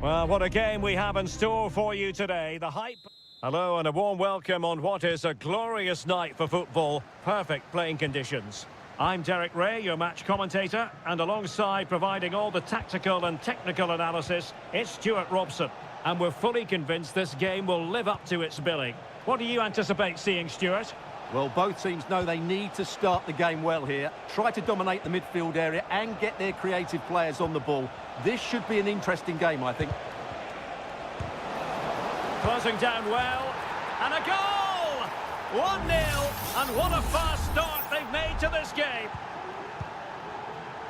Well, what a game we have in store for you today. The hype... Hello and a warm welcome on what is a glorious night for football. Perfect playing conditions. I'm Derek Ray, your match commentator, and alongside providing all the tactical and technical analysis, it's Stuart Robson. And we're fully convinced this game will live up to its billing. What do you anticipate seeing, Stuart? Well, both teams know they need to start the game well here. Try to dominate the midfield area and get their creative players on the ball. This should be an interesting game, I think. Closing down well, and a goal! 1-0, and what a fast start they've made to this game.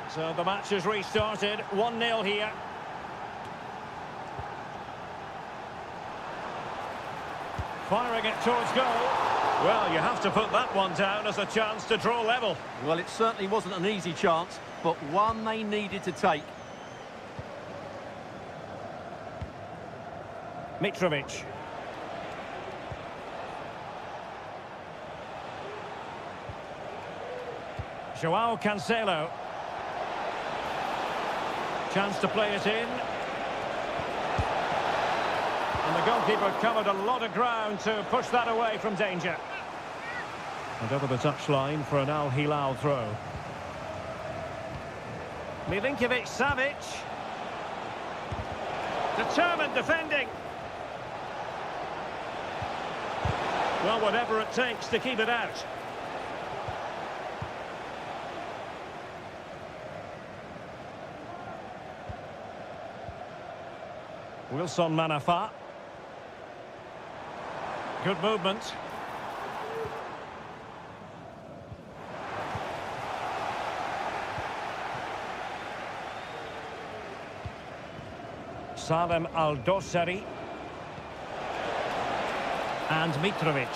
So the match has restarted, 1-0 here. Firing it towards goal. Well, you have to put that one down as a chance to draw level. Well, it certainly wasn't an easy chance, but one they needed to take. Mitrovic. Joao Cancelo. Chance to play it in. And the goalkeeper covered a lot of ground to push that away from danger. And over the touchline for an Al Hilal throw. Milinkovic-Savic. Determined defending. Well, whatever it takes to keep it out. Wilson Manafa. Good movement. Salem Al-Dossari. And Mitrovic.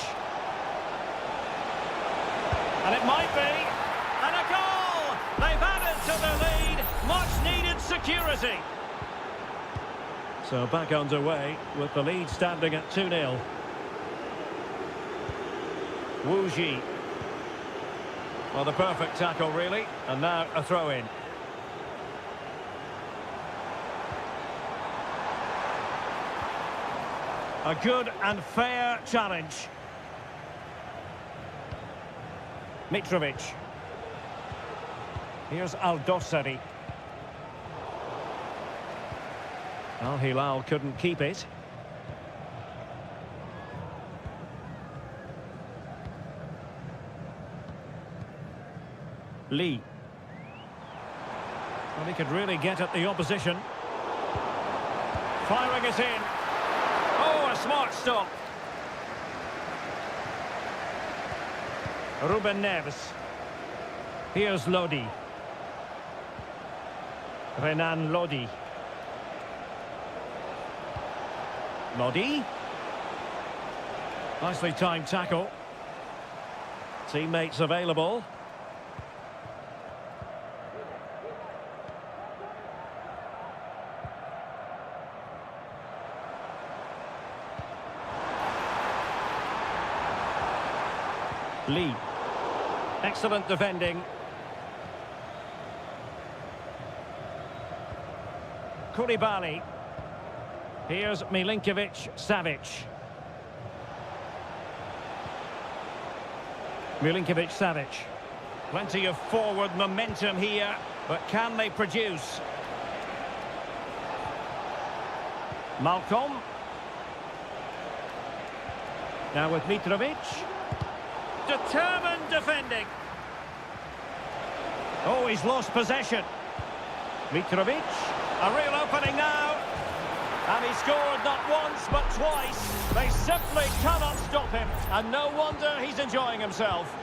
And it might be. And a goal! They've added to the lead. Much needed security. So back underway with the lead standing at 2-0. Wu Ji. Well, the perfect tackle, really. And now a throw-in. A good and fair challenge. Mitrovic. Here's Al-Dossari. Al Hilal couldn't keep it. Lee. Well, he could really get at the opposition. Firing it in. Oh, a smart stop. Ruben Neves. Here's Lodi. Renan Lodi. Lodi. Nicely timed tackle. Teammates available. Lee. Excellent defending. Koulibaly. Here's Milinkovic-Savic. Milinkovic-Savic. Plenty of forward momentum here, but can they produce? Malcolm. Now with Mitrovic. Determined defending. Oh, he's lost possession. Mitrovic. A real opening now. And he scored not once, but twice. They simply cannot stop him. And no wonder he's enjoying himself.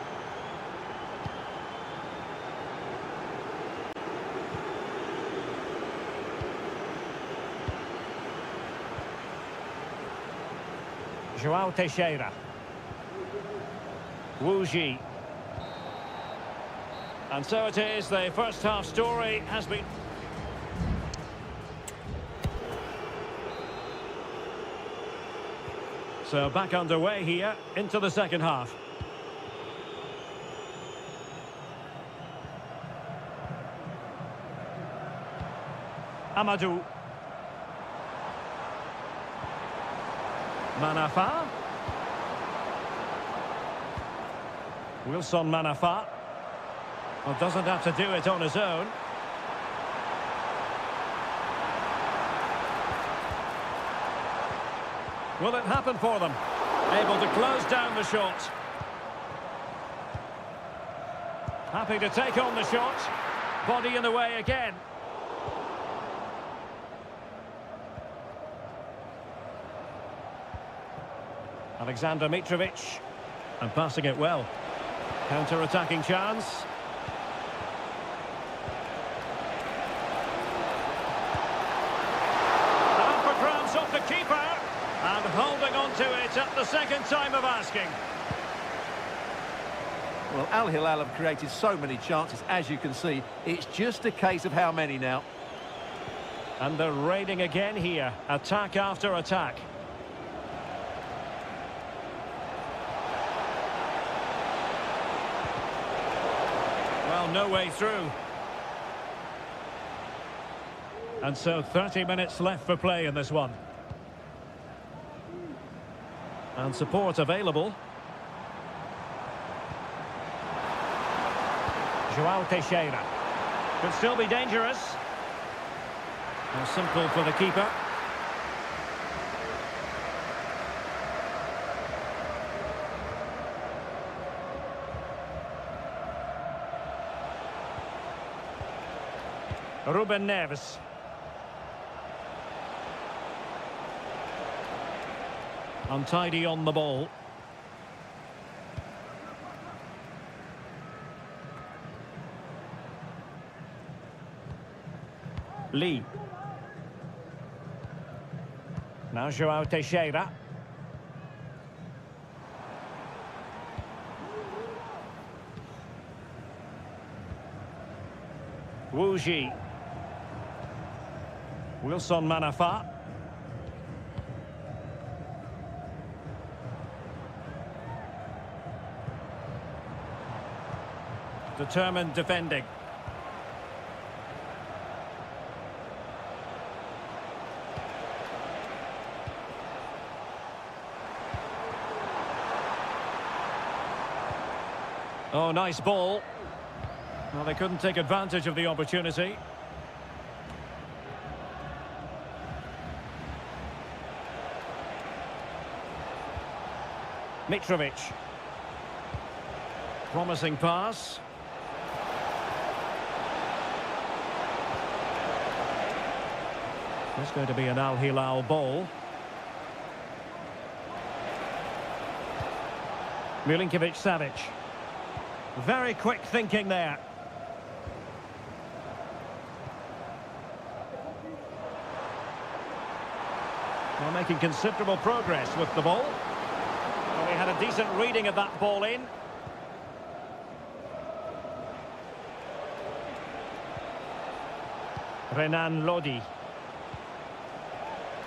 João Teixeira. Wu Ji. And so it is, the first half story has been... So back underway here into the second half. Amadou. Manafa. Wilson Manafa. Well, doesn't have to do it on his own. Will it happen for them? Able to close down the shot. Happy to take on the shot. Body in the way again. Alexander Mitrovic. And passing it well. Counter-attacking chance. And for grabs off the keeper. And holding on to it at the second time of asking. Well, Al Hilal have created so many chances, as you can see. It's just a case of how many now. And they're raiding again here. Attack after attack. Well, no way through. And so 30 minutes left for play in this one. And support available. João Teixeira. Could still be dangerous. And simple for the keeper. Ruben Neves. Untidy on the ball. Lee. Now João Teixeira. Wu Ji. Wilson Manafa. Determined defending. Oh, nice ball. Well, they couldn't take advantage of the opportunity. Mitrovic. Promising pass. It's going to be an Al Hilal ball. Milinkovic-Savic. Very quick thinking there. Well, making considerable progress with the ball. Well, they had a decent reading of that ball in. Renan Lodi.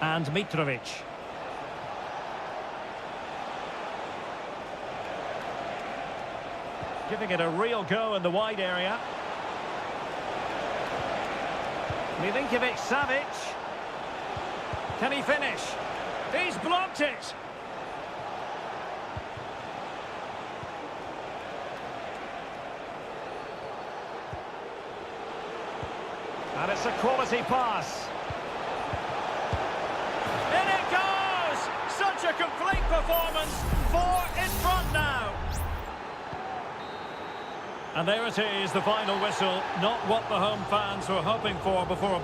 And Mitrovic. Giving it a real go in the wide area. Milinkovic-Savic. Can he finish? He's blocked it. And it's a quality pass. In it goes! Such a complete performance. 4 in front now. And there it is, the final whistle. Not what the home fans were hoping for before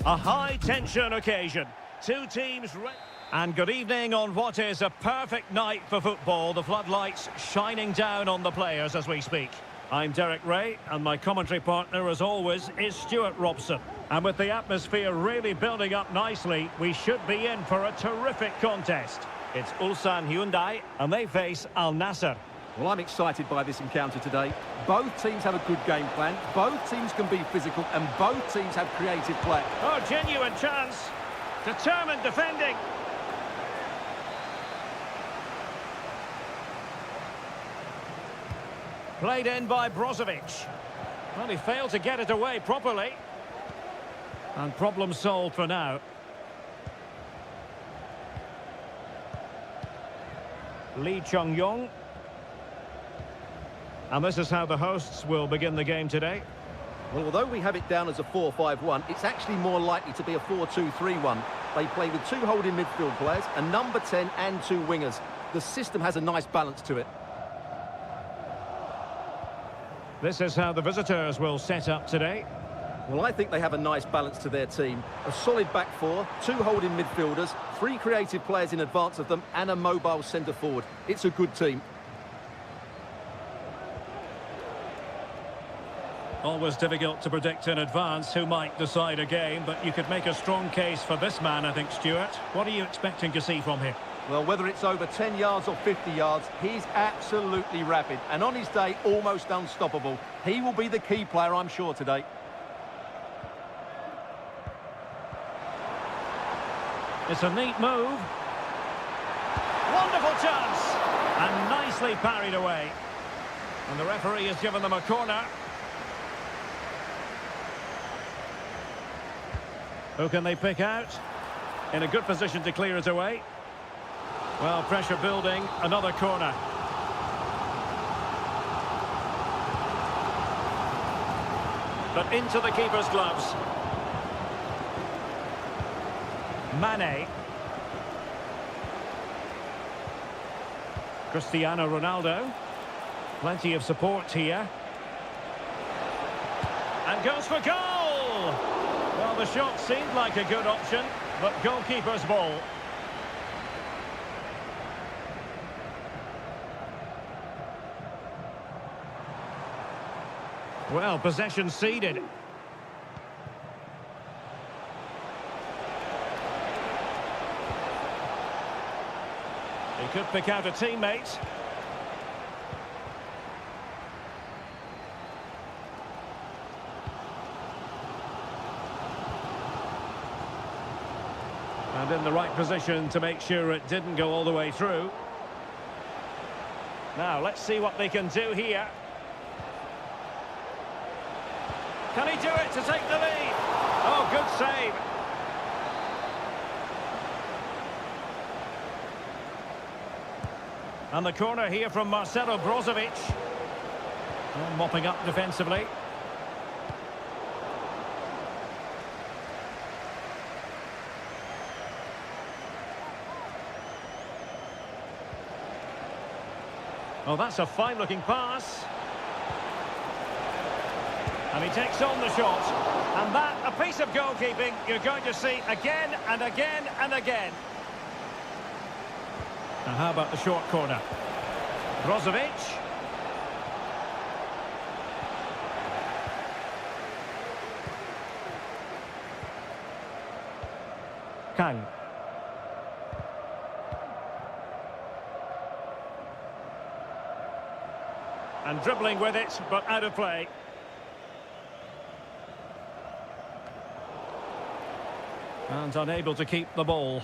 A high-tension occasion. Two teams... And good evening on what is a perfect night for football. The floodlights shining down on the players as we speak. I'm Derek Ray, and my commentary partner, as always, is Stuart Robson. And with the atmosphere really building up nicely, we should be in for a terrific contest. It's Ulsan Hyundai, and they face Al Nassr. Well, I'm excited by this encounter today. Both teams have a good game plan, both teams can be physical, and both teams have creative play. Oh, genuine chance. Determined defending. Played in by Brozovic. Well, he failed to get it away properly. And problem solved for now. Lee Chung-yong. And this is how the hosts will begin the game today. Well, although we have it down as a 4-5-1, it's actually more likely to be a 4-2-3-1. They play with two holding midfield players, a number 10 and two wingers. The system has a nice balance to it. This is how the visitors will set up today. Well, I think they have a nice balance to their team. A solid back four, two holding midfielders, three creative players in advance of them, and a mobile centre forward. It's a good team. Always difficult to predict in advance who might decide a game, but you could make a strong case for this man, I think, Stuart. What are you expecting to see from him? Well, whether it's over 10 yards or 50 yards, he's absolutely rapid. And on his day, almost unstoppable. He will be the key player, I'm sure, today. It's a neat move. Wonderful chance. And nicely parried away. And the referee has given them a corner. Who can they pick out? In a good position to clear it away. Well, pressure building, another corner. But into the keeper's gloves. Mane. Cristiano Ronaldo. Plenty of support here. And goes for goal! Well, the shot seemed like a good option, but goalkeeper's ball. Well, possession ceded. He could pick out a teammate. And in the right position to make sure it didn't go all the way through. Now, let's see what they can do here. Can he do it to take the lead? Oh, good save. And the corner here from Marcelo Brozovic. Oh, mopping up defensively. Oh, that's a fine-looking pass. And he takes on the shot. And that, a piece of goalkeeping you're going to see again and again and again. Now, how about the short corner? Brozovic. Kang. And dribbling with it, but out of play. And unable to keep the ball.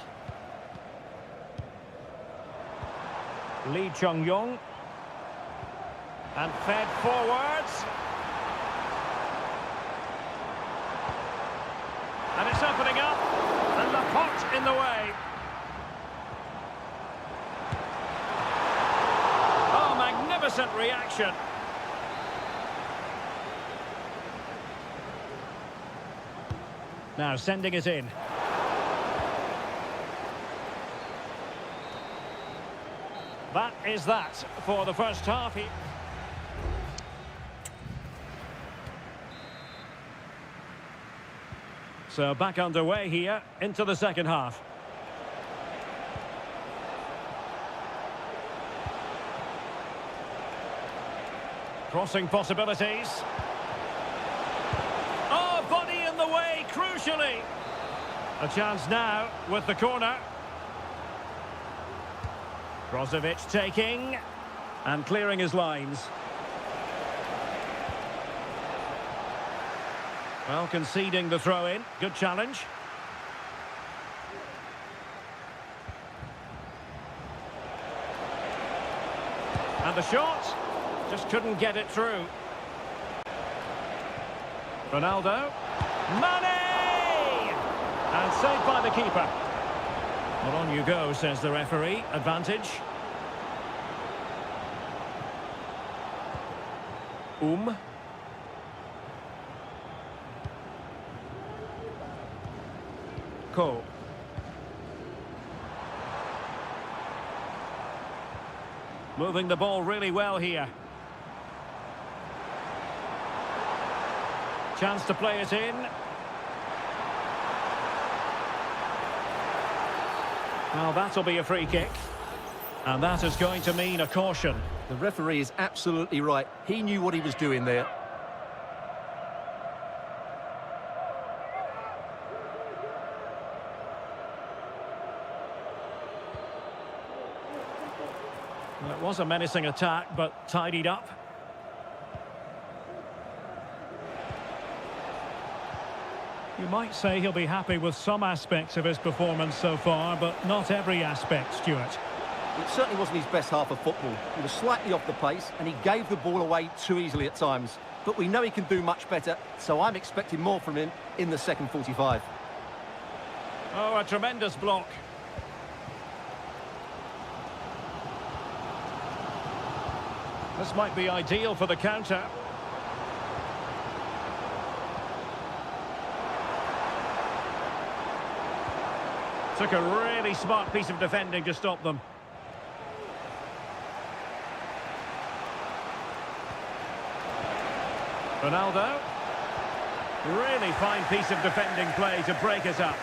Lee Chung-yong. And fed forwards. And it's opening up. And the pot in the way. Oh, magnificent reaction. Now sending it in. That is that for the first half. So back underway here into the second half. Crossing possibilities. Oh, body in the way, crucially. A chance now with the corner. Brozovic taking and clearing his lines. Well, conceding the throw-in. Good challenge. And the shot. Just couldn't get it through. Ronaldo. Mane! And saved by the keeper. Well, on you go, says the referee. Advantage. Cole. Moving the ball really well here. Chance to play it in. Well, that'll be a free kick. And that is going to mean a caution. The referee is absolutely right. He knew what he was doing there. Well, it was a menacing attack, but tidied up. You might say he'll be happy with some aspects of his performance so far, but not every aspect, Stuart. It certainly wasn't his best half of football. He was slightly off the pace, and he gave the ball away too easily at times. But we know he can do much better, so I'm expecting more from him in the second 45. Oh, a tremendous block. This might be ideal for the counter. Took a really smart piece of defending to stop them. Ronaldo. Really fine piece of defending play to break it up.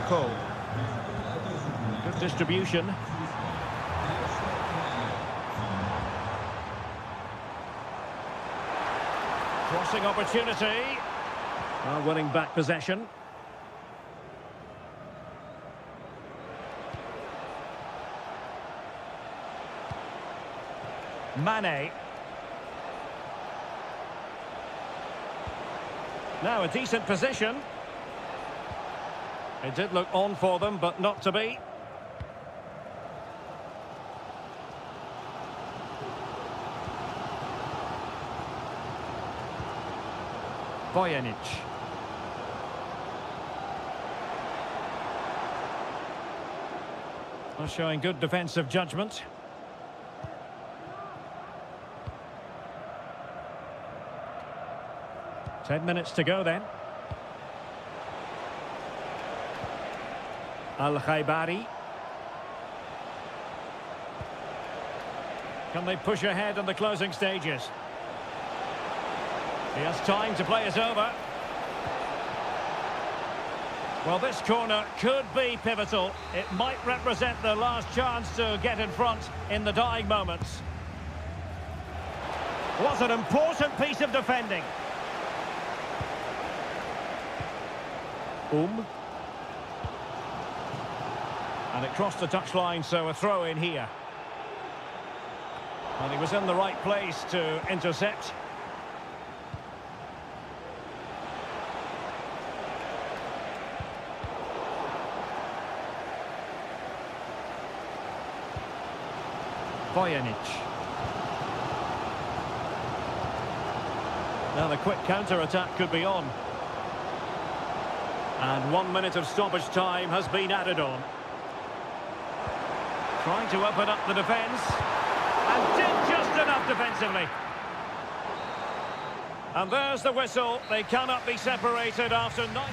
Cole. Good distribution. Crossing opportunity. Well, winning back possession. Mane. Now a decent position. It did look on for them, but not to be. Bojanic. Well, showing good defensive judgment. Ten minutes to go then. Al-Khaibari. Can they push ahead in the closing stages? He has time to play it over. Well, this corner could be pivotal. It might represent the last chance to get in front in the dying moments. What an important piece of defending. And it crossed the touchline, so a throw in here. And he was in the right place to intercept. Bojanic. Now the quick counter-attack could be on. And 1 minute of stoppage time has been added on. Trying to open up the defence. And did just enough defensively. And there's the whistle. They cannot be separated after 9...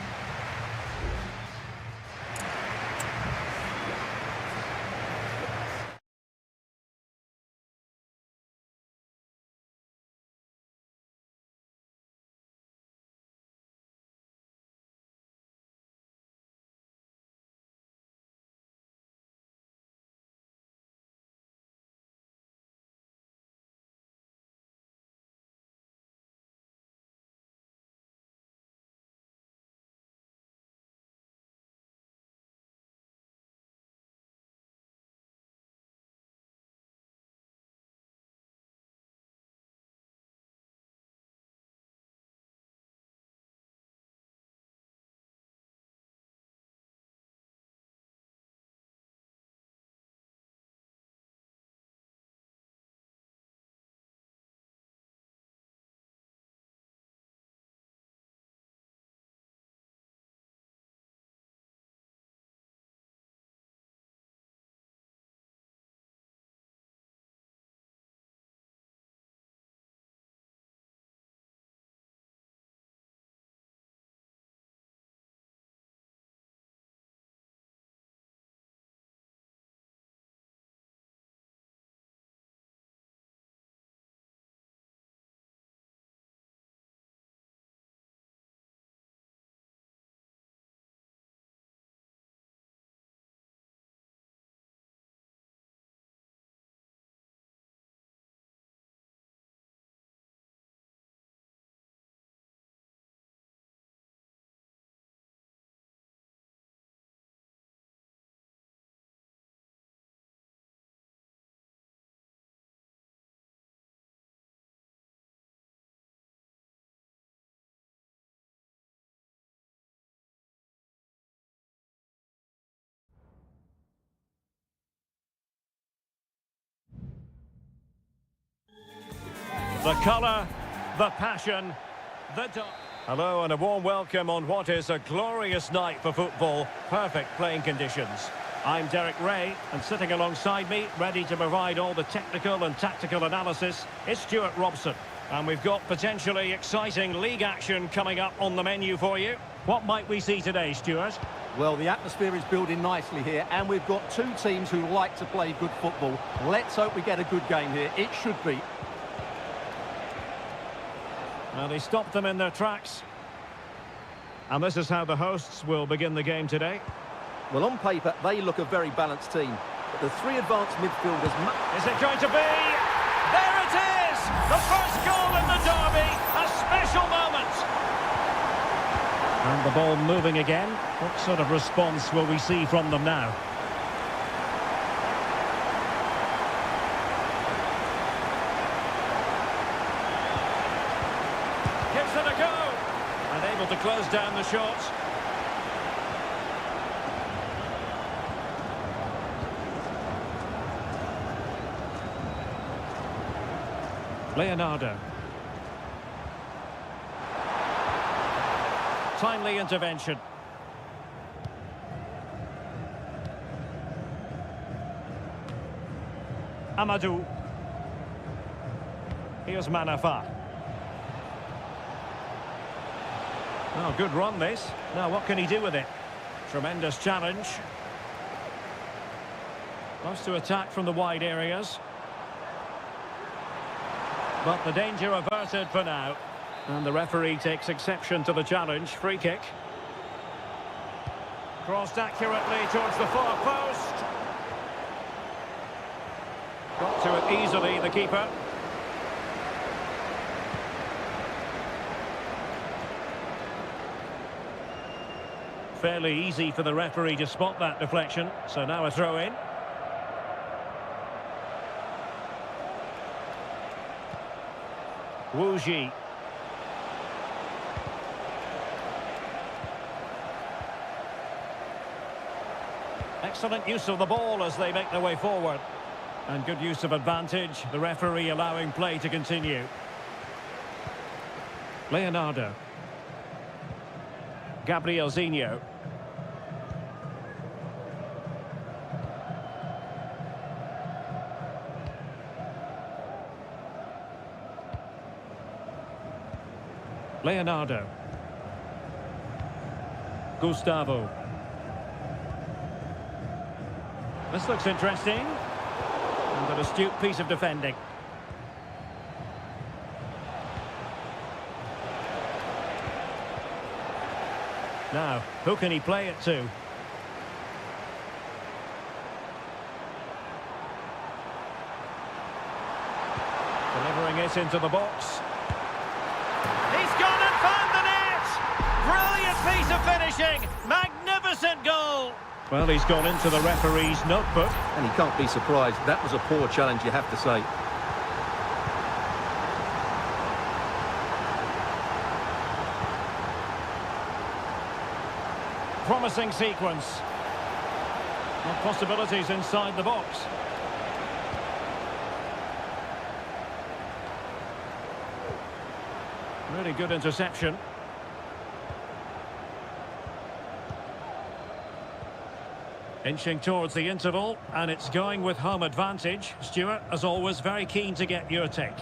The colour, the passion, the... Hello and a warm welcome on what is a glorious night for football. Perfect playing conditions. I'm Derek Ray, and sitting alongside me, ready to provide all the technical and tactical analysis, is Stuart Robson. And we've got potentially exciting league action coming up on the menu for you. What might we see today, Stuart? Well, the atmosphere is building nicely here, and we've got two teams who like to play good football. Let's hope we get a good game here. It should be. Well, he stopped them in their tracks. And this is how the hosts will begin the game today. Well, on paper, they look a very balanced team. But the three advanced midfielders... Is it going to be? There it is! The first goal in the derby! A special moment! And the ball moving again. What sort of response will we see from them now? Gives it a go! And able to close down the shots. Leonardo. Timely intervention. Amadou. Here's Manafa. Oh, good run this. Now what can he do with it? Tremendous challenge. Loves to attack from the wide areas. But the danger averted for now. And the referee takes exception to the challenge. Free kick. Crossed accurately towards the far post. Got to it easily, the keeper. Fairly easy for the referee to spot that deflection. So now a throw in. Wu Ji. Excellent use of the ball as they make their way forward. And good use of advantage, the referee allowing play to continue. Leonardo. Gabrielzinho. Leonardo. Gustavo. This looks interesting. And an astute piece of defending. Now, who can he play it to? Delivering it into the box. He's gone and found the net! Brilliant piece of finishing! Magnificent goal! Well, he's gone into the referee's notebook. And he can't be surprised. That was a poor challenge, you have to say. Promising sequence. And possibilities inside the box. Really good interception. Inching towards the interval, and it's going with home advantage. Stuart, as always, very keen to get your take.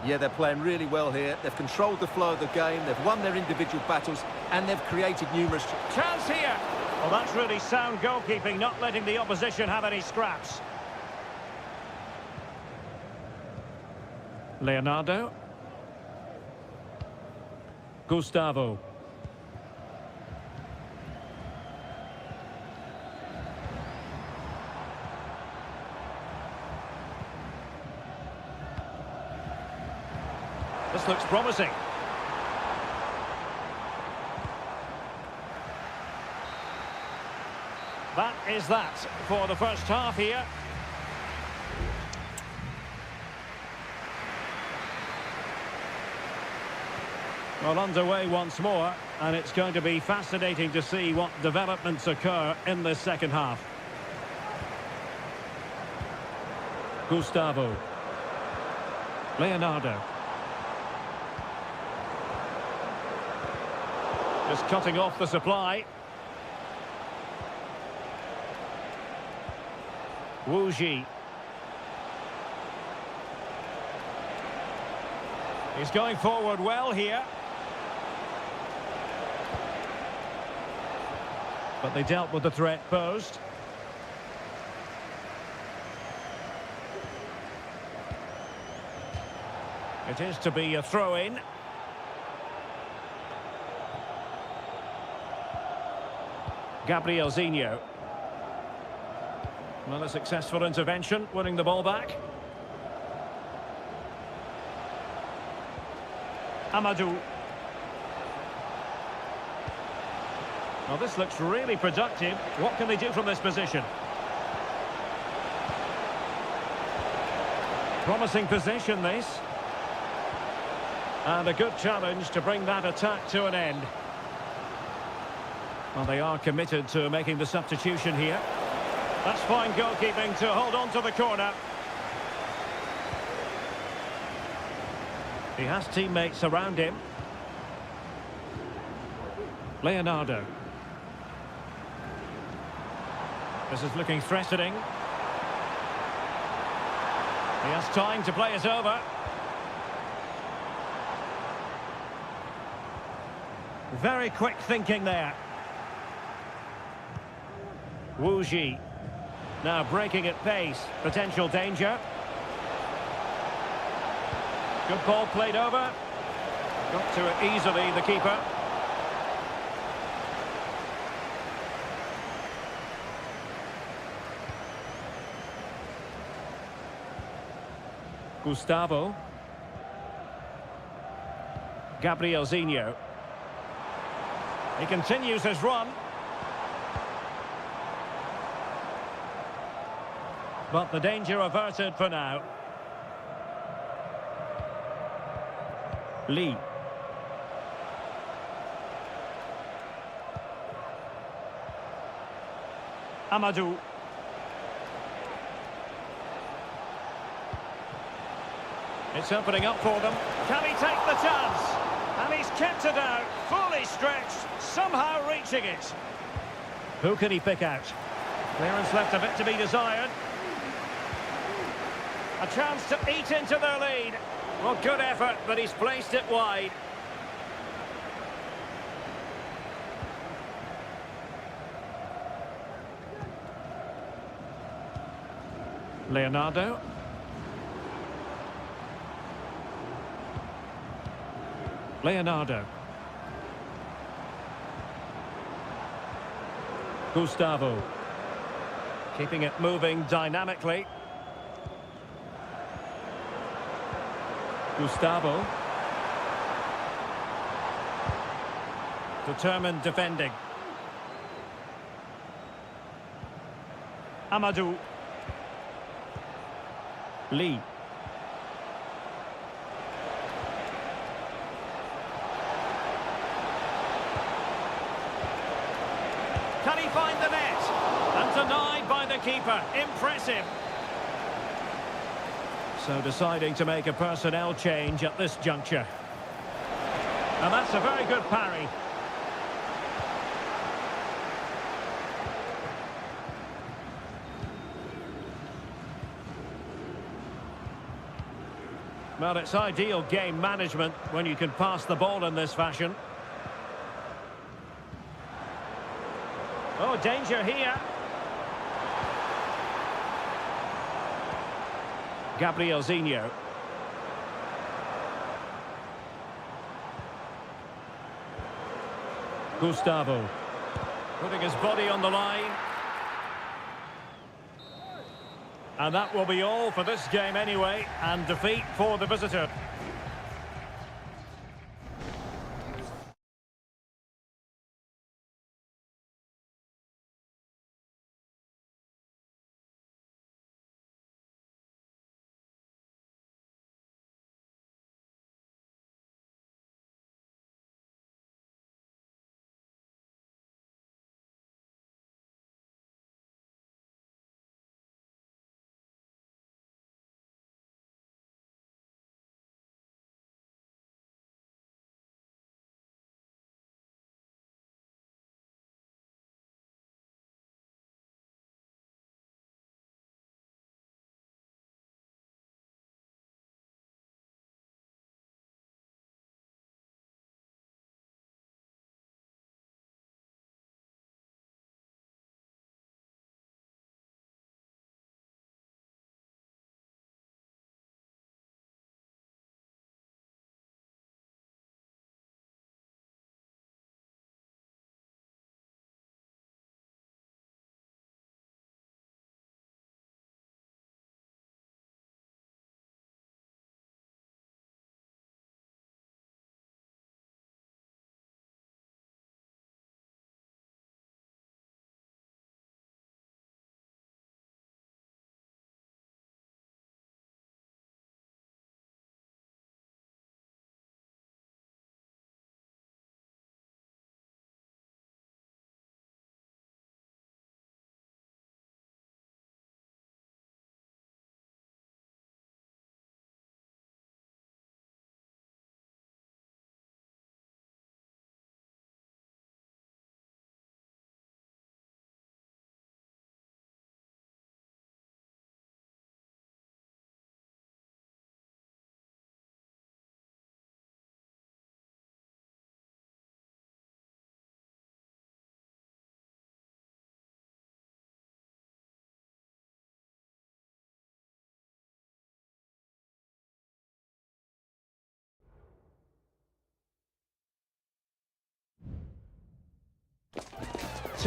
Yeah, they're playing really well here. They've controlled the flow of the game, they've won their individual battles, and they've created numerous... Chance here! Well, that's really sound goalkeeping, not letting the opposition have any scraps. Leonardo. Gustavo. This looks promising. That is that for the first half here. Well, underway once more, and it's going to be fascinating to see what developments occur in this second half. Gustavo. Leonardo. Just cutting off the supply. Wu Ji. He's going forward well here. But they dealt with the threat posed. It is to be a throw-in. Gabriel Zinho. Well, a successful intervention, winning the ball back. Amadou. Well, this looks really productive. What can they do from this position? Promising position, this. And a good challenge to bring that attack to an end. Well, they are committed to making the substitution here. That's fine goalkeeping to hold on to the corner. He has teammates around him. Leonardo. This is looking threatening. He has time to play it over. Very quick thinking there. Wu Ji. Now breaking at pace. Potential danger. Good ball played over. Got to it easily, the keeper. Gustavo. Gabriel Zinho. He continues his run. But the danger averted for now. Lee. Amadou. It's opening up for them. Can he take the chance? And he's kept it out, fully stretched, somehow reaching it. Who can he pick out? Clearance left a bit to be desired. A chance to eat into their lead. Well, good effort, but he's placed it wide. Leonardo. Leonardo. Gustavo. Keeping it moving dynamically. Gustavo. Determined defending. Amadou. Lee. Can he find the net? And denied by the keeper. Impressive. So deciding to make a personnel change at this juncture. And that's a very good parry. Well, it's ideal game management when you can pass the ball in this fashion. Oh, danger here. Gabriel Zinho. Gustavo. Putting his body on the line. And that will be all for this game anyway, and defeat for the visitor.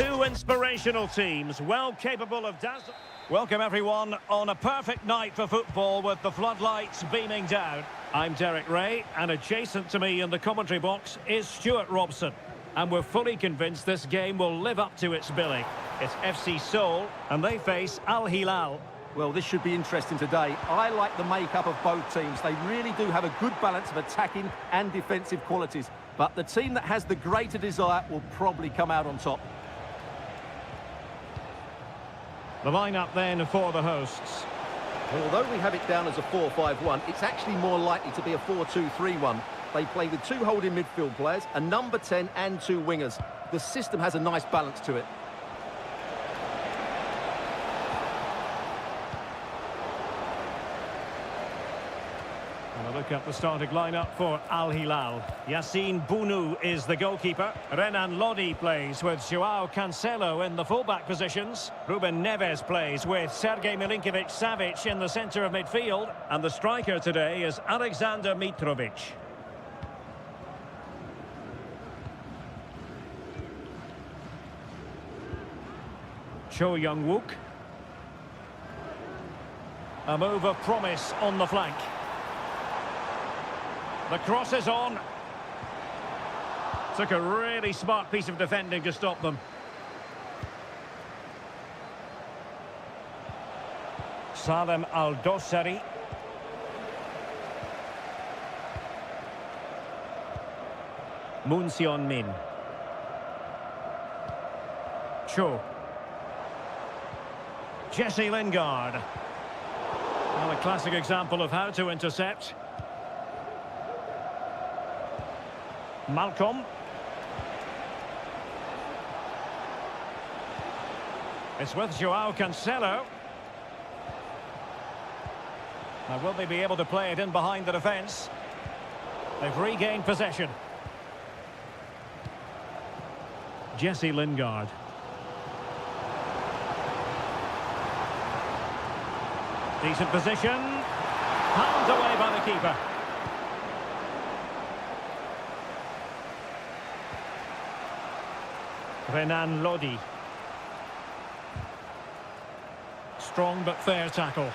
Two inspirational teams, well capable of dazzling. Welcome everyone on a perfect night for football with the floodlights beaming down. I'm Derek Ray, and adjacent to me in the commentary box is Stuart Robson. And we're fully convinced this game will live up to its billing. It's FC Seoul, and they face Al Hilal. Well, this should be interesting today. I like the makeup of both teams. They really do have a good balance of attacking and defensive qualities. But the team that has the greater desire will probably come out on top. The lineup then for the hosts. Well, although we have it down as a 4-5-1, it's actually more likely to be a 4-2-3-1. They play with two holding midfield players, a number 10 and two wingers. The system has a nice balance to it. And a look at the starting lineup for Al Hilal. Yassine Bounou is the goalkeeper. Renan Lodi plays with Joao Cancelo in the fullback positions. Ruben Neves plays with Sergej Milinkovic-Savic in the centre of midfield. And the striker today is Alexander Mitrovic. Cho Young-wook. A move of promise on the flank. The cross is on. Took a really smart piece of defending to stop them. Salem Al-Dossari. Moon Seon-min. Cho. Jesse Lingard. Well, a classic example of how to intercept. Malcolm. It's with Joao Cancelo. Now, will they be able to play it in behind the defence? They've regained possession. Jesse Lingard. Decent position. Hand away by the keeper. Renan Lodi. Strong but fair tackle.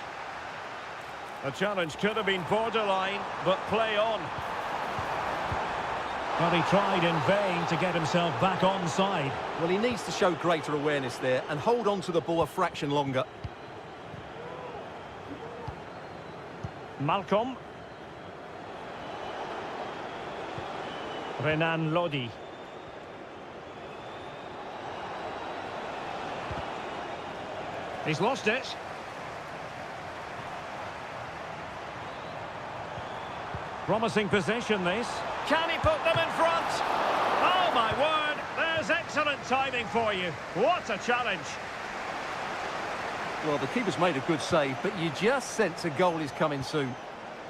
The challenge could have been borderline, but play on. Well, he tried in vain to get himself back onside. Well, he needs to show greater awareness there and hold on to the ball a fraction longer. Malcolm. Renan Lodi. He's lost it. Promising possession, this. Can he put them in front? Oh, my word. There's excellent timing for you. What a challenge. Well, the keeper's made a good save, but you just sense a goal is coming soon.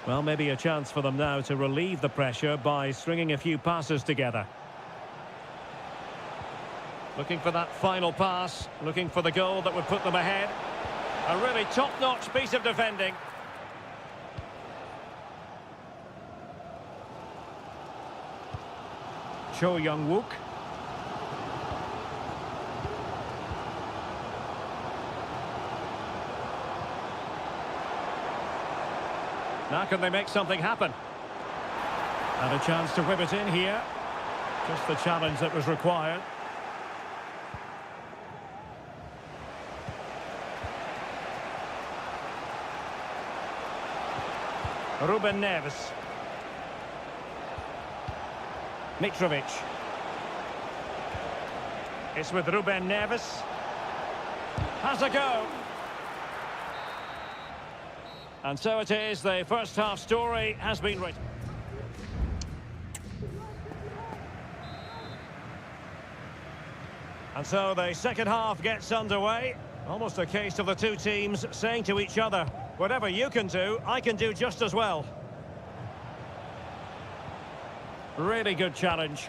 Well, maybe a chance for them now to relieve the pressure by stringing a few passes together. Looking for that final pass, looking for the goal that would put them ahead. A really top-notch piece of defending. Cho Young-wook. Now can they make something happen? And a chance to whip it in here. Just the challenge that was required. Ruben Neves. Mitrovic. It's with Ruben Neves. Has a go. And so it is, the first half story has been written. And so the second half gets underway. Almost a case of the two teams saying to each other, whatever you can do, I can do just as well. Really good challenge.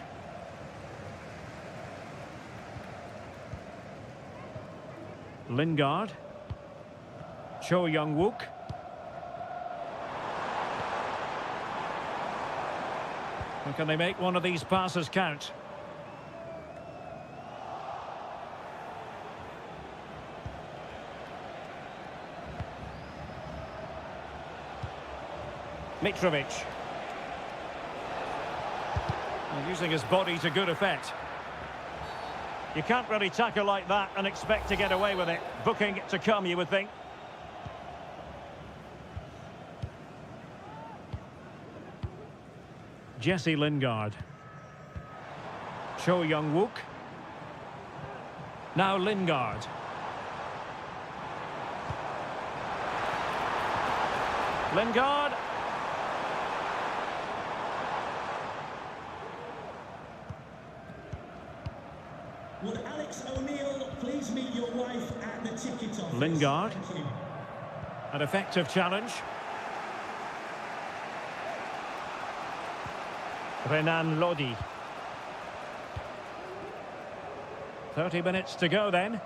Lingard. Cho Young-wook. And can they make one of these passes count? Mitrovic. And using his body to good effect. You can't really tackle like that and expect to get away with it. Booking to come, you would think. Jesse Lingard. Cho Young-wook. Now Lingard. Lingard. Would Alex O'Neill please meet your wife at the ticket office? Lingard. Thank you. An effective challenge. Renan Lodi. 30 minutes to go then.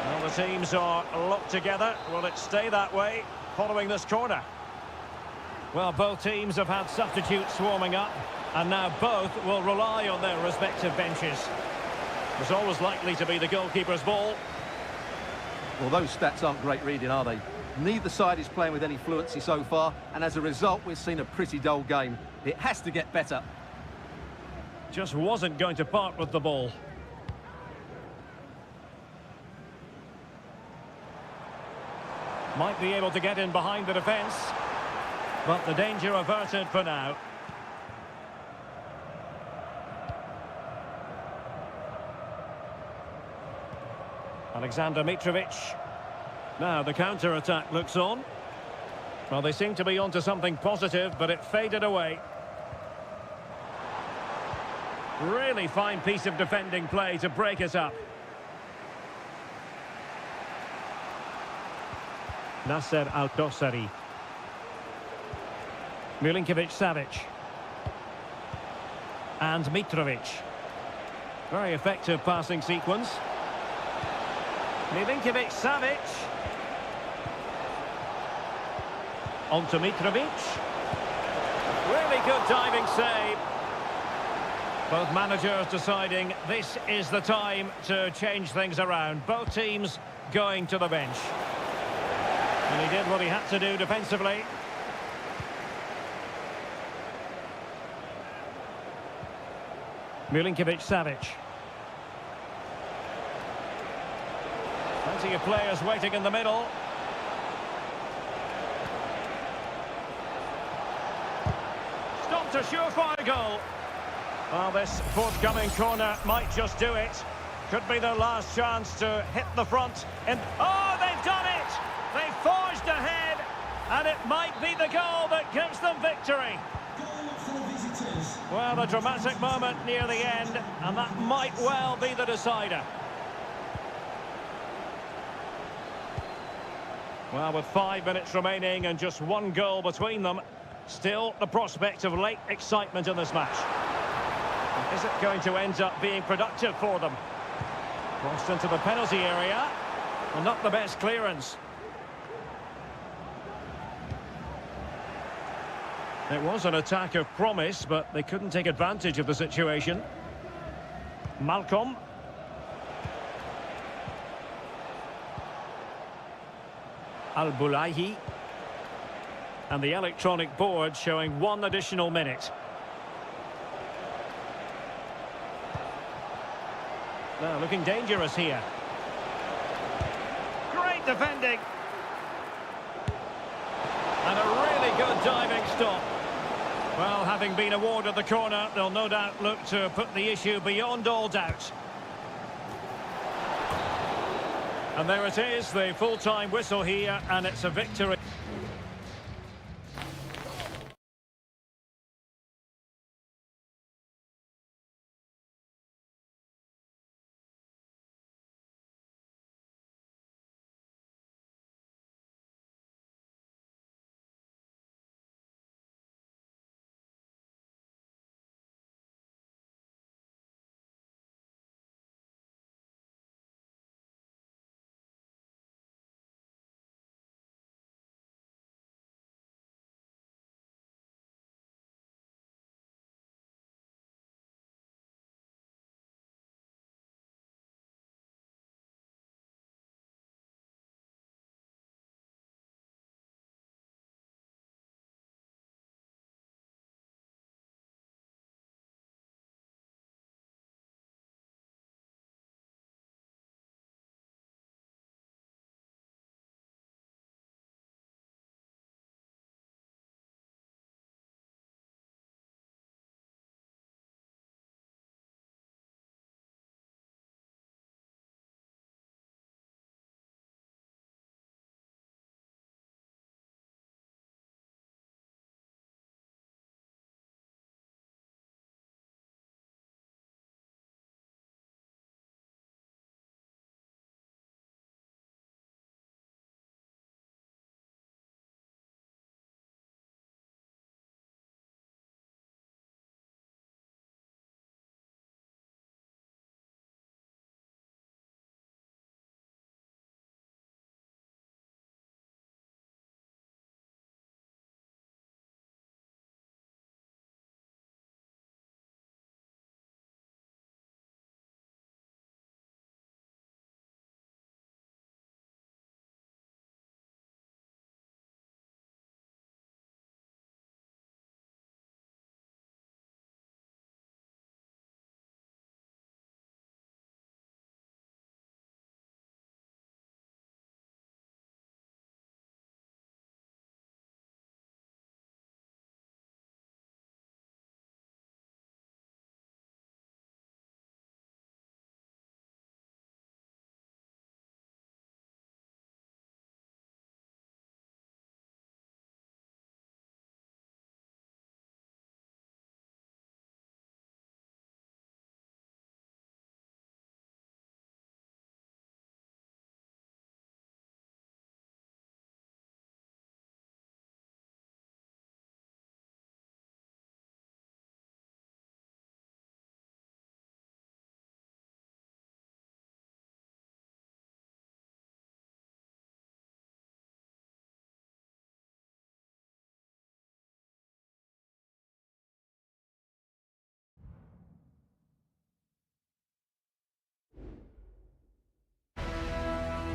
Well, the teams are locked together. Will it stay that way following this corner? Well, both teams have had substitutes warming up, and now both will rely on their respective benches. It's always likely to be the goalkeeper's ball. Well, those stats aren't great reading, are they? Neither side is playing with any fluency so far, and as a result, we've seen a pretty dull game. It has to get better. Just wasn't going to part with the ball. Might be able to get in behind the defence, but the danger averted for now. Alexander Mitrovic. Now the counter-attack looks on. Well, they seem to be onto something positive, but it faded away. Really fine piece of defending play to break it up. Nasser Al-Dossari. Milinkovic-Savic. And Mitrovic. Very effective passing sequence. Milinkovic-Savic. On to Mitrovic. Really good diving save. Both managers deciding this is the time to change things around. Both teams going to the bench. And he did what he had to do defensively. Milinkovic-Savic. Plenty of players waiting in the middle. Stopped a surefire goal. Well, this forthcoming corner might just do it. Could be their last chance to hit the front. And oh, they've done it! They forged ahead, and it might be the goal that gives them victory. Goal for the visitors. Well, a dramatic moment near the end, and that might well be the decider. Well, with 5 minutes remaining and just one goal between them, still the prospect of late excitement in this match. Is it going to end up being productive for them? Crossed into the penalty area. Well, not the best clearance. It was an attack of promise, but they couldn't take advantage of the situation. Malcolm. Al-Bulaihi. And the electronic board showing 1 additional minute. Now looking dangerous here. Great defending. And a really good diving stop. Well, having been awarded the corner, they'll no doubt look to put the issue beyond all doubt. And there it is, the full-time whistle here, and it's a victory.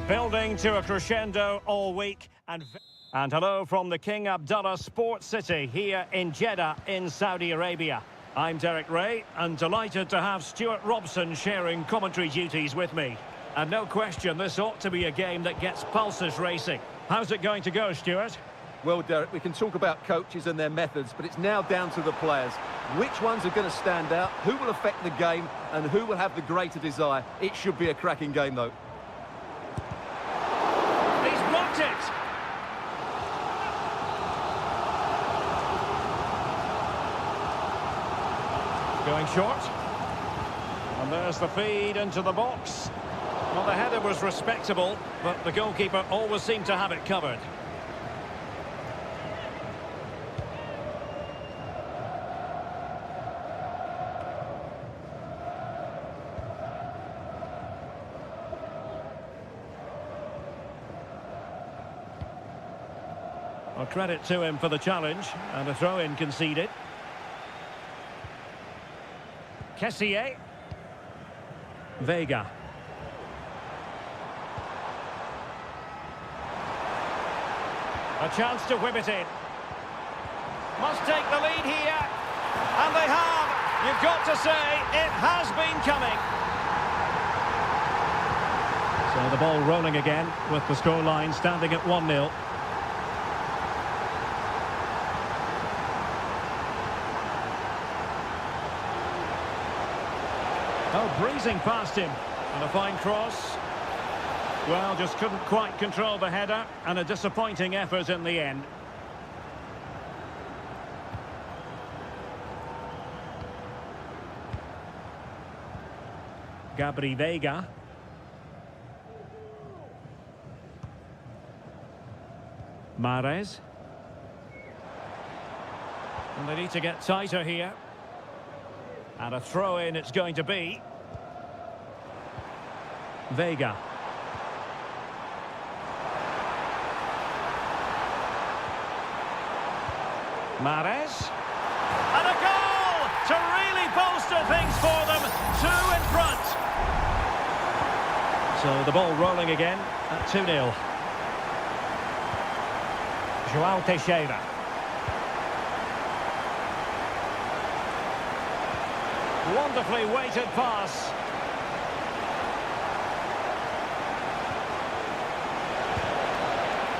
Building to a crescendo all week. And hello from the King Abdullah Sports City here in Jeddah in Saudi Arabia. I'm Derek Ray and delighted to have Stuart Robson sharing commentary duties with me. And no question, this ought to be a game that gets pulses racing. How's it going to go, Stuart? Well, Derek, we can talk about coaches and their methods, but it's now down to the players. Which ones are going to stand out, who will affect the game, and who will have the greater desire? It should be a cracking game, though. He's blocked it! Going short. And there's the feed into the box. Well, the header was respectable, but the goalkeeper always seemed to have it covered. Well, credit to him for the challenge, and a throw-in conceded. Kessier. Vega. A chance to whip it in. Must take the lead here. And they have. You've got to say, it has been coming. So the ball rolling again, with the scoreline standing at 1-0. Oh, breezing past him. And a fine cross. Well, just couldn't quite control the header, and a disappointing effort in the end. Gabri Vega. Mahrez. And they need to get tighter here. And a throw-in it's going to be. Vega. Mahrez. And a goal to really bolster things for them. 2 in front. So the ball rolling again at 2-0. João Teixeira. Wonderfully weighted pass.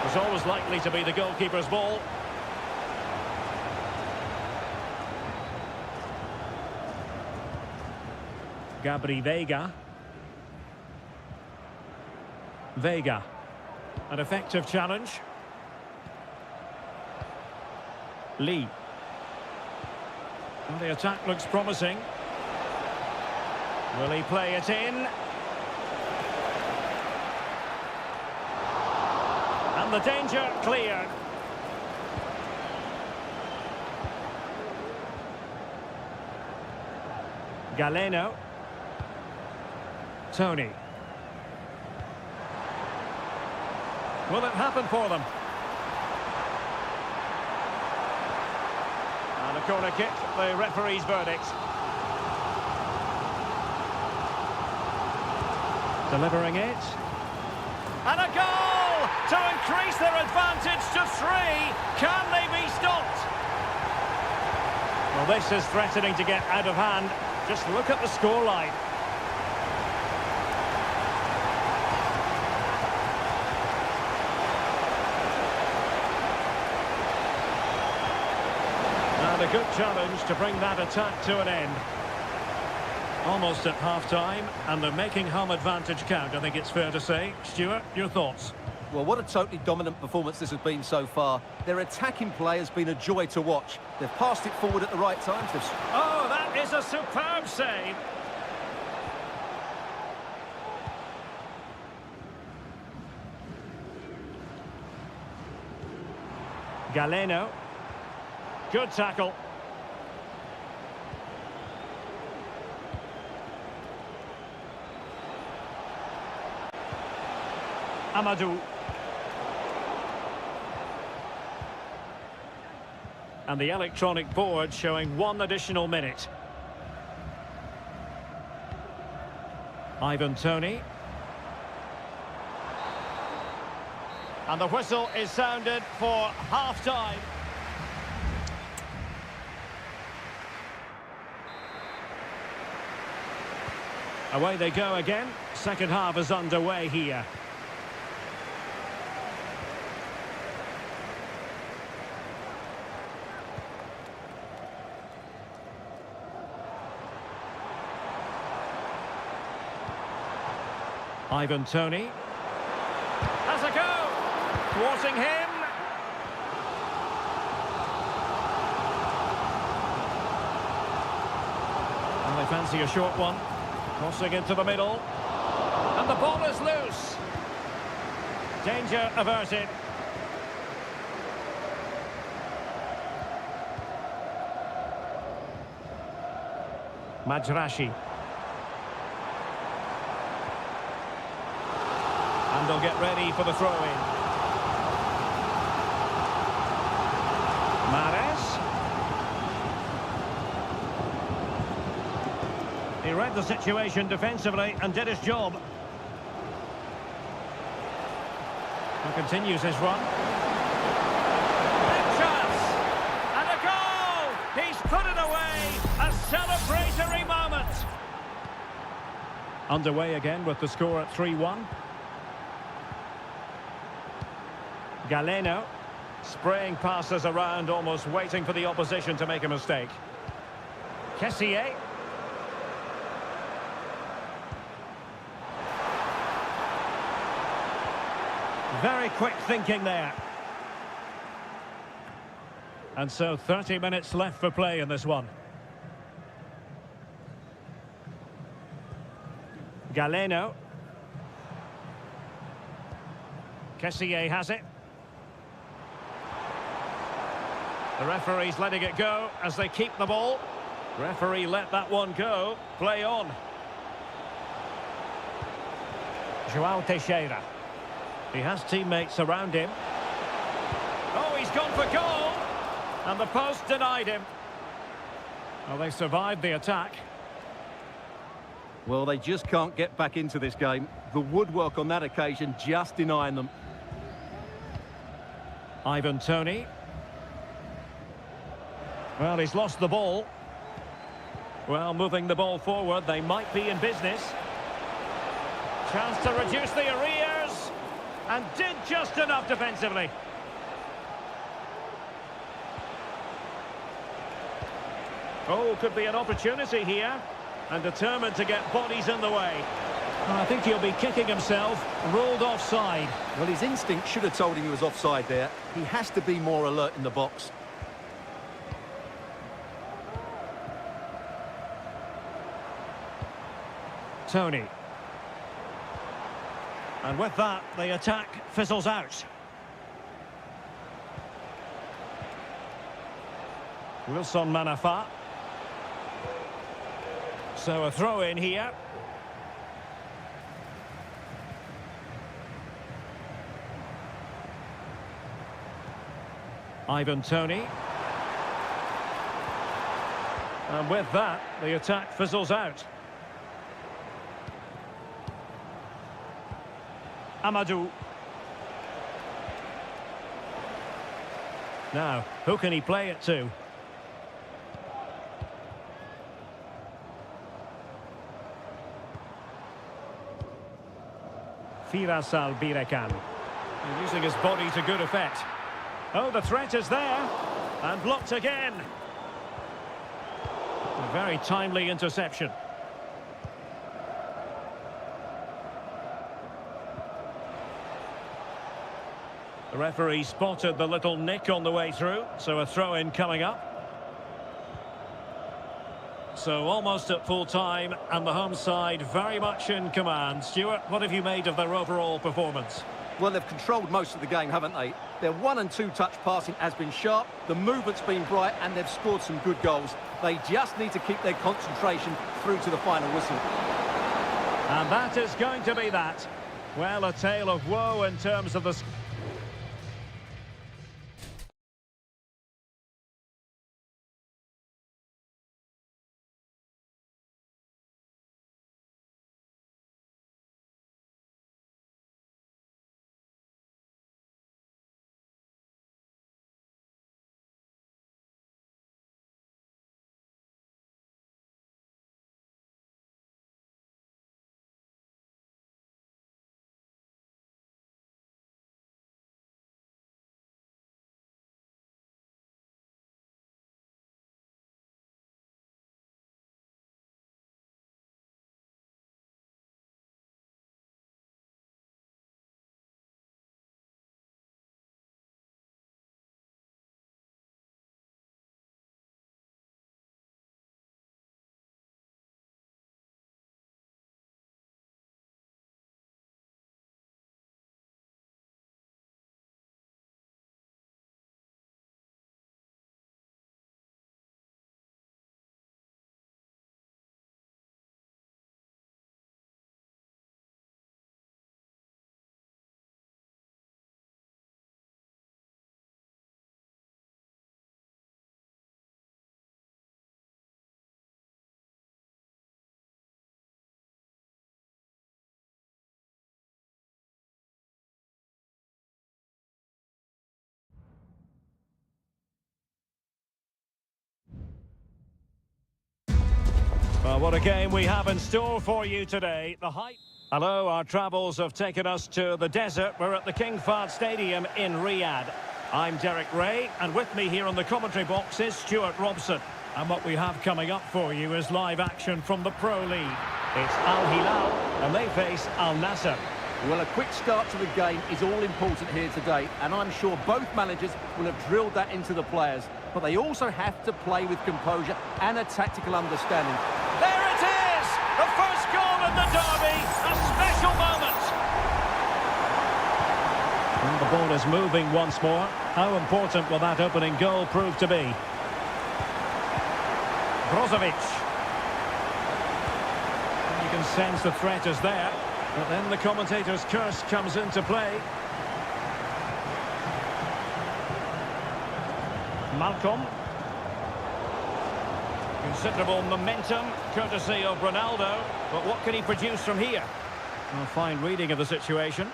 It's always likely to be the goalkeeper's ball. Gabri Vega. Vega. An effective challenge. Lee. And the attack looks promising. Will he play it in? And the danger cleared. Galeno. Tony. Will it happen for them? And a corner kick, the referee's verdict. Delivering it. And a goal to increase their advantage to 3. Can they be stopped? Well, this is threatening to get out of hand. Just look at the scoreline. And a good challenge to bring that attack to an end. Almost at half-time, and they're making home advantage count, I think it's fair to say. Stuart, your thoughts? Well, what a totally dominant performance this has been so far. Their attacking play has been a joy to watch. They've passed it forward at the right times. Oh, that is a superb save. Galeno. Good tackle. Amadou. And the electronic board showing 1 additional minute. Ivan Toney. And the whistle is sounded for half-time. Away they go again. Second half is underway here. Ivan Toney. Has a go! Thwarting him. And they fancy a short one. Crossing into the middle. And the ball is loose. Danger averted. Majrashi. And they'll get ready for the throw-in. Mahrez. He read the situation defensively and did his job. He continues his run. Big chance! And a goal! He's put it away! A celebratory moment! Underway again with the score at 3-1. Galeno. Spraying passes around, almost waiting for the opposition to make a mistake. Kessié. Very quick thinking there. And so 30 minutes left for play in this one. Galeno. Kessié has it. The referee's letting it go as they keep the ball. Referee let that one go. Play on. João Teixeira. He has teammates around him. Oh, he's gone for goal. And the post denied him. Well, they survived the attack. Well, they just can't get back into this game. The woodwork on that occasion just denying them. Ivan Toney. Well, he's lost the ball. Well, moving the ball forward, they might be in business. Chance to reduce the arrears. And did just enough defensively. Oh, could be an opportunity here. And determined to get bodies in the way. Well, I think he'll be kicking himself. Ruled offside. Well, his instinct should have told him he was offside there. He has to be more alert in the box. Toney. And with that, the attack fizzles out. Wilson Manafa. So a throw in here. Ivan Toney. And with that, the attack fizzles out. Amadou. Now, who can he play it to? Firasal Birekan. Using his body to good effect. Oh, the threat is there. And blocked again. A very timely interception. The referee spotted the little nick on the way through, so a throw-in coming up. So almost at full time, and the home side very much in command. Stuart, what have you made of their overall performance? Well, they've controlled most of the game, haven't they? Their 1- and 2-touch passing has been sharp, the movement's been bright, and they've scored some good goals. They just need to keep their concentration through to the final whistle. And that is going to be that. Well, a tale of woe in terms of the... what a game we have in store for you today. The hype. Hello, our travels have taken us to the desert. We're at the King Fahd Stadium in Riyadh. I'm Derek Ray, and with me here on the commentary box is Stuart Robson. And what we have coming up for you is live action from the Pro League. It's Al Hilal, and they face Al Nassr. Well, a quick start to the game is all important here today, and I'm sure both managers will have drilled that into the players. But they also have to play with composure and a tactical understanding. There it is! The first goal in the derby! A special moment! And the ball is moving once more. How important will that opening goal prove to be? Brozovic. You can sense the threat is there. But then the commentator's curse comes into play. Malcolm. Considerable momentum, courtesy of Ronaldo. But what can he produce from here? A fine reading of the situation.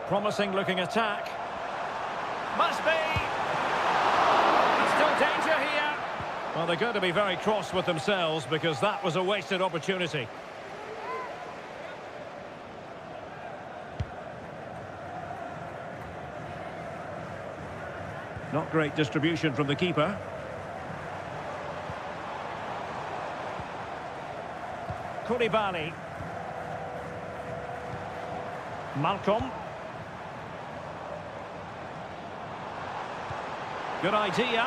Promising looking attack. Must be! There's still danger here. Well, they're going to be very cross with themselves because that was a wasted opportunity. Not great distribution from the keeper. Koulibaly. Malcolm. Good idea.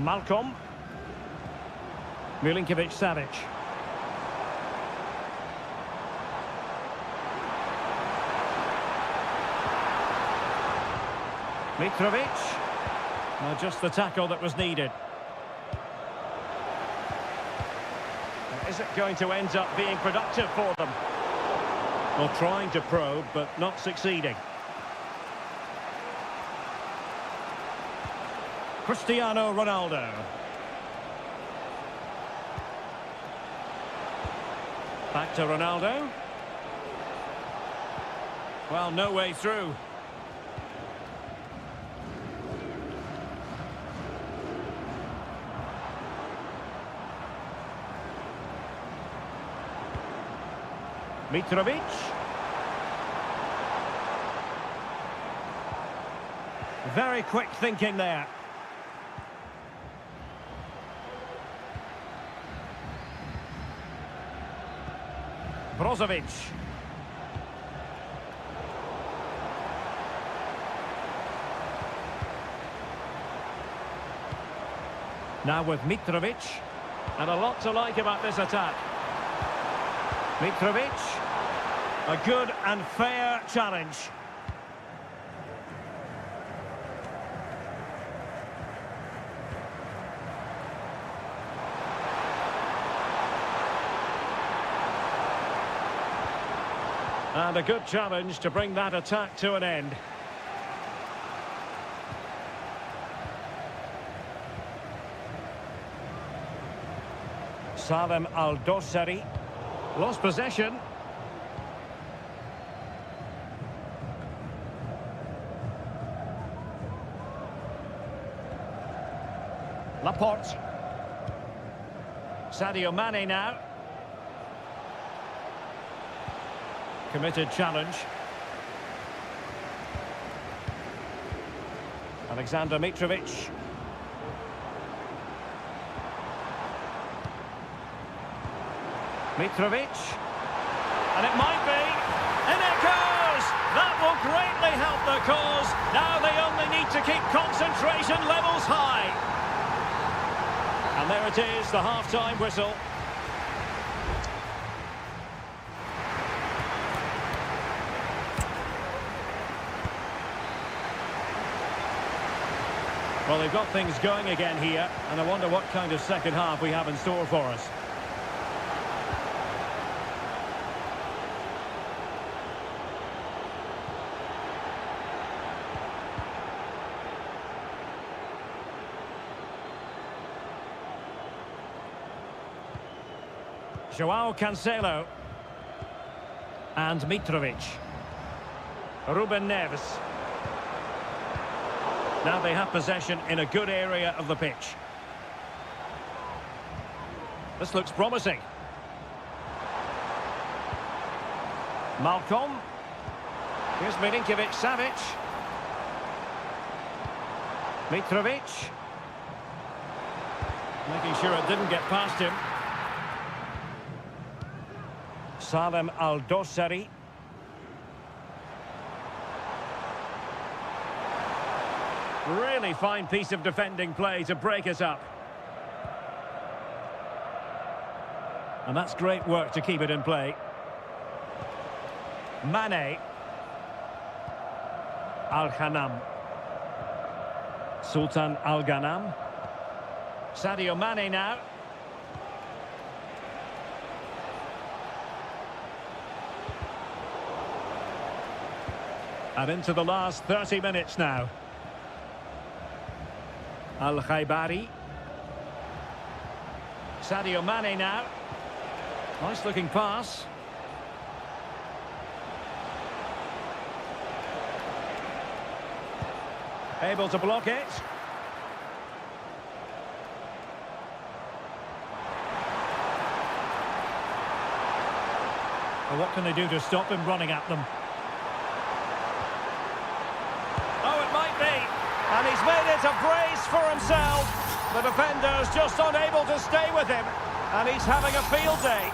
Malcolm. Milinkovic-Savic. Mitrovic. Well, just the tackle that was needed. Is it going to end up being productive for them? Well, trying to probe, but not succeeding. Cristiano Ronaldo. Back to Ronaldo. Well, no way through. Mitrovic. Very quick thinking there. Brozovic. Now with Mitrovic. And a lot to like about this attack. Mitrovic. A good and fair challenge. And a good challenge to bring that attack to an end. Salem Al-Dossari. Lost possession. Laporte. Sadio Mane now. Committed challenge. Alexander Mitrovic. Mitrovic. And it might be. And it goes! That will greatly help the cause. Now they only need to keep concentration levels high. And there it is, the half-time whistle. Well, they've got things going again here, and I wonder what kind of second half we have in store for us. Joao Cancelo. And Mitrovic. Ruben Neves. Now they have possession in a good area of the pitch. This looks promising. Malcolm. Here's Milinkovic-Savic. Mitrovic. Making sure it didn't get past him. Salem Al-Dossari. Really fine piece of defending play to break us up. And that's great work to keep it in play. Mane. Al-Ghanam. Sultan Al-Ghanam. Sadio Mane now. And into the last 30 minutes now. Al-Khaibari. Sadio Mane now. Nice looking pass. Able to block it. Well, what can they do to stop him running at them? Oh, it might be. And he's made it a brace for himself. The defender's just unable to stay with him. And he's having a field day.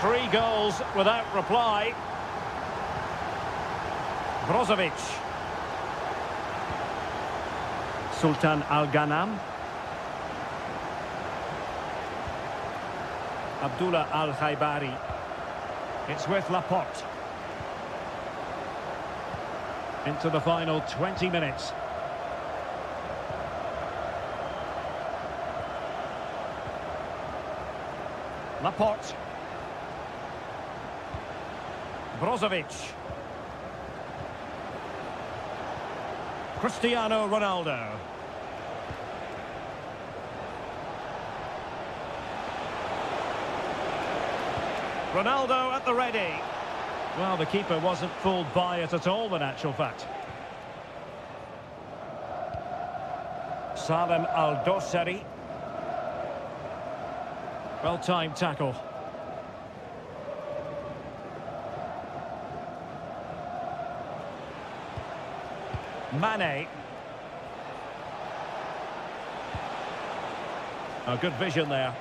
3 goals without reply. Brozovic. Sultan Al-Ghanam. Abdullah Al-Khaibari. It's with Laporte. Into the final 20 minutes. Laporte. Brozovic. Cristiano Ronaldo. Ronaldo at the ready. Well, the keeper wasn't fooled by it at all, in actual fact. Salem Al-Dossari. Well-timed tackle. Mane. Oh, good vision there.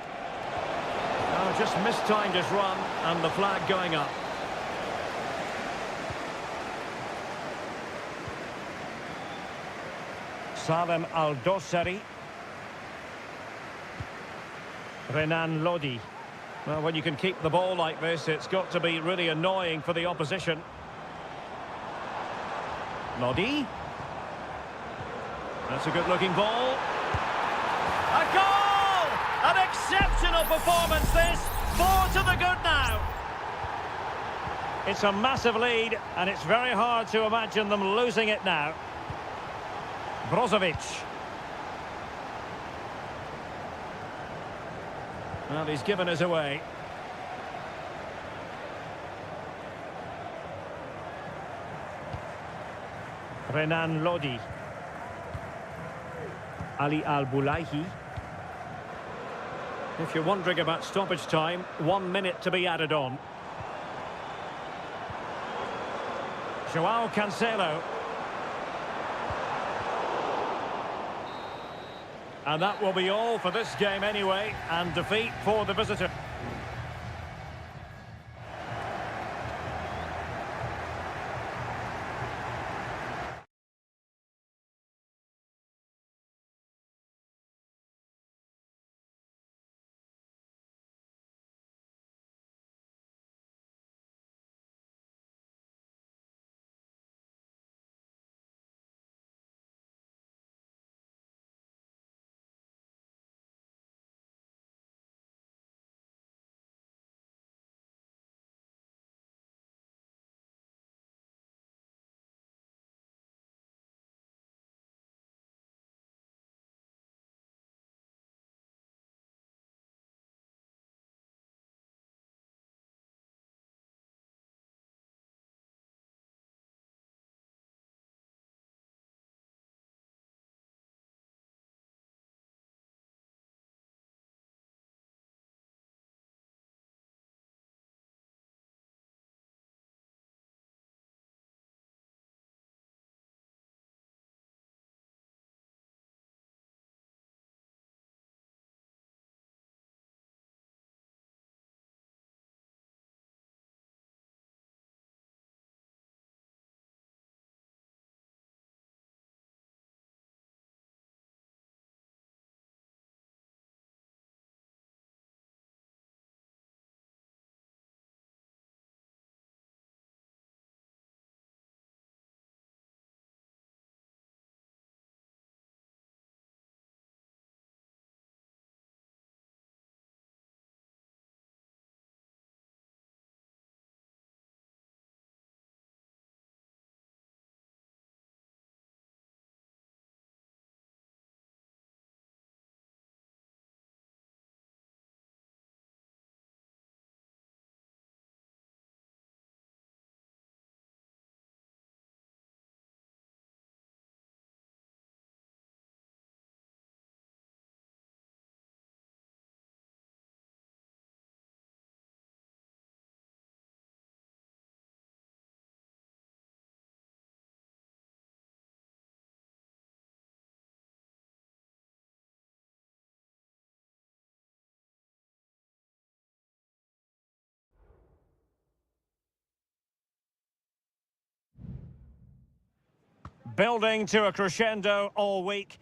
Oh, just mistimed his run and the flag going up. Salem Al-Dossari. Renan Lodi. Well, when you can keep the ball like this, it's got to be really annoying for the opposition. Lodi. That's a good-looking ball. A goal! An exceptional performance, this. 4 to the good now. It's a massive lead, and it's very hard to imagine them losing it now. Brozovic. Well, he's given us away. Renan Lodi. Ali Al-Bulaihi. If you're wondering about stoppage time, 1 minute to be added on. Joao Cancelo. And that will be all for this game anyway, and defeat for the visitor. building to a crescendo all week.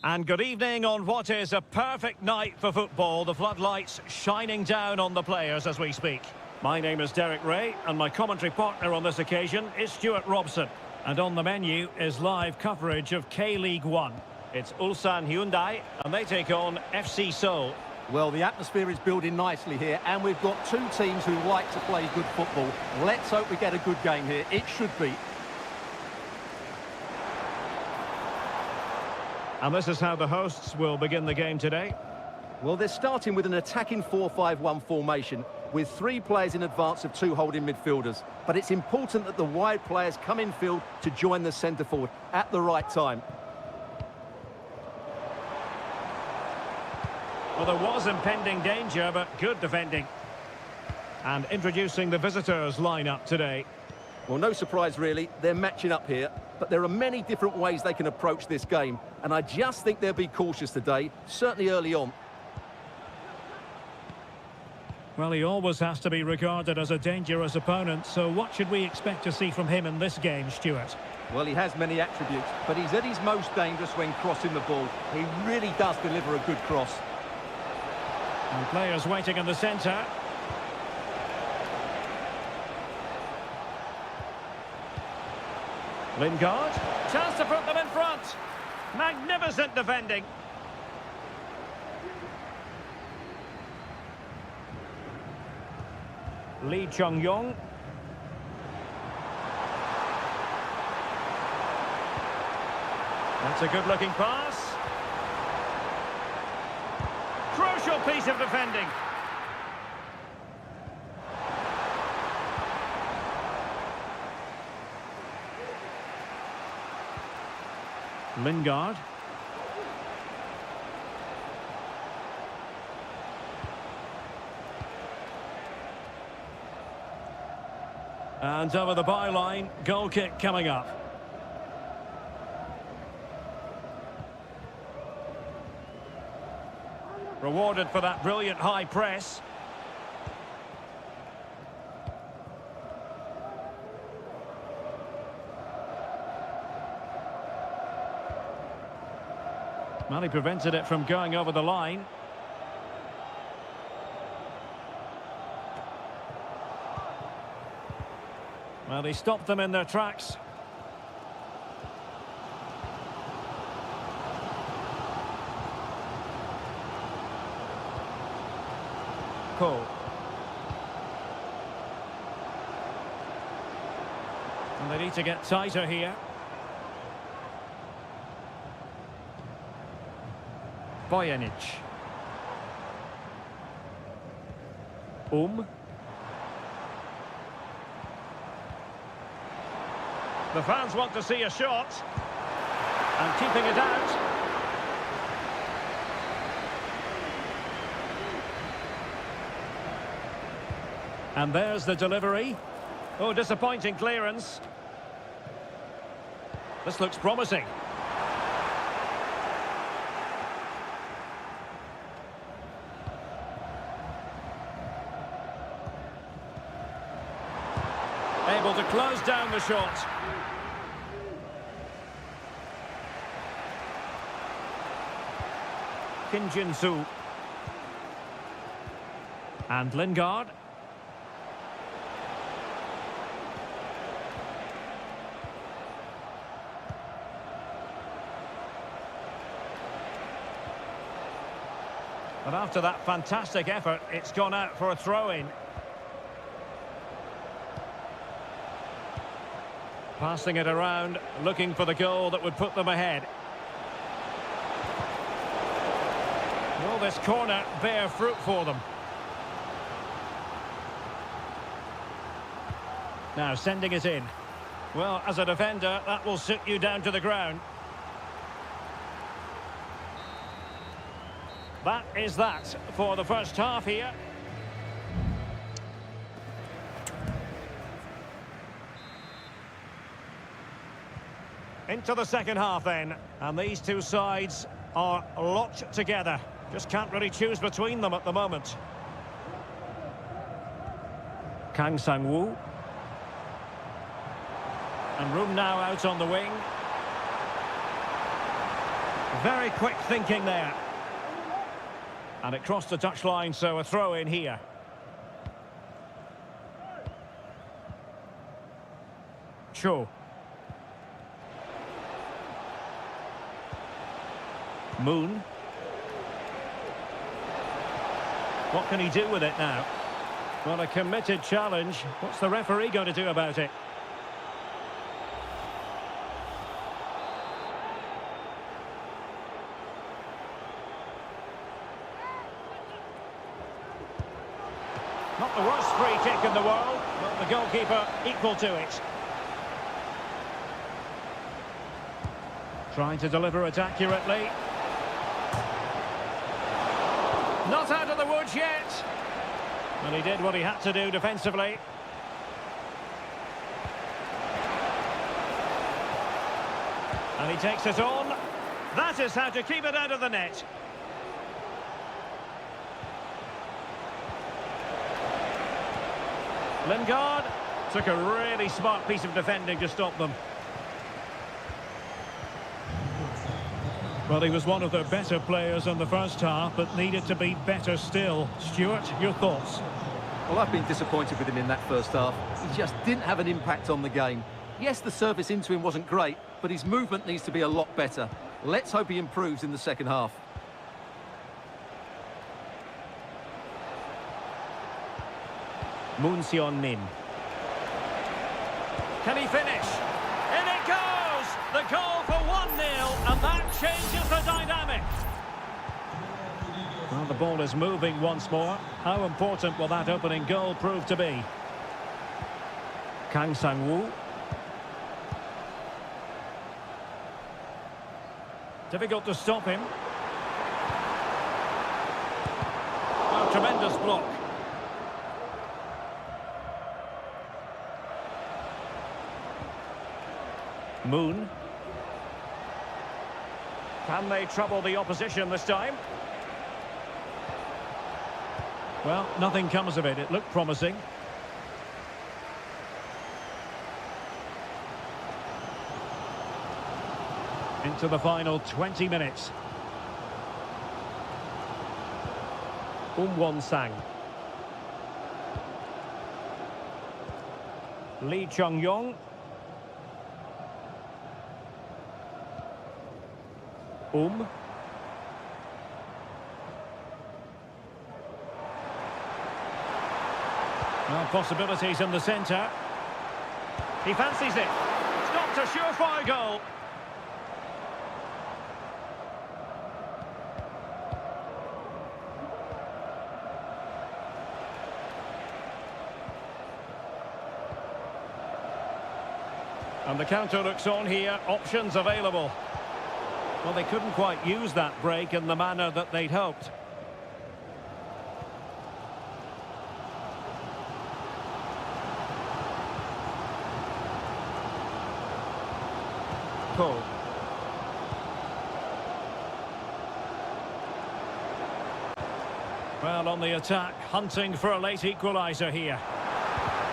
And good evening on what is a perfect night for football. The floodlights shining down on the players as we speak. My name is Derek Ray, and my commentary partner on this occasion is Stuart Robson. And on the menu is live coverage of K-League 1. It's Ulsan Hyundai, and they take on FC Seoul. Well, the atmosphere is building nicely here, and we've got two teams who like to play good football. Let's hope we get a good game here. It should be. And this is how the hosts will begin the game today. Well, they're starting with an attacking 4-5-1 formation with 3 players in advance of 2 holding midfielders. But it's important that the wide players come in field to join the centre forward at the right time. Well, there was impending danger, but good defending. And introducing the visitors' lineup today. Well, no surprise, really. They're matching up here. But there are many different ways they can approach this game. And I just think they'll be cautious today, certainly early on. Well, he always has to be regarded as a dangerous opponent, so what should we expect to see from him in this game, Stuart? Well, he has many attributes, but he's at his most dangerous when crossing the ball. He really does deliver a good cross. And players waiting in the centre. Lingard, chance to put them in front. Magnificent defending. Lee Chung-yong. That's a good-looking pass. Crucial piece of defending. Lingard. And over the byline, goal kick coming up. Rewarded for that brilliant high press. Well, he prevented it from going over the line. Well, he stopped them in their tracks. Cole. And they need to get tighter here. Bojanic. The fans want to see a shot. And keeping it out. And there's the delivery. Oh, disappointing clearance. This looks promising. Able to close down the shot. Kim Jin-soo. And Lingard. But after that fantastic effort, it's gone out for a throw-in. Passing it around, looking for the goal that would put them ahead. Will this corner bear fruit for them? Now sending it in. Well, as a defender, that will sit you down to the ground. That is that for the first half here. Into the second half then, and these two sides are locked together. Just can't really choose between them at the moment. Kang Sang-woo. And room now out on the wing. Very quick thinking there. And it crossed the touchline, so a throw in here. Cho. Moon. What can he do with it now? Well, a committed challenge. What's the referee going to do about it? Not the worst free kick in the world, but the goalkeeper equal to it. Trying to deliver it accurately. Not out of the woods yet. And he did what he had to do defensively. And he takes it on. That is how to keep it out of the net. Lingard took a really smart piece of defending to stop them. Well, he was one of their better players in the first half, but needed to be better still. Stuart, your thoughts? Well, I've been disappointed with him in that first half. He just didn't have an impact on the game. Yes, the service into him wasn't great, but his movement needs to be a lot better. Let's hope he improves in the second half. Moon Sion-min. Can he finish? In it goes! The goal for 1-0, and that changes the dynamic. Well, the ball is moving once more. How important will that opening goal prove to be? Kang Sang-woo. Difficult to stop him. Oh, tremendous block. Moon. Can they trouble the opposition this time? Well, nothing comes of it. It looked promising. Into the final 20 minutes. Won-sang. Lee Chung-yong. Well, possibilities in the centre. He fancies it. Stopped a surefire goal. And the counter looks on here. Options available. Well, they couldn't quite use that break in the manner that they'd hoped. Cole. Well, on the attack, hunting for a late equaliser here.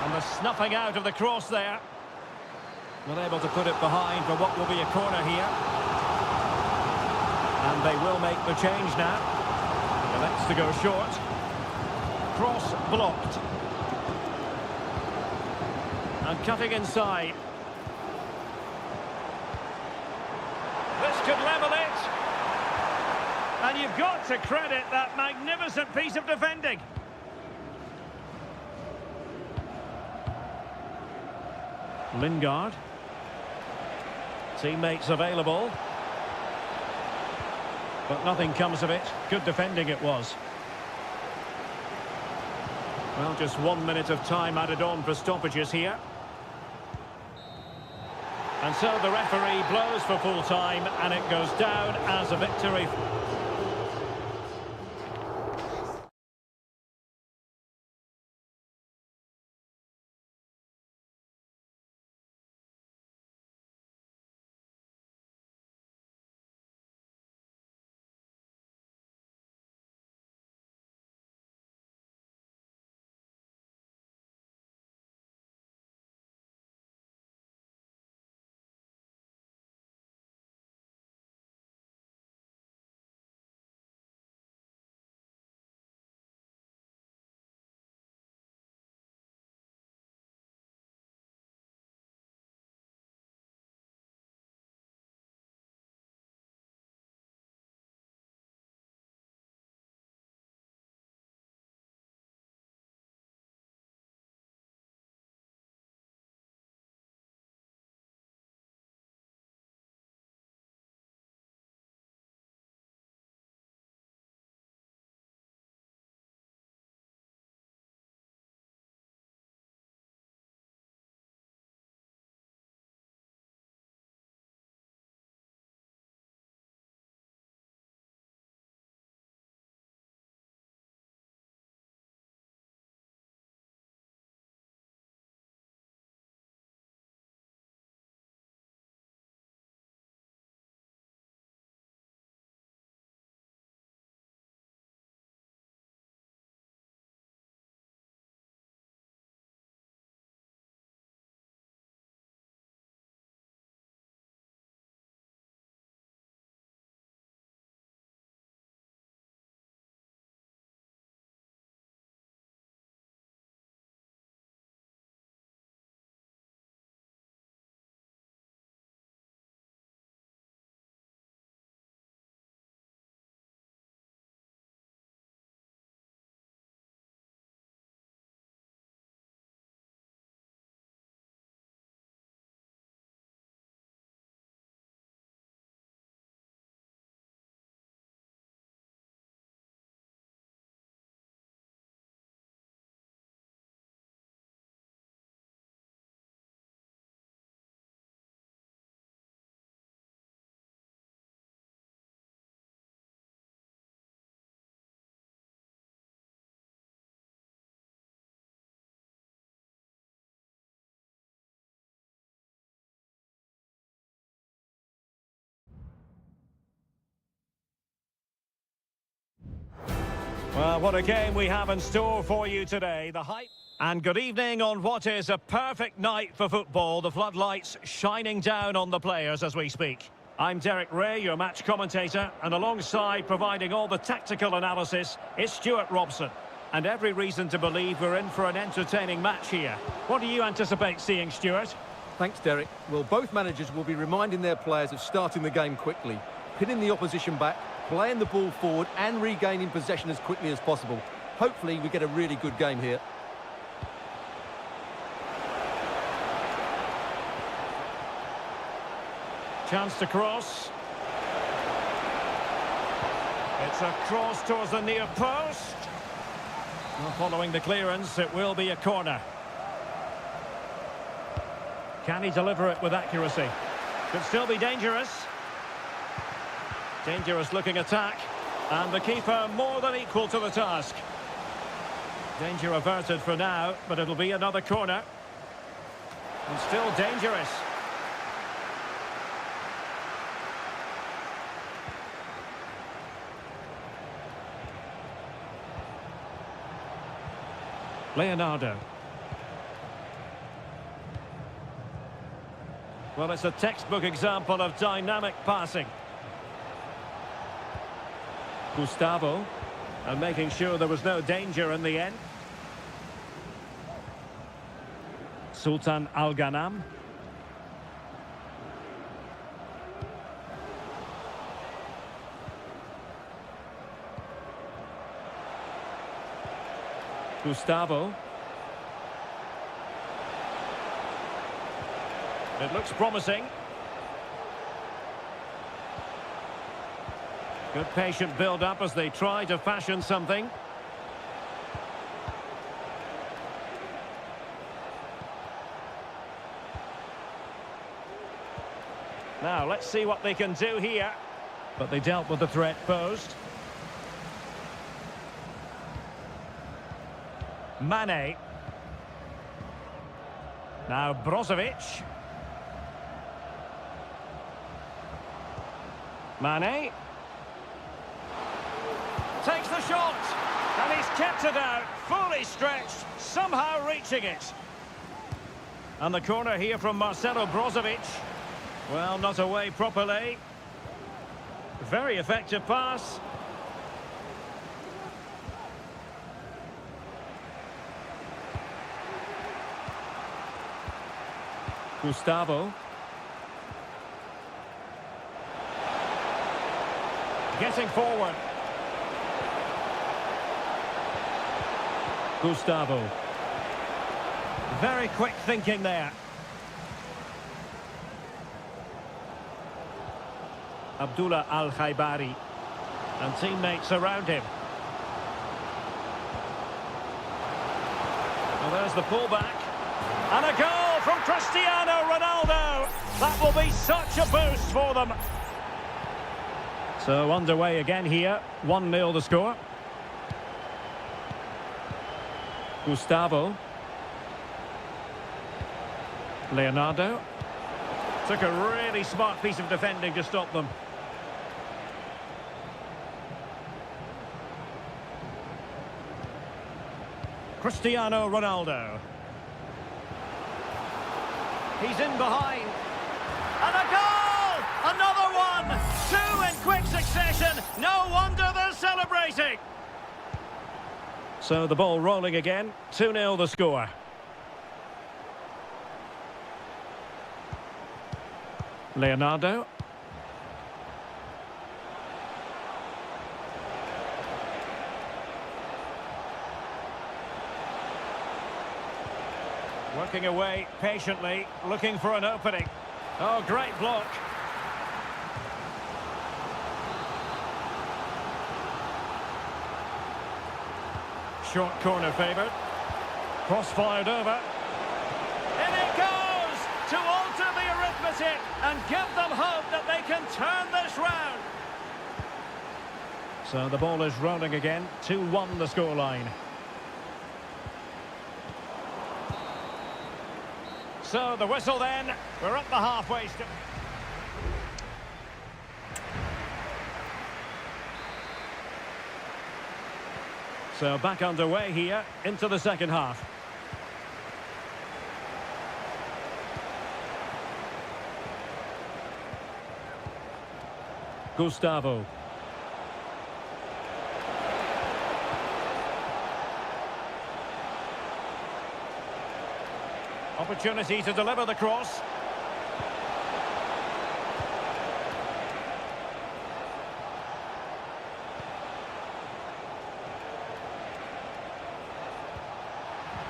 And the snuffing out of the cross there. Not able to put it behind for what will be a corner here. And they will make the change now. Elects to go short. Cross blocked. And cutting inside. This could level it. And you've got to credit that magnificent piece of defending. Lingard. Teammates available. But nothing comes of it. Good defending it was. Well, just 1 minute of time added on for stoppages here. And so the referee blows for full time, and it goes down as a victory. Well, what a game we have in store for you today. The hype. And good evening on what is a perfect night for football. The floodlights shining down on the players as we speak. I'm Derek Ray, your match commentator, and alongside providing all the tactical analysis is Stuart Robson. And every reason to believe we're in for an entertaining match here. What do you anticipate seeing, Stuart? Thanks, Derek. Well, both managers will be reminding their players of starting the game quickly, pinning the opposition back, playing the ball forward and regaining possession as quickly as possible. Hopefully we get a really good game here. Chance to cross. It's a cross towards the near post. Well, following the clearance, it will be a corner. Can he deliver it with accuracy? Could still be dangerous. Dangerous looking attack. And the keeper more than equal to the task. Danger averted for now, but it'll be another corner. And still dangerous. Leonardo. Well, it's a textbook example of dynamic passing. Gustavo, and making sure there was no danger in the end. Sultan Al-Ghanam. Gustavo. It looks promising. Good patient build-up as they try to fashion something. Now, let's see what they can do here. But they dealt with the threat posed. Mane. Now Brozovic. Mane. Takes the shot. And he's kept it out. Fully stretched. Somehow reaching it. And the corner here from Marcelo Brozovic. Well, not away properly. Very effective pass. Gustavo. Getting forward. Gustavo. Very quick thinking there. Abdullah Al-Khaibari. And teammates around him. Well, there's the pullback. And a goal from Cristiano Ronaldo. That will be such a boost for them. So underway again here. 1-0 the score. Gustavo. Leonardo. Took a really smart piece of defending to stop them. Cristiano Ronaldo. He's in behind. And a goal! Another one! Two in quick succession. No wonder they're celebrating. So the ball rolling again. 2-0 the score. Leonardo. Working away patiently, looking for an opening. Oh, great block. Short corner favoured. Cross fired over. In it goes to alter the arithmetic and give them hope that they can turn this round. So the ball is rolling again. 2-1 the scoreline. So the whistle then. We're up the halfway stage. So back underway here into the second half. Gustavo. Opportunity to deliver the cross.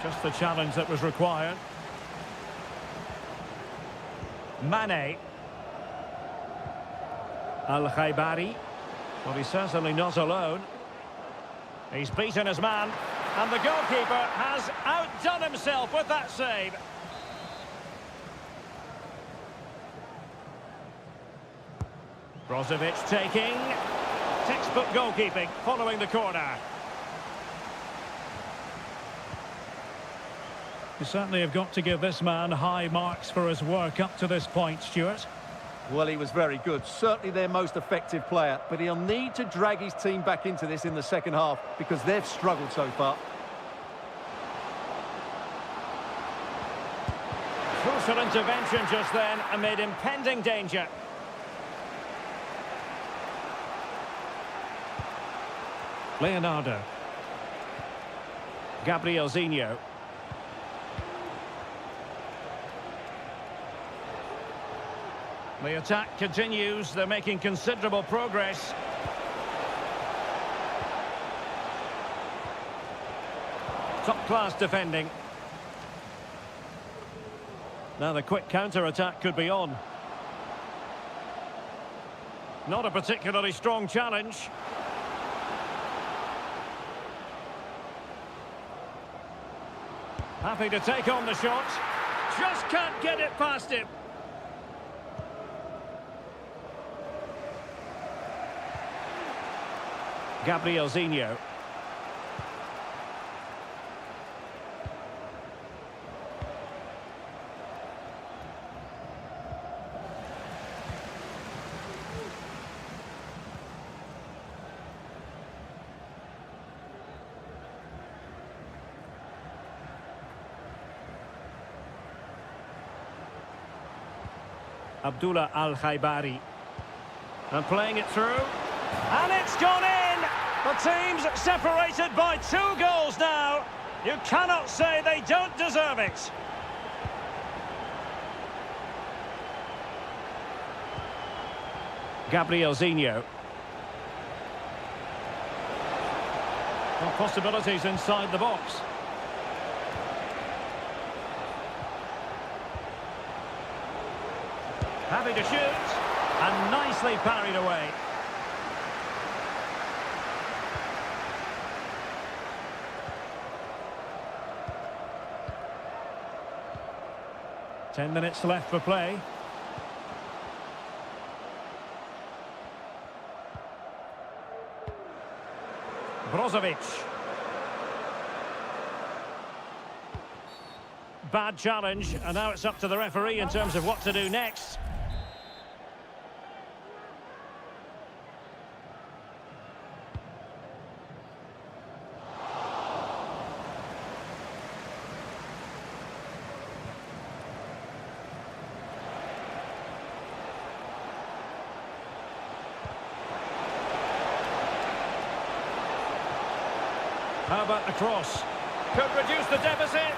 Just the challenge that was required. Mane. Al-Khaibari. Well, he's certainly not alone. He's beaten his man. And the goalkeeper has outdone himself with that save. Brozovic taking. Textbook goalkeeping following the corner. You certainly have got to give this man high marks for his work up to this point, Stuart. Well, he was very good. Certainly their most effective player. But he'll need to drag his team back into this in the second half because they've struggled so far. Crucial intervention just then amid impending danger. Leonardo. Gabrielzinho. The attack continues. They're making considerable progress. Top-class defending. Now the quick counter-attack could be on. Not a particularly strong challenge. Happy to take on the shot. Just can't get it past him. Gabrielzinho. Abdullah Al-Khaibari. And playing it through. And it's gone in! The team's separated by 2 goals now. You cannot say they don't deserve it. Gabrielzinho. Well, possibilities inside the box. Happy to shoot. And nicely parried away. Ten minutes left for play. Brozovic. Bad challenge, and now it's up to the referee in terms of what to do next. How about the cross? Could reduce the deficit.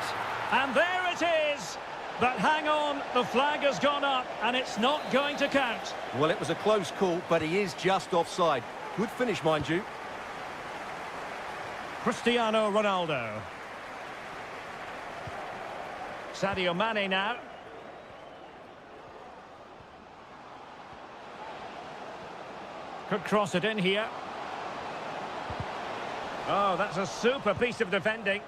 And there it is. But hang on, the flag has gone up and it's not going to count. Well, it was a close call, but he is just offside. Good finish, mind you. Cristiano Ronaldo. Sadio Mane now. Could cross it in here. Oh, that's a super piece of defending.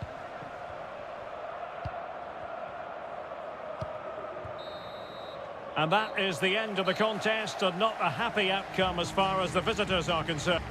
And that is the end of the contest, and not a happy outcome as far as the visitors are concerned.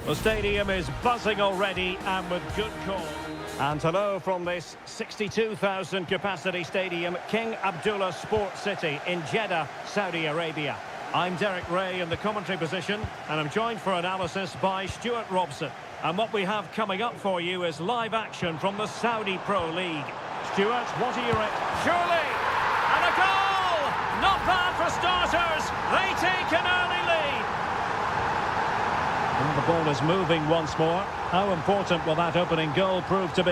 The stadium is buzzing already and with good cause. And hello from this 62,000 capacity stadium, King Abdullah Sports City in Jeddah, Saudi Arabia. I'm Derek Ray in the commentary position, and I'm joined for analysis by Stuart Robson. And what we have coming up for you is live action from the Saudi Pro League. Stuart, what are your... Surely! And a goal! Not bad for starters. They take an early lead. And the ball is moving once more. How important will that opening goal prove to be?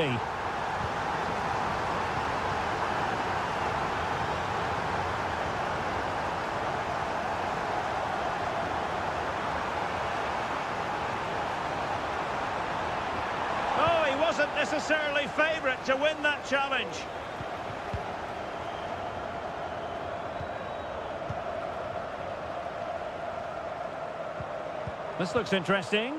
Oh, he wasn't necessarily favourite to win that challenge. This looks interesting.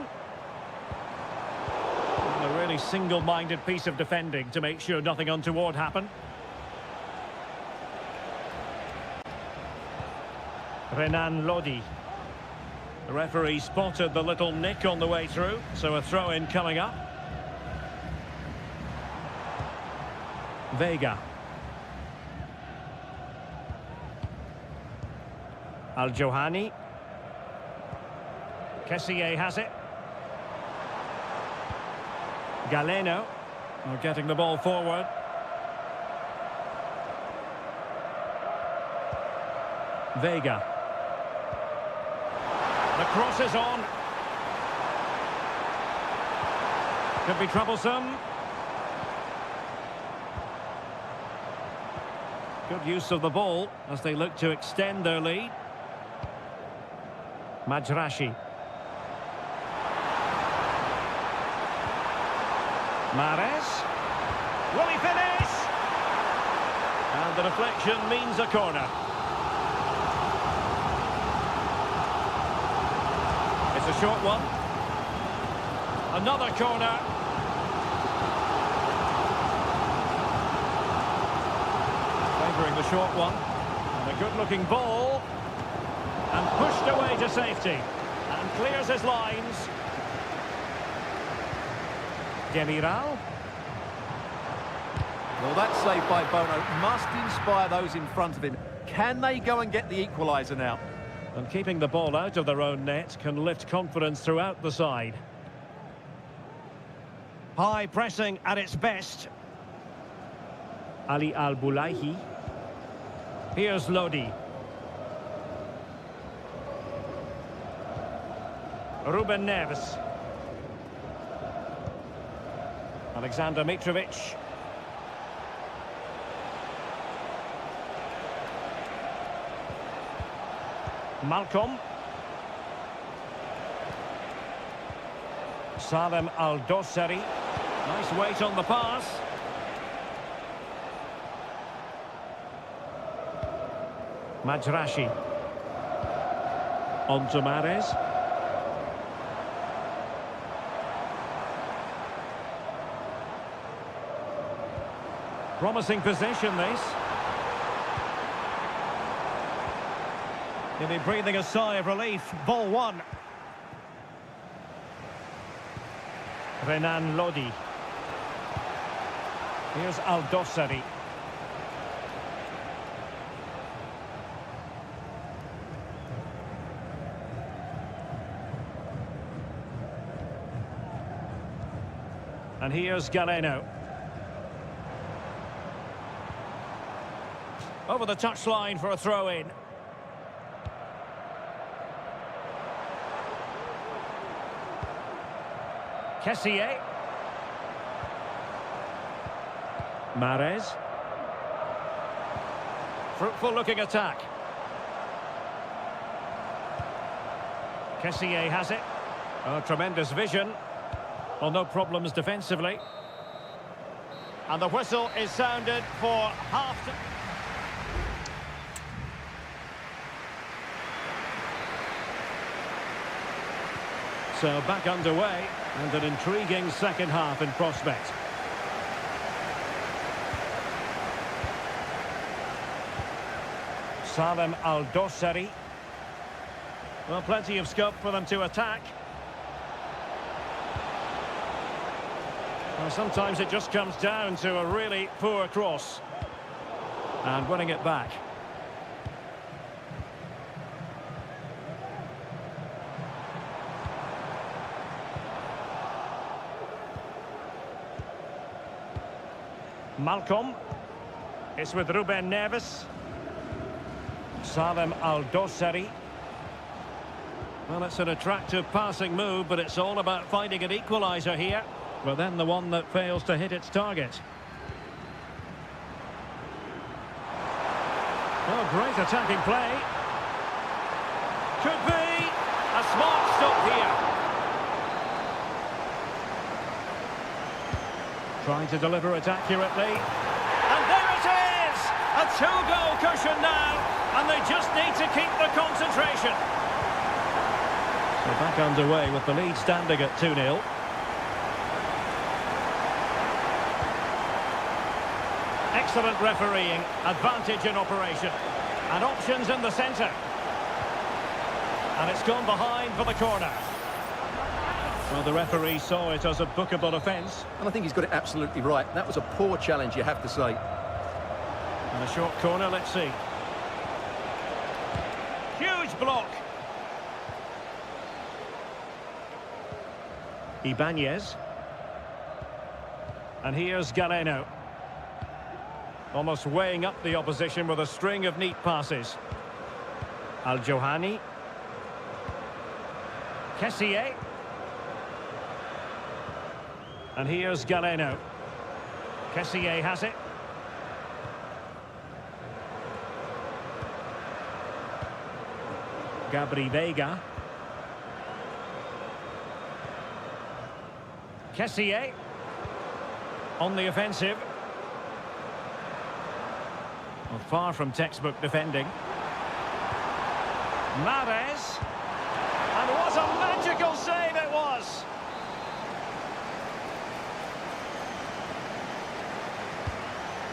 A really single-minded piece of defending to make sure nothing untoward happened. Renan Lodi. The referee spotted the little nick on the way through, so a throw-in coming up. Vega. Al-Johani. Kessié has it. Galeno. We're getting the ball forward. Vega. The cross is on. Could be troublesome. Good use of the ball as they look to extend their lead. Majrashi. Mahrez. Will he finish? And the deflection means a corner. It's a short one. Another corner. Favouring the short one. And a good-looking ball. And pushed away to safety. And clears his lines. Demiral. Well, that save by Bono must inspire those in front of him. Can they go and get the equaliser now? And keeping the ball out of their own net can lift confidence throughout the side. High pressing at its best. Ali Al-Bulaihi. Here's Lodi. Ruben Neves. Alexander Mitrovic. Malcolm. Salem Al-Dossari. Nice weight on the pass. Majrashi. On to Mahrez. Promising possession, this. He'll be breathing a sigh of relief. Ball one. Renan Lodi. Here's Al-Dossari. And here's Galeno. Over the touchline for a throw-in. Kessié. Mahrez. Fruitful-looking attack. Kessié has it. Oh, tremendous vision. Well, no problems defensively. And the whistle is sounded for half-time. So back underway, and an intriguing second half in prospect. Salem Al-Dossari. Well, plenty of scope for them to attack. Well, sometimes it just comes down to a really poor cross. And winning it back. Malcolm. It's with Ruben Neves. Salem Al-Dossari. Well, it's an attractive passing move, but it's all about finding an equaliser here. But then the one that fails to hit its target. Oh, great attacking play. Could be a smart stop here. Trying to deliver it accurately. And there it is! A two-goal cushion now, and they just need to keep the concentration. So back underway with the lead standing at 2-0. Excellent refereeing, advantage in operation. And options in the centre. And it's gone behind for the corner. Well, the referee saw it as a bookable offence. And I think he's got it absolutely right. That was a poor challenge, you have to say. And a short corner, let's see. Huge block. Ibanez. And here's Galeno. Almost weighing up the opposition with a string of neat passes. Al-Johani. Kessié. And here's Galeno. Kessié has it. Gabri Veiga. Kessié. On the offensive. Well, far from textbook defending. Mahrez. And what a magical save it was!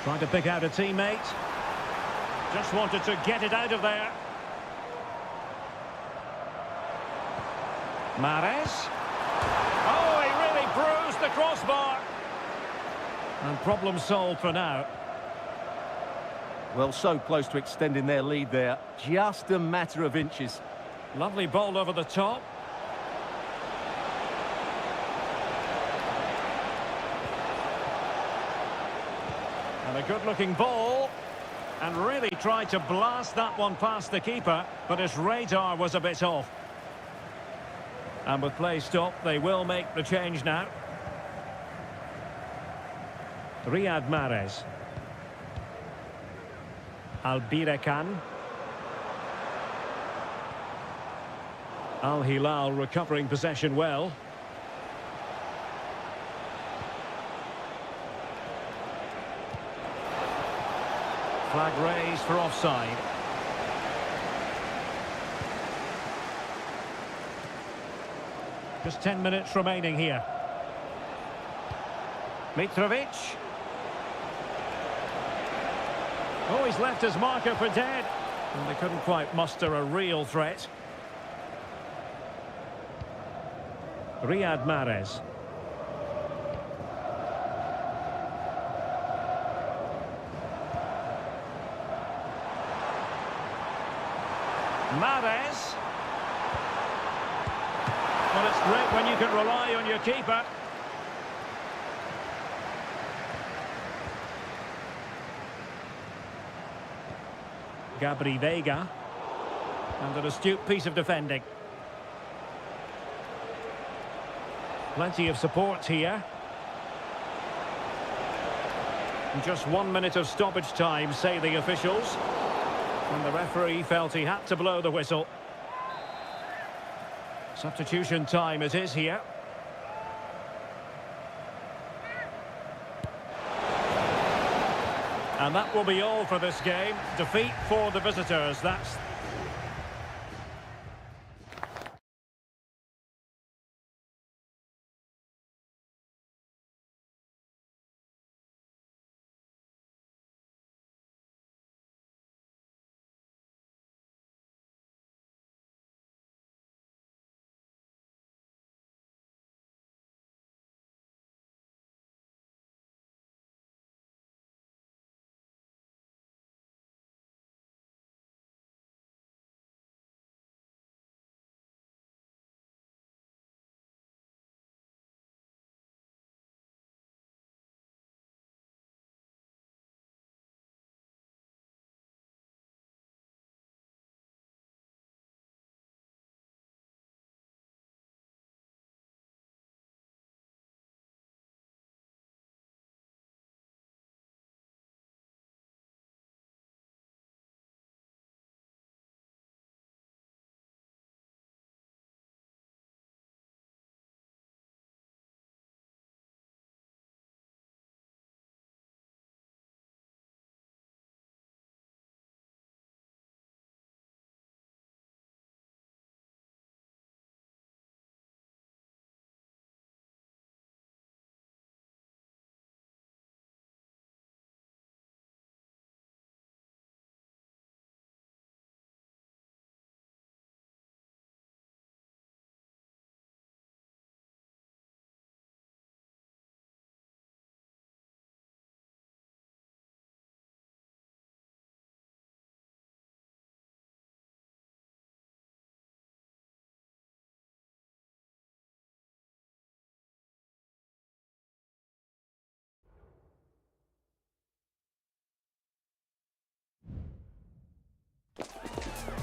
Trying to pick out a teammate. Just wanted to get it out of there. Mahrez. Oh, he really bruised the crossbar. And problem solved for now. Well, so close to extending their lead there. Just a matter of inches. Lovely ball over the top. And a good-looking ball. And really tried to blast that one past the keeper, but his radar was a bit off. And with play stopped, they will make the change now. Riyad Mahrez. Albirakan. Al Hilal recovering possession well. Flag raised for offside. Just 10 minutes remaining here. Mitrovic. Oh, he's left his marker for dead. And they couldn't quite muster a real threat. Riyad Mahrez. Mahrez. Well, it's great when you can rely on your keeper. Gabri Veiga. And an astute piece of defending. Plenty of support here. And just 1 minute of stoppage time, say the officials. And the referee felt he had to blow the whistle. Substitution time it is here. And that will be all for this game. Defeat for the visitors. That's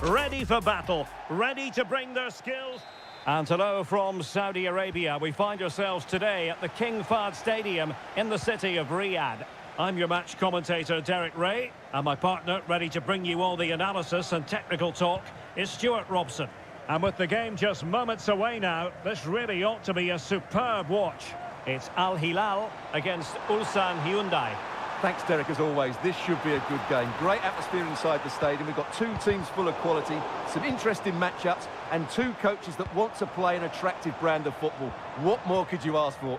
ready for battle, ready to bring their skills. And hello from Saudi Arabia. We find ourselves today at the King Fahd Stadium in the city of Riyadh. I'm your match commentator, Derek Ray, and my partner, ready to bring you all the analysis and technical talk, is Stuart Robson. And with the game just moments away now, this really ought to be a superb watch. It's Al Hilal against Ulsan Hyundai. Thanks, Derek, as always. This should be a good game. Great atmosphere inside the stadium. We've got two teams full of quality, some interesting matchups, and two coaches that want to play an attractive brand of football. What more could you ask for?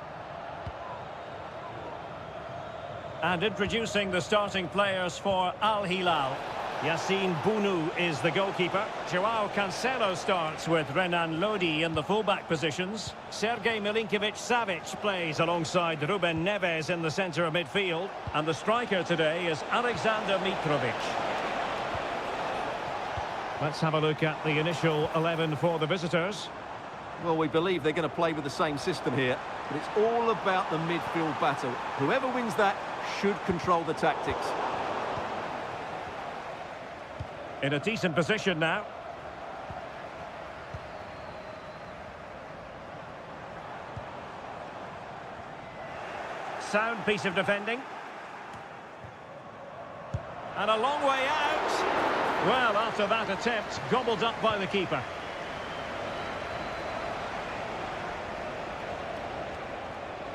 And introducing the starting players for Al Hilal. Yassine Bounou is the goalkeeper. Joao Cancelo starts with Renan Lodi in the fullback positions. Sergej Milinkovic-Savic plays alongside Ruben Neves in the centre of midfield. And the striker today is Alexander Mitrovic. Let's have a look at the initial 11 for the visitors. Well, we believe they're going to play with the same system here, but it's all about the midfield battle. Whoever wins that should control the tactics. In a decent position now. Sound piece of defending. And a long way out. Well, after that attempt, gobbled up by the keeper.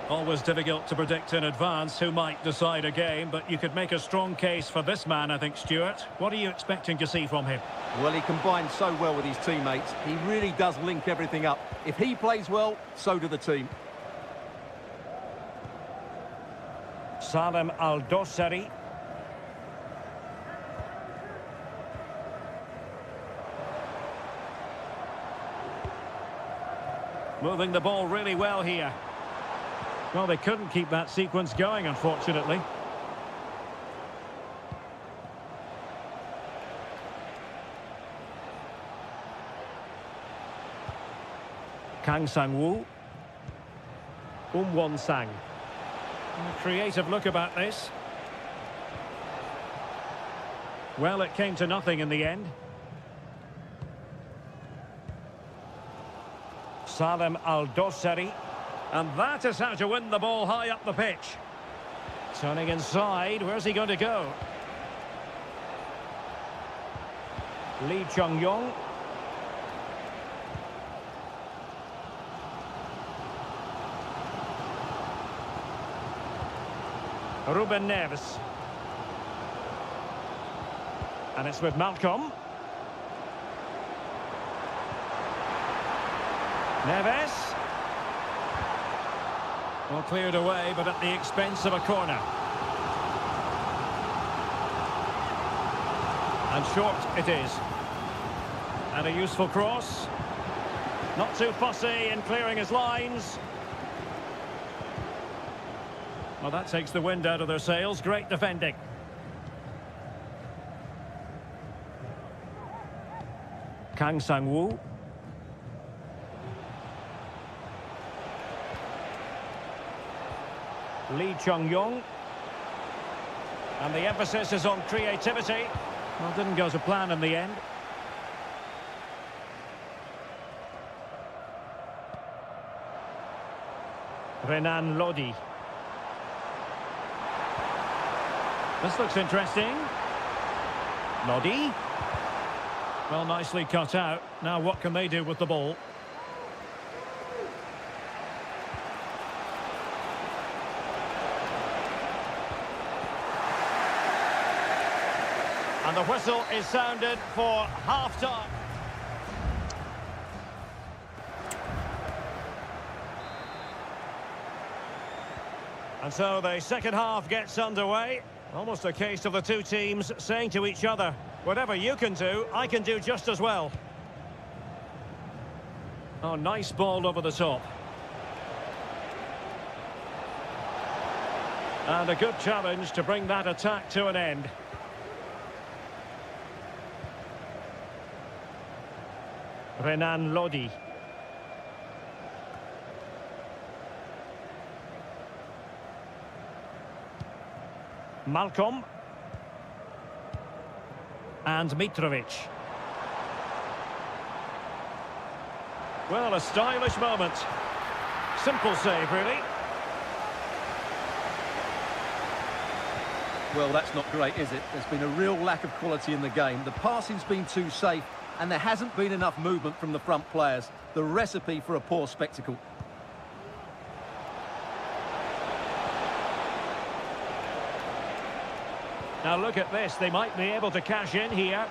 Always difficult to predict in advance who might decide a game, but you could make a strong case for this man, I think, Stuart. What are you expecting to see from him? Well, he combines so well with his teammates. He really does link everything up. If he plays well, so do the team. Salem Al-Dossari. Moving the ball really well here. Well, they couldn't keep that sequence going, unfortunately. Kang Sang-woo. Won-sang. Creative look about this. Well, it came to nothing in the end. Salem Al-Dossari. And that is how to win the ball high up the pitch. Turning inside, where's he going to go? Lee Chung-yong. Ruben Neves. And it's with Malcolm. Neves. Well, cleared away, but at the expense of a corner. And short it is. And a useful cross. Not too fussy in clearing his lines. Well, that takes the wind out of their sails. Great defending. Kang Sang-woo. Lee Chung-yong. And the emphasis is on creativity. Well, didn't go to plan in the end. Renan Lodi. This looks interesting. Lodi. Well, nicely cut out. Now what can they do with the ball? And the whistle is sounded for half-time. And so the second half gets underway. Almost a case of the two teams saying to each other, whatever you can do, I can do just as well. Oh, nice ball over the top. And a good challenge to bring that attack to an end. Renan Lodi. Malcolm. And Mitrovic. Well, a stylish moment. Simple save, really. Well, that's not great, is it? There's been a real lack of quality in the game. The passing's been too safe, and there hasn't been enough movement from the front players. The recipe for a poor spectacle. Now look at this, they might be able to cash in here.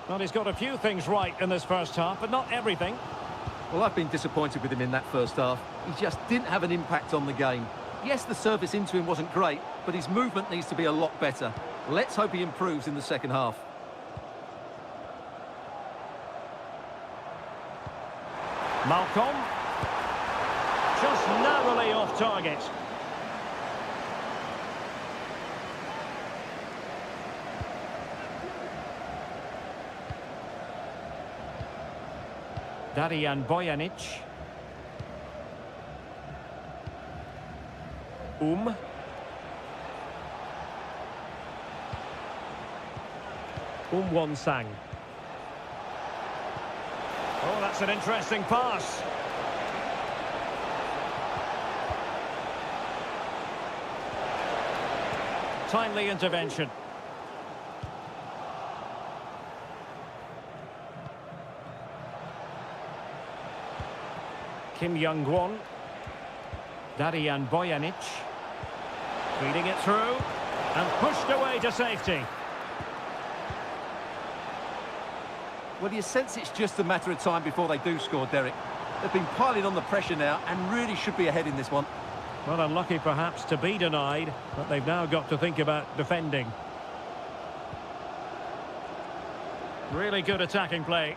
Well, he's got a few things right in this first half, but not everything. Well, I've been disappointed with him in that first half. He just didn't have an impact on the game. Yes, the service into him wasn't great, but his movement needs to be a lot better. Let's hope he improves in the second half. Malcolm. Just narrowly off target. Darijan Bojanic. Won-sang. Oh, that's an interesting pass. Timely intervention. Kim Young-won. Darijan Bojanic. Feeding it through. And pushed away to safety. Well, you sense it's just a matter of time before they do score, Derek. They've been piling on the pressure now and really should be ahead in this one. Well, unlucky perhaps to be denied, but they've now got to think about defending. Really good attacking play.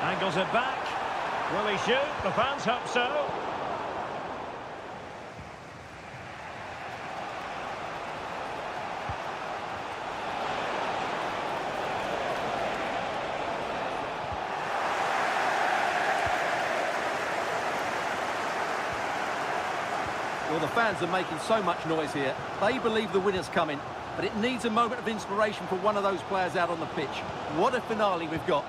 Angles it back. Will he shoot? The fans hope so. Well, the fans are making so much noise here. They believe the winner's coming, but it needs a moment of inspiration for one of those players out on the pitch. What a finale we've got.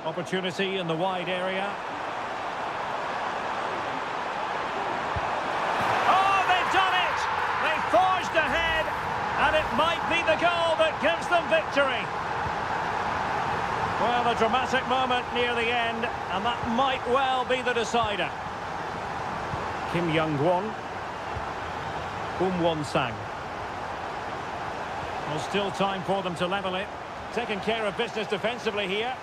Opportunity in the wide area. Oh, they've done it! They forged ahead, and it might be the goal that gives them victory. Well, a dramatic moment near the end, and that might well be the decider. Kim Young-won. Won-sang. Well, still time for them to level it. Taking care of business defensively here.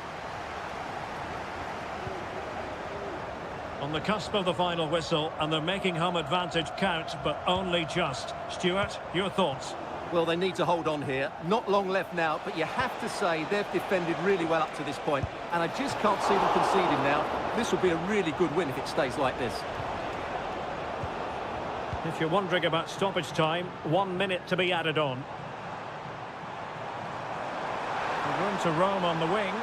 On the cusp of the final whistle, and they're making home advantage count, but only just. Stuart, your thoughts? Well, they need to hold on here. Not long left now, but you have to say they've defended really well up to this point, and I just can't see them conceding now. This will be a really good win if it stays like this. If you're wondering about stoppage time, 1 minute to be added on. Room to roam on the wing.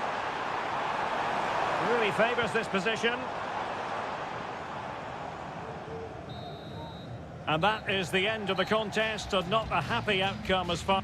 Really favours this position. And that is the end of the contest, and not a happy outcome as far...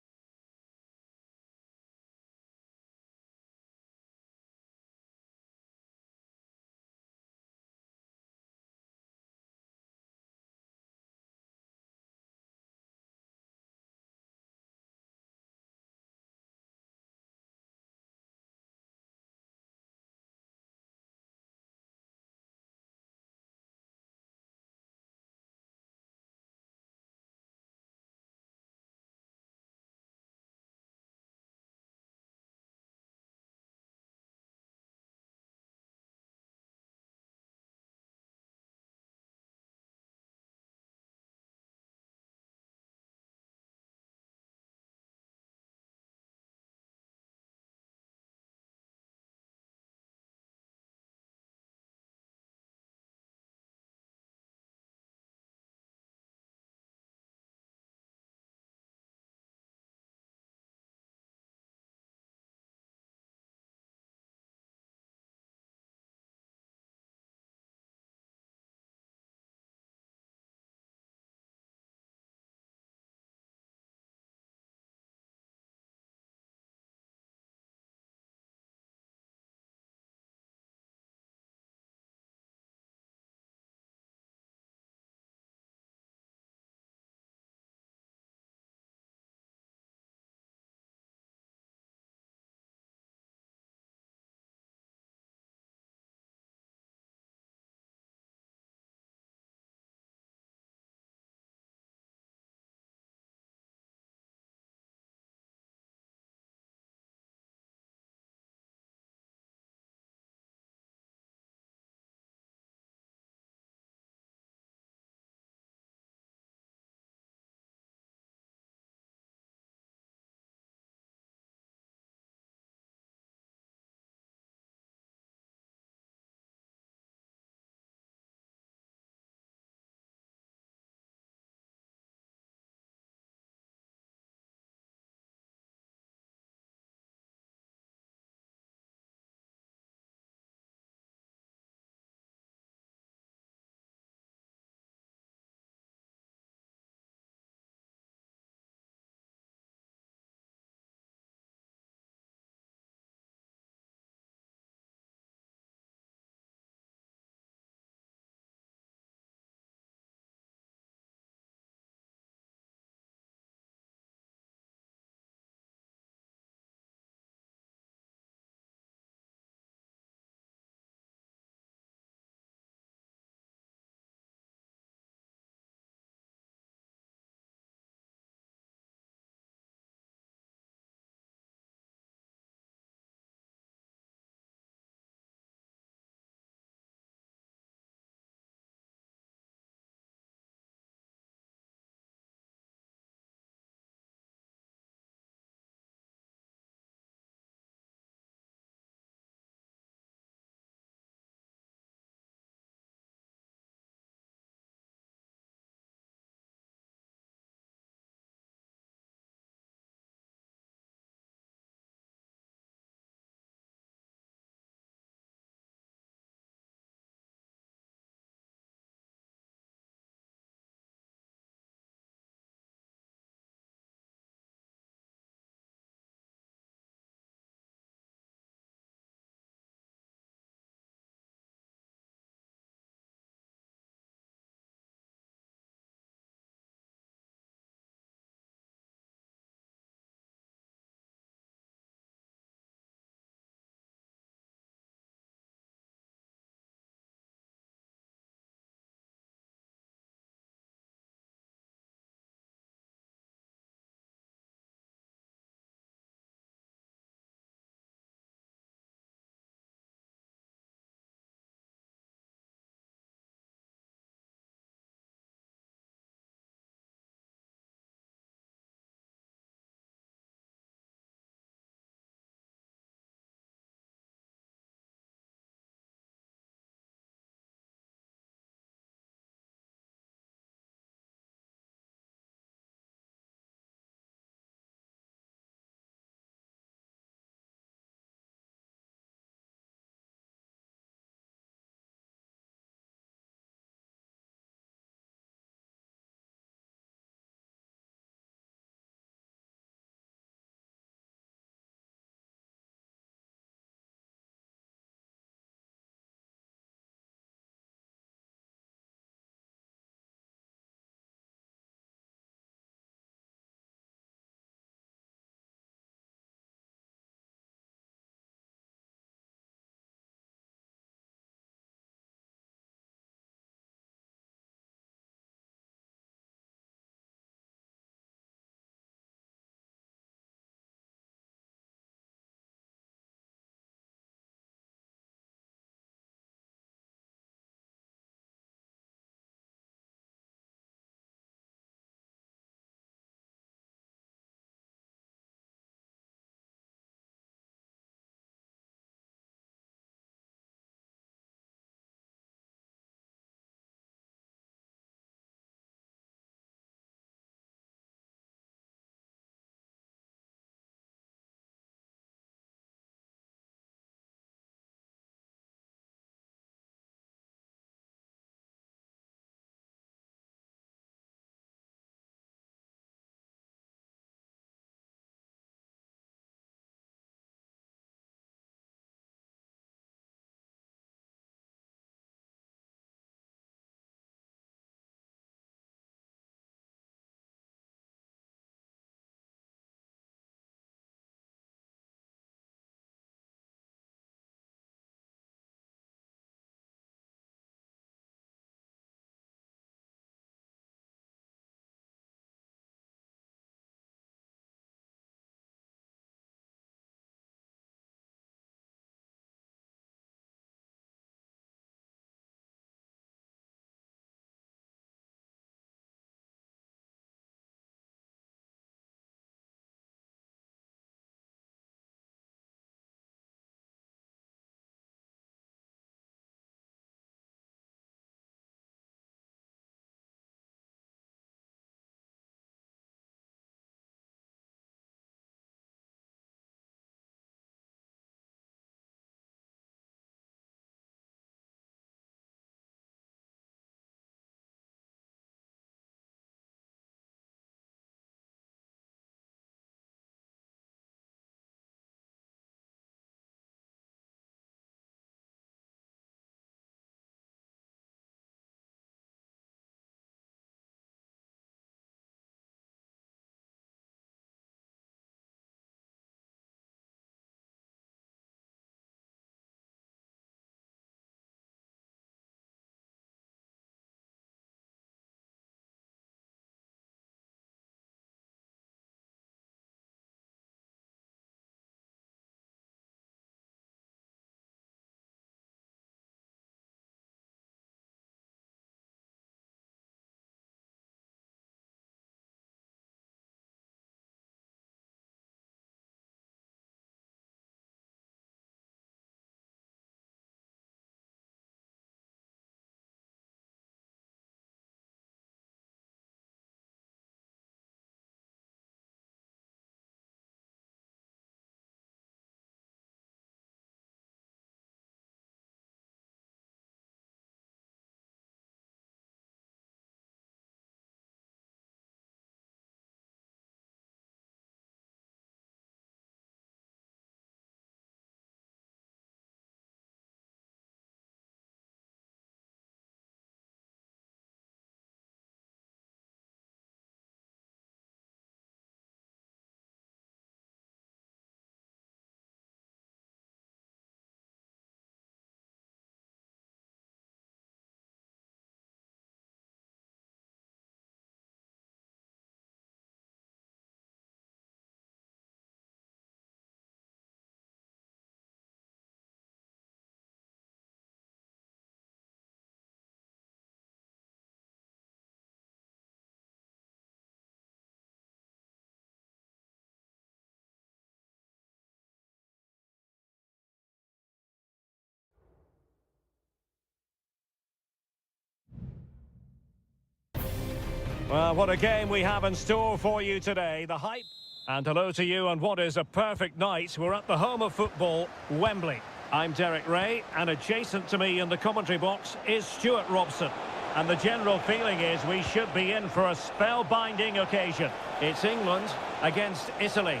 Well, what a game we have in store for you today. The hype. And hello to you on what is a perfect night. We're at the home of football, Wembley. I'm Derek Ray, and adjacent to me in the commentary box is Stuart Robson. And the general feeling is we should be in for a spellbinding occasion. It's England against Italy.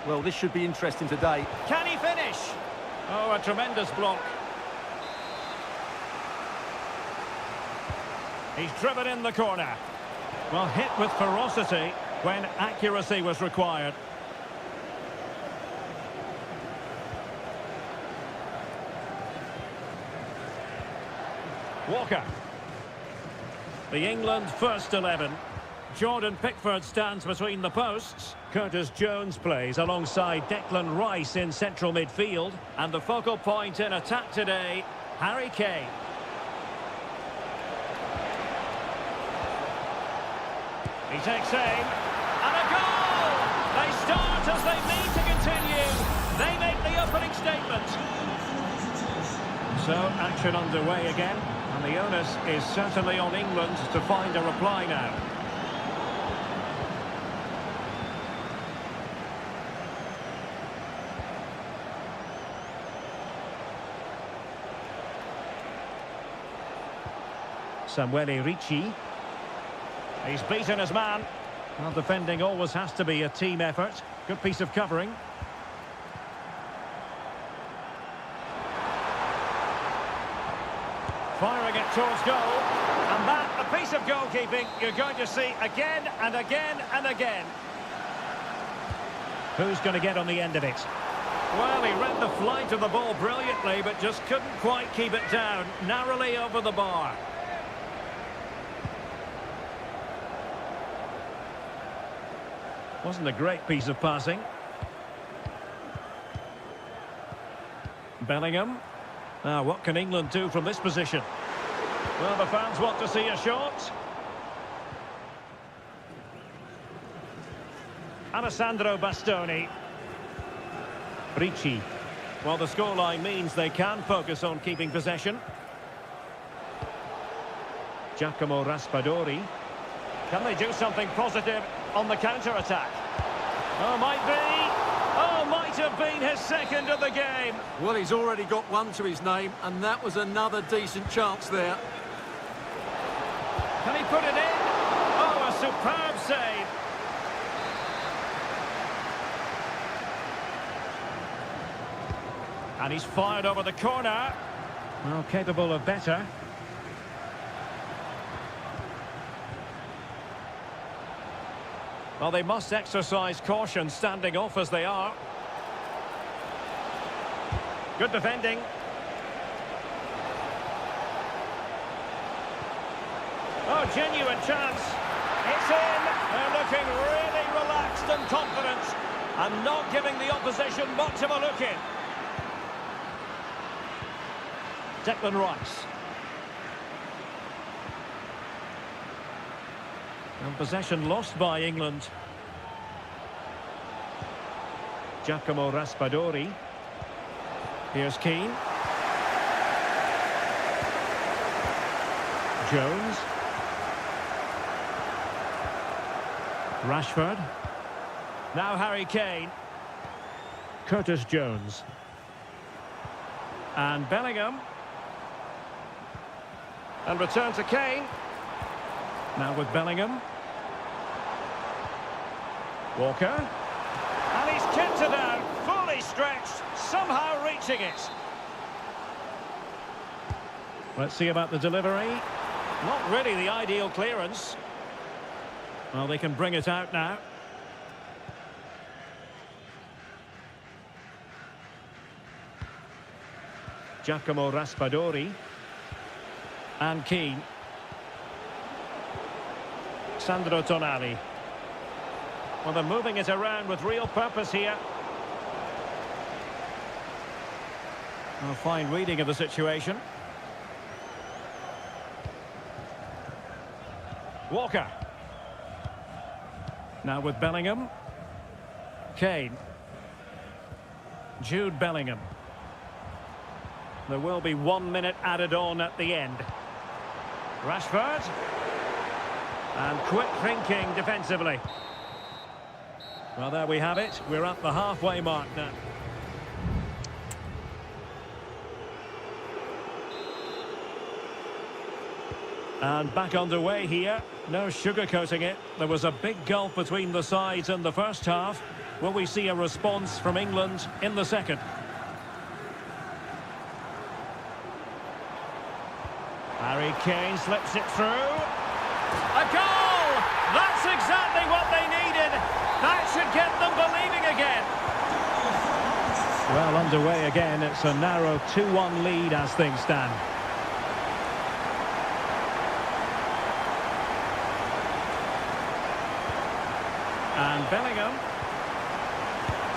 Well, this should be interesting today. Can he finish? Oh, a tremendous block. He's driven in the corner. Well, hit with ferocity when accuracy was required. Walker. The England first 11. Jordan Pickford stands between the posts. Curtis Jones plays alongside Declan Rice in central midfield. And the focal point in attack today, Harry Kane. He takes aim. And a goal! They start as they mean to continue. They make the opening statement. So, action underway again. And the onus is certainly on England to find a reply now. Samuele Ricci. He's beaten his man. Well, defending always has to be a team effort. Good piece of covering. Firing it towards goal. And that, a piece of goalkeeping you're going to see again and again and again. Who's going to get on the end of it? Well, he read the flight of the ball brilliantly, but just couldn't quite keep it down. Narrowly over the bar. Wasn't a great piece of passing. Bellingham. Now, what can England do from this position? Well, the fans want to see a shot. Alessandro Bastoni. Ricci. Well, the scoreline means they can focus on keeping possession. Giacomo Raspadori. Can they do something positive on the counter-attack? Oh, might be. Oh, might have been his second of the game. Well, he's already got one to his name, and that was another decent chance there. Can he put it in? Oh, a superb save. And he's fired over the corner. Well, capable of better. Well, they must exercise caution standing off as they are. Good defending. Oh, genuine chance. It's in. They're looking really relaxed and confident and not giving the opposition much of a look in. Declan Rice. And possession lost by England. Giacomo Raspadori. Here's Keane. Jones. Rashford. Now Harry Kane. Curtis Jones. And Bellingham. And return to Kane. Now with Bellingham. Walker. And he's kept it out, fully stretched, somehow reaching it. Let's see about the delivery. Not really the ideal clearance. Well, they can bring it out now. Giacomo Raspadori. And Keane. Sandro Tonali. Well, they're moving it around with real purpose here. A fine reading of the situation. Walker. Now with Bellingham. Kane. Jude Bellingham. There will be 1 minute added on at the end. Rashford. And quick thinking defensively. Well, there we have it. We're at the halfway mark now. And back underway here. No sugarcoating it. There was a big gulf between the sides in the first half. Will we see a response from England in the second? Harry Kane slips it through. A goal! That's exactly what they needed. That should get them believing again. Well, underway again. It's a narrow 2-1 lead as things stand. And Bellingham.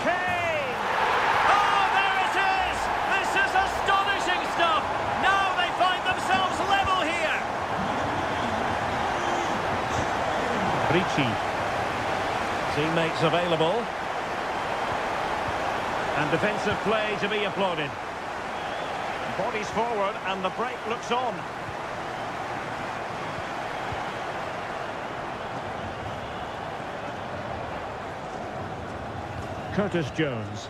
Kane! Oh, there it is! This is astonishing stuff! Now they find themselves level here! Ricci. Teammates available. And defensive play to be applauded. Bodies forward and the break looks on. Curtis Jones.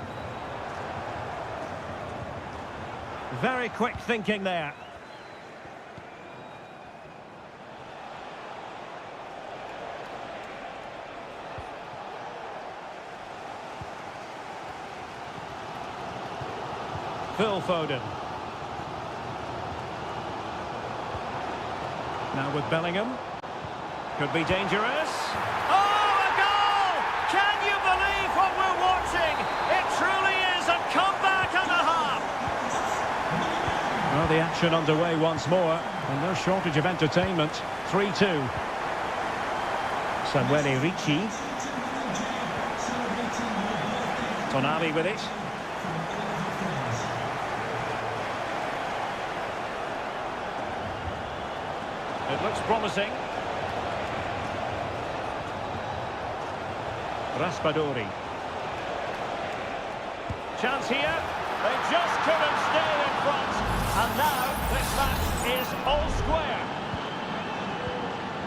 Very quick thinking there. Phil Foden. Now with Bellingham. Could be dangerous. Oh, a goal! Can you believe what we're watching? It truly is a comeback and a half. Well, the action underway once more, and no shortage of entertainment. 3-2. Samuele Ricci. Tonali with it. It looks promising. Raspadori. Chance here. They just couldn't stay in front. And now this match is all square.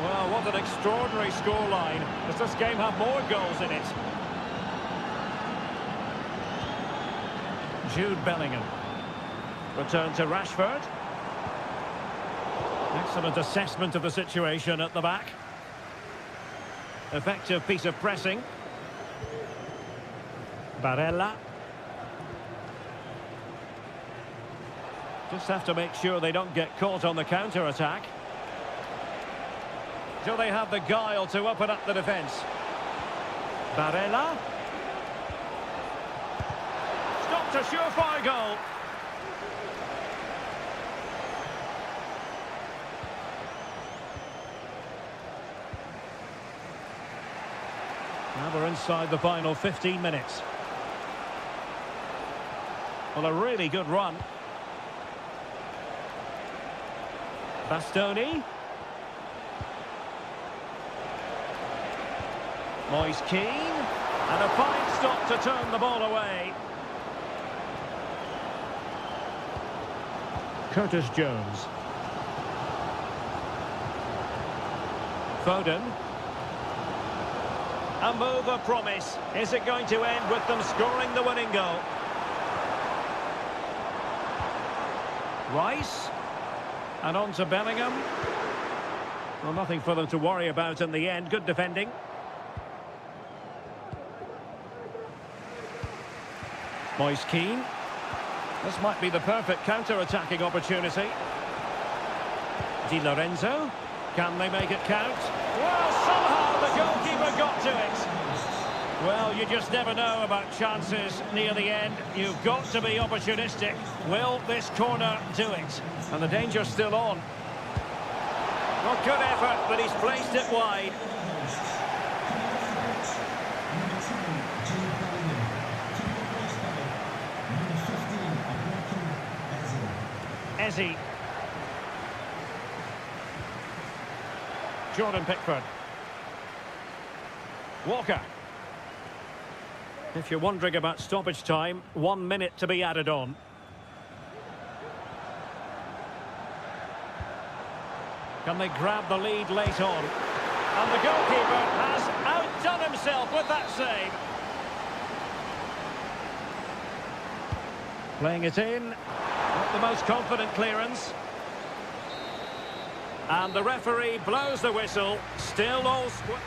Well, what an extraordinary scoreline. Does this game have more goals in it? Jude Bellingham. Return to Rashford. Excellent assessment of the situation at the back. Effective piece of pressing. Barella. Just have to make sure they don't get caught on the counter-attack. Do they have the guile to open up the defence? Barella. Stopped a surefire goal. Now we're inside the final 15 minutes. Well, a really good run. Bastoni. Moise Keane. And a fine stop to turn the ball away. Curtis Jones. Foden. A move of promise. Is it going to end with them scoring the winning goal? Rice. And on to Bellingham. Well, nothing for them to worry about in the end. Good defending. Moise Keane. This might be the perfect counter-attacking opportunity. Di Lorenzo. Can they make it count? Well, somehow the goalkeeper got to it. Well, you just never know about chances near the end. You've got to be opportunistic. Will this corner do it? And the danger's still on. Well, good effort, but he's placed it wide. Eze. Jordan Pickford. Walker. If you're wondering about stoppage time, 1 minute to be added on. Can they grab the lead late on? And the goalkeeper has outdone himself with that save. Playing it in. Not the most confident clearance. And the referee blows the whistle. Still all square.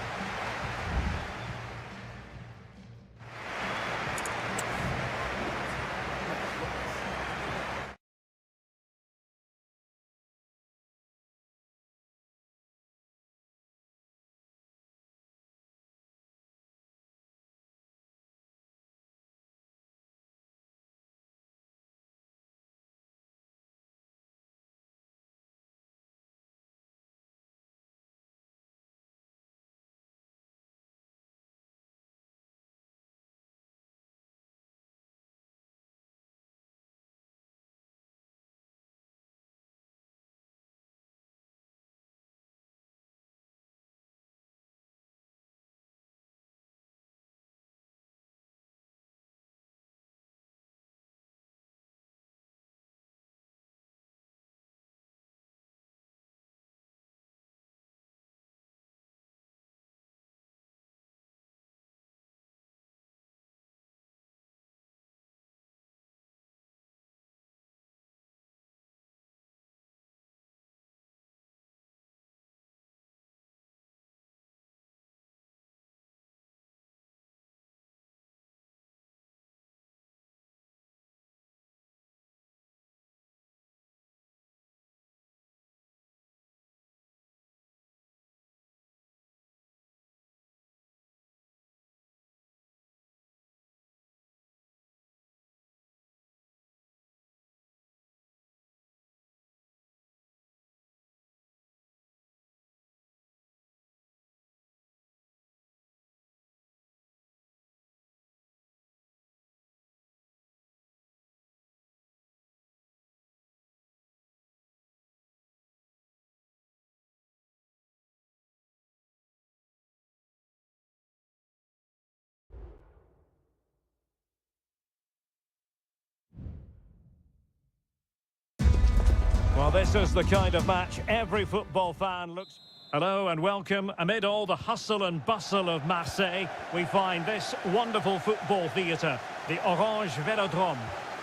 Well, this is the kind of match every football fan looks... Hello and welcome. Amid all the hustle and bustle of Marseille, we find this wonderful football theatre, the Orange Velodrome.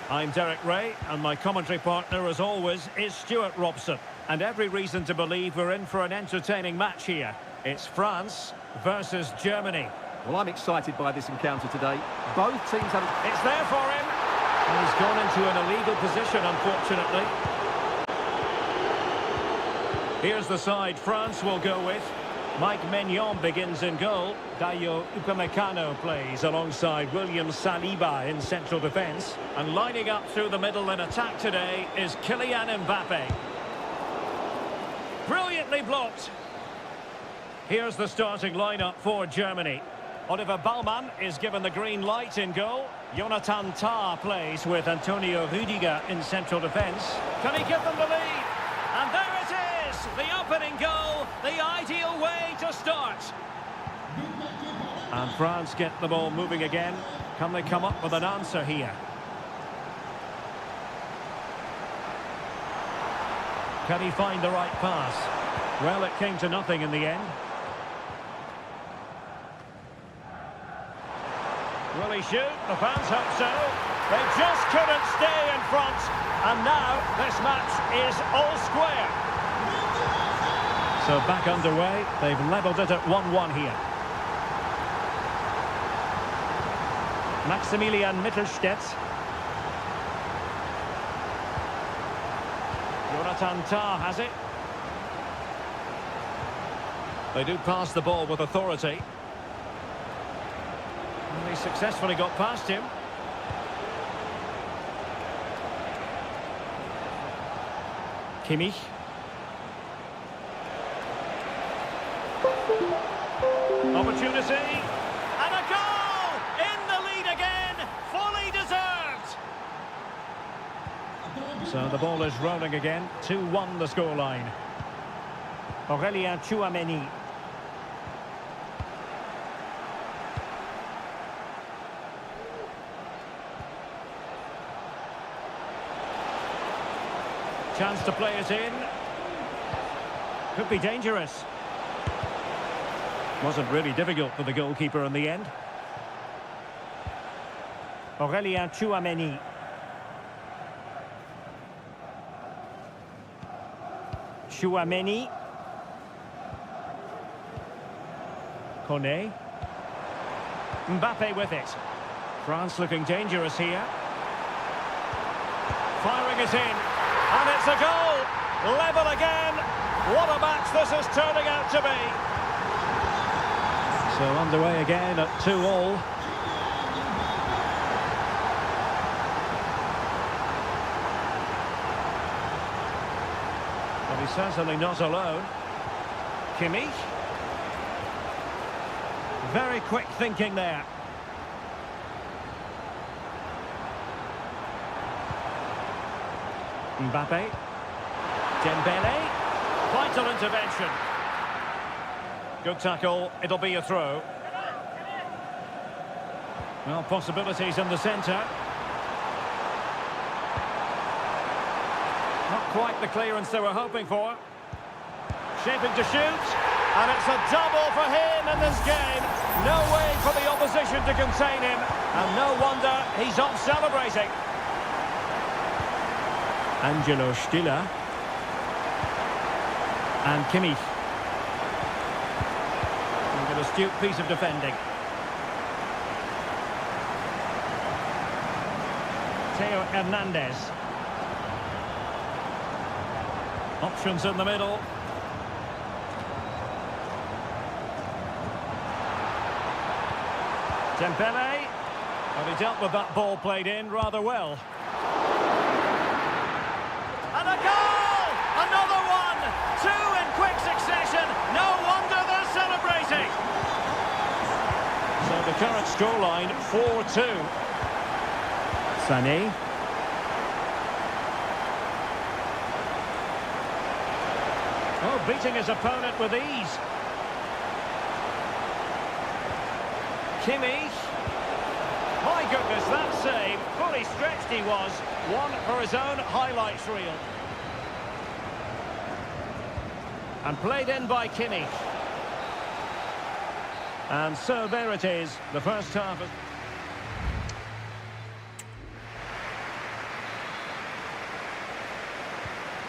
I'm Derek Ray, and my commentary partner, as always, is Stuart Robson. And every reason to believe we're in for an entertaining match here. It's France versus Germany. Well, I'm excited by this encounter today. Both teams have... It's there for him. And he's gone into an illegal position, unfortunately. Here's the side France will go with. Mike Maignan begins in goal. Dayo Upamecano plays alongside William Saliba in central defence. And lining up through the middle in attack today is Kylian Mbappe. Brilliantly blocked. Here's the starting lineup for Germany. Oliver Baumann is given the green light in goal. Jonathan Tah plays with Antonio Rüdiger in central defence. Can he give them the lead? And there it is, the opening goal, the ideal way to start. And France get the ball moving again. Can they come up with an answer here? Can he find the right pass? Well, it came to nothing in the end. Will he shoot? The fans hope so. They just couldn't stay in front. And now this match is all square. So back underway. They've levelled it at 1-1 here. Maximilian Mittelstädt. Jonathan Tah has it. They do pass the ball with authority. And he successfully got past him. Kimmich. Opportunity. And a goal! In the lead again! Fully deserved! So the ball is rolling again. 2-1 the scoreline. Aurélien Tchouameni. Chance to play it in. Could be dangerous. Wasn't really difficult for the goalkeeper in the end. Aurélien Tchouameni. Tchouameni. Kone. Mbappe with it. France looking dangerous here. Firing it in. And it's a goal! Level again! What a match this is turning out to be! So underway again at 2-2. But he's certainly not alone. Kimmich. Very quick thinking there. Mbappe. Dembele. Vital intervention. Good tackle. It'll be a throw. Well, possibilities in the centre. Not quite the clearance they were hoping for. Shaping to shoot. And it's a double for him in this game. No way for the opposition to contain him. And no wonder he's off celebrating. Angelo Stiller. And Kimmich. An astute piece of defending. Theo Hernandez. Options in the middle. Dembele. Well, he dealt with that ball played in rather well. And a goal! Another one! Two in quick succession. No wonder they're celebrating. So the current scoreline, 4-2. Sané. Oh, beating his opponent with ease. Kimmich. My goodness, that save. Fully stretched he was. One for his own highlights reel. And played in by Kimmich. And so there it is, the first half.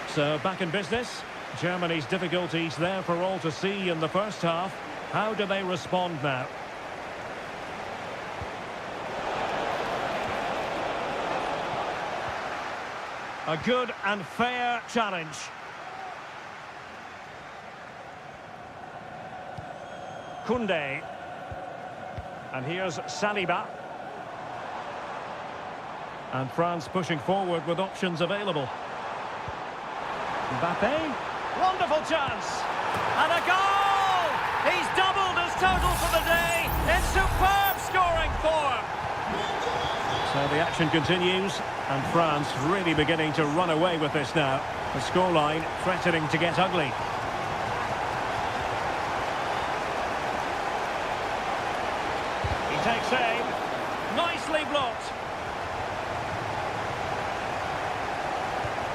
So back in business. Germany's difficulties there for all to see in the first half. How do they respond now? A good and fair challenge. Koundé. And here's Saliba. And France pushing forward with options available. Mbappe. Wonderful chance. And a goal! He's doubled his total for the day in superb scoring form. So the action continues, and France really beginning to run away with this now. The scoreline threatening to get ugly. He takes aim. Nicely blocked.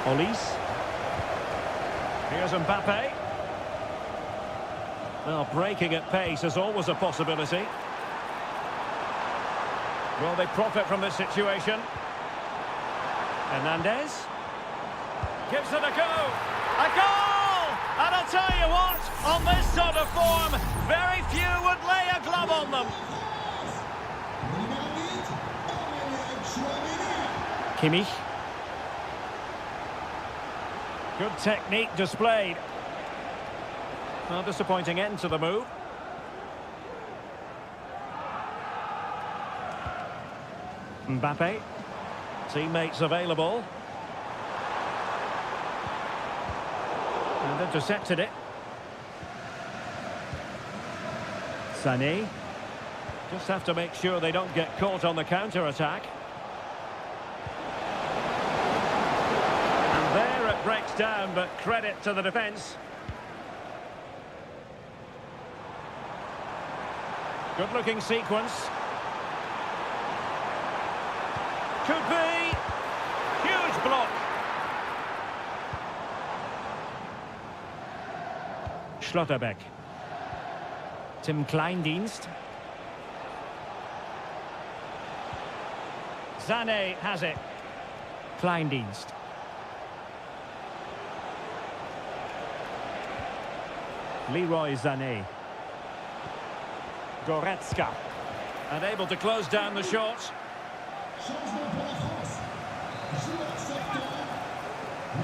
Olise. Here's Mbappe. Well, breaking at pace is always a possibility. Will they profit from this situation? Hernandez. Gives it a go. A goal! And I'll tell you what, on this sort of form, very few would lay a glove on them. Kimmich. Good technique displayed. Well, disappointing end to the move. Mbappe. Teammates available. And intercepted it. Sané. Just have to make sure they don't get caught on the counter-attack. And there it breaks down, but credit to the defence. Good-looking sequence. Could be. Huge block. Schlotterbeck. Tim Kleindienst. Sané has it. Kleindienst. Leroy Sané. Goretzka. And able to close down the shots. Changement pour la France. Joueur secteur.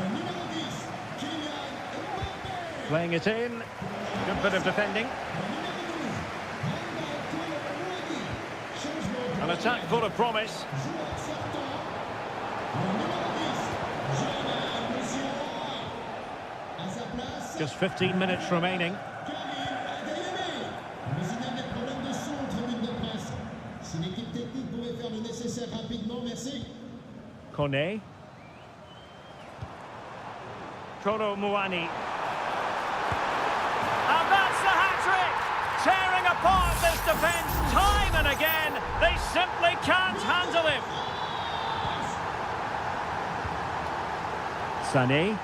Le numéro 10, Kylian Mbappé. Playing it in. Good bit of defending. An attack full of promise. Joueur sortant. Le numéro 10, Jordan Musiala. À sa place, Just 15 minutes remaining. Karim Adeyemi. Mais il y a des problèmes de son en tribune de presse. Si l'équipe technique pouvait faire le nécessaire rapidement, merci. Kone. Koro Muani. And that's the hat-trick! Tearing apart this defence time and again. They simply can't handle him. Sané.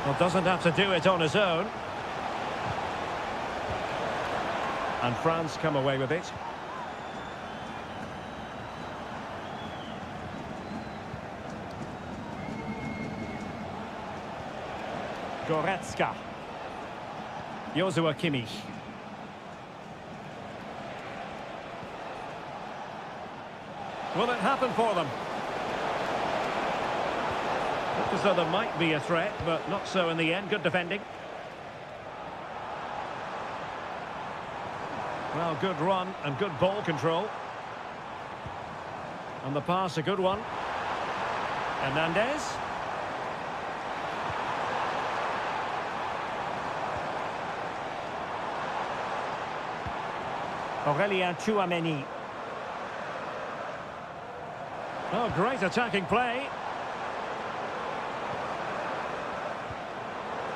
Well, doesn't have to do it on his own. And France come away with it. Goretzka. Joshua Kimmich. Will it happen for them? Looked as though there might be a threat, but not so in the end. Good defending. Well, good run and good ball control. And the pass, a good one. Hernandez. Aurélien Tchouameni. Oh, great attacking play.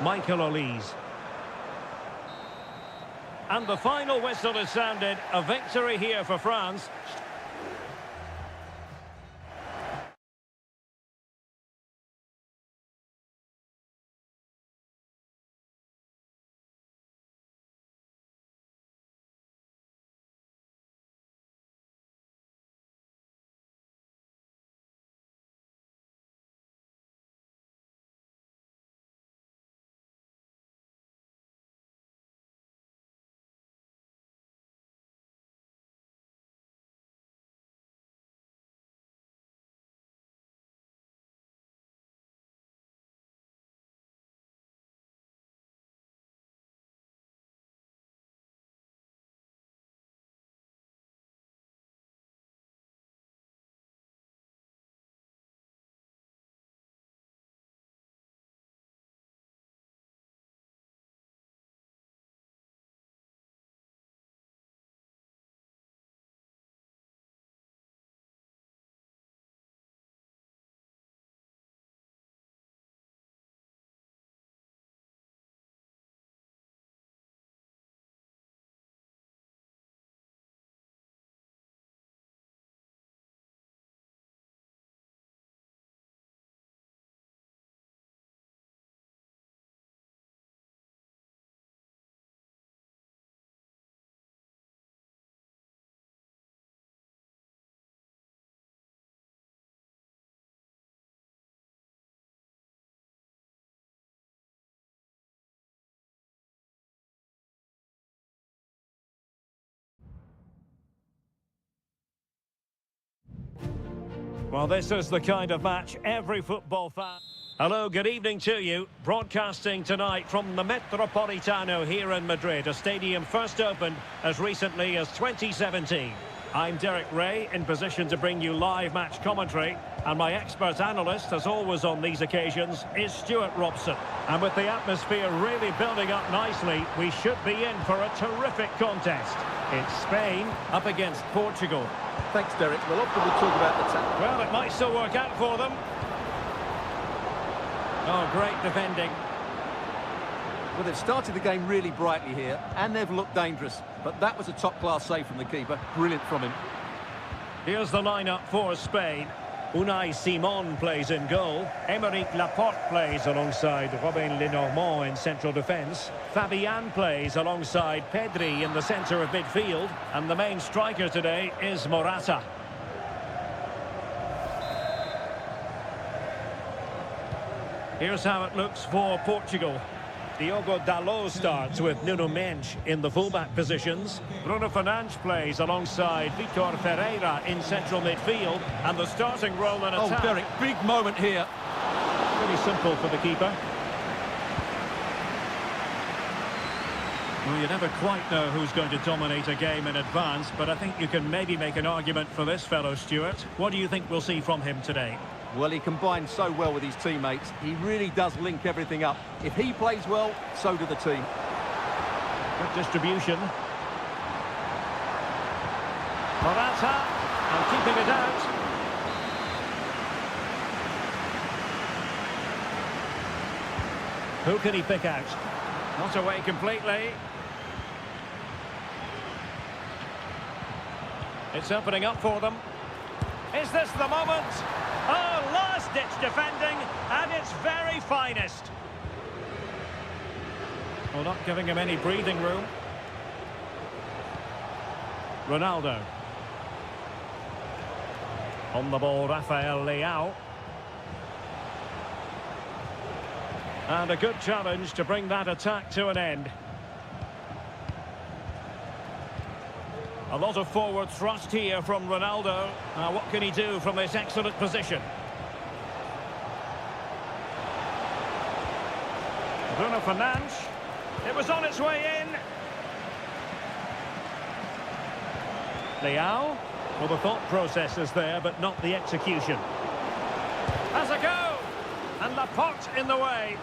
Michael Olise. And the final whistle is sounded. A victory here for France. Well, this is the kind of match every football fan... Hello, good evening to you. Broadcasting tonight from the Metropolitano here in Madrid, a stadium first opened as recently as 2017. I'm Derek Ray, in position to bring you live match commentary, and my expert analyst, as always on these occasions, is Stuart Robson. And with the atmosphere really building up nicely, we should be in for a terrific contest. It's Spain up against Portugal. Thanks, Derek. Well, often we talk about the tactics. Well, it might still work out for them. Oh, great defending. Well, they've started the game really brightly here, and they've looked dangerous. But that was a top-class save from the keeper. Brilliant from him. Here's the lineup for Spain. Unai Simon plays in goal. Aymeric Laporte plays alongside Robin Lenormand in central defence. Fabian plays alongside Pedri in the centre of midfield. And the main striker today is Morata. Here's how it looks for Portugal. Diogo Dalot starts with Nuno Mendes in the fullback positions. Bruno Fernandes plays alongside Vitor Ferreira in central midfield. And the starting role in attack. Oh, Derek, big moment here. Pretty simple for the keeper. Well, you never quite know who's going to dominate a game in advance, but I think you can maybe make an argument for this fellow, Stuart. What do you think we'll see from him today? Well, he combines so well with his teammates. He really does link everything up. If he plays well, so do the team. Good distribution. Morata, and keeping it out. Who can he pick out? Not away completely. It's opening up for them. Is this the moment? Oh, last-ditch defending at its very finest. Well, not giving him any breathing room. Ronaldo. On the ball, Rafael Leao. And a good challenge to bring that attack to an end. A lot of forward thrust here from Ronaldo. Now, what can he do from this excellent position? Bruno Fernandes. It was on its way in. Leao. Well, the thought process is there, but not the execution. Has a go! And Laporte in the way.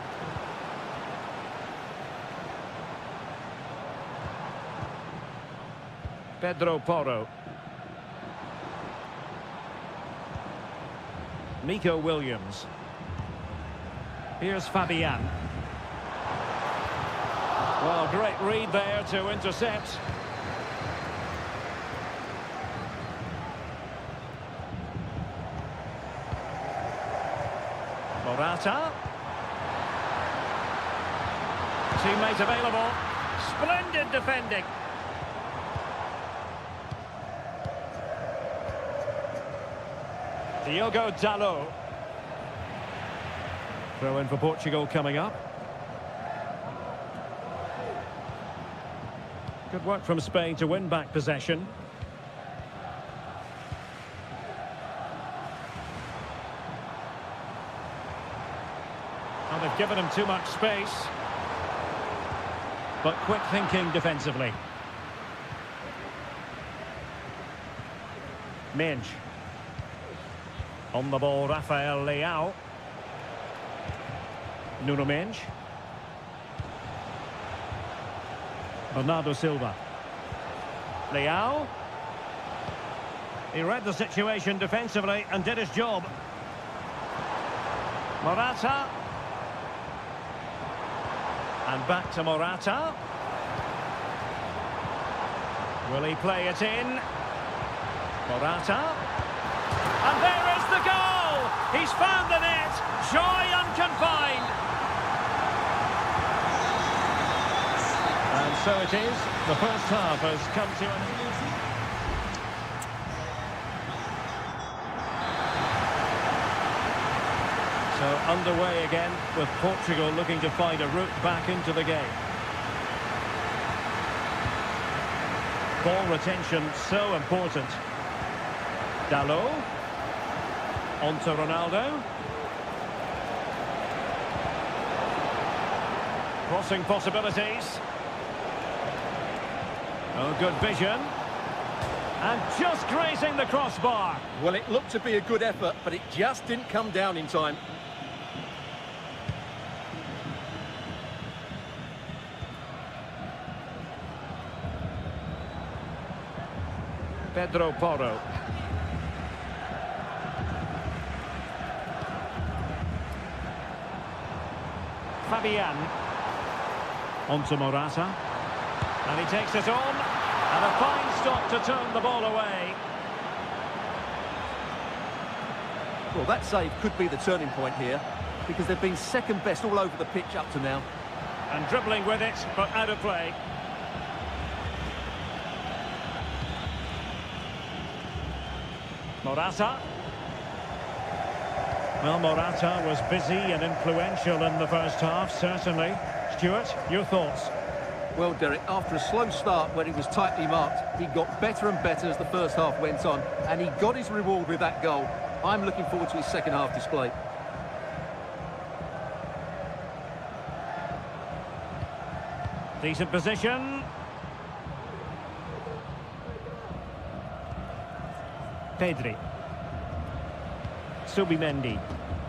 Pedro Porro. Nico Williams. Here's Fabian. Well, great read there to intercept. Morata. Teammate available. Splendid defending. Diogo Dalot. Throw in for Portugal coming up. Good work from Spain to win back possession. Well, they've given him too much space. But quick thinking defensively. Mendes. On the ball, Rafael Leao. Nuno Mendes. Bernardo Silva. Leao. He read the situation defensively and did his job. Morata. And back to Morata. Will he play it in? Morata. And there is the goal! He's found the net! Joy unconfined! And so it is. The first half has come to an end. So underway again, with Portugal looking to find a route back into the game. Ball retention so important. Dalot. On to Ronaldo. Crossing possibilities. Oh, good vision. And just grazing the crossbar. Well, it looked to be a good effort, but it just didn't come down in time. Pedro Porro. Fabian. On to Morata. And he takes it on. And a fine stop to turn the ball away. Well, that save could be the turning point here, because they've been second best all over the pitch up to now. And dribbling with it, but out of play. Morata. Well, Morata was busy and influential in the first half, certainly. Stuart, your thoughts? Well, Derek, after a slow start when he was tightly marked, he got better and better as the first half went on, and he got his reward with that goal. I'm looking forward to his second half display. Decent position. Pedri. Subimendi.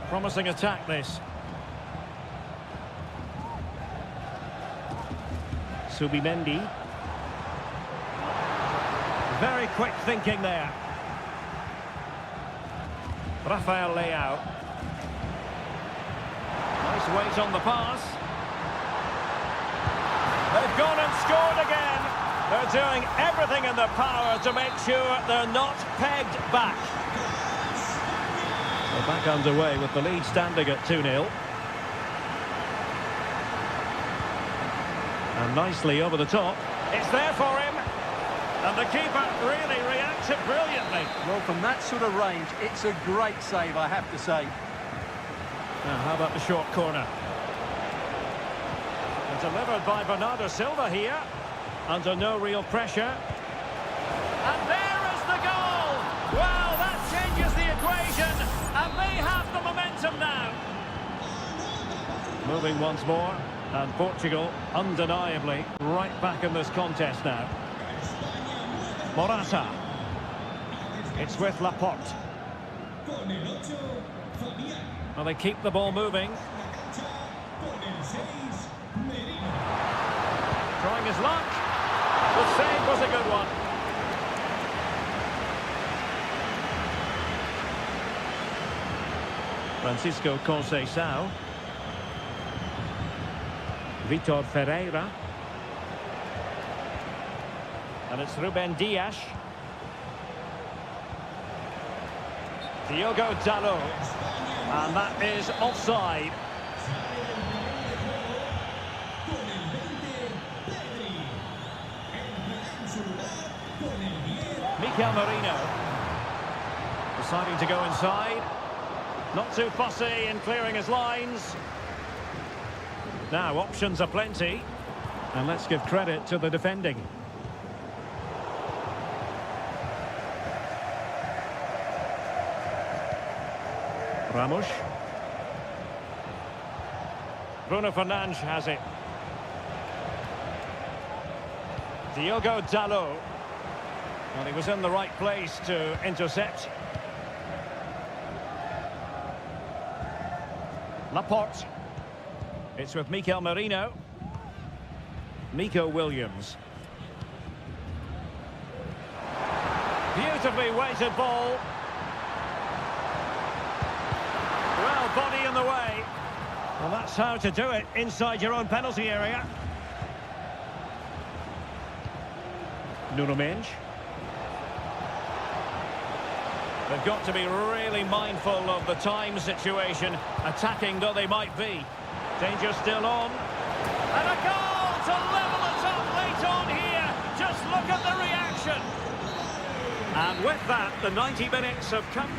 Promising attack, this. Subimendi. Very quick thinking there. Rafael Leao. Nice weight on the pass. They've gone and scored again. They're doing everything in their power to make sure they're not pegged back. They're back underway with the lead standing at 2-0. And nicely over the top. It's there for him. And the keeper really reacted brilliantly. Well, from that sort of range, it's a great save, I have to say. Now, how about the short corner? And delivered by Bernardo Silva here. Under no real pressure. And there is the goal! Well, that changes the equation. And they have the momentum now. Moving once more. And Portugal, undeniably, right back in this contest now. Morata. It's with Laporte. Well, they keep the ball moving. Trying his luck. The save was a good one. Francisco Conceição. Vitor Ferreira. And it's Ruben Dias. Diogo Dalot. And that is offside. Mikel Merino. Deciding to go inside. Not too fussy in clearing his lines. Now, options are plenty. And let's give credit to the defending. Ramos. Bruno Fernandes has it. Diogo Dalot. Well, he was in the right place to intercept. Laporte. It's with Mikel Merino. Nico Williams. Beautifully weighted ball. Well, body in the way. Well, that's how to do it inside your own penalty area. Nuno Mendes. They've got to be really mindful of the time situation, attacking though they might be. Danger still on. And a goal to level it up late on here. Just look at the reaction. And with that, the 90 minutes have come.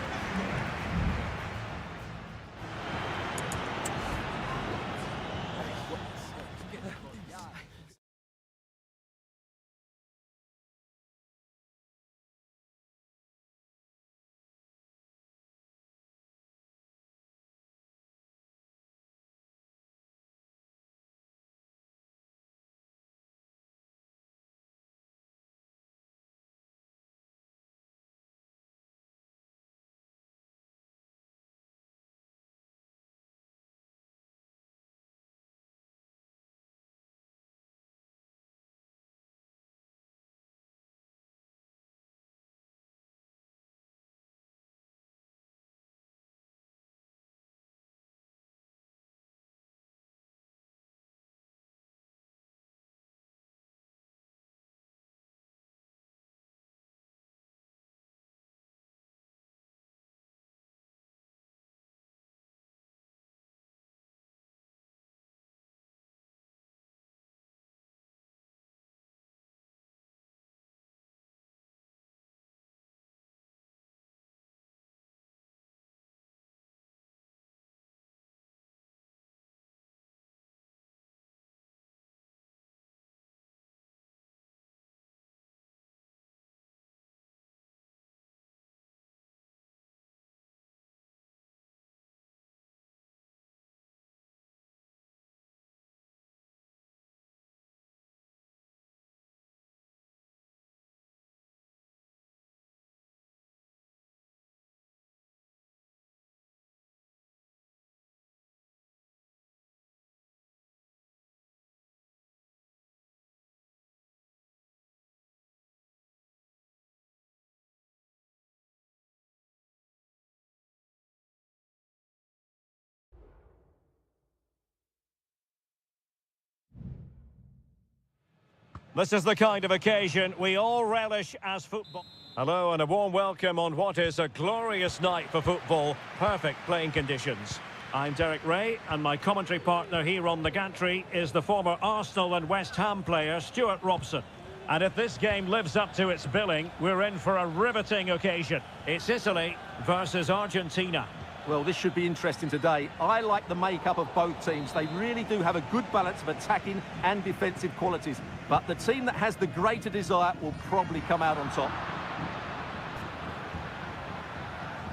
This is the kind of occasion we all relish as football. Hello and a warm welcome on what is a glorious night for football. Perfect playing conditions. I'm Derek Ray, and my commentary partner here on the gantry is the former Arsenal and West Ham player Stuart Robson. And if this game lives up to its billing, we're in for a riveting occasion. It's Italy versus Argentina. Well, this should be interesting today. I like the makeup of both teams. They really do have a good balance of attacking and defensive qualities. But the team that has the greater desire will probably come out on top.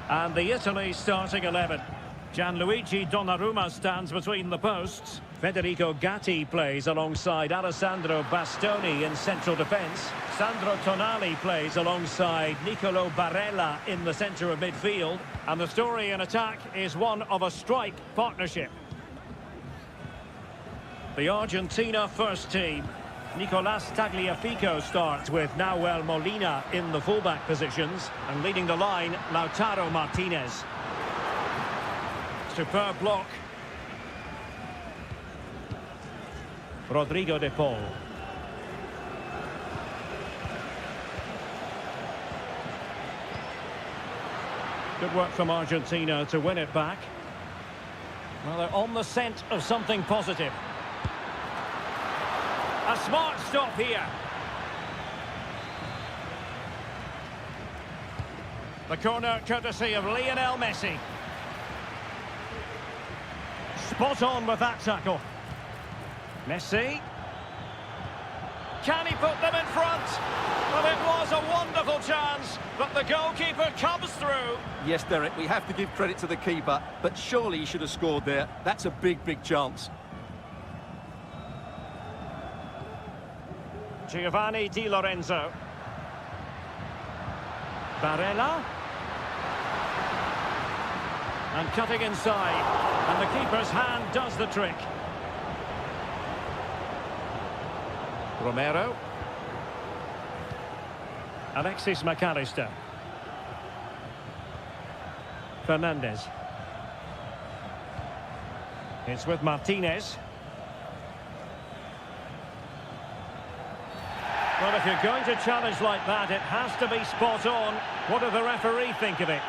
And the Italy starting 11. Gianluigi Donnarumma stands between the posts. Federico Gatti plays alongside Alessandro Bastoni in central defence. Sandro Tonali plays alongside Nicolo Barella in the centre of midfield. And the story in attack is one of a strike partnership. The Argentina first team. Nicolas Tagliafico starts with Nahuel Molina in the fullback positions. And leading the line, Lautaro Martinez. Superb block. Rodrigo de Paul. Good work from Argentina to win it back. Well, they're on the scent of something positive. A smart stop here. The corner courtesy of Lionel Messi. Spot on with that tackle. Messi. Can he put them in front? Well, it was a wonderful chance, but the goalkeeper comes through. Yes, Derek, we have to give credit to the keeper, but surely he should have scored there. That's a big, big chance. Giovanni Di Lorenzo. Barella. And cutting inside. And the keeper's hand does the trick. Romero. Alexis McAllister. Fernandez. It's with Martinez. Well, if you're going to challenge like that, it has to be spot on. What does the referee think of it?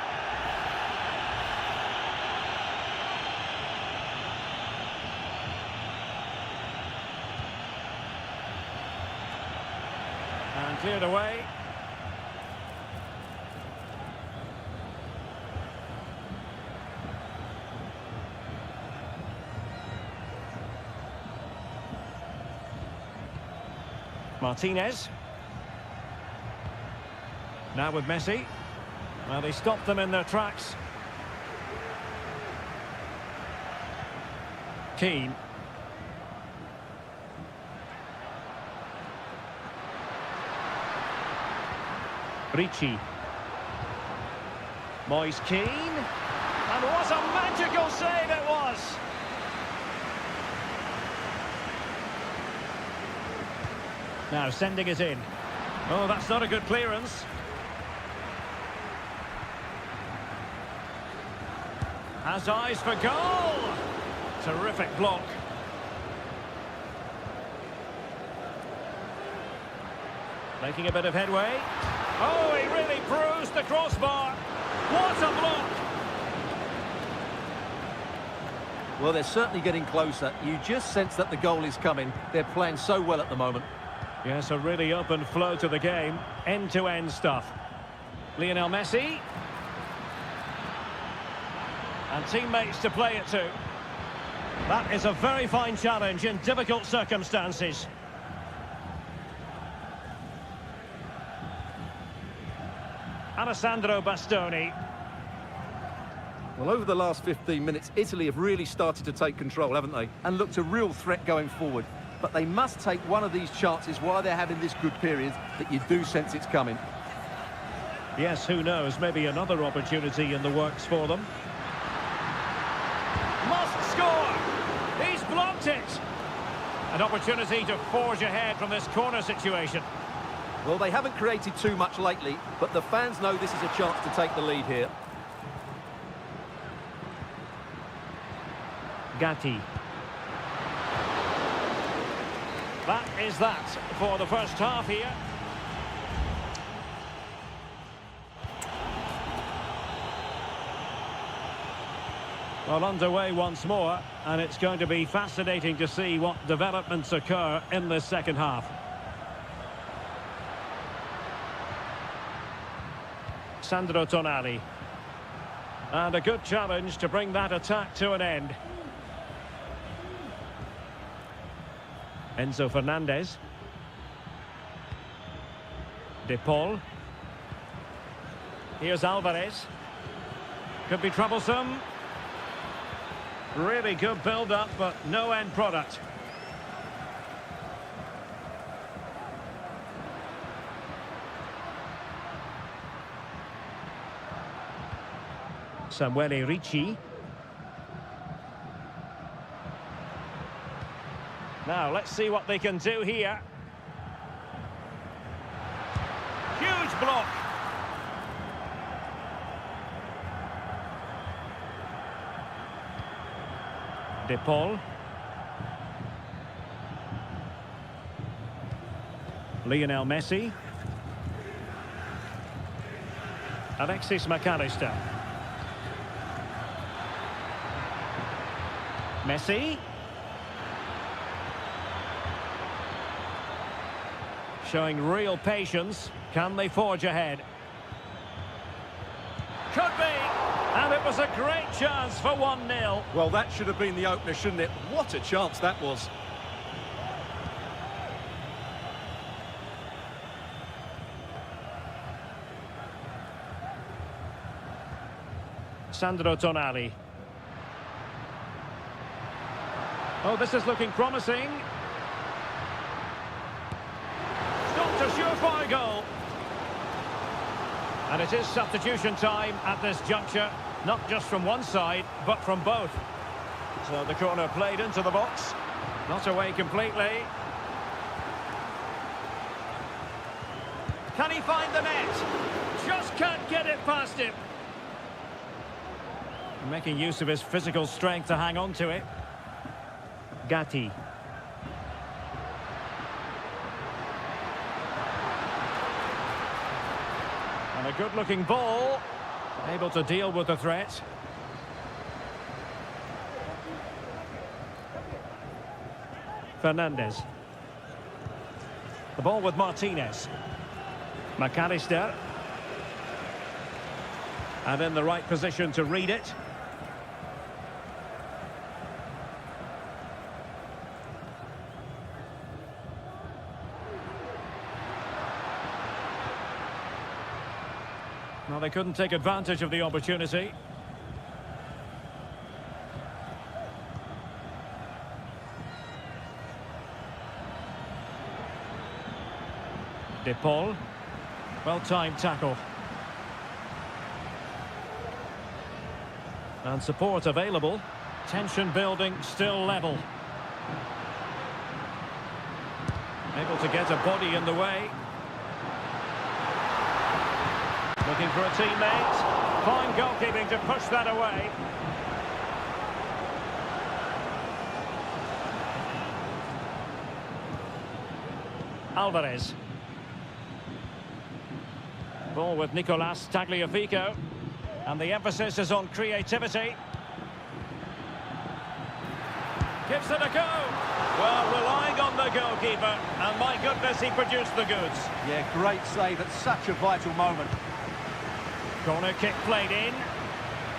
And cleared away. Martinez. Now with Messi. Well, they stopped them in their tracks. Keane. Ricci. Moise Keane. And what a magical save it was! Now sending it in. Oh, that's not a good clearance. Has eyes for goal! Terrific block. Making a bit of headway. Oh, he really bruised the crossbar. What a block! Well, they're certainly getting closer. You just sense that the goal is coming. They're playing so well at the moment. Yes, a really open flow to the game. End-to-end stuff. Lionel Messi. And teammates to play it to. That is a very fine challenge in difficult circumstances. Alessandro Bastoni. Well, over the last 15 minutes, Italy have really started to take control, haven't they? And looked a real threat going forward. But they must take one of these chances while they're having this good period that you do sense it's coming. Yes, who knows? Maybe another opportunity in the works for them. Must score! He's blocked it! An opportunity to forge ahead from this corner situation. Well, they haven't created too much lately, but the fans know this is a chance to take the lead here. Gatti. That is that for the first half here. Well, underway once more, and it's going to be fascinating to see what developments occur in this second half. Sandro Tonali. And a good challenge to bring that attack to an end. Enzo Fernandez. De Paul. Here's Alvarez. Could be troublesome. Really good build-up, but no end product. Samuele Ricci. Now, let's see what they can do here. Huge block. De Paul. Lionel Messi. Alexis McAllister. Messi. Showing real patience. Can they forge ahead? Could be. And it was a great chance for 1-0. Well, that should have been the opener, shouldn't it? What a chance that was. Sandro Tonali. Oh, this is looking promising. Stopped a surefire goal. And it is substitution time at this juncture, not just from one side, but from both. So the corner played into the box, not away completely. Can he find the net? Just can't get it past him. Making use of his physical strength to hang on to it. Gatti. And a good-looking ball, able to deal with the threat. Fernandez. The ball with Martinez. McAllister. And in the right position to read it. Well, they couldn't take advantage of the opportunity. De Paul. Well-timed tackle. And support available. Tension building, still level. Able to get a body in the way. Looking for a teammate. Fine goalkeeping to push that away. Alvarez. Ball with Nicolas Tagliafico. And the emphasis is on creativity. Gives it a go. Well, relying on the goalkeeper. And my goodness, he produced the goods. Yeah, great save at such a vital moment. Corner kick played in.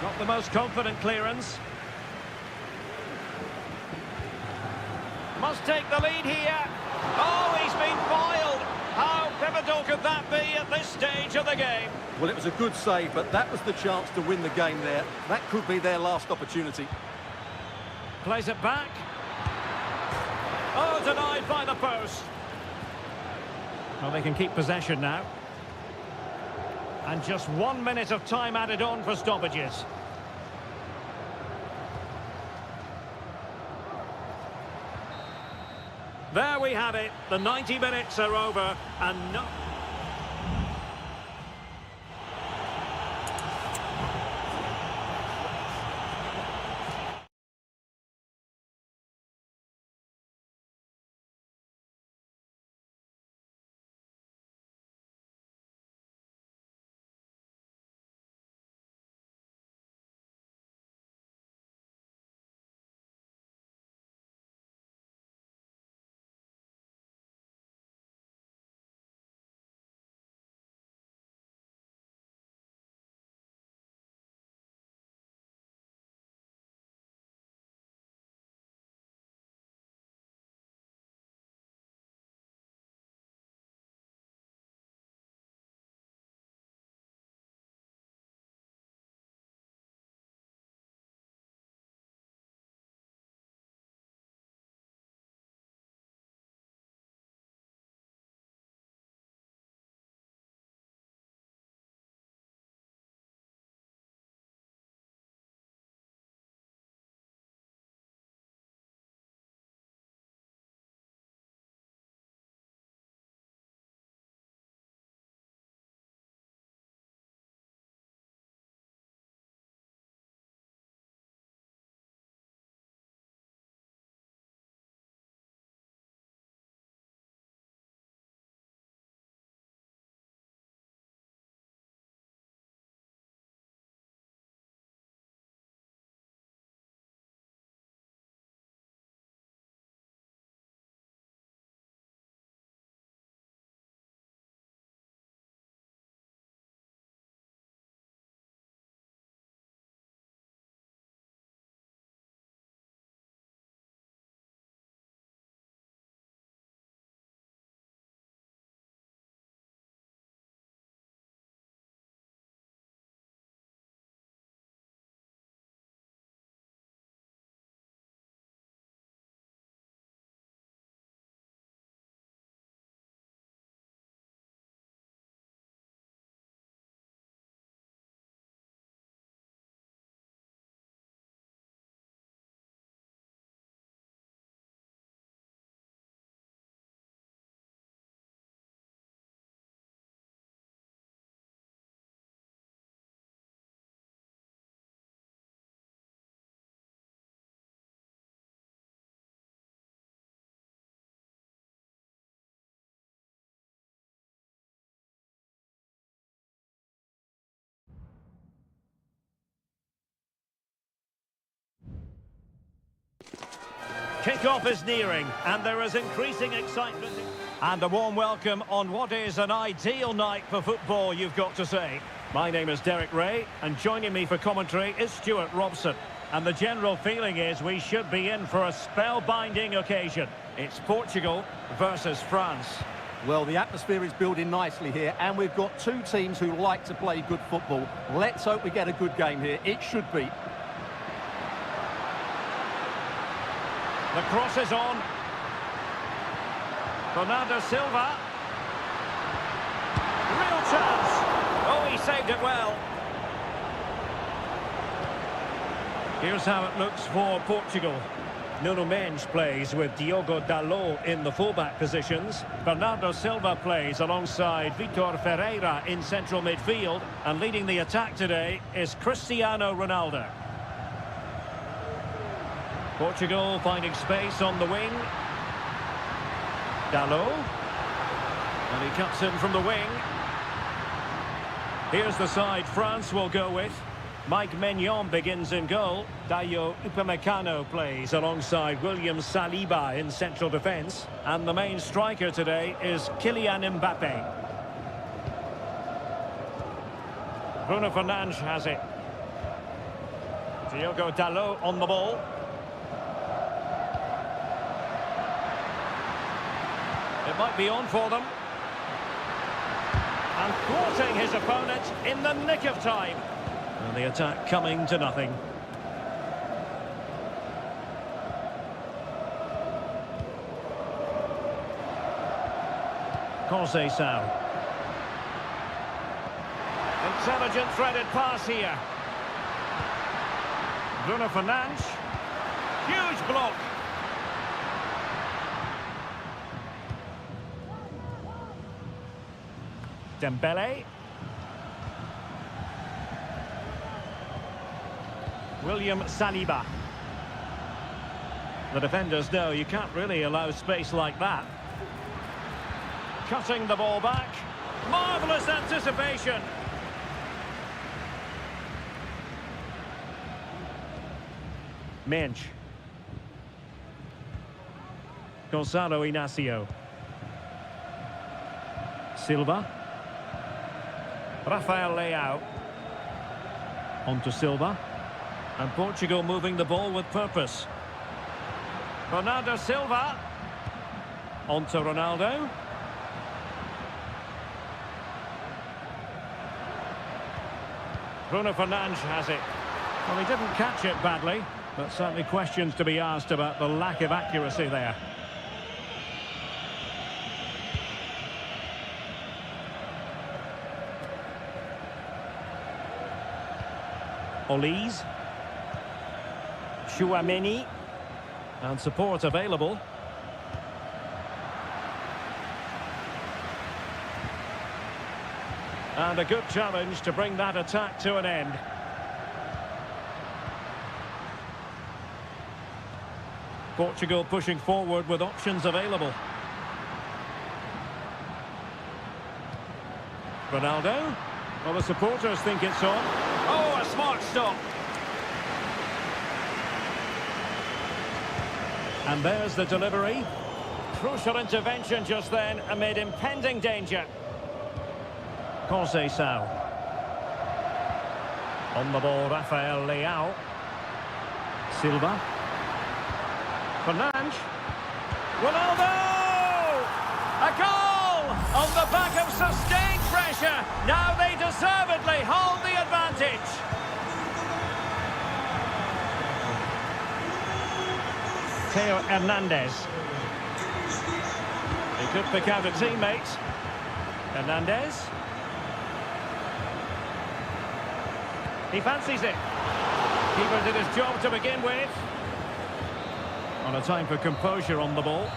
Not the most confident clearance. Must take the lead here. Oh, he's been foiled. How pivotal could that be at this stage of the game? Well, it was a good save, but that was the chance to win the game there. That could be their last opportunity. Plays it back. Oh, denied by the post. Well, they can keep possession now. And just 1 minute of time added on for stoppages. There we have it. The 90 minutes are over and no... Kick-off is nearing, and there is increasing excitement. And a warm welcome on what is an ideal night for football, you've got to say. My name is Derek Ray, and joining me for commentary is Stuart Robson. And the general feeling is we should be in for a spellbinding occasion. It's Portugal versus France. Well, the atmosphere is building nicely here, and we've got two teams who like to play good football. Let's hope we get a good game here. It should be. The cross is on. Bernardo Silva. Real chance. Oh, he saved it well. Here's how it looks for Portugal. Nuno Mendes plays with Diogo Dalot in the fullback positions. Bernardo Silva plays alongside Vitor Ferreira in central midfield. And leading the attack today is Cristiano Ronaldo. Portugal finding space on the wing. Dalot. And he cuts in from the wing. Here's the side France will go with. Mike Maignan begins in goal. Dayo Upamecano plays alongside William Saliba in central defence. And the main striker today is Kylian Mbappe. Bruno Fernandes has it. Diogo Dalot on the ball. It might be on for them. And thwarting his opponent in the nick of time. And the attack coming to nothing. Conceição. Intelligent threaded pass here. Bruno Fernandes. Huge block. Dembele. William Saliba. The defenders know you can't really allow space like that. Cutting the ball back. Marvellous anticipation. Mendes. Gonzalo Inacio. Silva. Rafael Leao. On to Silva. And Portugal moving the ball with purpose. Bernardo Silva. On to Ronaldo. Bruno Fernandes has it. Well, he didn't catch it badly, but certainly questions to be asked about the lack of accuracy there. Olise. Chouameni. And support available. And a good challenge to bring that attack to an end. Portugal pushing forward with options available. Ronaldo. Well, the supporters think it's on. Oh, a smart stop. And there's the delivery. Crucial intervention just then amid impending danger. Conceição. On the ball, Rafael Leao. Silva. Fernandes. Ronaldo! A goal! On the back of sustained pressure. Now they deservedly hold the advantage. Theo Hernandez. He could pick out a teammate. Hernandez. He fancies it. Keeper did his job to begin with. On a time for composure on the ball.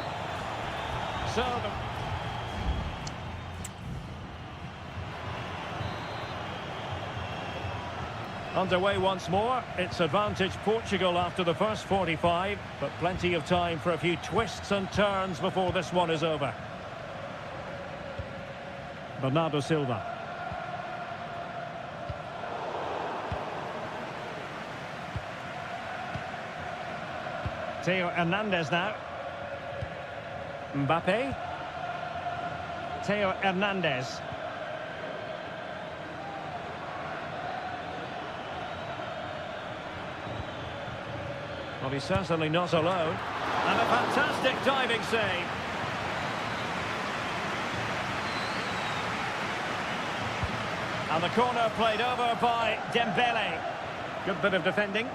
So underway once more. It's advantage Portugal after the first 45, but plenty of time for a few twists and turns before this one is over. Bernardo Silva. Theo Hernandez now. Mbappe. Theo Hernandez. Well, he's certainly not alone. And a fantastic diving save. And the corner played over by Dembele. Good bit of defending.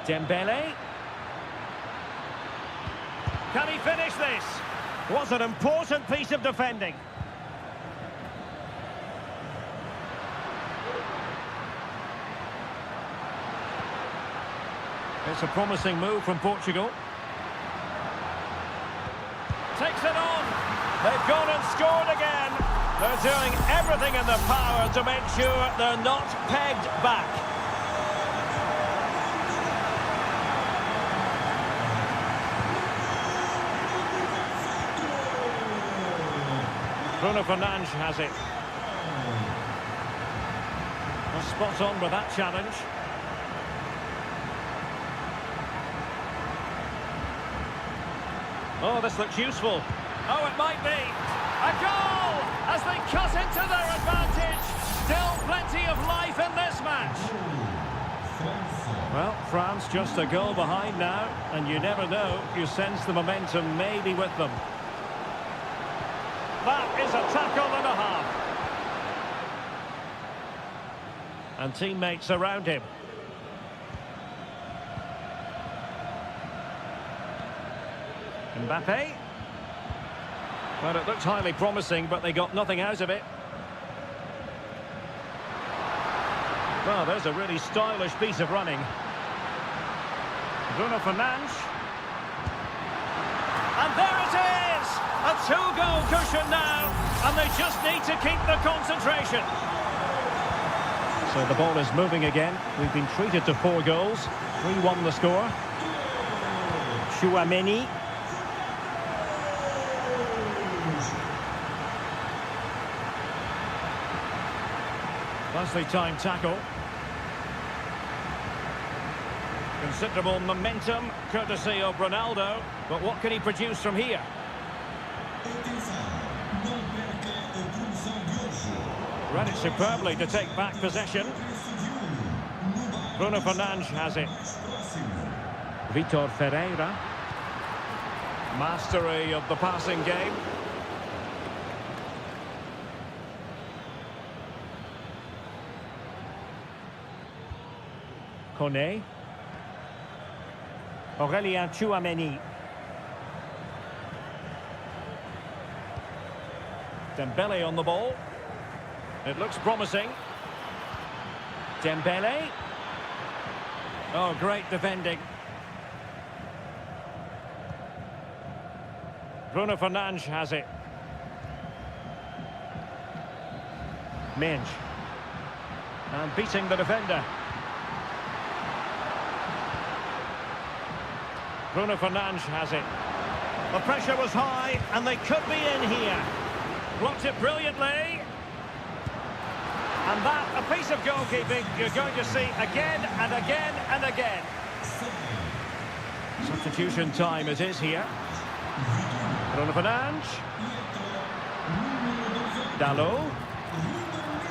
Dembele. Can he finish this? Was an important piece of defending. It's a promising move from Portugal. Takes it on. They've gone and scored again. They're doing everything in their power to make sure they're not pegged back. Bruno Fernandes has it. Well, spot on with that challenge. Oh, this looks useful. Oh, it might be. A goal as they cut into their advantage. Still plenty of life in this match. Well, France just a goal behind now, and you never know. You sense the momentum may be with them. That is a tackle and a half. And teammates around him. Mbappe. Well, it looked highly promising, but they got nothing out of it. Well, there's a really stylish piece of running. Bruno Fernandes. And there it is! A two-goal cushion now, and they just need to keep the concentration. So the ball is moving again. We've been treated to 4 goals. 3-1 the score. Chouameni. Nicely timed tackle. Considerable momentum, courtesy of Ronaldo. But what can he produce from here? Read it superbly to take back possession. Bruno Fernandes has it. Vitor Ferreira. Mastery of the passing game. Kone. Aurélien Chouameni. Dembele on the ball. It looks promising. Dembele. Oh, great defending. Bruno Fernandes has it. Minge. And beating the defender. Bruno Fernandes has it. The pressure was high, and they could be in here. Blocked it brilliantly. And that, a piece of goalkeeping you're going to see again and again and again. Substitution time it is here. Bruno Fernandes. Dalot.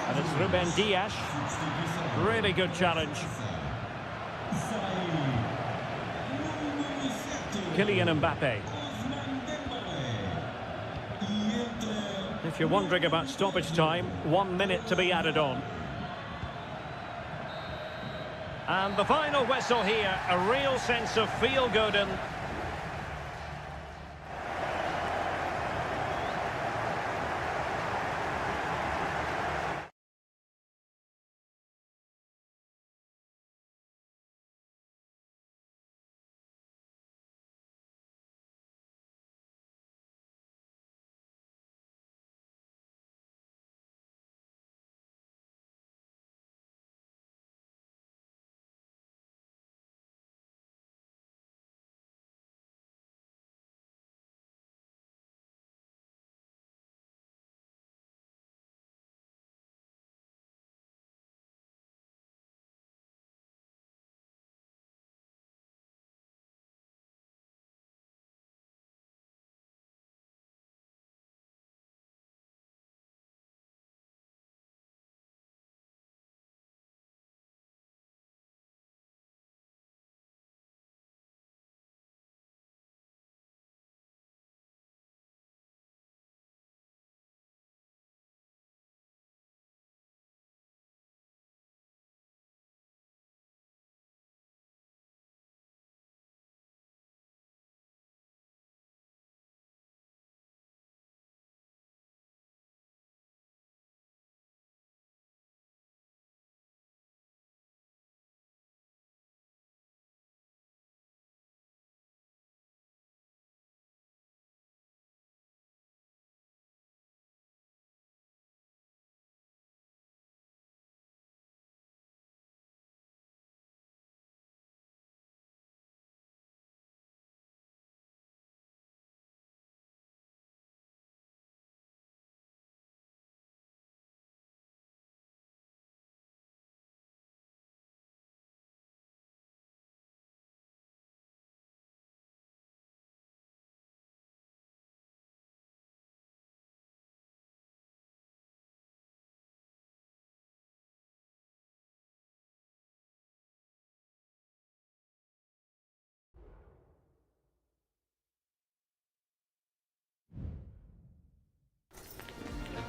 And it's Ruben Dias. Really good challenge. Kylian Mbappe. If you're wondering about stoppage time, 1 minute to be added on. And the final whistle here, a real sense of feel-good and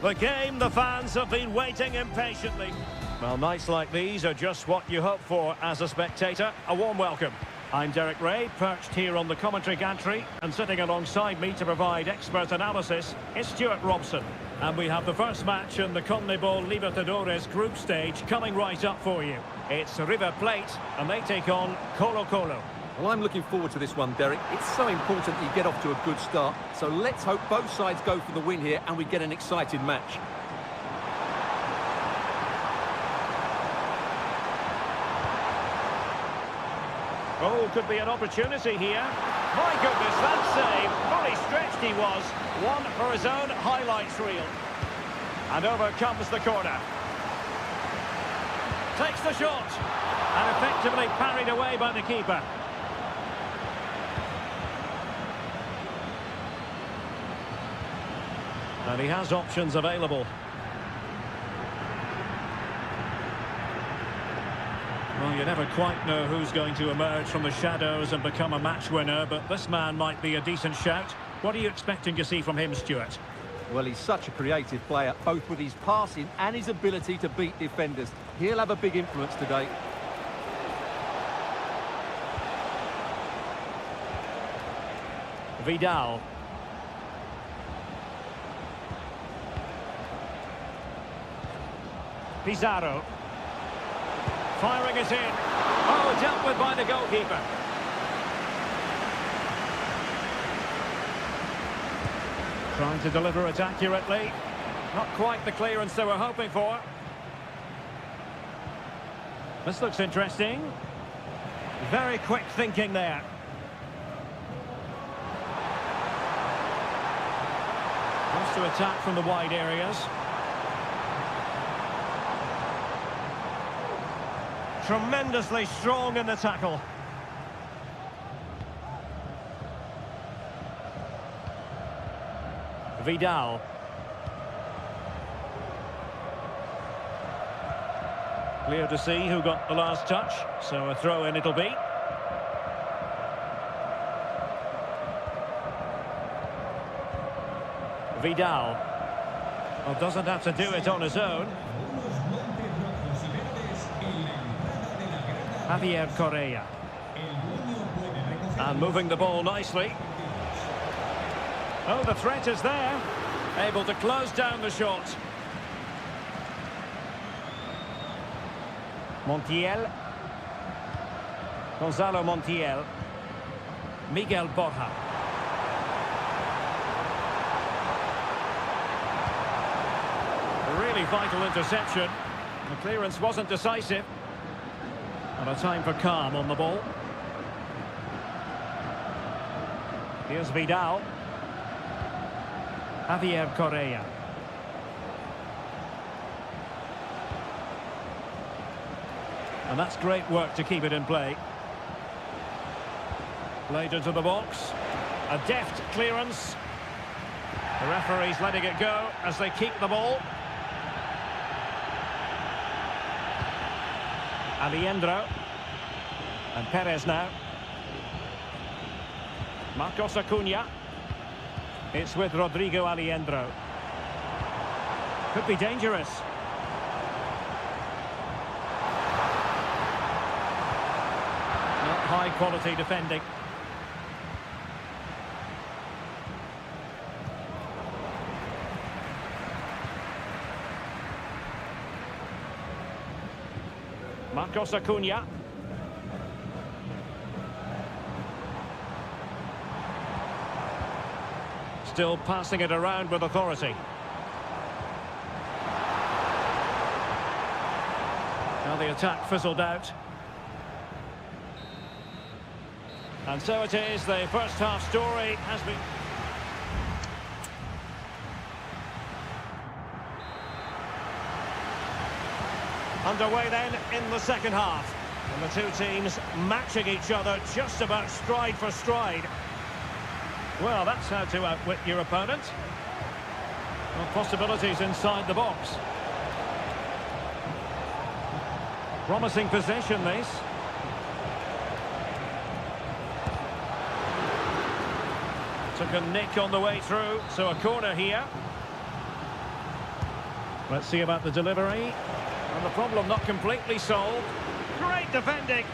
The game the fans have been waiting impatiently. Well, nights like these are just what you hope for as a spectator. A warm welcome. I'm Derek Ray, perched here on the commentary gantry, and sitting alongside me to provide expert analysis is Stuart Robson. And we have the first match in the CONMEBOL Libertadores group stage coming right up for you. It's River Plate, and they take on Colo Colo. Well, I'm looking forward to this one, Derek. It's so important that you get off to a good start. So let's hope both sides go for the win here and we get an exciting match. Oh, could be an opportunity here. My goodness, that save. Fully stretched he was. One for his own highlights reel. And over comes the corner. Takes the shot. And effectively parried away by the keeper. And he has options available. Well, you never quite know who's going to emerge from the shadows and become a match winner, but this man might be a decent shout. What are you expecting to see from him, Stuart? Well, he's such a creative player, both with his passing and his ability to beat defenders. He'll have a big influence today. Vidal. Pizarro. Firing it in. Oh, dealt with by the goalkeeper. Trying to deliver it accurately. Not quite the clearance they were hoping for. This looks interesting. Very quick thinking there. Wants to attack from the wide areas. Tremendously strong in the tackle. Vidal. Clear to see who got the last touch, so a throw in it'll be. Vidal. Well, doesn't have to do it on his own. Javier Correa. And moving the ball nicely. Oh, the threat is there. Able to close down the shot. Montiel. Gonzalo Montiel. Miguel Borja. A really vital interception. The clearance wasn't decisive. And a time for calm on the ball. Here's Vidal. Javier Correa. And that's great work to keep it in play. Played into the box. A deft clearance. The referee's letting it go as they keep the ball. Aliendro. And Perez now. Marcos Acuna. It's with Rodrigo Aliendro. Could be dangerous. Not high quality defending. Marcos Acuna. Still passing it around with authority. Now the attack fizzled out. And so it is, the first half story has been... Underway then in the second half. And the two teams matching each other just about stride for stride. Well, that's how to outwit your opponent. Well, possibilities inside the box. Promising possession, this. Took a nick on the way through, so a corner here. Let's see about the delivery. And the problem not completely solved. Great defending.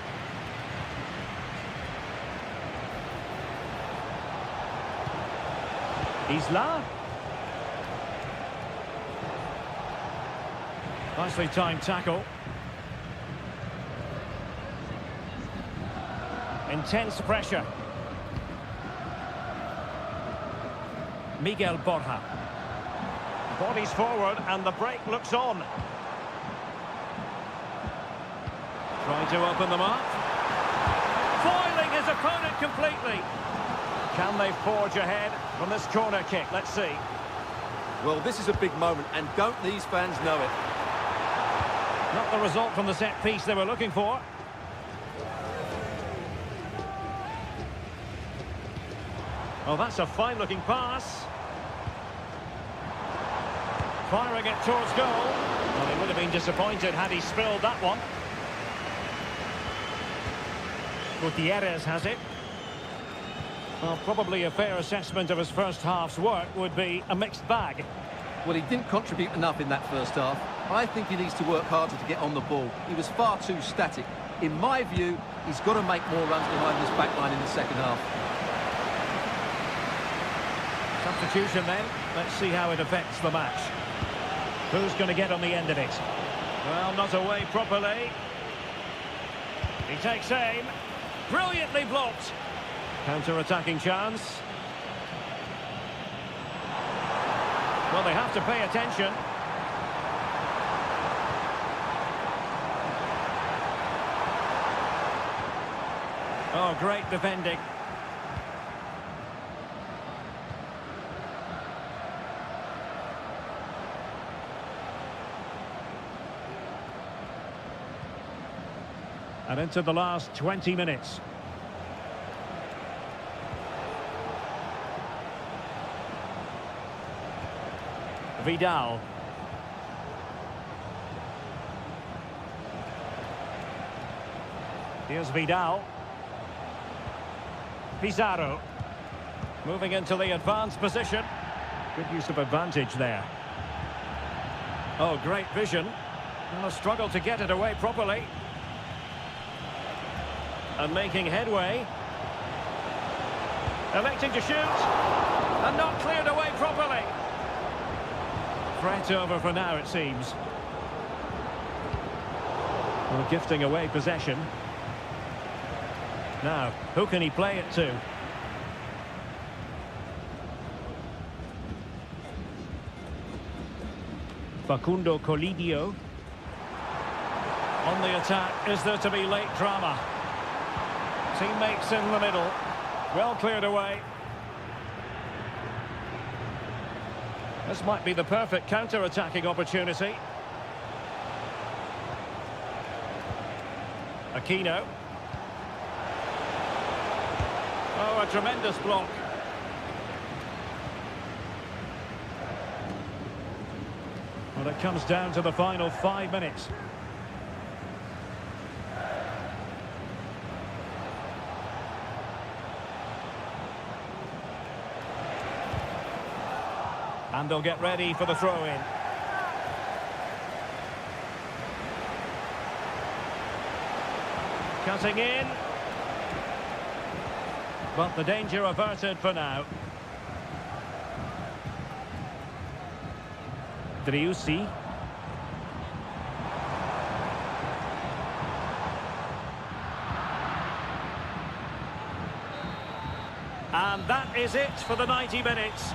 Isla. Nicely timed tackle. Intense pressure. Miguel Borja. Bodies forward and the break looks on. Trying to open them up. Foiling his opponent completely. Can they forge ahead from this corner kick? Let's see. Well, this is a big moment, and don't these fans know it? Not the result from the set piece they were looking for. Oh, that's a fine-looking pass. Firing it towards goal. Well, he would have been disappointed had he spilled that one. Gutierrez has it. Well, probably a fair assessment of his first half's work would be a mixed bag. Well, he didn't contribute enough in that first half. I think he needs to work harder to get on the ball. He was far too static. In my view, he's got to make more runs behind this back line in the second half. Substitution then. Let's see how it affects the match. Who's going to get on the end of it? Well, not away properly. He takes aim. Brilliantly blocked. Counter-attacking chance. Well, they have to pay attention. Oh, great defending. And into the last 20 minutes. Vidal. Here's Vidal. Pizarro. Moving into the advanced position. Good use of advantage there. Oh, great vision. And a struggle to get it away properly. And making headway. Electing to shoot. And not cleared away properly. Threat over for now, it seems. Well, gifting away possession. Now, who can he play it to? Facundo Colidio. On the attack, is there to be late drama? Teammates in the middle. Well cleared away. This might be the perfect counter-attacking opportunity. Aquino. Oh, a tremendous block. Well, it comes down to the final 5 minutes. And they'll get ready for the throw-in. Cutting in. But the danger averted for now. Driussi. And that is it for the 90 minutes.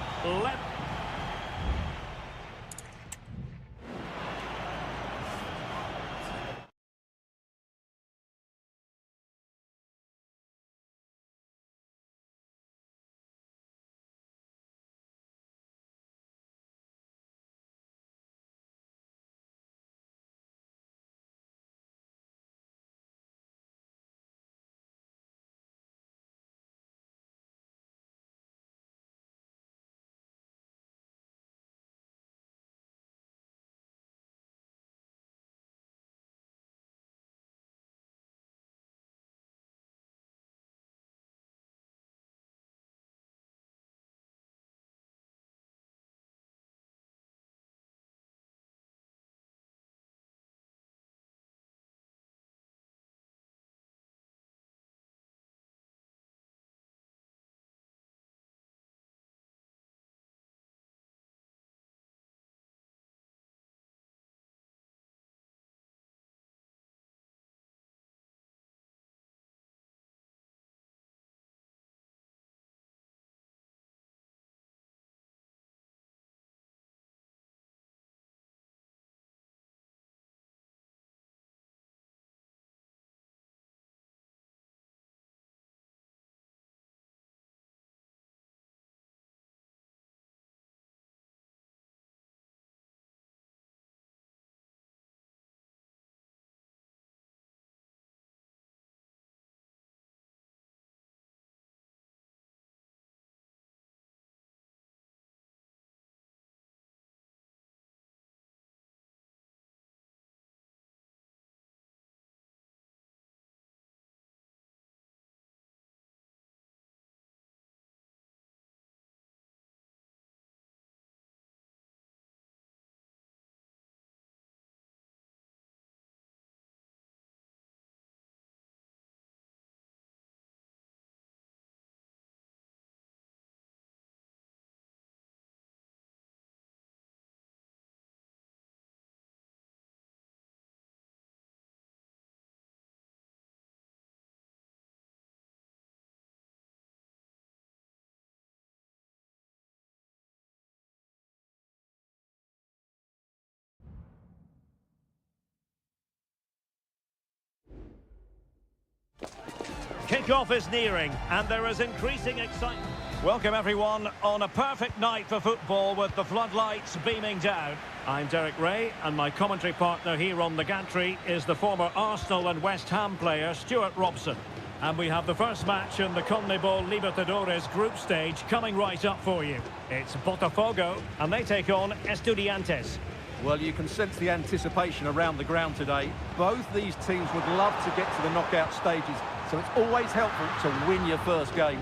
Kick-off is nearing, and there is increasing excitement. Welcome everyone on a perfect night for football with the floodlights beaming down. I'm Derek Ray, and my commentary partner here on the gantry is the former Arsenal and West Ham player Stuart Robson. And we have the first match in the CONMEBOL Libertadores group stage coming right up for you. It's Botafogo, and they take on Estudiantes. Well, you can sense the anticipation around the ground today. Both these teams would love to get to the knockout stages, so it's always helpful to win your first game.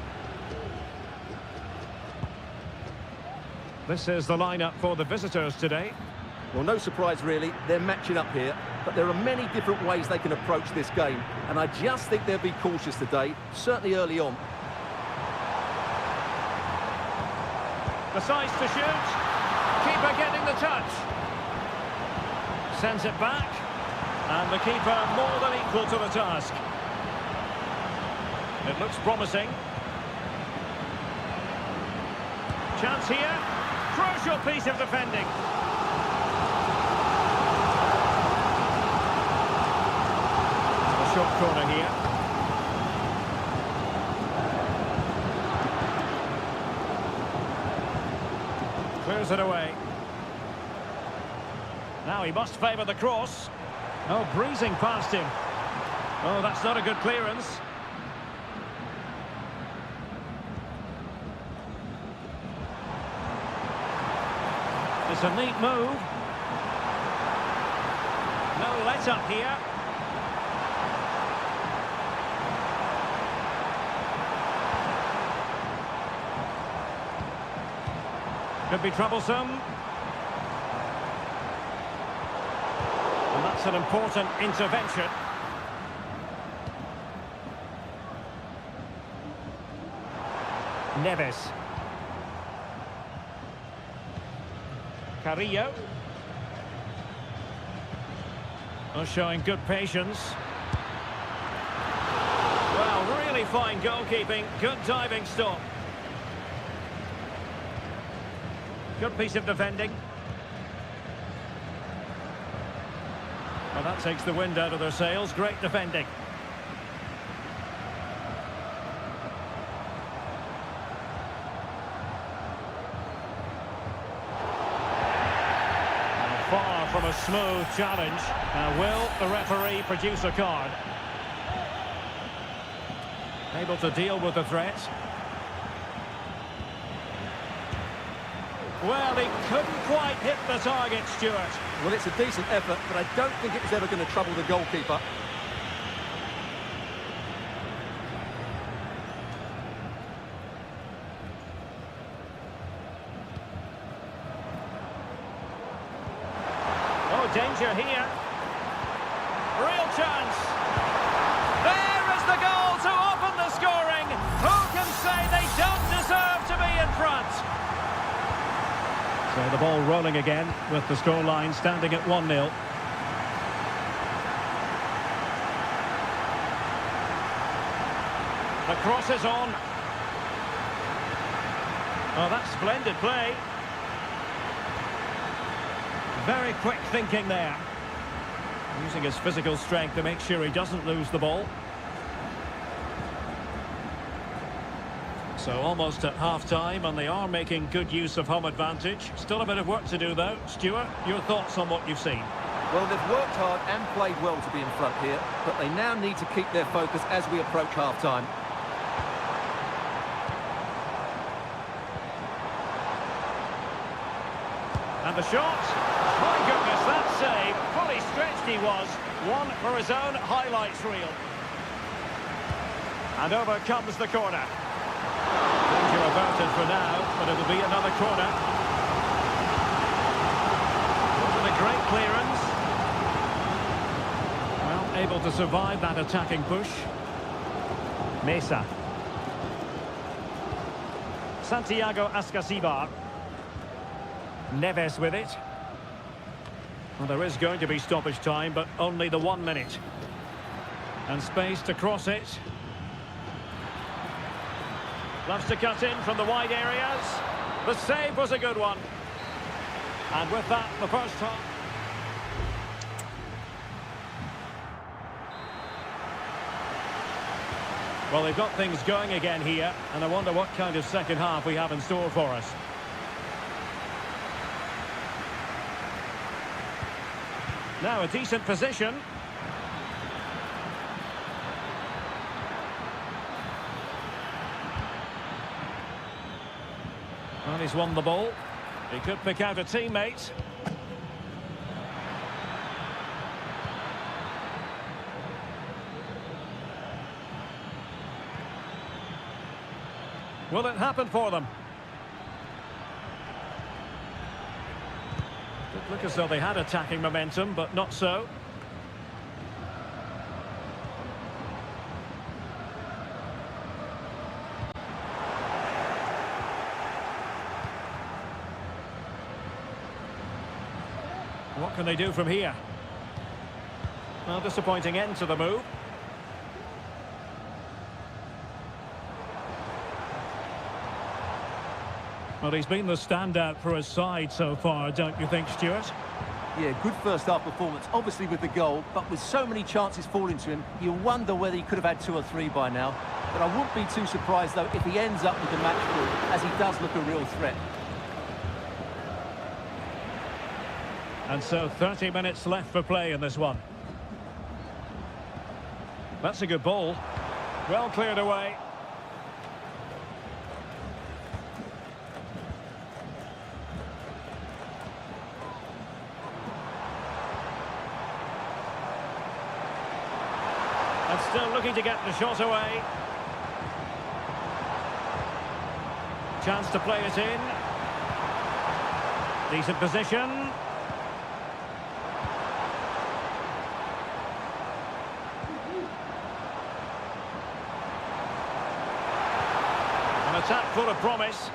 This is the lineup for the visitors today. Well, no surprise really, they're matching up here, but there are many different ways they can approach this game, and I just think they'll be cautious today, certainly early on. Decides to shoot. Keeper getting the touch. Sends it back. And the keeper more than equal to the task. It looks promising. Chance here. Crucial piece of defending. A short corner here. Clears it away. Now he must favour the cross. Oh, breezing past him. Oh, that's not a good clearance. It's a neat move. No let-up here. Could be troublesome. And that's an important intervention. Neves. Carrillo. Oh, showing good patience. Well, really fine goalkeeping. Good diving stop. Good piece of defending. Well, that takes the wind out of their sails. Great defending. Far from a smooth challenge. Now, will the referee produce a card? Able to deal with the threat. Well, he couldn't quite hit the target, Stuart. Well, it's a decent effort, but I don't think it was ever going to trouble the goalkeeper. Oh, danger here. Real chance. There is the goal to open the scoring. Who can say they don't deserve to be in front? So the ball rolling again with the scoreline standing at 1-0. The cross is on. Oh, that's splendid play. Very quick thinking there. Using his physical strength to make sure he doesn't lose the ball. So almost at half-time, and they are making good use of home advantage. Still a bit of work to do, though. Stuart, your thoughts on what you've seen? Well, they've worked hard and played well to be in front here, but they now need to keep their focus as we approach half-time. And the shot. My goodness, that save. Fully stretched he was. One for his own highlights reel. And over comes the corner. Danger averted for now, but it'll be another corner. With a great clearance. Well, able to survive that attacking push. Mesa. Santiago Ascasibar. Neves with it. Well, there is going to be stoppage time, but only the 1 minute. And space to cross it. Loves to cut in from the wide areas. The save was a good one. And with that, the first half. Well, they've got things going again here, and I wonder what kind of second half we have in store for us. Now a decent position. Well, he's won the ball. He could pick out a teammate. Will it happen for them? Did look as though they had attacking momentum, but not so. What can they do from here? Well, disappointing end to the move. Well, he's been the standout for his side so far, don't you think, Stuart? Yeah, good first half performance, obviously with the goal, but with so many chances falling to him, you wonder whether he could have had 2 or 3 by now. But I wouldn't be too surprised, though, if he ends up with the match ball, as he does look a real threat. And so 30 minutes left for play in this one. That's a good ball. Well cleared away. And still looking to get the shot away. Chance to play it in. Decent position. An attack full of promise.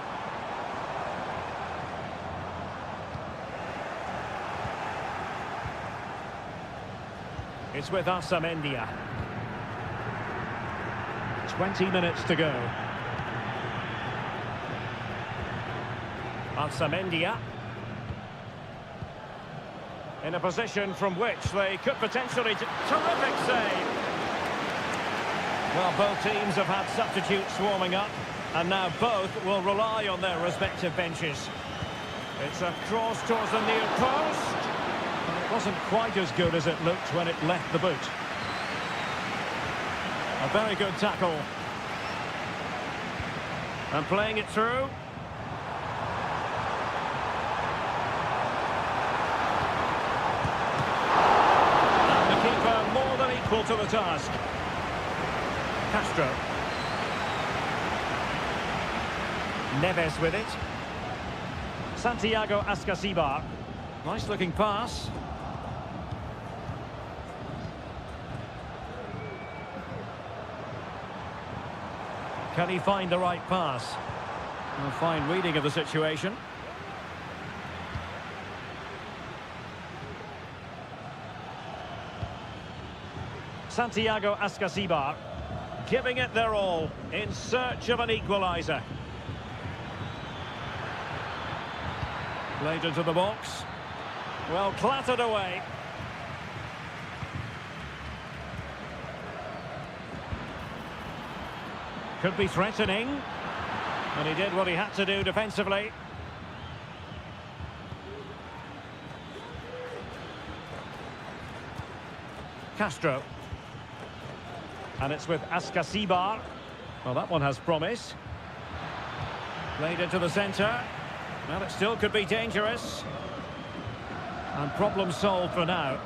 It's with Amendia. 20 minutes to go. Amendia. In a position from which they could potentially... Terrific save! Well, both teams have had substitutes warming up, and now both will rely on their respective benches. It's a cross towards the near post. But it wasn't quite as good as it looked when it left the boot. A very good tackle. And playing it through. And the keeper more than equal to the task. Castro. Neves with it. Santiago Ascasibar. Nice looking pass. Can he find the right pass? A fine reading of the situation. Santiago Ascasibar giving it their all in search of an equaliser. Played into the box. Well, clattered away. Could be threatening. And he did what he had to do defensively. Castro. And it's with Ascasibar. Well, that one has promise. Played into the centre. Well, it still could be dangerous. And problem solved for now.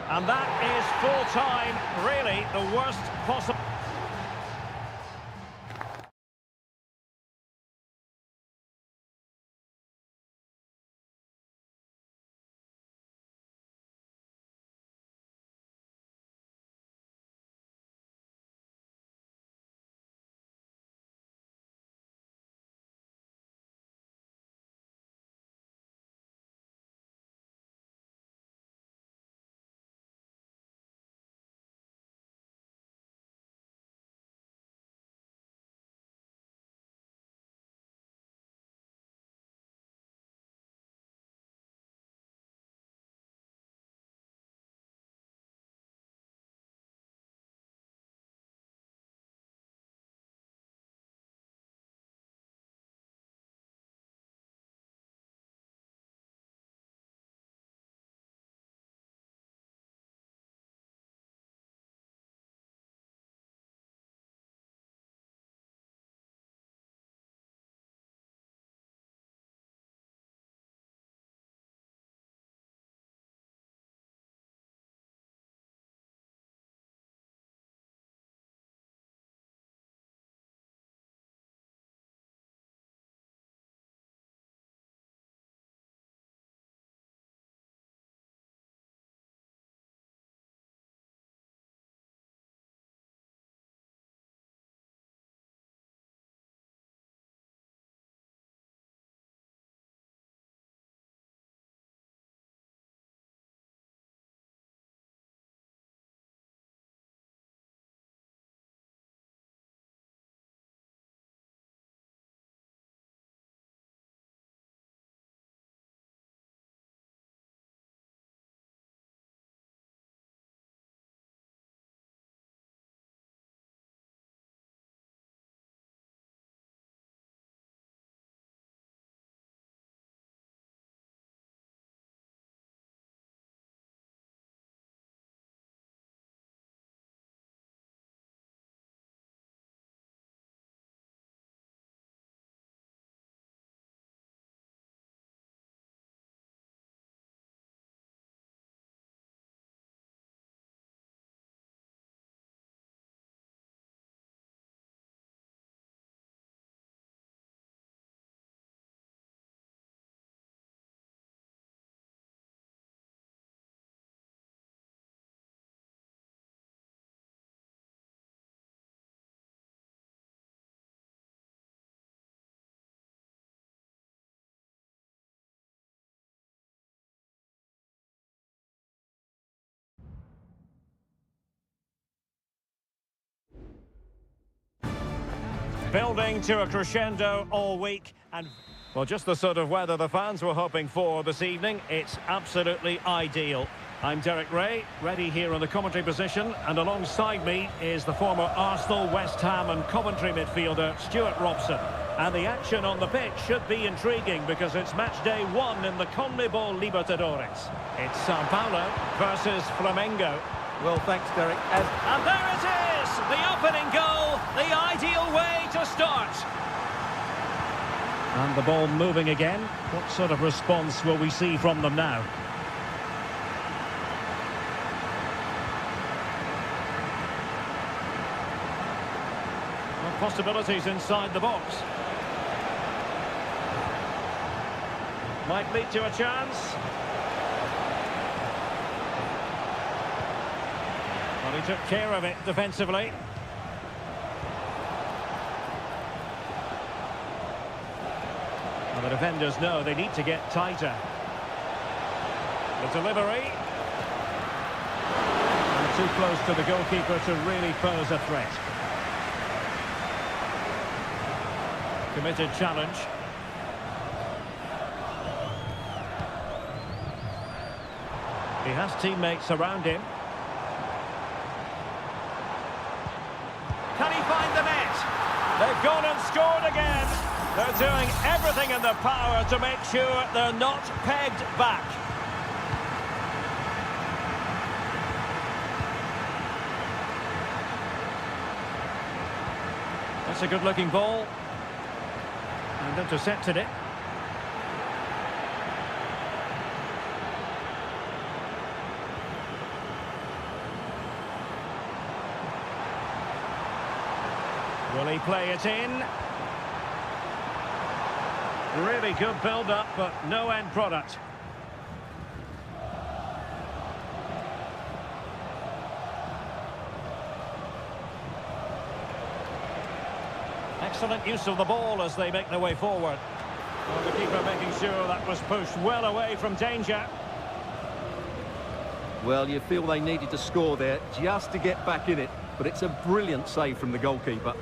And that is full time, really the worst possible. Building to a crescendo all week and... Well, just the sort of weather the fans were hoping for this evening. It's absolutely ideal. I'm Derek Ray, ready here in the commentary position, and alongside me is the former Arsenal, West Ham and Coventry midfielder Stuart Robson. And the action on the pitch should be intriguing because it's match day 1 in the CONMEBOL Libertadores. It's Sao Paulo versus Flamengo. Well, thanks, Derek. And there it is! The opening goal, the ideal way to start. And the ball moving again. What sort of response will we see from them now? Well, possibilities inside the box. Might lead to a chance. Well, he took care of it defensively. Well, the defenders know they need to get tighter. The delivery. And too close to the goalkeeper to really pose a threat. Committed challenge. He has teammates around him. Can he find the net? They've gone and scored again. They're doing everything in their power to make sure they're not pegged back. That's a good-looking ball. And intercepted it. Will he play it in? Really good build-up, but no end product. Excellent use of the ball as they make their way forward. Well, the keeper making sure that was pushed well away from danger. Well, you feel they needed to score there just to get back in it, but it's a brilliant save from the goalkeeper.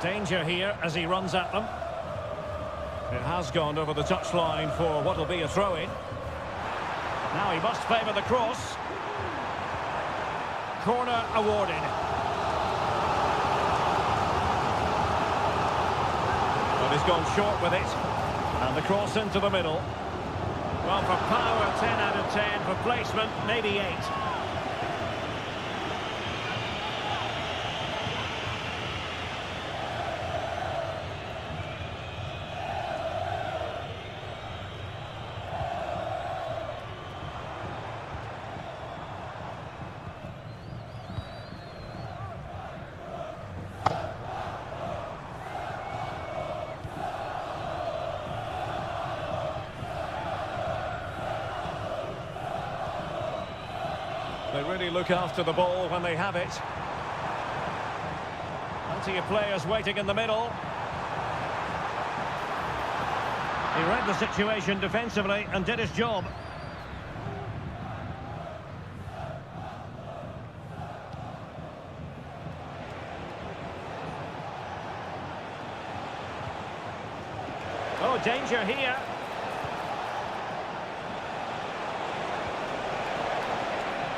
Danger here as he runs at them. It has gone over the touchline for what will be a throw-in. Now he must favour the cross. Corner awarded. But he's gone short with it. And the cross into the middle. Well, for power, 10 out of 10. For placement, maybe 8. They really look after the ball when they have it. Plenty of players waiting in the middle. He read the situation defensively and did his job. Oh, danger here.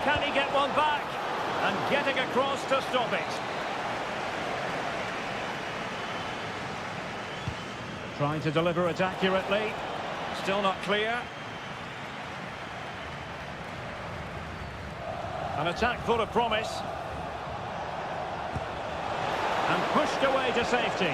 Can he get one back? And getting across to stop it. Trying to deliver it accurately. Still not clear. An attack full of promise. And pushed away to safety.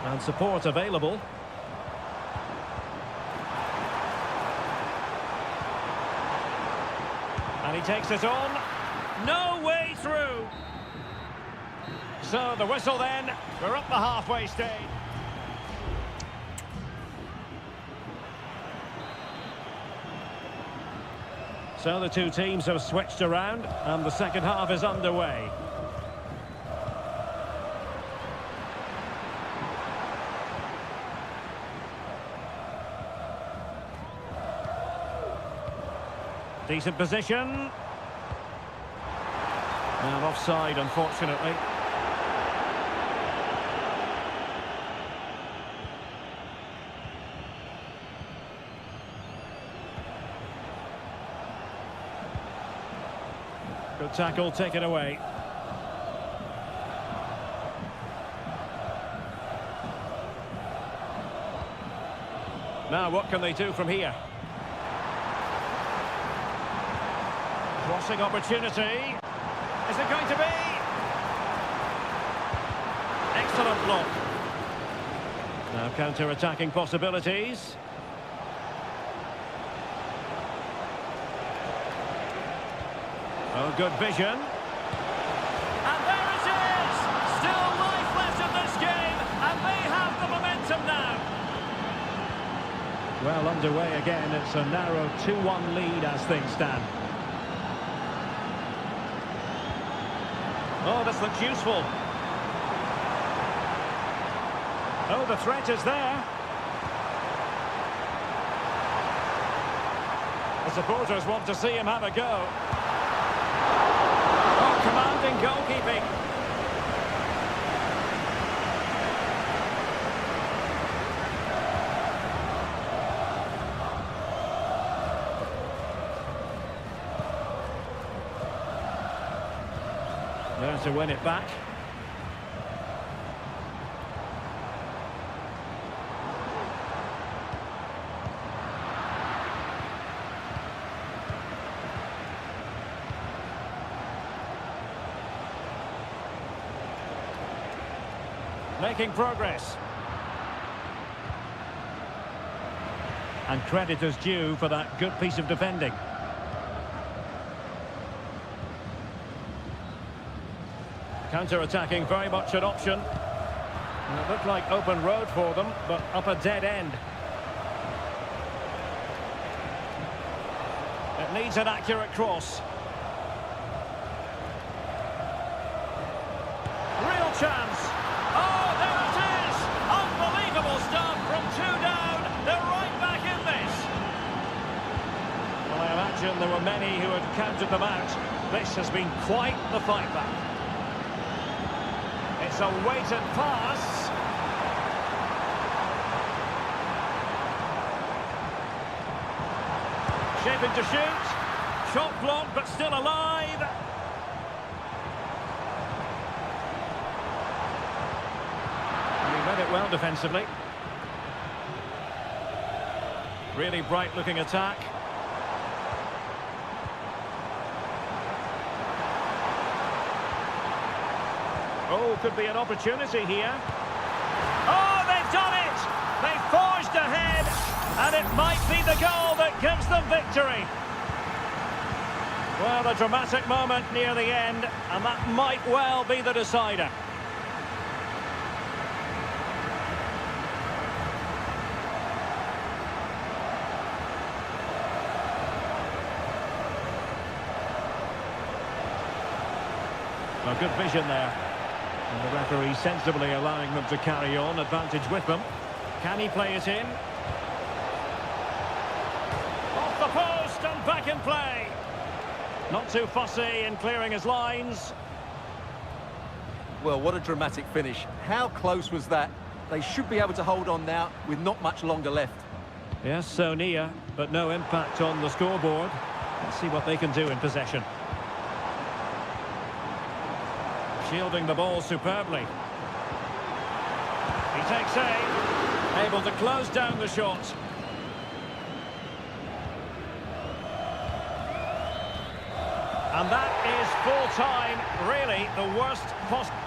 And support available. And he takes it on. No way through. So the whistle then. We're up the halfway stage. So the two teams have switched around and the second half is underway. Decent position. And offside, unfortunately. Good tackle, taken away. Now, what can they do from here? Crossing opportunity. Is it going to be? Excellent block. Now counter-attacking possibilities. Oh, good vision. And there it is! Still life left in this game, and they have the momentum now. Well, underway again. It's a narrow 2-1 lead as things stand. Oh, this looks useful. Oh, the threat is there. The supporters want to see him have a go. Oh, commanding goalkeeping. There to win it back. Making progress. And credit is due for that good piece of defending. Counter-attacking, very much an option. And it looked like open road for them, but up a dead end. It needs an accurate cross. Real chance. Oh, there it is! Unbelievable stuff from two down. They're right back in this. Well, I imagine there were many who had counted them out. This has been quite the fight back. It's a weighted pass. Shaping to shoot. Shot blocked, but still alive. And he read it well defensively. Really bright-looking attack. Oh, could be an opportunity here. Oh, they've done it! They forged ahead, and it might be the goal that gives them victory. Well, a dramatic moment near the end, and that might well be the decider. Well, good vision there. And the referee sensibly allowing them to carry on, advantage with them. Can he play it in? Off the post and back in play. Not too fussy in clearing his lines. Well, what a dramatic finish. How close was that? They should be able to hold on now with not much longer left. Yes, so near, but no impact on the scoreboard. Let's see what they can do in possession. Shielding the ball superbly. He takes aim, able to close down the shot. And that is full time, really the worst possible.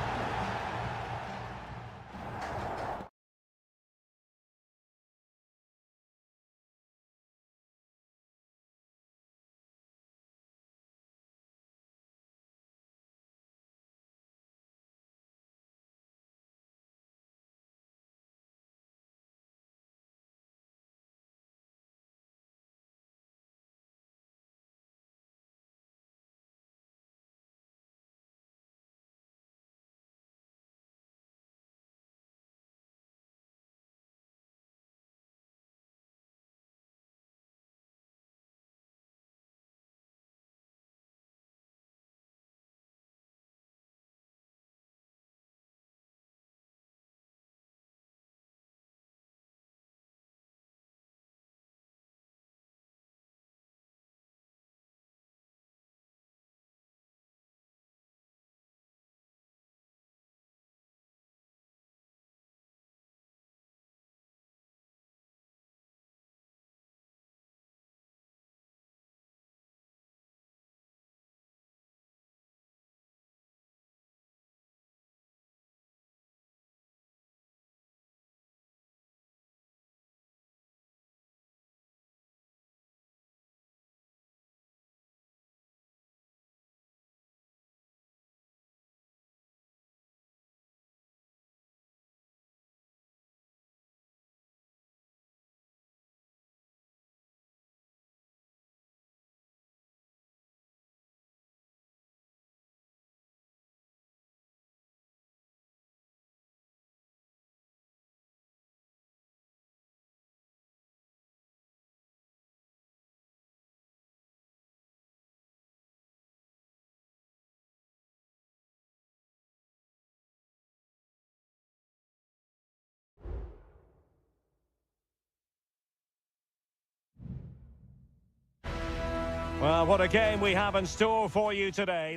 Well, what a game we have in store for you today.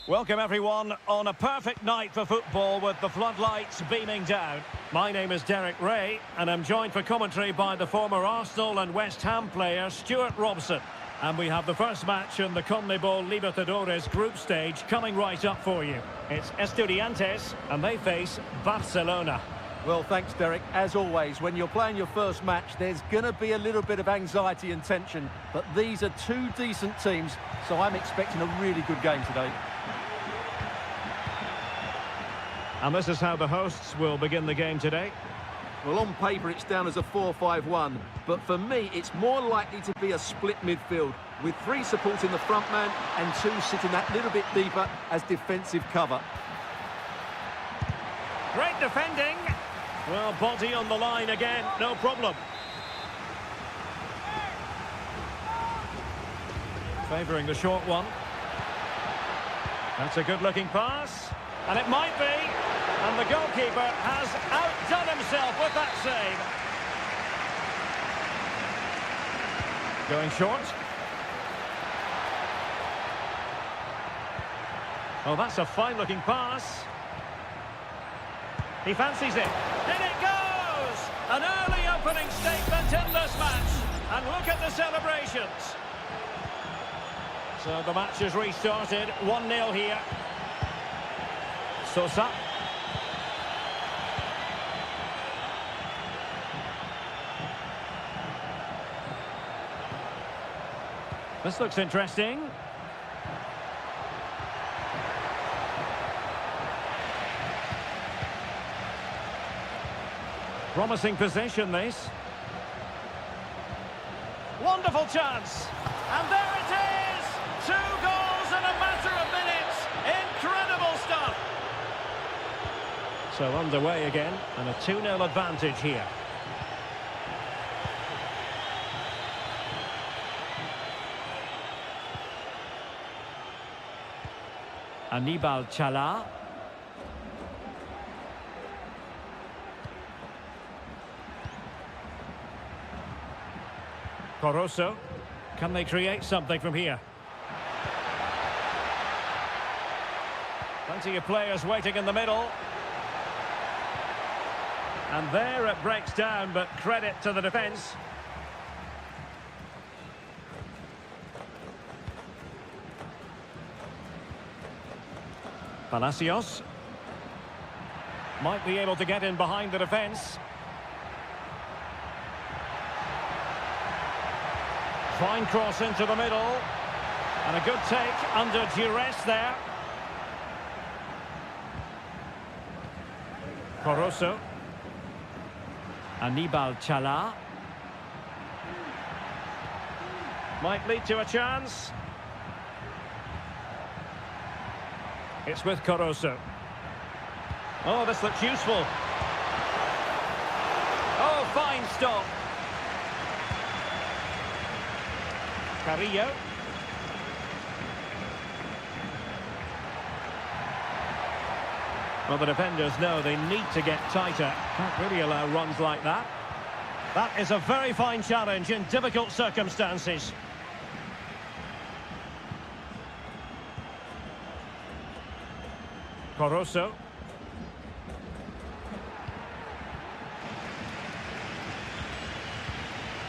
Welcome everyone on a perfect night for football with the floodlights beaming down. My name is Derek Ray and I'm joined for commentary by the former Arsenal and West Ham player Stuart Robson. And we have the first match in the CONMEBOL Libertadores group stage coming right up for you. It's Estudiantes and they face Barcelona. Well, thanks, Derek. As always, when you're playing your first match, there's going to be a little bit of anxiety and tension. But these are two decent teams, so I'm expecting a really good game today. And this is how the hosts will begin the game today. Well, on paper, it's down as a 4-5-1. But for me, it's more likely to be a split midfield, with three supporting the front man and two sitting that little bit deeper as defensive cover. Great defending. Well, body on the line again, no problem. Favouring the short one. That's a good-looking pass. And it might be. And the goalkeeper has outdone himself with that save. Going short. Oh, that's a fine-looking pass. He fancies it. In it goes! An early opening statement in this match. And look at the celebrations. So the match is restarted. 1-0 here. Sosa. This looks interesting. Promising possession, this. Wonderful chance. And there it is! 2 goals in a matter of minutes. Incredible stuff. So underway again, and a 2-0 advantage here. Aníbal Chala. Coroso. Can they create something from here? Plenty of players waiting in the middle. And there it breaks down, but credit to the defence. Palacios. Might be able to get in behind the defence. Fine cross into the middle. And a good take under duress there. Coroso. Aníbal Chala. Might lead to a chance. It's with Coroso. Oh, this looks useful. Oh, fine stop. Carrillo. Well, the defenders know they need to get tighter. Can't really allow runs like that. That is a very fine challenge in difficult circumstances. Coroso.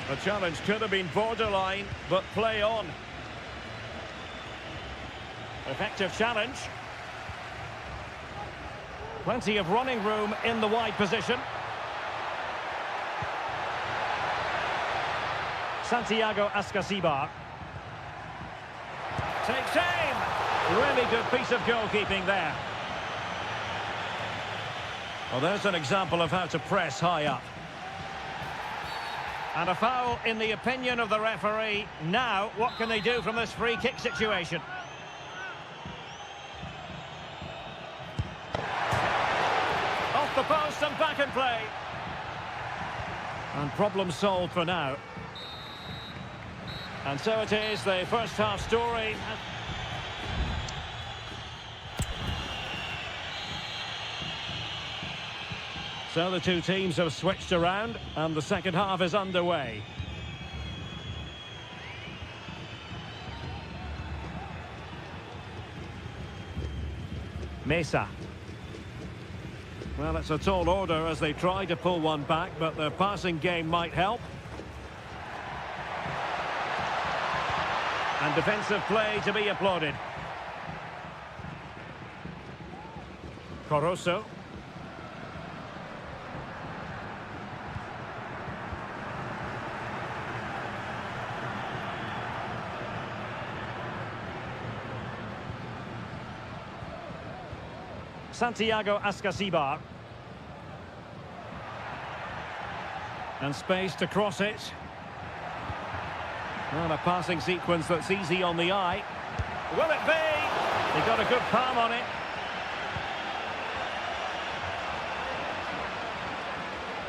The challenge could have been borderline, but play on. Effective challenge. Plenty of running room in the wide position. Santiago Ascasibar. Takes aim. Really good piece of goalkeeping there. Well, there's an example of how to press high up. And a foul in the opinion of the referee. Now, what can they do from this free kick situation? Off the post and back in play. And problem solved for now. And so it is, the first half story. So the two teams have switched around and the second half is underway. Mesa. Well, it's a tall order as they try to pull one back, but their passing game might help. And defensive play to be applauded. Coroso. Santiago Ascasibar. And space to cross it. Well, a passing sequence that's easy on the eye. Will it be? He got a good palm on it.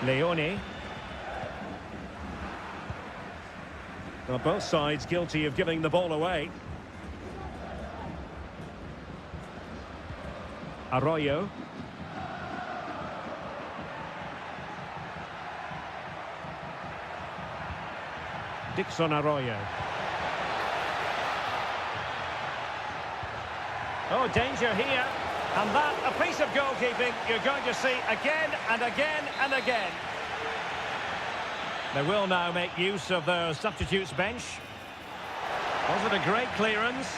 Leone. Well, both sides guilty of giving the ball away. Arroyo. Dixon Arroyo. Oh, danger here. And that, a piece of goalkeeping you're going to see again and again and again. They will now make use of their substitutes bench. Was it a great clearance?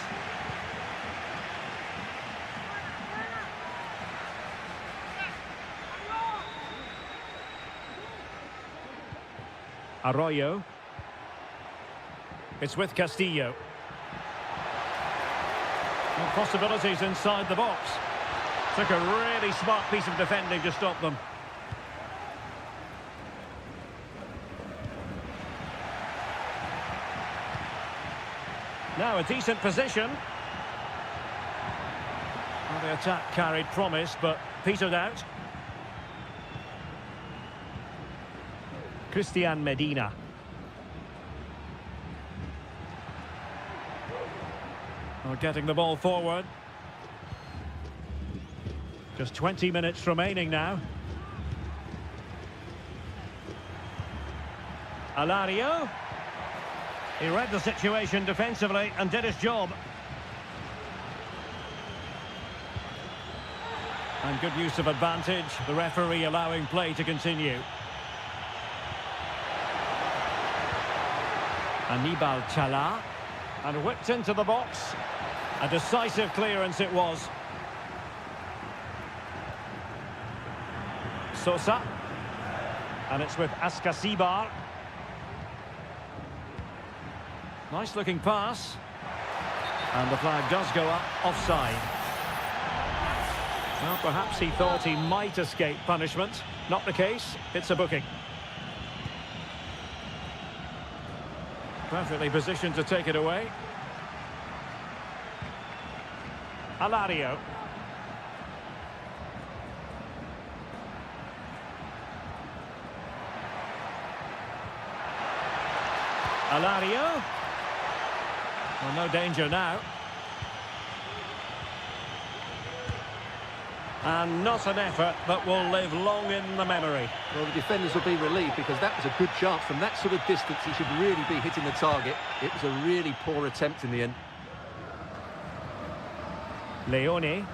Arroyo. It's with Castillo. No possibilities inside the box. Took a really smart piece of defending to stop them. Now a decent position. Well, the attack carried promise, but petered out. Christian Medina. Oh, getting the ball forward. Just 20 minutes remaining now. Alario. He read the situation defensively and did his job. And good use of advantage, the referee allowing play to continue. Anibal Chala. And whipped into the box. A decisive clearance it was. Sosa. And it's with Ascasibar. Nice looking pass. And the flag does go up offside. Well, perhaps he thought he might escape punishment. Not the case. It's a booking. Perfectly positioned to take it away. Alario. Alario. Well, no danger now. And not an effort that will live long in the memory. Well, the defenders will be relieved because that was a good chance. From that sort of distance, he should really be hitting the target. It was a really poor attempt in the end. Leone.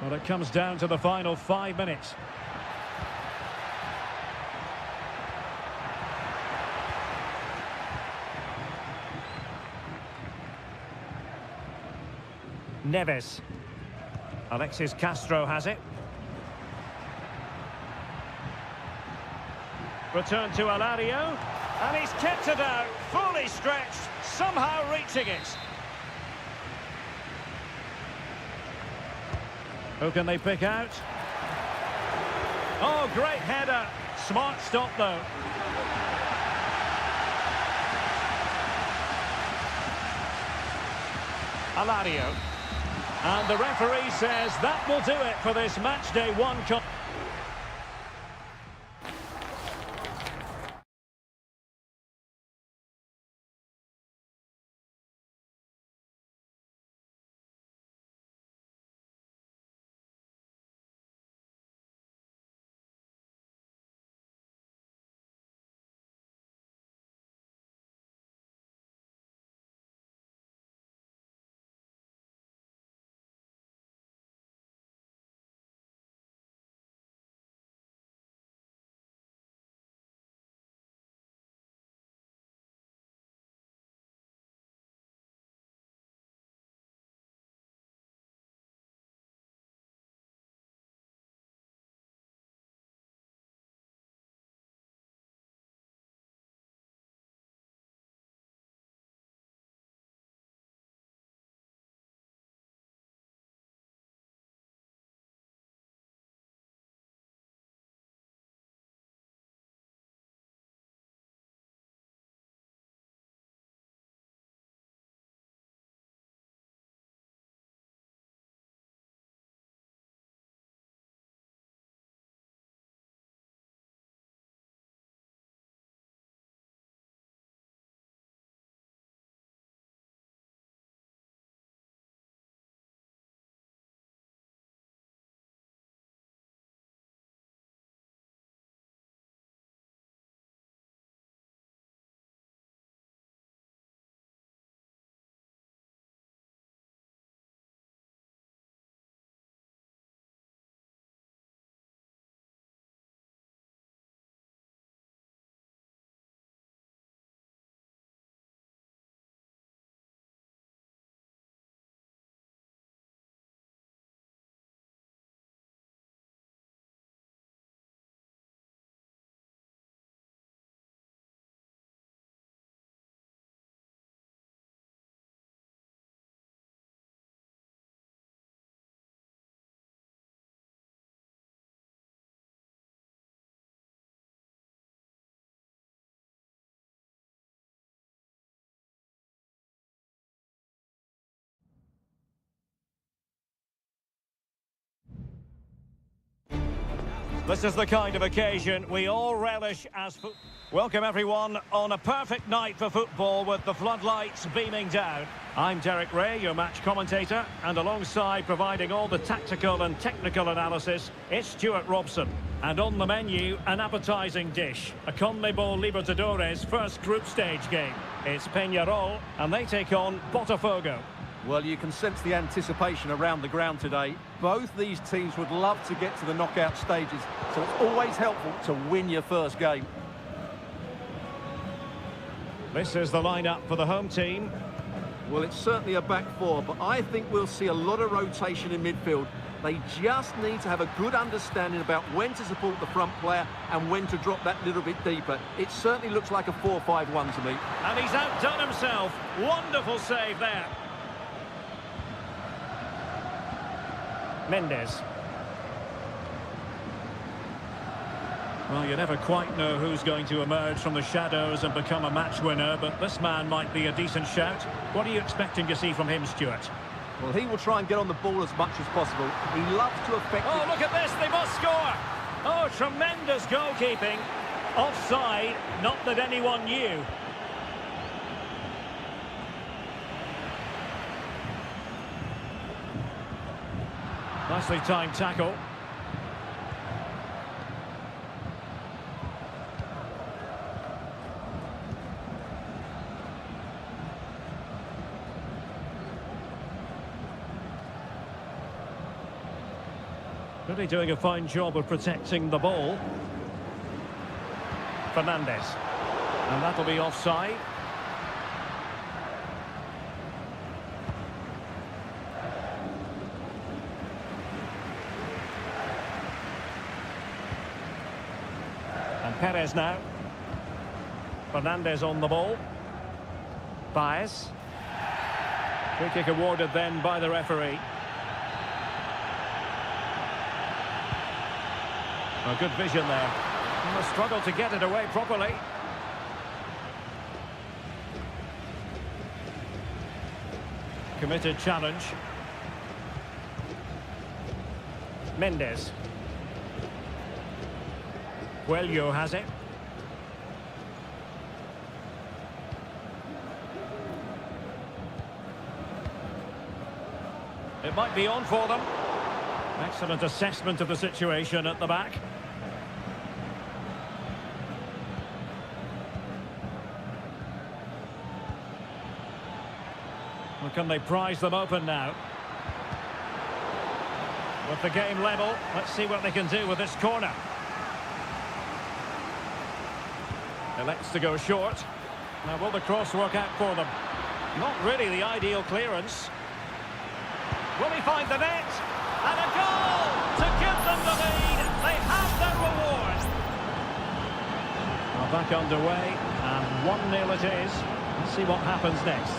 Well, it comes down to the final 5 minutes. Neves. Alexis Castro has it. Return to Alario. And he's kept it out, fully stretched, somehow reaching it. Who can they pick out? Oh, great header. Smart stop, though. Alario. And the referee says that will do it for this match day 1. This is the kind of occasion we all relish as Welcome everyone on a perfect night for football with the floodlights beaming down. I'm Derek Ray, your match commentator, and alongside providing all the tactical and technical analysis, it's Stuart Robson. And on the menu, an appetising dish, a CONMEBOL Libertadores first group stage game. It's Peñarol, and they take on Botafogo. Well, you can sense the anticipation around the ground today. Both these teams would love to get to the knockout stages, so it's always helpful to win your first game. This is the lineup for the home team. Well, it's certainly a back four, but I think we'll see a lot of rotation in midfield. They just need to have a good understanding about when to support the front player and when to drop that little bit deeper. It certainly looks like a 4-5-1 to me. And he's outdone himself. Wonderful save there. Mendes. Well, you never quite know who's going to emerge from the shadows and become a match winner, but this man might be a decent shout. What are you expecting to see from him, Stuart? Well, he will try and get on the ball as much as possible. He loves to affect... Oh, look at this, they must score! Oh, tremendous goalkeeping. Offside, not that anyone knew. Nicely timed tackle. Really doing a fine job of protecting the ball. Fernandez. And that'll be offside. And Perez now. Fernandez on the ball. Baez. Free kick awarded then by the referee. A good vision there. And a struggle to get it away properly. Committed challenge. Mendes. Coelho has it. It might be on for them. Excellent assessment of the situation at the back. Well, can they prize them open now? With the game level, let's see what they can do with this corner. Elects to go short. Now, will the cross work out for them? Not really the ideal clearance. Will he find the net? And a goal to give them the lead. They have their reward. Well, back underway, and 1-0 it is. Let's see what happens next.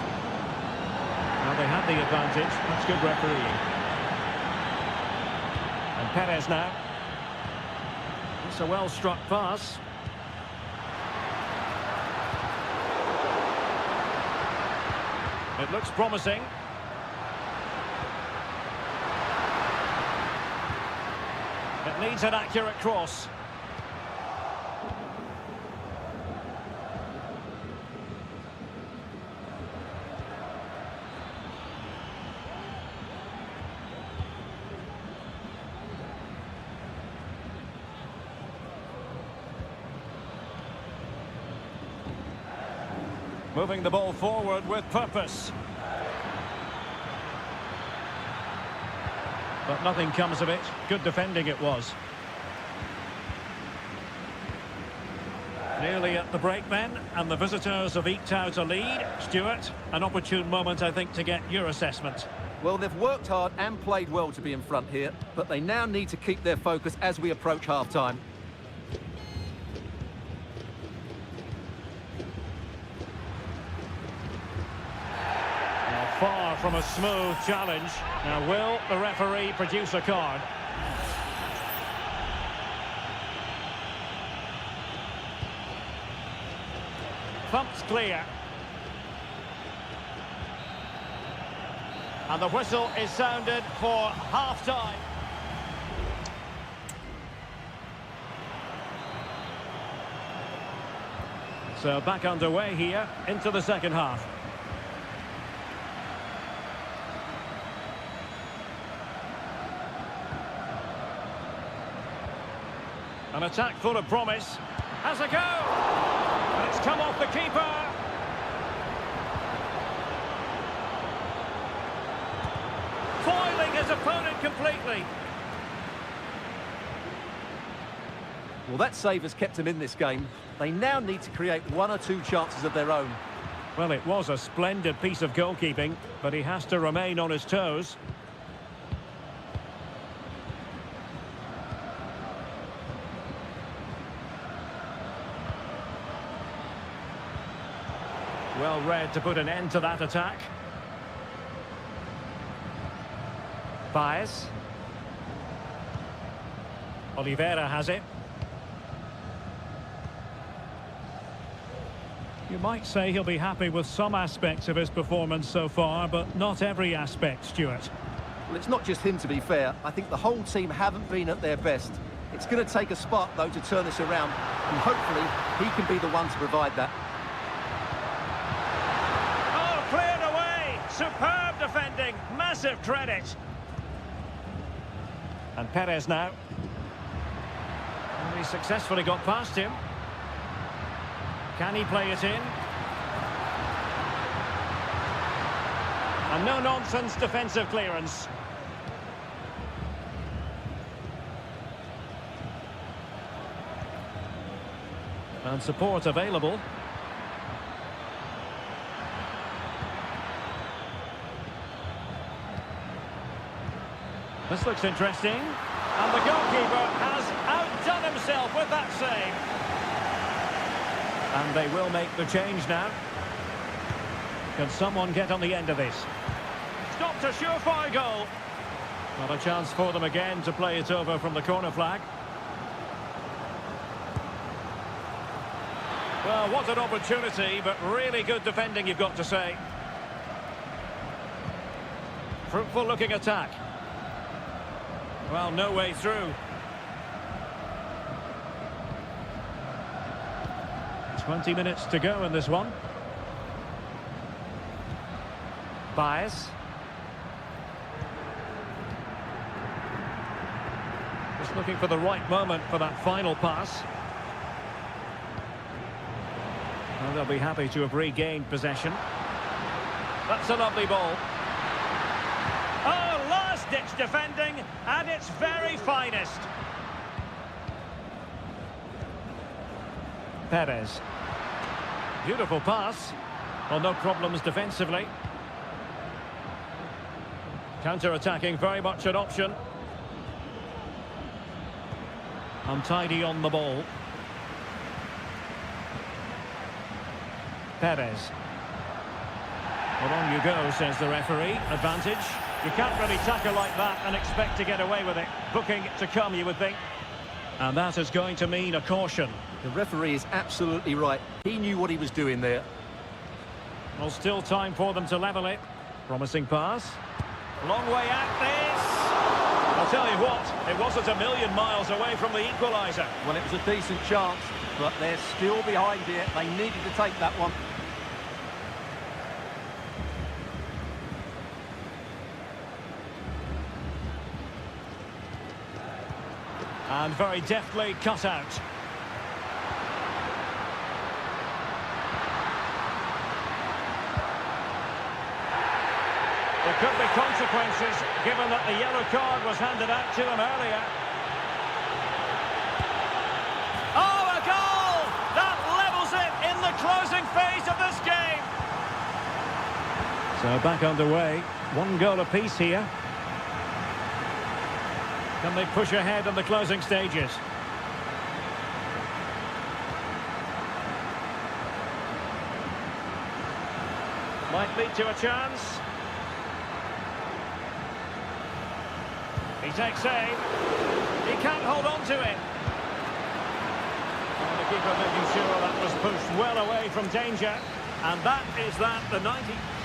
Well, they had the advantage. That's good refereeing. And Perez now. It's a well-struck pass. It looks promising. It needs an accurate cross. Moving the ball forward with purpose. But nothing comes of it. Good defending it was. Nearly at the break then, and the visitors have eked out a lead. Stuart, an opportune moment, I think, to get your assessment. Well, they've worked hard and played well to be in front here, but they now need to keep their focus as we approach half-time. Far from a smooth challenge. Now, will the referee produce a card? Thump's clear. And the whistle is sounded for half-time. So back underway here into the second half. An attack full of promise. Has a go! And it's come off the keeper. Foiling his opponent completely. Well, that save has kept them in this game. They now need to create one or two chances of their own. Well, it was a splendid piece of goalkeeping, but he has to remain on his toes. Well read to put an end to that attack. Baez. Oliveira has it. You might say he'll be happy with some aspects of his performance so far, but not every aspect, Stuart. Well, it's not just him, to be fair. I think the whole team haven't been at their best. It's going to take a spark, though, to turn this around, and hopefully he can be the one to provide that. Oh, cleared away! Superb defending! Massive credit! And Perez now. And he successfully got past him. Can he play it in? And no-nonsense defensive clearance. And support available. This looks interesting. And the goalkeeper has outdone himself with that save. And they will make the change now. Can someone get on the end of this? Stopped a surefire goal. Not a chance for them again to play it over from the corner flag. Well, what an opportunity, but really good defending, you've got to say. Fruitful looking attack. Well, no way through. 20 minutes to go in this one. Baez. Just looking for the right moment for that final pass. Well, they'll be happy to have regained possession. That's a lovely ball. Oh, last-ditch defending at its very finest. Perez. Beautiful pass. Well, no problems defensively. Counter-attacking, very much an option. Untidy on the ball. Perez. Well, on you go, says the referee. Advantage. You can't really tackle like that and expect to get away with it. Booking to come, you would think. And that is going to mean a caution. The referee is absolutely right. He knew what he was doing there. Well, still time for them to level it. Promising pass. Long way at this. I'll tell you what, it wasn't a million miles away from the equaliser. Well, it was a decent chance, but they're still behind here. They needed to take that one. And very deftly cut out. There could be consequences, given that the yellow card was handed out to him earlier. Oh, a goal! That levels it in the closing phase of this game. So back underway. One goal apiece here. Can they push ahead in the closing stages? Might lead to a chance. He takes aim. He can't hold on to it. And the keeper making sure that was pushed well away from danger. And that is that, the 90th.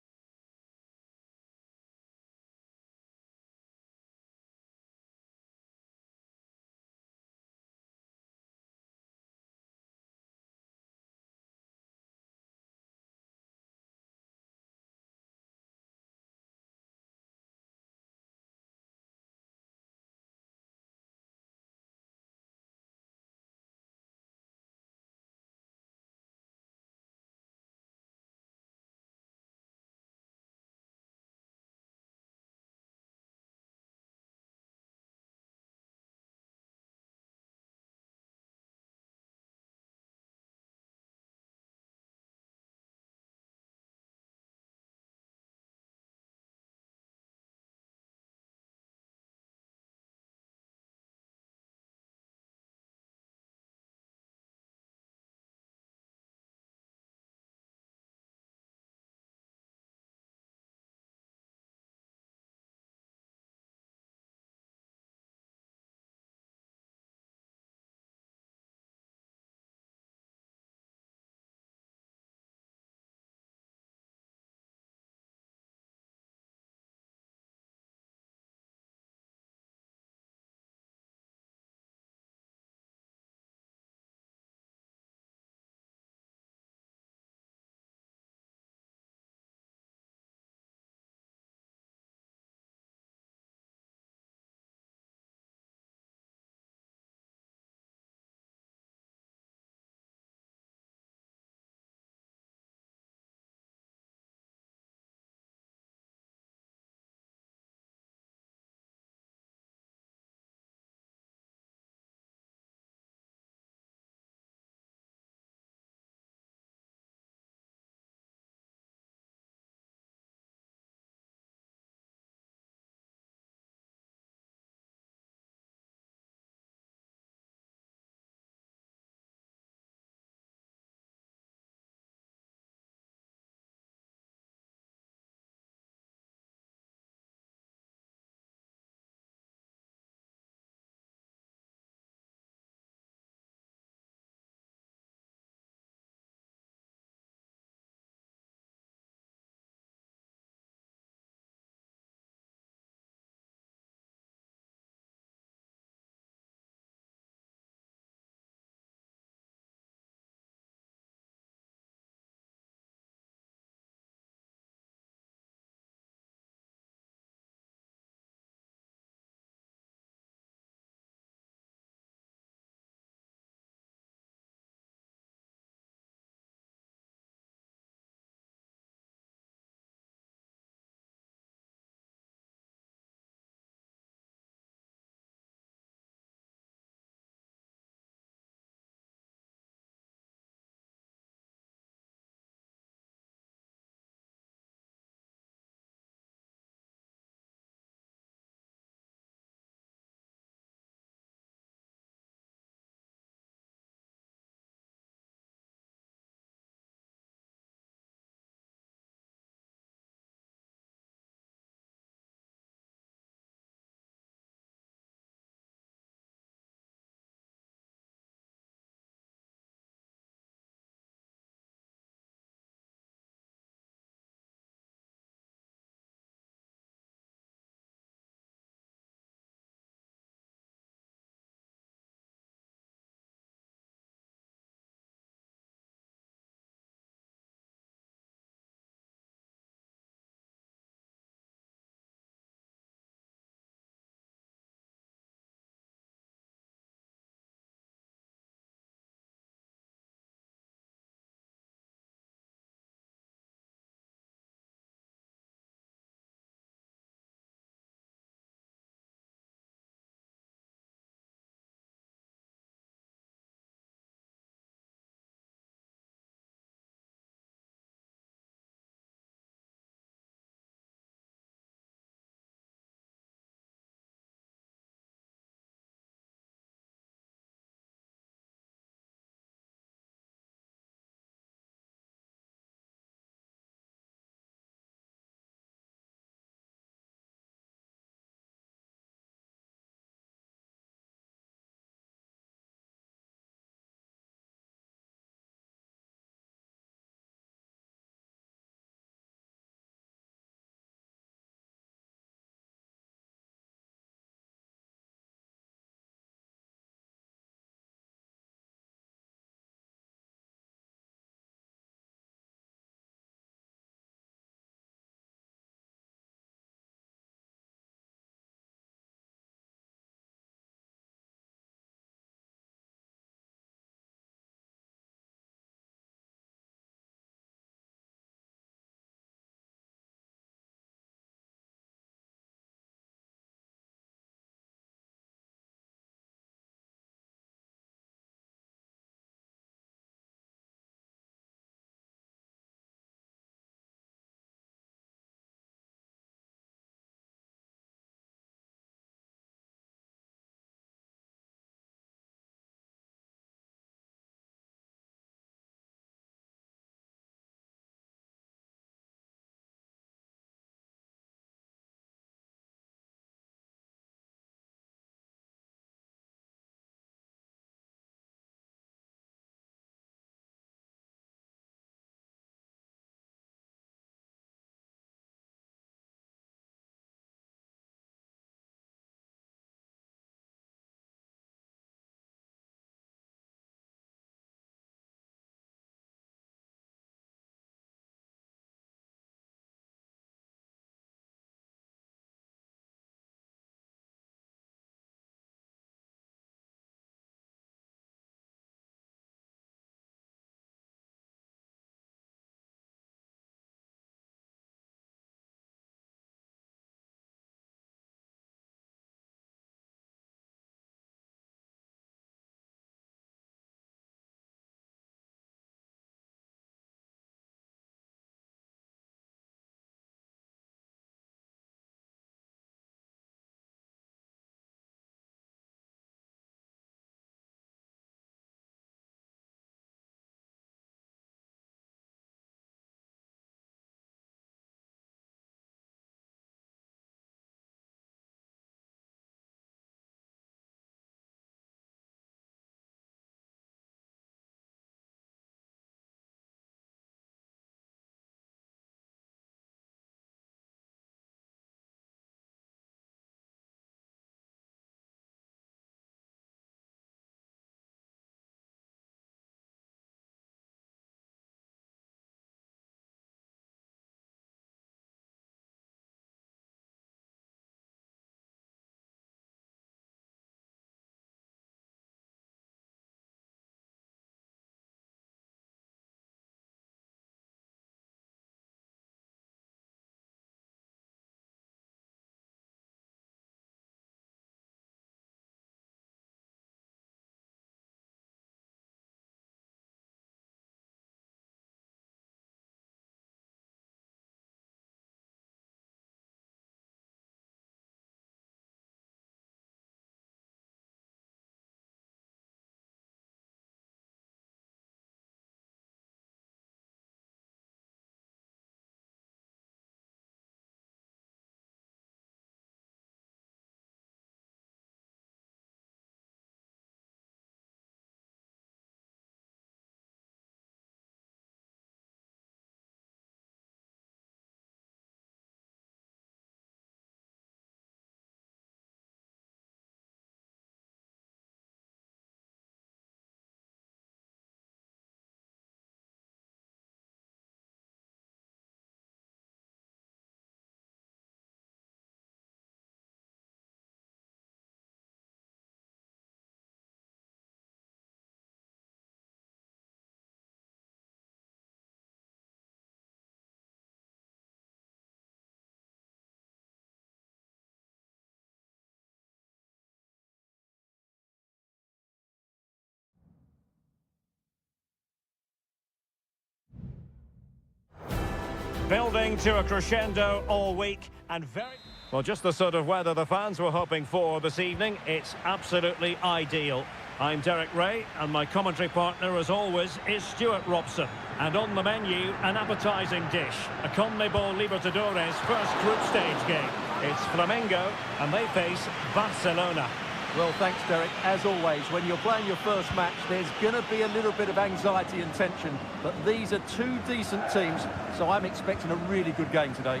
Building to a crescendo all week and very... Well, just the sort of weather the fans were hoping for this evening. It's absolutely ideal. I'm Derek Ray, and my commentary partner, as always, is Stuart Robson. And on the menu, an appetising dish, a CONMEBOL Libertadores first group stage game. It's Flamengo, and they face Barcelona. Well, thanks, Derek. As always, when you're playing your first match, there's going to be a little bit of anxiety and tension. But these are two decent teams, so I'm expecting a really good game today.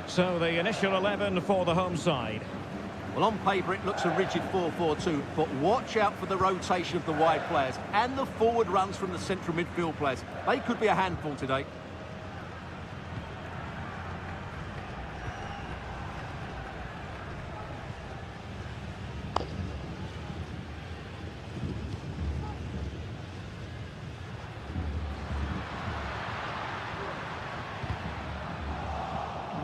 So the initial 11 for the home side. Well, on paper, it looks a rigid 4-4-2, but watch out for the rotation of the wide players and the forward runs from the central midfield players. They could be a handful today.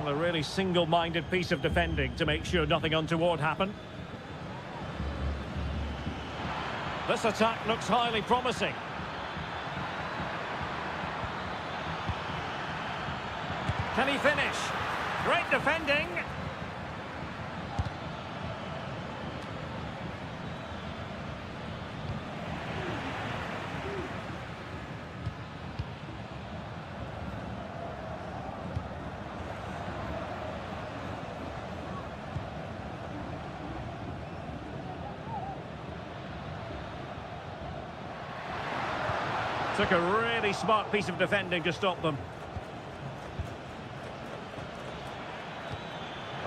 A really single-minded piece of defending to make sure nothing untoward happened. This attack looks highly promising. Can he finish? Great defending. Took a really smart piece of defending to stop them.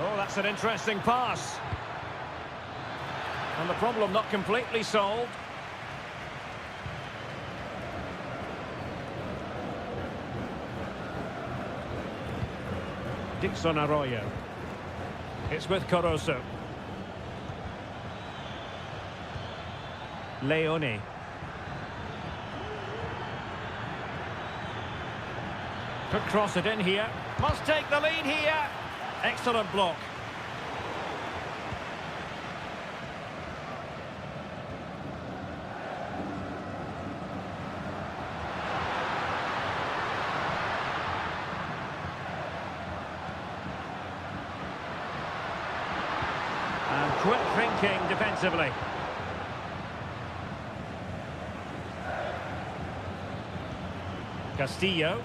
Oh, that's an interesting pass. And the problem not completely solved. Dixon Arroyo. It's with Caruso. Leone. Could cross it in here. Must take the lead here. Excellent block. And quick thinking defensively. Castillo.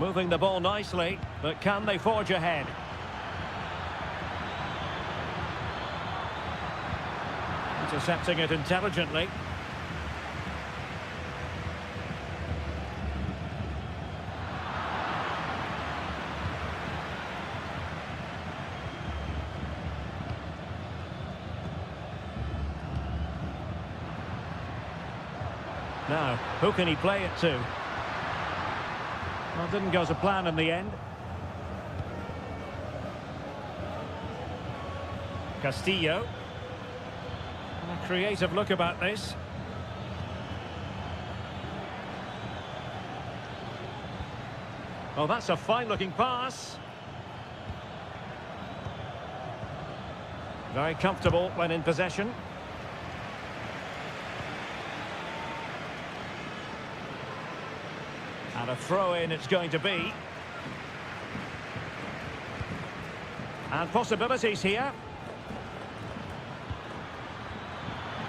Moving the ball nicely, but can they forge ahead? Intercepting it intelligently. Now, who can he play it to? Well, didn't go to plan in the end. Castillo. A creative look about this. Oh, that's a fine-looking pass. Very comfortable when in possession. And a throw-in it's going to be. And possibilities here.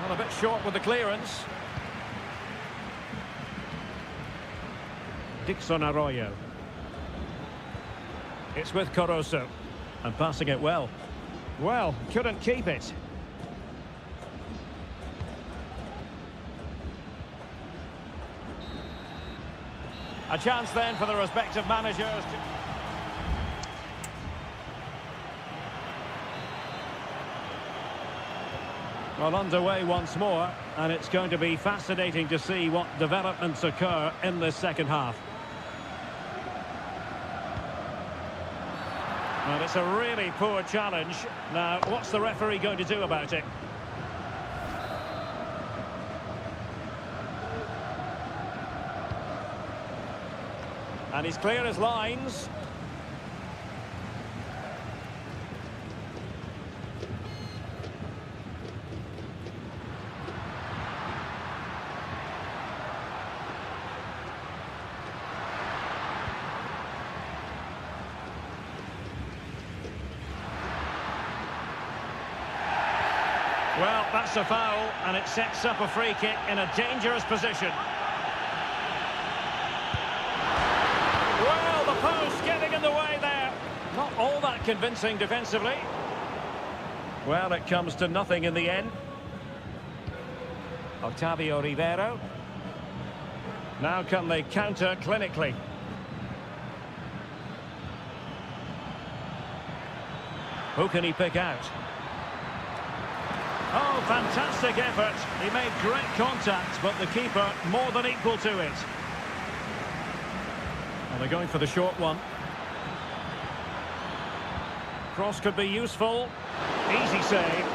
Well, a bit short with the clearance. Dixon Arroyo. It's with Caruso. And passing it well. Well, couldn't keep it. A chance then for the respective managers to... Well, underway once more, and it's going to be fascinating to see what developments occur in this second half. Well, it's a really poor challenge. Now, what's the referee going to do about it? And he's clear as lines. Well, that's a foul, and it sets up a free kick in a dangerous position. Well, the post getting in the way there. Not all that convincing defensively. Well, it comes to nothing in the end. Octavio Rivero. Now can they counter clinically? Who can he pick out? Oh, fantastic effort. He made great contact, but the keeper more than equal to it. And they're going for the short one. Cross could be useful. Easy save.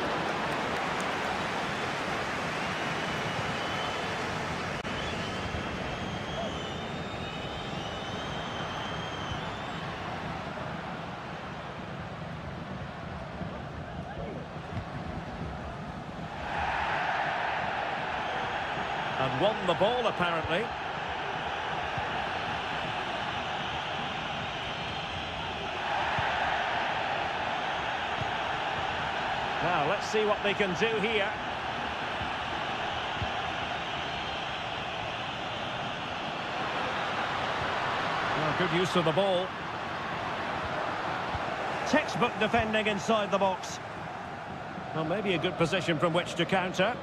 And won the ball, apparently. Now, let's see what they can do here. Well, good use of the ball. Textbook defending inside the box. Well, maybe a good position from which to counter.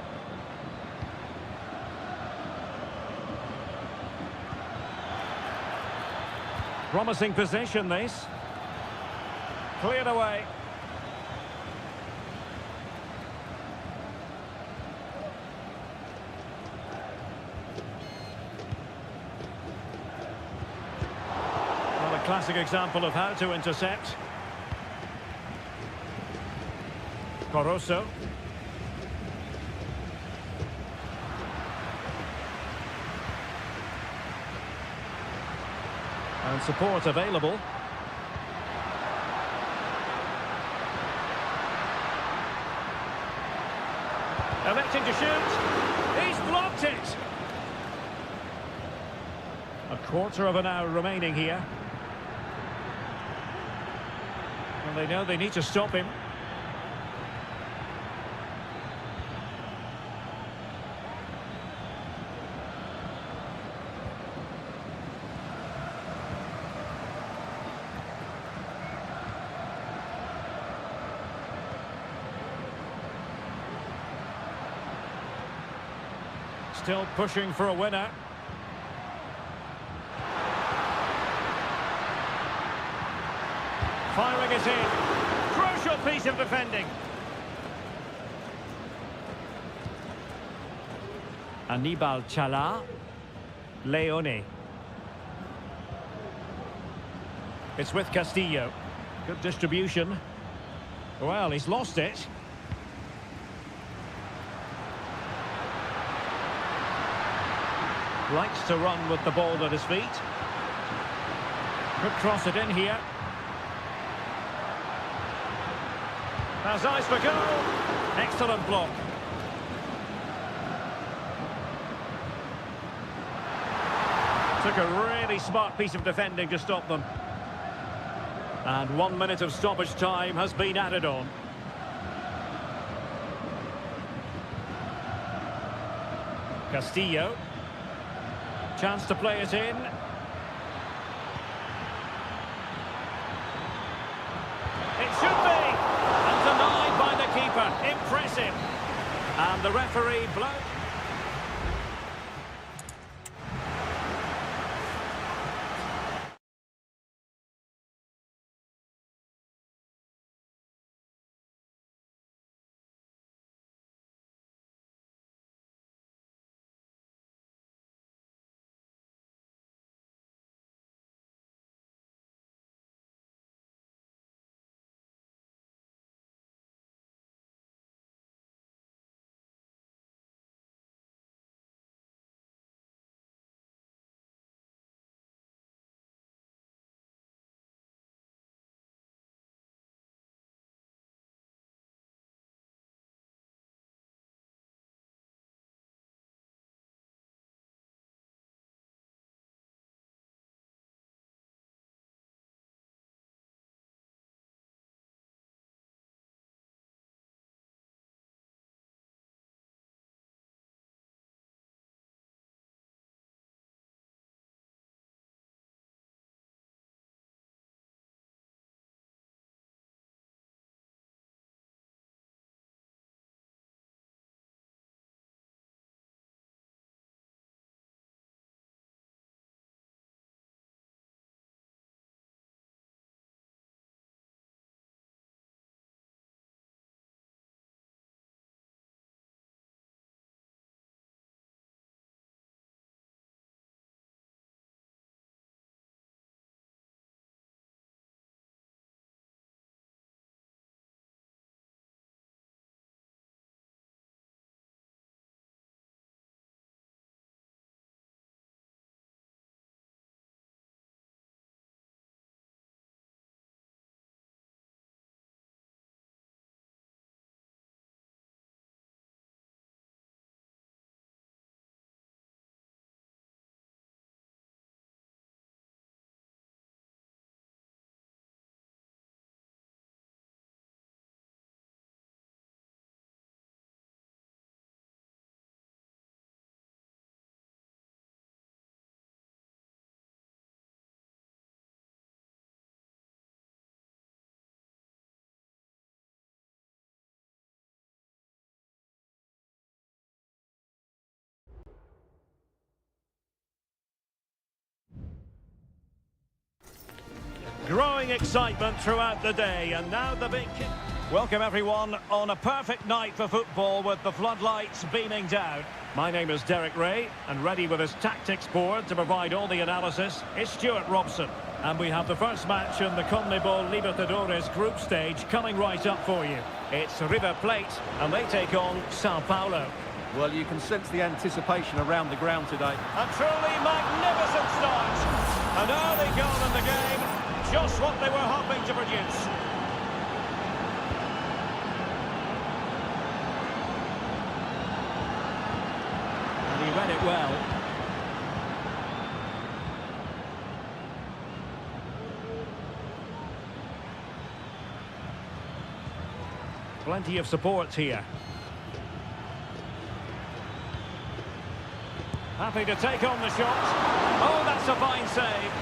Promising position, this. Cleared away. Well, a classic example of how to intercept. Coroso. And support available. Electing to shoot. He's blocked it. A quarter of an hour remaining here. And they know they need to stop him. Still pushing for a winner. Firing it in. Crucial piece of defending. Anibal Chala. Leone. It's with Castillo. Good distribution. Well, he's lost it. Likes to run with the ball at his feet. Could cross it in here. Has eyes for goal. Excellent block. Took a really smart piece of defending to stop them. And 1 minute of stoppage time has been added on. Castillo. Chance to play it in. It should be! And denied by the keeper. Impressive. And the referee blows. building excitement throughout the day, and now the big kick. Welcome everyone on a perfect night for football with the floodlights beaming down. My name is Derek Ray, and ready with his tactics board to provide all the analysis is Stuart Robson. And we have the first match in the CONMEBOL Libertadores group stage coming right up for you. It's River Plate, and they take on Sao Paulo. Well, you can sense the anticipation around the ground today. A truly magnificent start. An early goal in the game, just what they were hoping to produce. And he read it well. Plenty of support here. Happy to take on the shot. Oh, that's a fine save.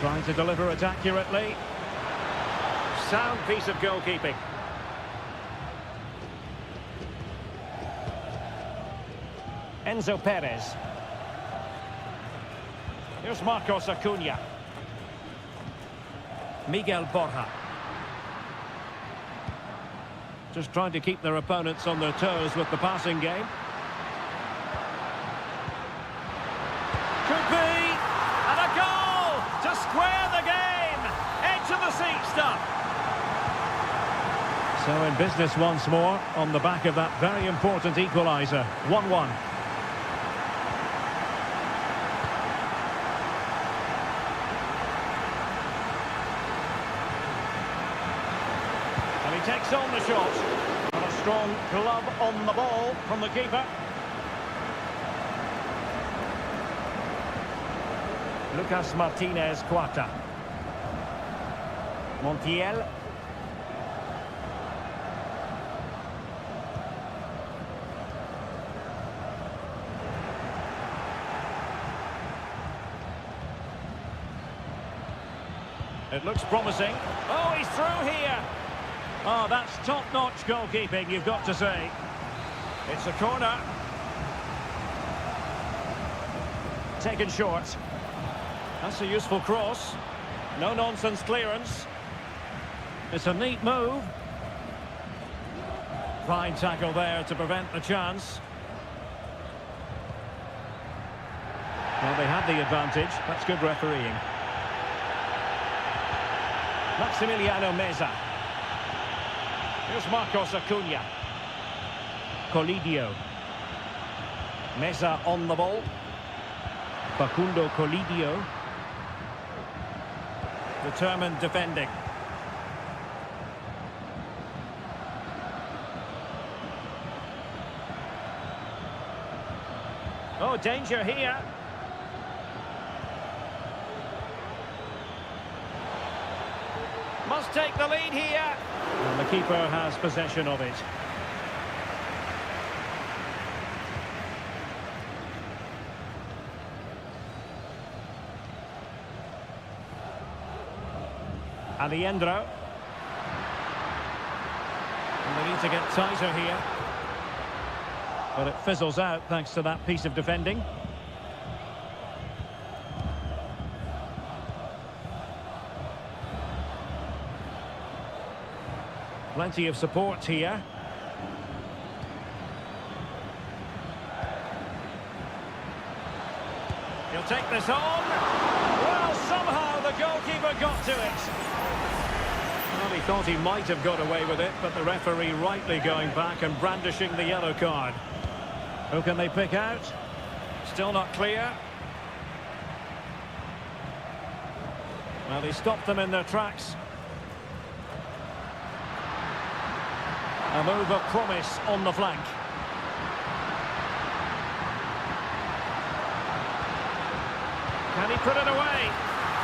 Trying to deliver it accurately. Sound piece of goalkeeping. Enzo Perez. Here's Marcos Acuna. Miguel Borja. Just trying to keep their opponents on their toes with the passing game. Could be! And a goal to square the game! Edge of the seat stuff! So in business once more on the back of that very important equaliser. 1-1. Takes on the shot. And a strong glove on the ball from the keeper. Lucas Martinez Cuarta. Montiel. It looks promising. Oh, he's through here. Oh, that's top-notch goalkeeping, you've got to say. It's a corner. Taken short. That's a useful cross. No-nonsense clearance. It's a neat move. Fine tackle there to prevent the chance. Well, they had the advantage. That's good refereeing. Maximiliano Meza. Here's Marcos Acuna. Colidio. Meza on the ball. Facundo Colidio. Determined defending. Oh, danger here. Must take the lead here. And the keeper has possession of it. Aliendro. And they need to get tighter here. But it fizzles out thanks to that piece of defending. Plenty of support here. He'll take this on. Well, somehow the goalkeeper got to it. Well, he thought he might have got away with it, but the referee rightly going back and brandishing the yellow card. Who can they pick out? Still not clear. Well, he stopped them in their tracks. A move of promise on the flank. Can he put it away?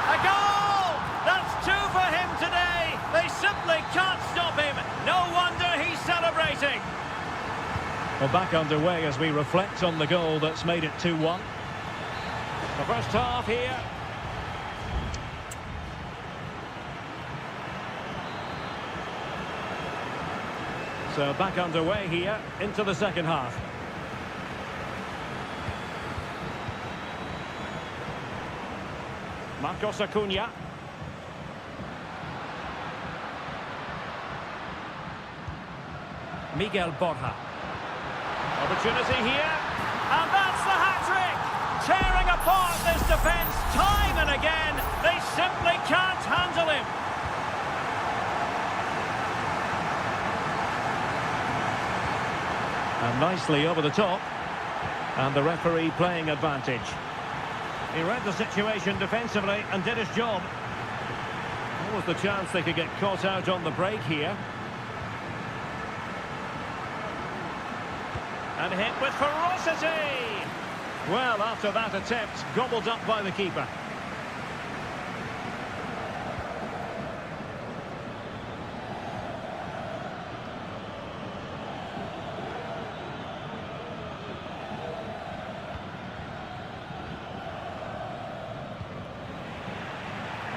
A goal! That's two for him today. They simply can't stop him. No wonder he's celebrating. Well, back underway as we reflect on the goal that's made it 2-1. The first half here. So back underway here into the second half. Marcos Acuna. Miguel Borja. Opportunity here. And that's the hat-trick! Tearing apart this defence time and again. They simply can't handle him. And nicely over the top. And the referee playing advantage. He read the situation defensively and did his job. What was the chance they could get caught out on the break here? And hit with ferocity! Well, after that attempt, gobbled up by the keeper.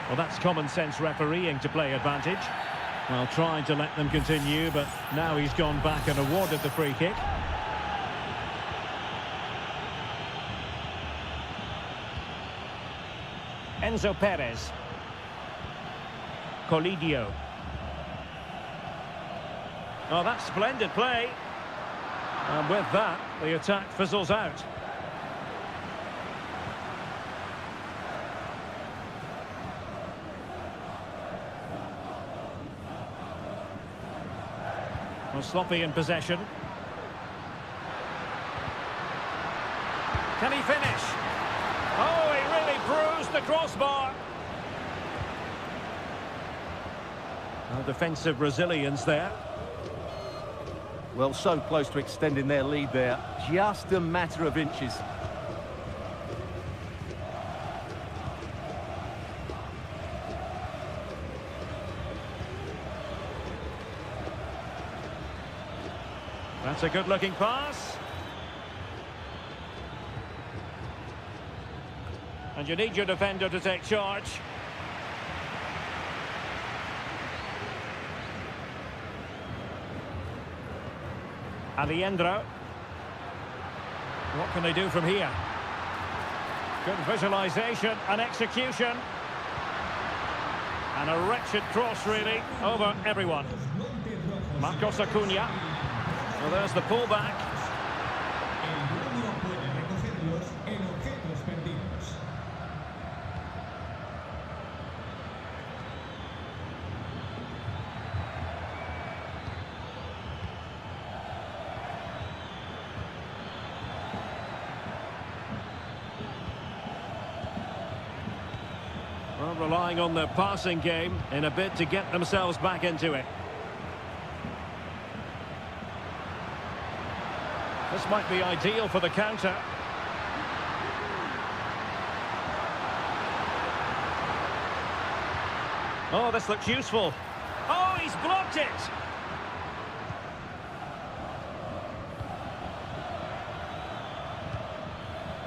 Well, that's common sense refereeing to play advantage. Well, trying to let them continue, but now he's gone back and awarded the free kick. Enzo Perez. Colidio. Oh, that's splendid play. And with that, the attack fizzles out. Well, sloppy in possession. Can he finish? Oh, he really bruised the crossbar. Well, defensive resilience there. Well, so close to extending their lead there. Just a matter of inches. That's a good-looking pass. And you need your defender to take charge. Aliendro. What can they do from here? Good visualization and execution. And a wretched cross, really, over everyone. Marcos Acuna. Well, there's the pullback. Well, relying on their passing game in a bid to get themselves back into it. This might be ideal for the counter. Oh, this looks useful. Oh, he's blocked it!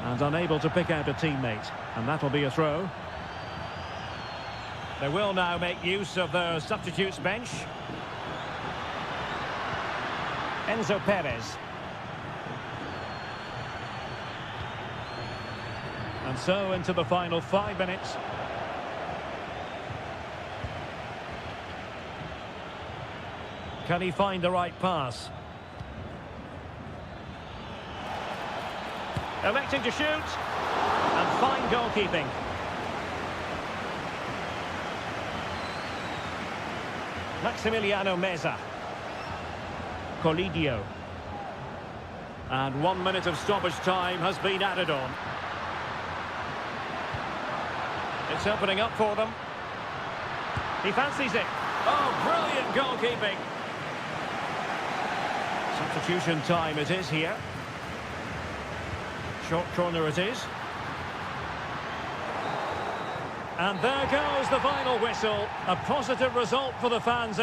And unable to pick out a teammate. And that'll be a throw. They will now make use of their substitutes bench. Enzo Perez. And so into the final 5 minutes. Can he find the right pass? Electing to shoot. And fine goalkeeping. Maximiliano Meza. Colidio. And 1 minute of stoppage time has been added on. It's opening up for them. He fancies it. Oh, brilliant goalkeeping. Substitution time it is here. Short corner it is. And there goes the final whistle. A positive result for the fans.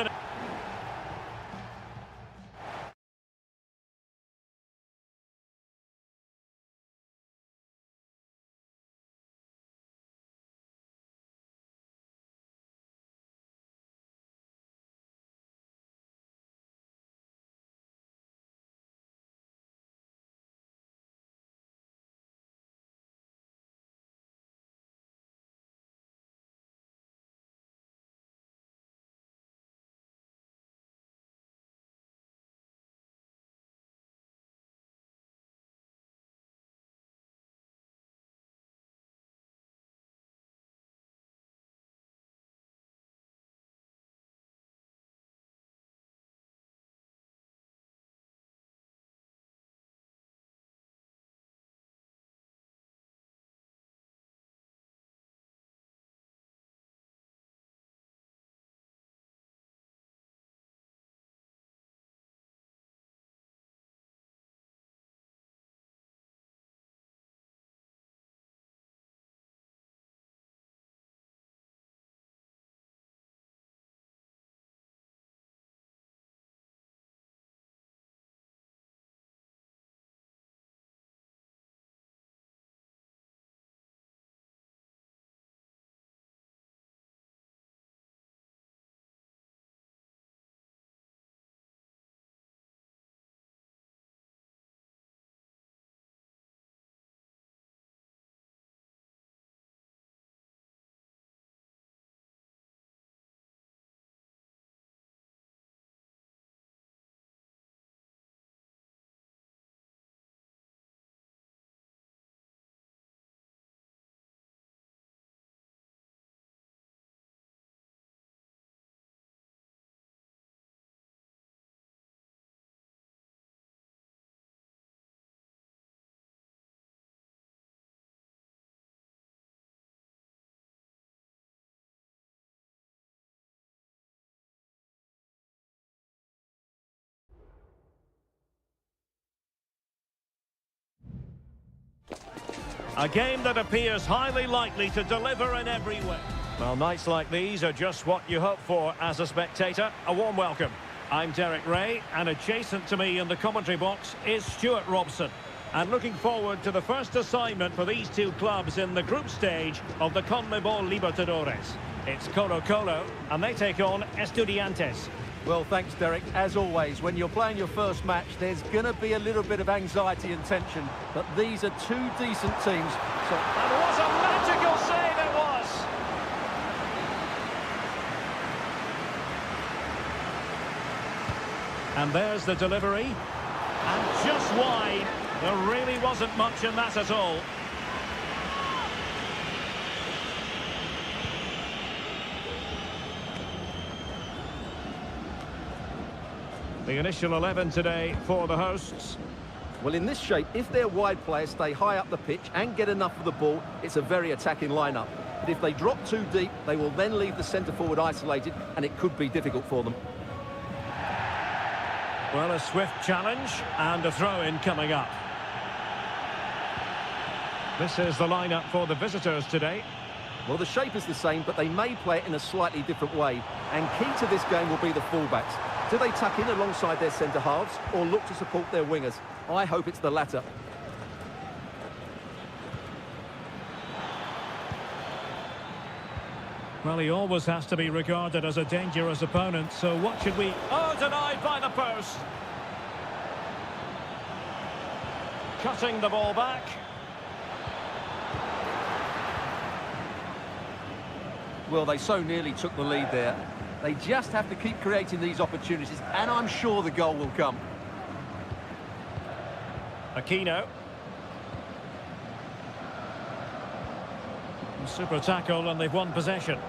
A game that appears highly likely to deliver in every way. Well, nights like these are just what you hope for as a spectator. A warm welcome. I'm Derek Ray, and adjacent to me in the commentary box is Stuart Robson. And looking forward to the first assignment for these two clubs in the group stage of the CONMEBOL Libertadores. It's Colo-Colo, and they take on Estudiantes. Well, thanks, Derek. As always, when you're playing your first match, there's going to be a little bit of anxiety and tension. But these are two decent teams. So And what a magical save it was! And there's the delivery. And just wide. There really wasn't much in that at all. The initial 11 today for the hosts. well, in this shape, if their wide players stay high up the pitch and get enough of the ball, it's a very attacking lineup. But if they drop too deep, they will then leave the centre-forward isolated, and it could be difficult for them. Well, a swift challenge and a throw-in coming up. This is the lineup for the visitors today. Well, the shape is the same, but they may play it in a slightly different way. And key to this game will be the fullbacks. Do they tuck in alongside their centre-halves or look to support their wingers? I hope it's the latter. Well, he always has to be regarded as a dangerous opponent, so what should we... Oh, denied by the post! Cutting the ball back. Well, they so nearly took the lead there. They just have to keep creating these opportunities, and I'm sure the goal will come. Aquino. Super tackle, and they've won possession.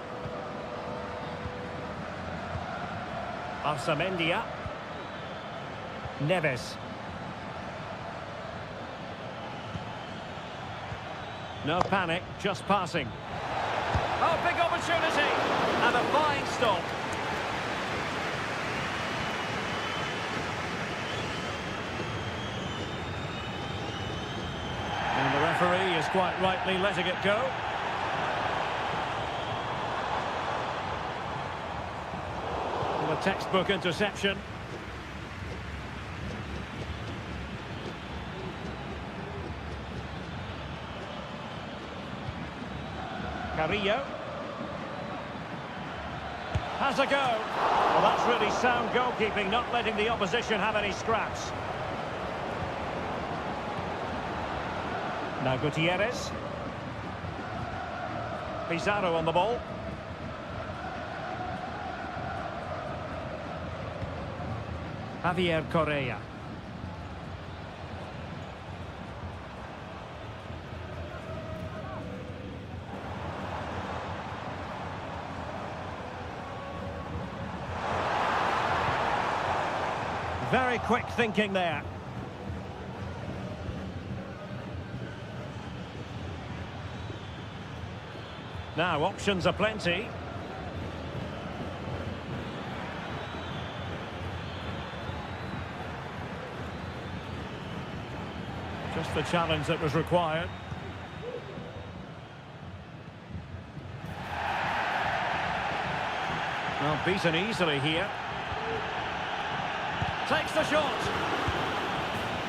Arsamendia. Neves. No panic, just passing. Oh, big opportunity! And a fine stop. And the referee is quite rightly letting it go. A textbook interception. Carrillo. Has a go. Well, that's really sound goalkeeping, not letting the opposition have any scraps. Now Gutierrez. Pizarro on the ball. Javier Correa. Very quick thinking there. Now, options are plenty. Just the challenge that was required. Well, beaten easily here. Takes the shot.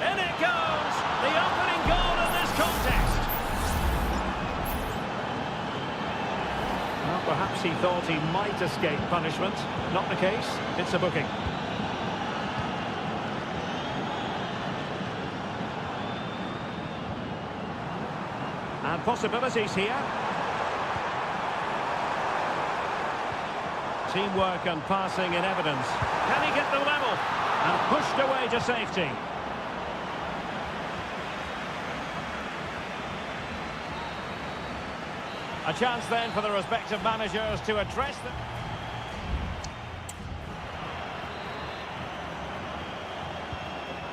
In it goes! The opening goal in this contest. Well, perhaps he thought he might escape punishment. Not the case. It's a booking. And possibilities here. Teamwork and passing in evidence. Can he get the level? And pushed away to safety. A chance then for the respective managers to address them.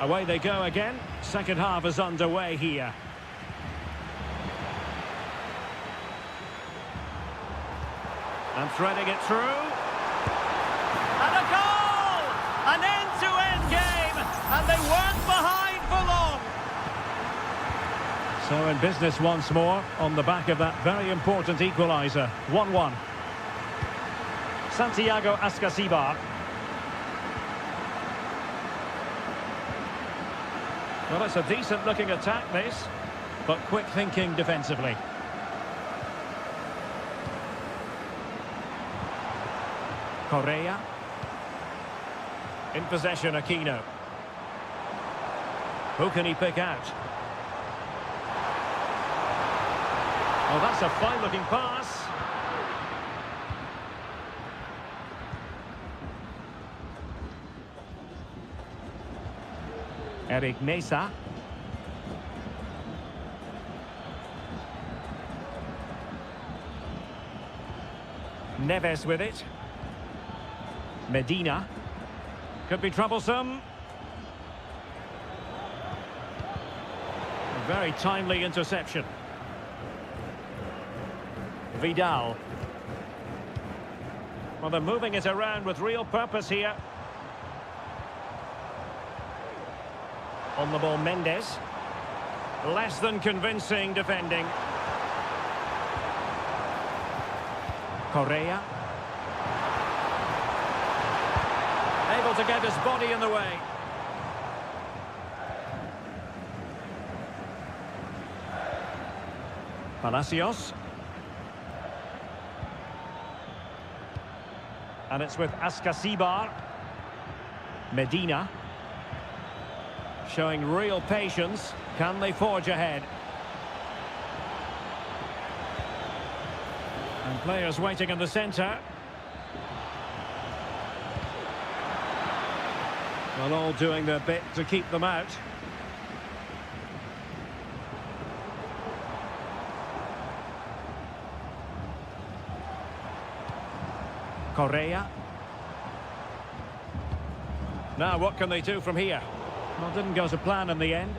Away they go again. Second half is underway here. And threading it through. And a goal! An end-to-end game! And they weren't behind for long. So in business once more on the back of that very important equaliser. 1-1. Santiago Ascasibar. Well, it's a decent-looking attack, this, but quick thinking defensively. Correa. In possession, Aquino. Who can he pick out? Oh, that's a fine-looking pass. Eric Mesa. Neves with it. Medina. Could be troublesome. A very timely interception. Vidal. Well, they're moving it around with real purpose here. On the ball, Mendes. Less than convincing defending. Correa. Able to get his body in the way. Palacios. And it's with Ascasibar. Medina. Showing real patience. Can they forge ahead? And players waiting in the centre. Well, all doing their bit to keep them out. Correa. Now, what can they do from here? Well, didn't go to plan in the end.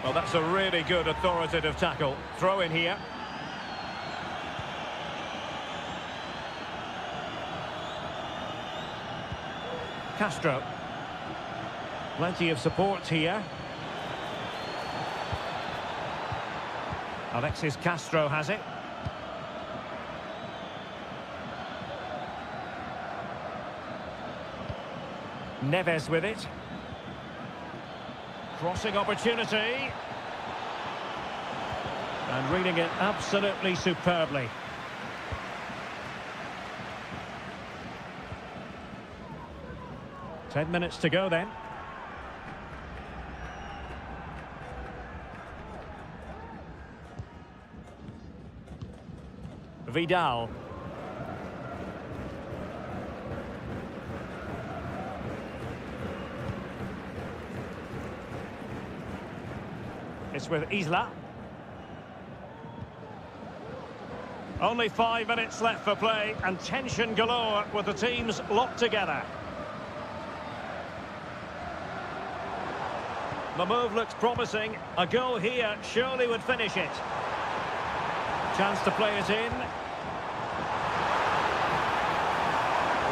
Well, that's a really good authoritative tackle. Throw in here. Castro. Plenty of support here. Alexis Castro has it. Neves with it. Crossing opportunity. And reading it absolutely superbly. Ten minutes to go then. Vidal. It's with Isla. Only 5 minutes left for play and tension galore with the teams locked together. The move looks promising. A goal here surely would finish it. Chance to play it in.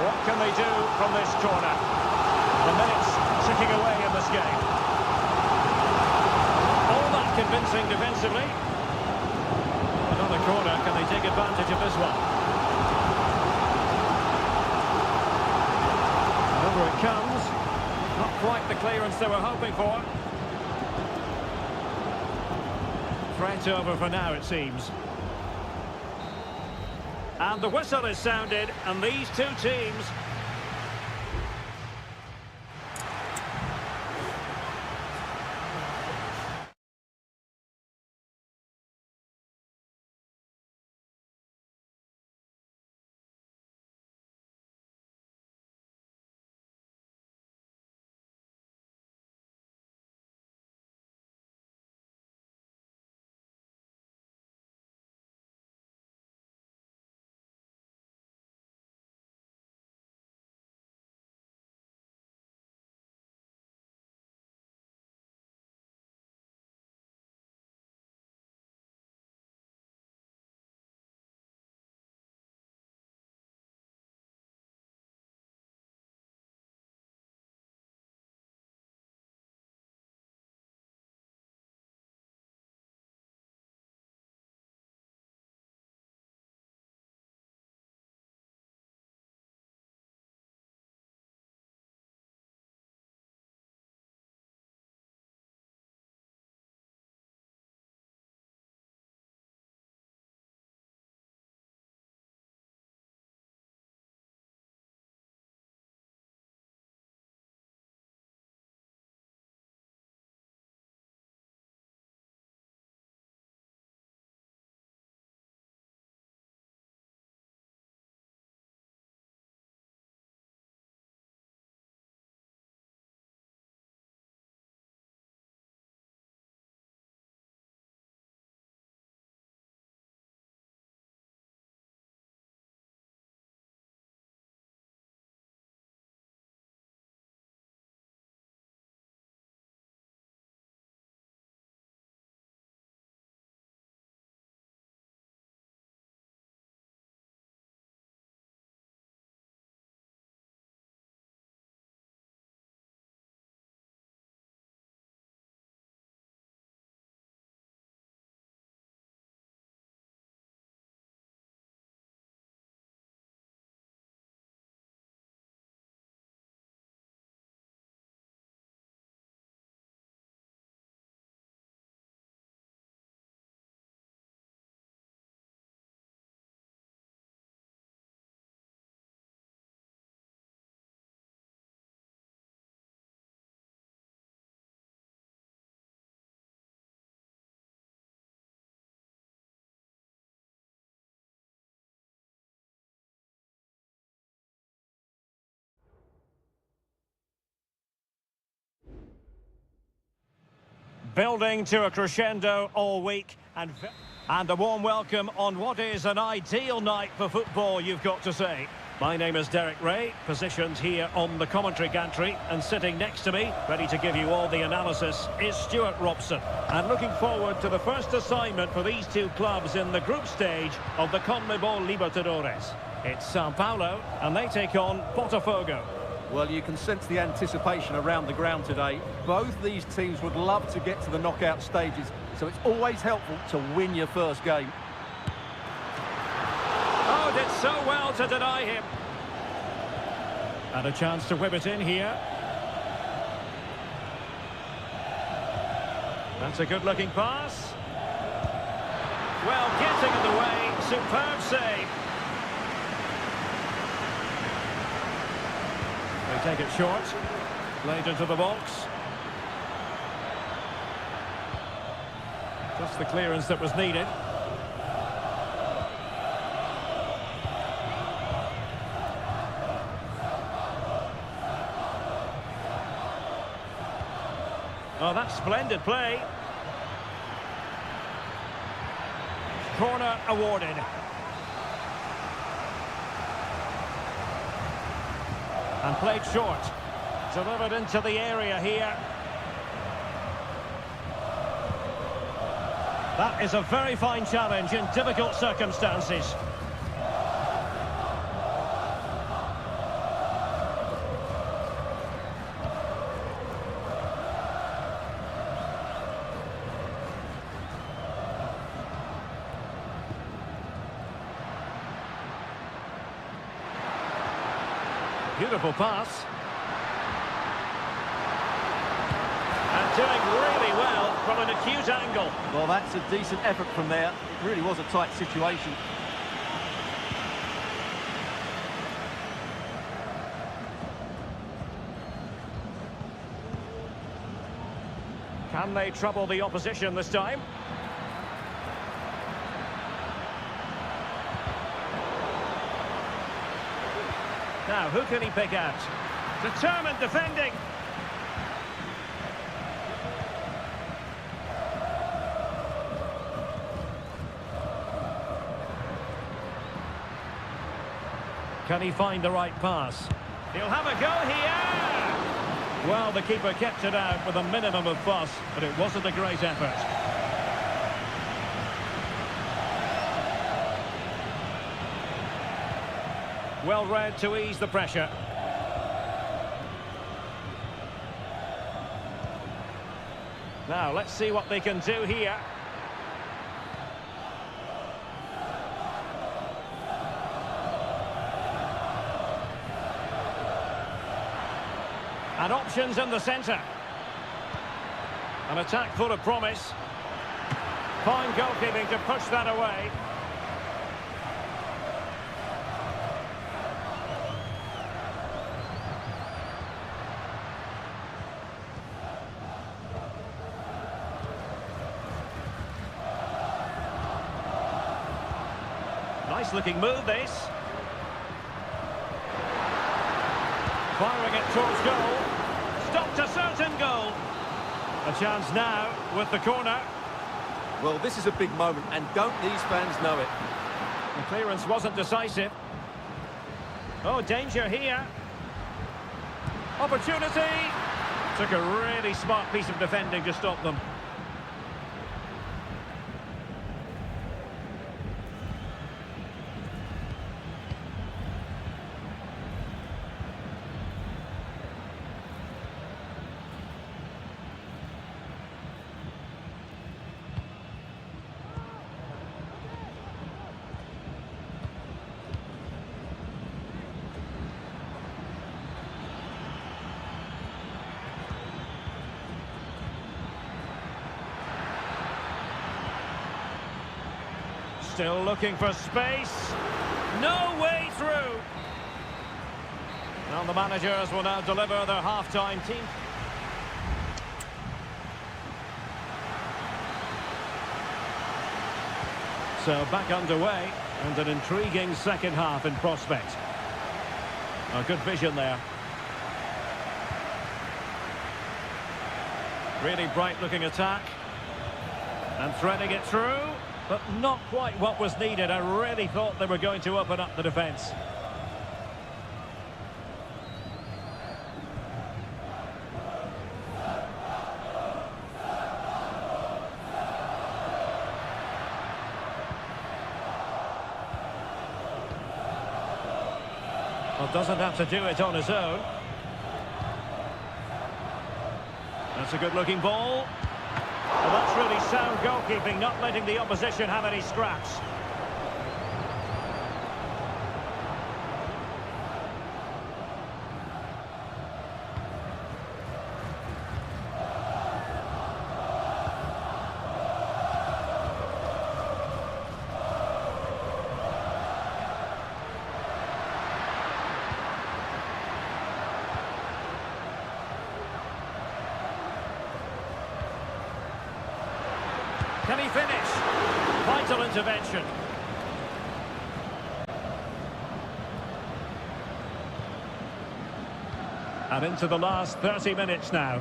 What can they do from this corner? The minutes ticking away in this game. All that convincing defensively. Another corner. Can they take advantage of this one? Over it comes. Not quite the clearance they were hoping for. Threat over for now, it seems. And the whistle is sounded, and these two teams Building to a crescendo all week and a warm welcome on what is an ideal night for football, you've got to say. My name is Derek Ray, positioned here on the commentary gantry, and sitting next to me, ready to give you all the analysis, is Stuart Robson. And looking forward to the first assignment for these two clubs in the group stage of the CONMEBOL Libertadores. It's Sao Paulo, and they take on Botafogo. Well, you can sense the anticipation around the ground today. Both these teams would love to get to the knockout stages, so it's always helpful to win your first game. Oh, did so well to deny him. And a chance to whip it in here. That's a good-looking pass. Well, getting in the way. Superb save. They take it short. Played into the box. Just the clearance that was needed. Oh, that's splendid play. Corner awarded. And played short. Delivered into the area here. That is a very fine challenge in difficult circumstances. Beautiful pass. And doing really well from an acute angle. Well, that's a decent effort from there. It really was a tight situation. Can they trouble the opposition this time? Now, who can he pick out? Determined defending. Can he find the right pass? He'll have a go here! Well, the keeper kept it out with a minimum of fuss, but it wasn't a great effort. Well read to ease the pressure. Now, let's see what they can do here. And options in the centre. An attack full of promise. Fine goalkeeping to push that away. Nice looking move, this. Firing it towards goal. Stopped a certain goal. A chance now with the corner. Well, this is a big moment, and don't these fans know it? The clearance wasn't decisive. Oh, danger here. Opportunity. Took a really smart piece of defending to stop them. Still looking for space. No way through. Well, the managers will now deliver their half-time team. So back underway, and an intriguing second half in prospect. A good vision there. Really bright-looking attack. And threading it through, but not quite what was needed. I really thought they were going to open up the defence. Well, doesn't have to do it on his own. That's a good-looking ball. Well, that's really sound goalkeeping, not letting the opposition have any scraps. Can he finish? Vital intervention. And into the last 30 minutes now.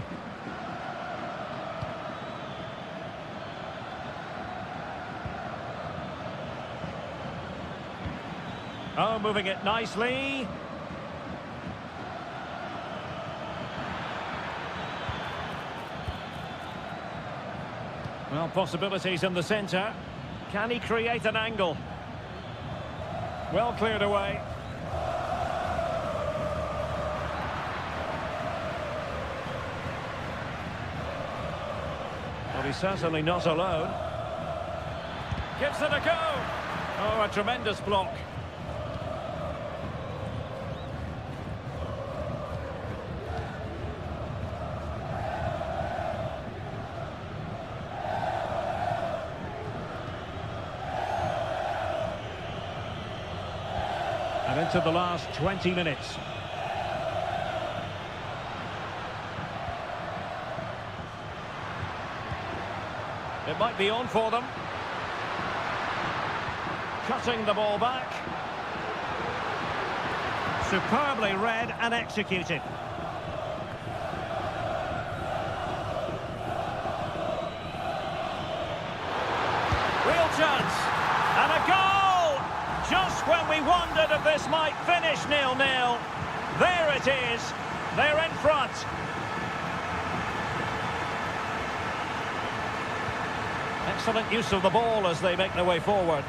Oh, moving it nicely. Well, possibilities in the centre. Can he create an angle? Well cleared away. Well, he's certainly not alone. Gives it a go. Oh, a tremendous block. And into the last 20 minutes. It might be on for them. Cutting the ball back. Superbly read and executed. Real chance. And a goal! Just when we wondered if this might finish 0-0. There it is. They're in front. Excellent use of the ball as they make their way forward.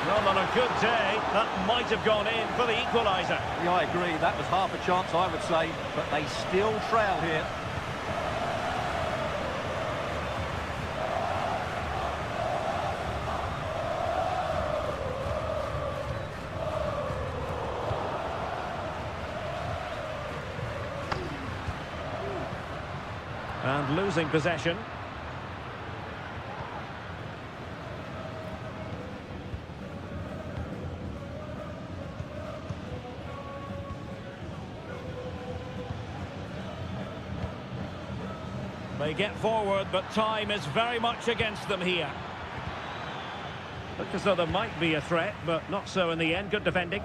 Well, on a good day, that might have gone in for the equaliser. Yeah, I agree. That was half a chance, I would say, but they still trail here. And losing possession. They get forward, but time is very much against them here. Look as though there might be a threat, but not so in the end. Good defending.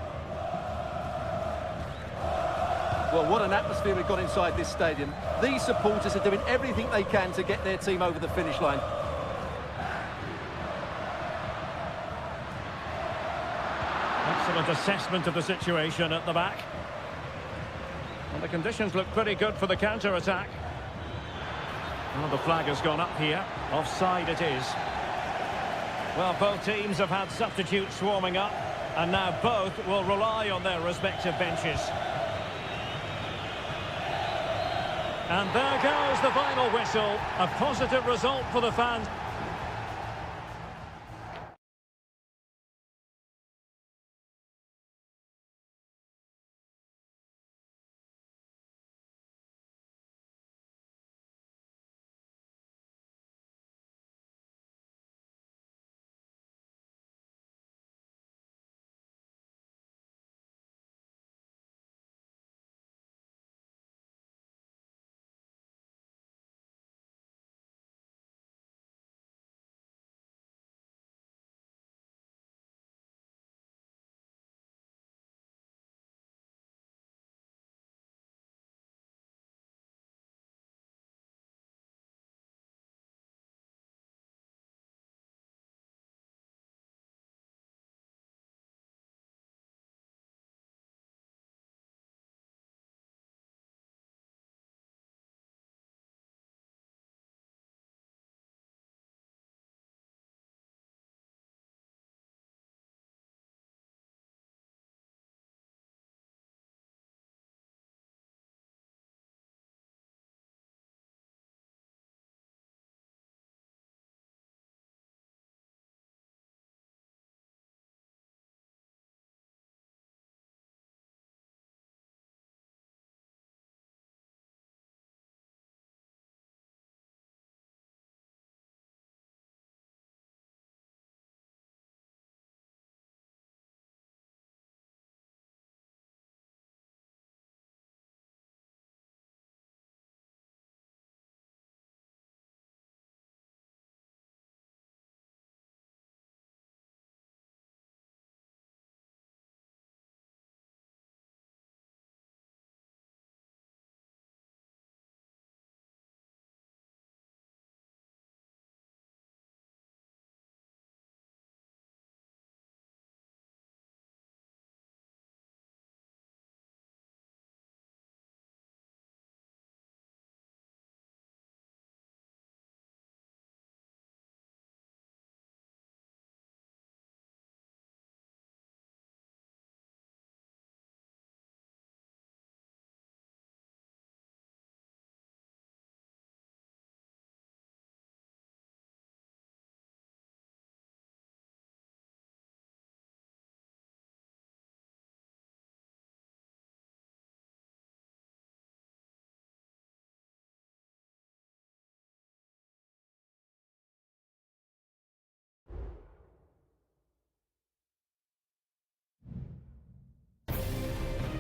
Well, what an atmosphere we've got inside this stadium. These supporters are doing everything they can to get their team over the finish line. Excellent assessment of the situation at the back. Well, the conditions look pretty good for the counter-attack. Well, the flag has gone up here. Offside it is. Well, both teams have had substitutes warming up, and now both will rely on their respective benches. And there goes the final whistle. A positive result for the fans.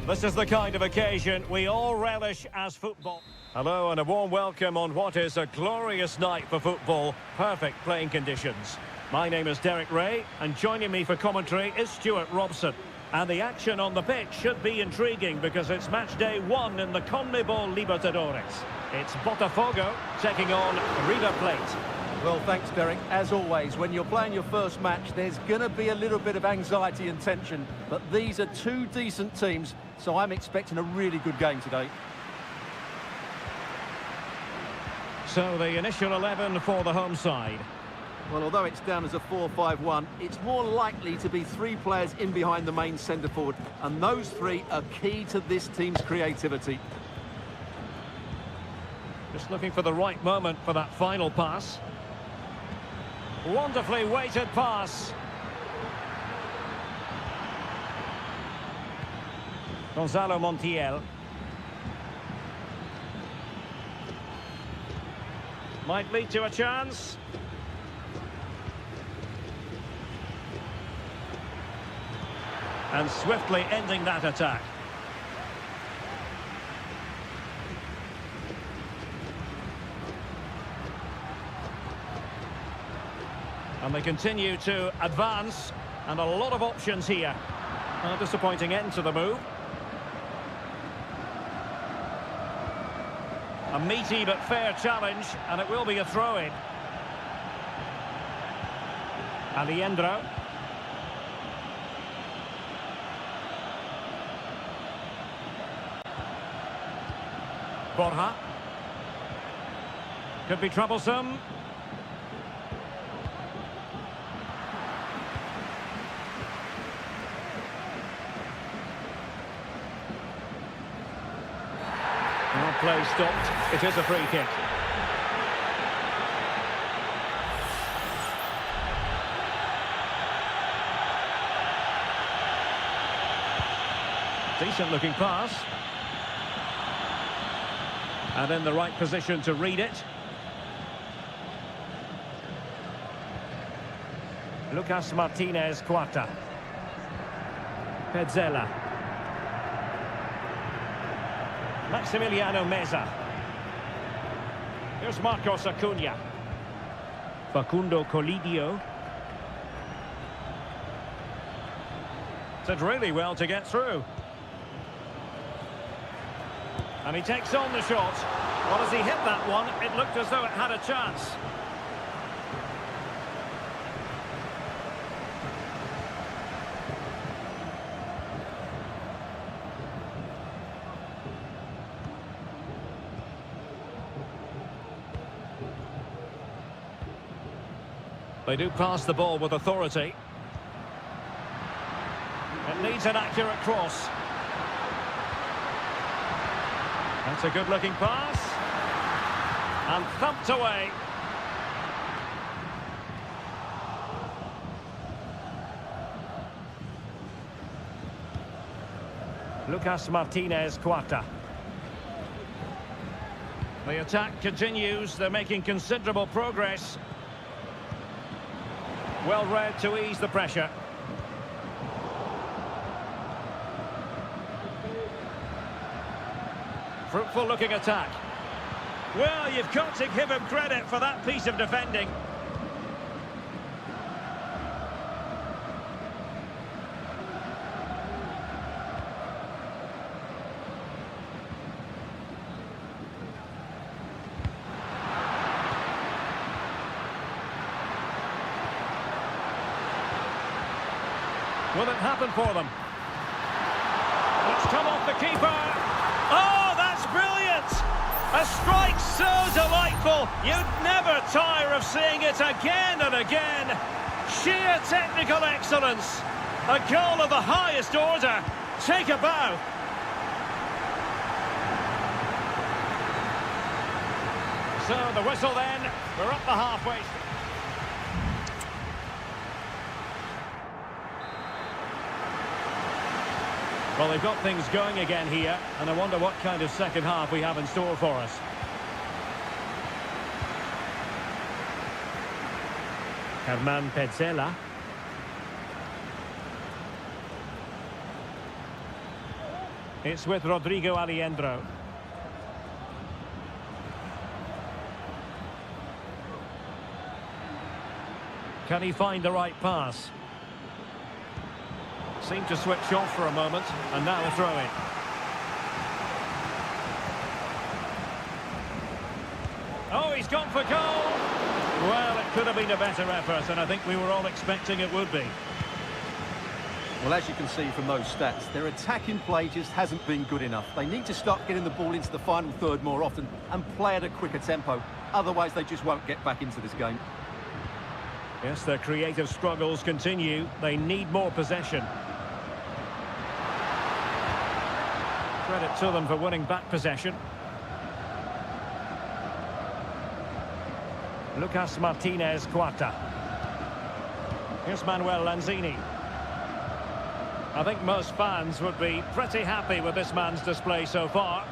This is the kind of occasion we all relish as football. Hello and a warm welcome on what is a glorious night for football. Perfect playing conditions. My name is Derek Ray, and joining me for commentary is Stuart Robson. And the action on the pitch should be intriguing because it's match day 1 in the CONMEBOL Libertadores. It's Botafogo taking on River Plate. Well, thanks, Derek. As always, when you're playing your first match, there's going to be a little bit of anxiety and tension. But these are two decent teams, so I'm expecting a really good game today. So the initial 11 for the home side. Well, although it's down as a 4-5-1, it's more likely to be 3 players in behind the main centre-forward. And those 3 are key to this team's creativity. Just looking for the right moment for that final pass. Wonderfully weighted pass. Gonzalo Montiel. Might lead to a chance. And swiftly ending that attack. And they continue to advance, and a lot of options here. A disappointing end to the move. A meaty but fair challenge, and it will be a throw-in. Aliendro. Borja. Could be troublesome. Play stopped. It is a free kick. Decent looking pass. And in the right position to read it. Lucas Martinez Cuarta. Petzela. Maximiliano Meza. Here's Marcos Acuna. Facundo Colidio. Did really well to get through. And he takes on the shot. Well, as he hit that one, it looked as though it had a chance. They do pass the ball with authority. It needs an accurate cross. That's a good-looking pass. And thumped away. Lucas Martinez Cuarta. The attack continues. They're making considerable progress. Well read to ease the pressure. Fruitful looking attack. Well, you've got to give him credit for that piece of defending. Will it happen for them? It's come off the keeper. Oh, that's brilliant! A strike so delightful. You'd never tire of seeing it again and again. Sheer technical excellence. A goal of the highest order. Take a bow. So the whistle then. We're up the halfway. Well, they've got things going again here, and I wonder what kind of second half we have in store for us. Herman Petzela. It's with Rodrigo Aliendro. Can he find the right pass? Seemed to switch off for a moment, and now a throw-in. Oh, he's gone for goal! Well, it could have been a better effort, and I think we were all expecting it would be. Well, as you can see from those stats, their attacking play just hasn't been good enough. They need to start getting the ball into the final third more often and play at a quicker tempo. Otherwise, they just won't get back into this game. Yes, their creative struggles continue. They need more possession. Credit to them for winning back possession. Lucas Martinez Quarta. Here's Manuel Lanzini. I think most fans would be pretty happy with this man's display so far.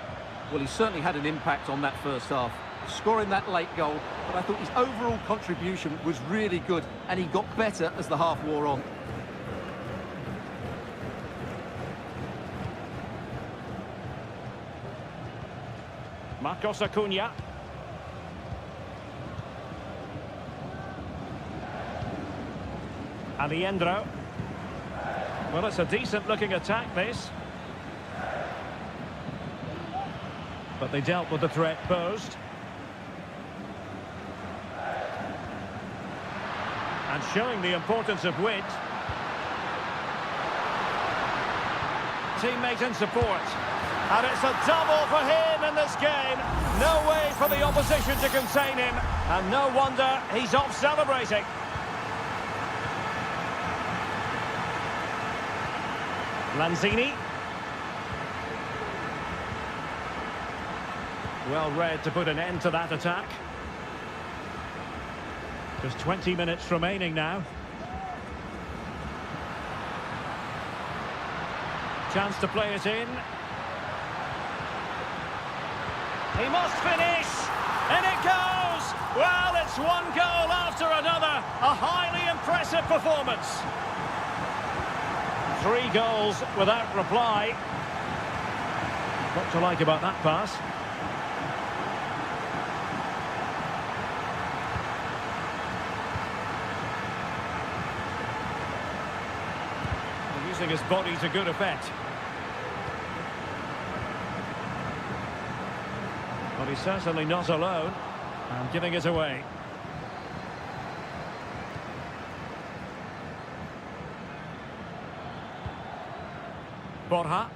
Well, he certainly had an impact on that first half, scoring that late goal, but I thought his overall contribution was really good, and he got better as the half wore on. Marcos Acuna. Aliendro. Well, it's a decent-looking attack, this. But they dealt with the threat posed. And showing the importance of wit. Teammate and support. And it's a double for him in this game. No way for the opposition to contain him. And no wonder he's off celebrating. Lanzini. Well read to put an end to that attack. Just 20 minutes remaining now. Chance to play it in. He must finish! And it goes! Well, it's one goal after another. A highly impressive performance. 3 goals without reply. What to like about that pass? Using his body to good effect. But he's certainly not alone, and giving it away. Borja.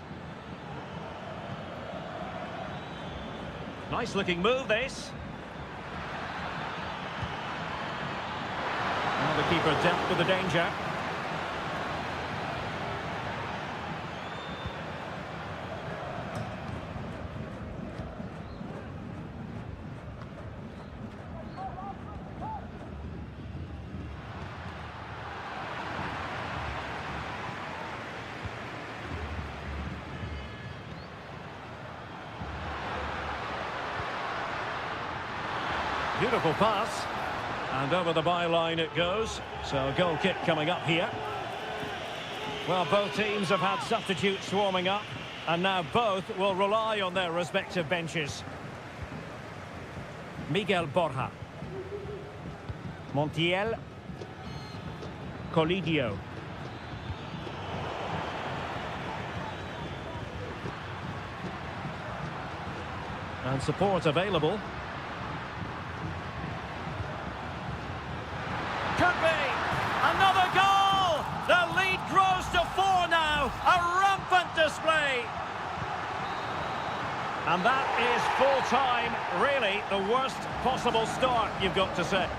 Nice looking move, this. Now the keeper dealt with the danger. Beautiful pass, and over the byline it goes. So a goal kick coming up here. Well, both teams have had substitutes warming up, and now both will rely on their respective benches. Miguel Borja. Montiel. Colidio. And support available. Could be another goal. The lead grows to 4 now. A rampant display. And that is full time. Really the worst possible start, you've got to say.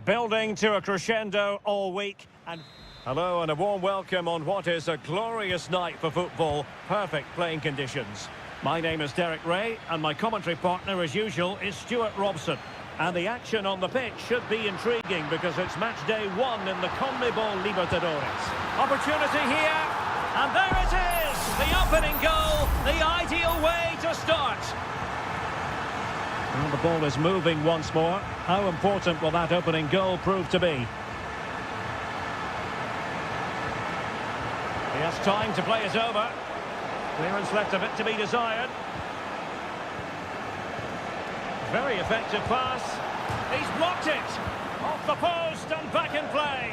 Building to a crescendo all week. And hello and a warm welcome on what is a glorious night for football. Perfect playing conditions. My name is Derek Ray and my commentary partner as usual is Stuart Robson. And the action on the pitch should be intriguing because it's match day 1 in the CONMEBOL Libertadores. Opportunity here, and there it is! The opening goal, the ideal way to start. Well, the ball is moving once more. How important will that opening goal prove to be? He has time to play it over. Clearance left a bit to be desired. Very effective pass. He's blocked it. Off the post and back in play.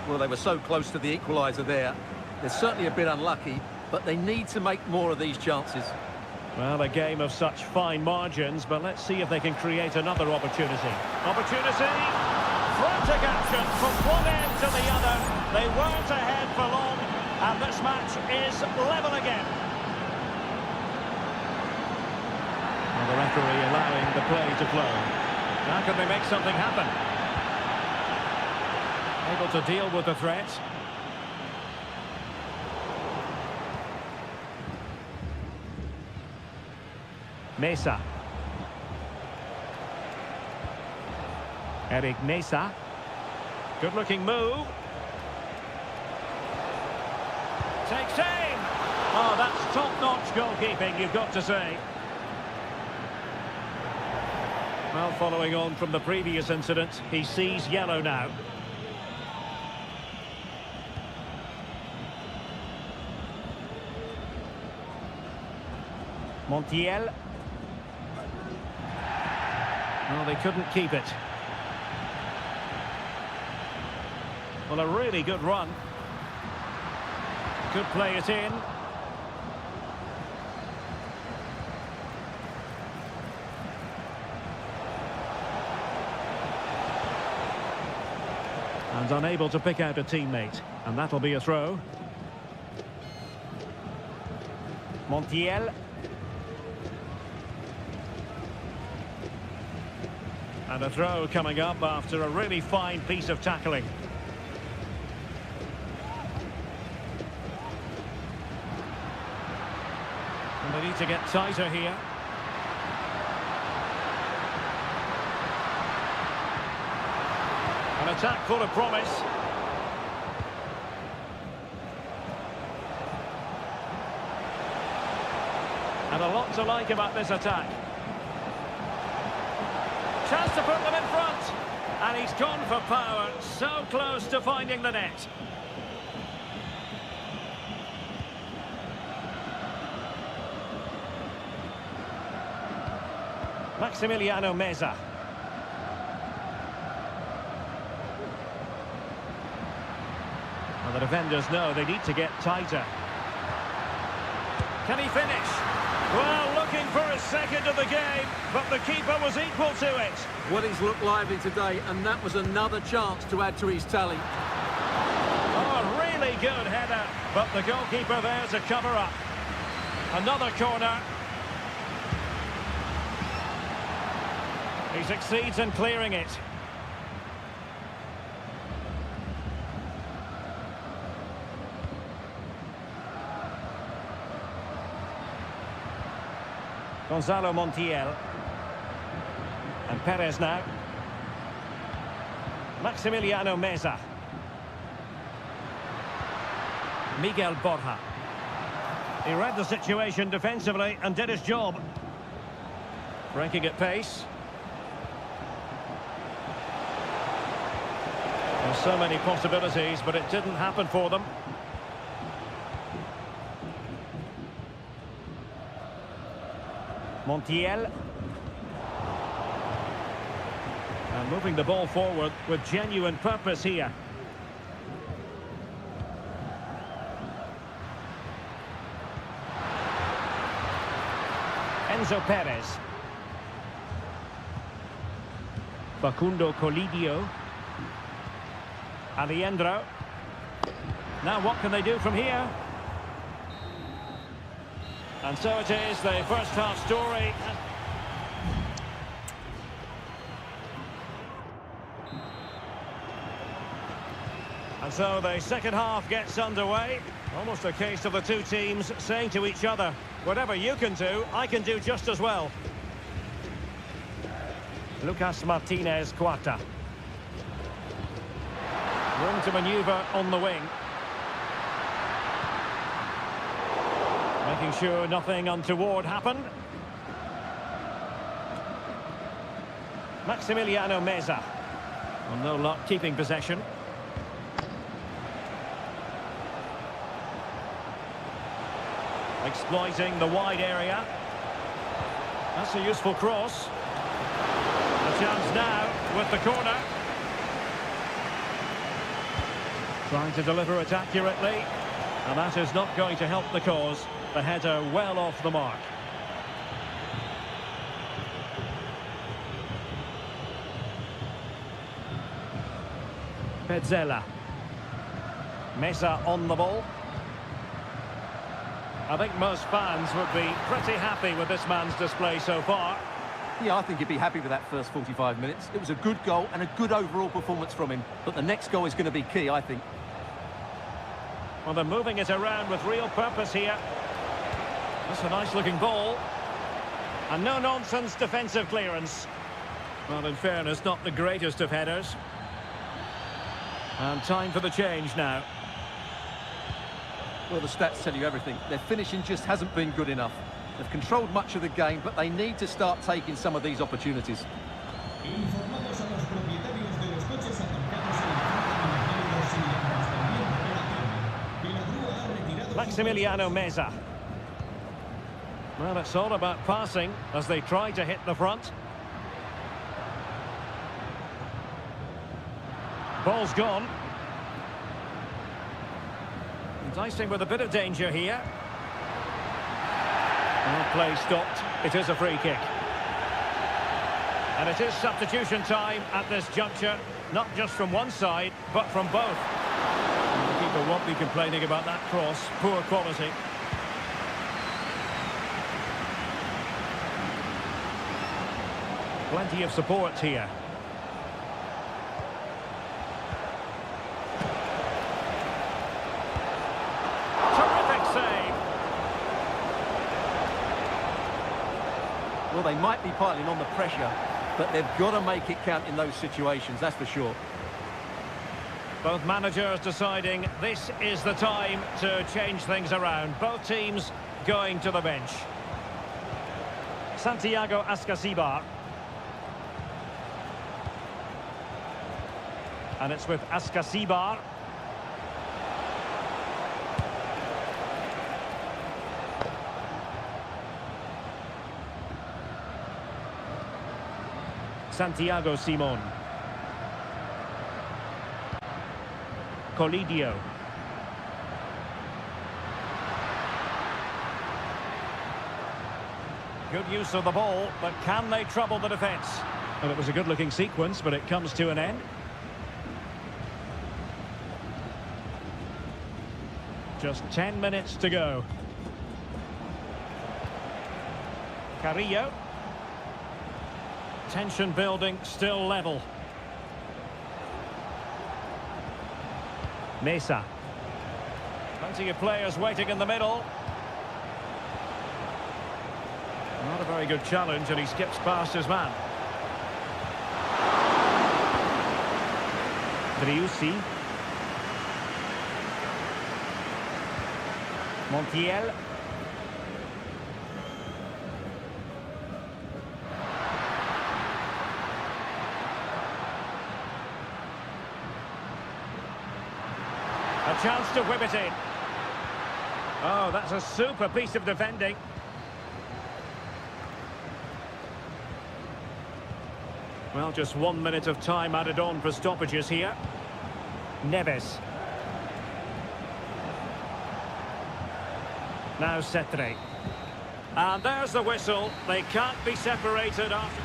Well, they were so close to the equaliser there. They're certainly a bit unlucky, but they need to make more of these chances. Well, a game of such fine margins, but let's see if they can create another opportunity. Opportunity! Frantic action from one end to the other. They weren't ahead for long, and this match is level again. Well, the referee allowing the play to flow. Now can they make something happen? Able to deal with the threat. Mesa. Eric Mesa. Good-looking move. Takes aim. Oh, that's top-notch goalkeeping, you've got to say. Well, following on from the previous incident, he sees yellow now. Montiel. Well, they couldn't keep it. Well, a really good run. Could play it in. And unable to pick out a teammate. And that'll be a throw. Montiel. And a throw coming up after a really fine piece of tackling. And they need to get tighter here. An attack full of promise. And a lot to like about this attack. Chance to put them in front. And he's gone for power. So close to finding the net. Maximiliano Meza. Well, the defenders know they need to get tighter. Can he finish? Well, looking for his second of the game, but the keeper was equal to it. Well, he's looked lively today, and that was another chance to add to his tally. Oh, really good header, but the goalkeeper there to cover up. Another corner. He succeeds in clearing it. Gonzalo Montiel. And Perez now. Maximiliano Meza. Miguel Borja. He read the situation defensively and did his job. Breaking at pace. There's so many possibilities, but it didn't happen for them. Montiel. And moving the ball forward with genuine purpose here. Enzo Perez. Facundo Colidio. Aliendro. Now what can they do from here? And so it is, the first half story. And so the second half gets underway. Almost a case of the two teams saying to each other, whatever you can do, I can do just as well. Lucas Martinez Cuarta. Room to manoeuvre on the wing. Making sure nothing untoward happened. Maximiliano Meza. Well, no luck keeping possession. Exploiting the wide area. That's a useful cross. A chance now with the corner. Trying to deliver it accurately. And that is not going to help the cause. The header well off the mark. Pezzella. Meza on the ball. I think most fans would be pretty happy with this man's display so far. Yeah, I think he'd be happy with that first 45 minutes. It was a good goal and a good overall performance from him. But the next goal is going to be key, I think. Well, they're moving it around with real purpose here. That's a nice-looking ball. And no-nonsense defensive clearance. Well, in fairness, not the greatest of headers. And time for the change now. Well, the stats tell you everything. Their finishing just hasn't been good enough. They've controlled much of the game, but they need to start taking some of these opportunities. Informamos a los propietarios de los coches aparcados en el frente de la grúa ha retirado. Maximiliano Meza. Well, it's all about passing as they try to hit the front. Ball's gone. Enticing with a bit of danger here. Well, play stopped. It is a free kick. And it is substitution time at this juncture. Not just from one side, but from both. And the keeper won't be complaining about that cross. Poor quality. Plenty of support here. Well, they might be piling on the pressure, but they've got to make it count in those situations, that's for sure. Both managers deciding this is the time to change things around. Both teams going to the bench. Santiago Ascasibar. And it's with Ascasibar. Santiago Simon. Colidio. Good use of the ball, but can they trouble the defence? Well, it was a good-looking sequence, but it comes to an end. Just 10 minutes to go. Carrillo. Tension building, still level. Meza. Plenty of players waiting in the middle. Not a very good challenge, and he skips past his man. Driussi. Montiel. A chance to whip it in. Oh, that's a super piece of defending. Well, just 1 minute of time added on for stoppages here. Neves. Now Cetre. And there's the whistle. They can't be separated after...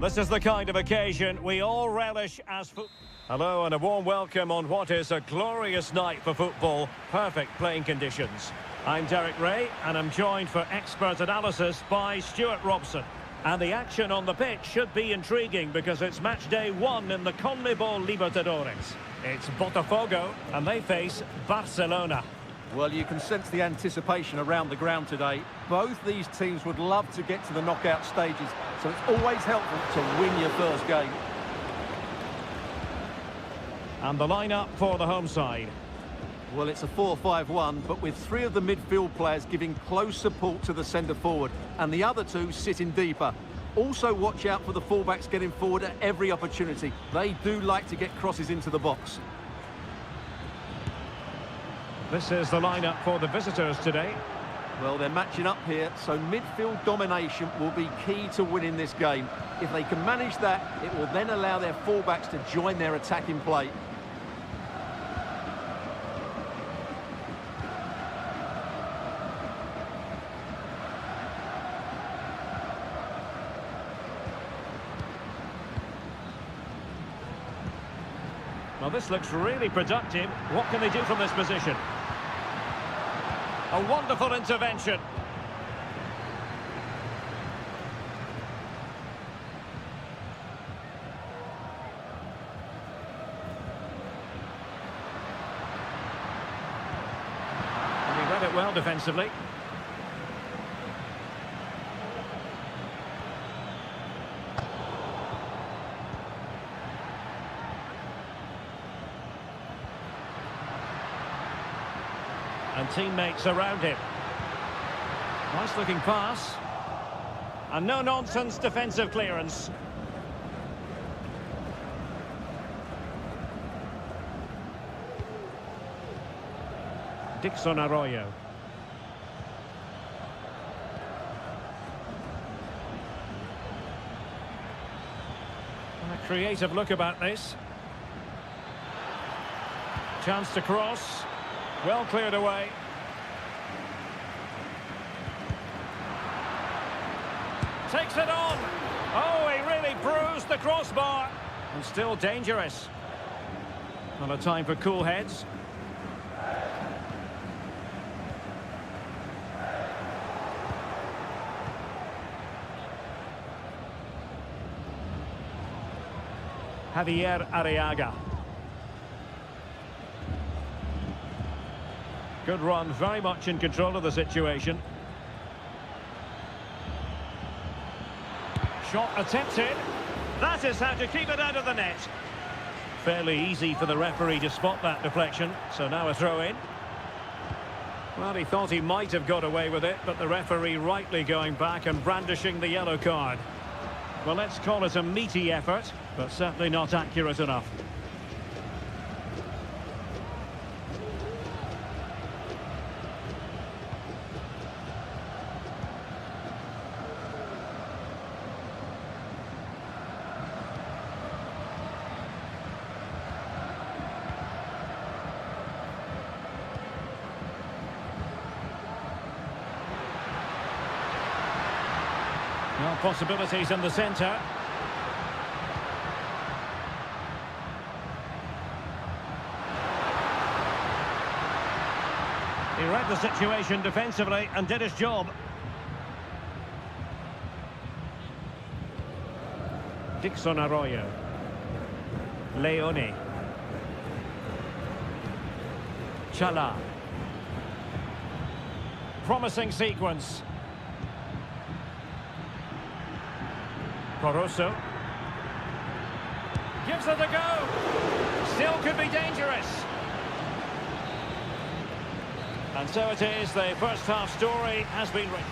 This is the kind of occasion we all relish as football. Hello and a warm welcome on what is a glorious night for football. Perfect playing conditions. I'm Derek Ray and I'm joined for expert analysis by Stuart Robson. And the action on the pitch should be intriguing because it's match day 1 in the CONMEBOL Libertadores. It's Botafogo and they face Barcelona. Well, you can sense the anticipation around the ground today. Both these teams would love to get to the knockout stages, so it's always helpful to win your first game. And the lineup for the home side. Well, it's a 4-5-1, but with 3 of the midfield players giving close support to the centre forward, and the other 2 sitting deeper. Also watch out for the fullbacks getting forward at every opportunity. They do like to get crosses into the box. This is the lineup for the visitors today. Well, they're matching up here, so midfield domination will be key to winning this game. If they can manage that, it will then allow their fullbacks to join their attacking play. Well, this looks really productive. What can they do from this position? A wonderful intervention. And he read it well defensively. And teammates around him. Nice looking pass. And no nonsense defensive clearance. Dixon Arroyo. A creative look about this. Chance to cross. Well cleared away. Takes it on. Oh, he really bruised the crossbar. And still dangerous. Not a time for cool heads. Javier Arriaga. Good run, very much in control of the situation. Shot attempted. That is how to keep it out of the net. Fairly easy for the referee to spot that deflection, so now a throw in. Well, he thought he might have got away with it, but the referee rightly going back and brandishing the yellow card. Well, let's call it a meaty effort, but certainly not accurate enough. Well, possibilities in the centre. He read the situation defensively and did his job. Dixon Arroyo. Leone. Chala. Promising sequence. Barroso. Gives it a go. Still could be dangerous. And so it is, the first half story has been written.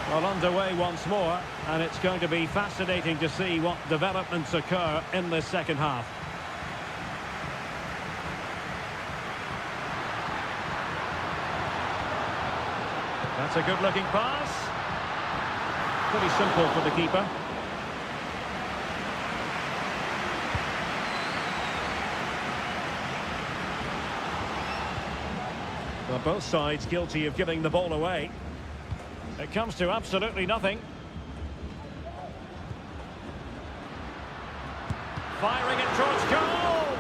Well, underway once more, and it's going to be fascinating to see what developments occur in this second half. That's a good-looking pass. Pretty simple for the keeper. Well, both sides guilty of giving the ball away. It comes to absolutely nothing. Firing it towards goal!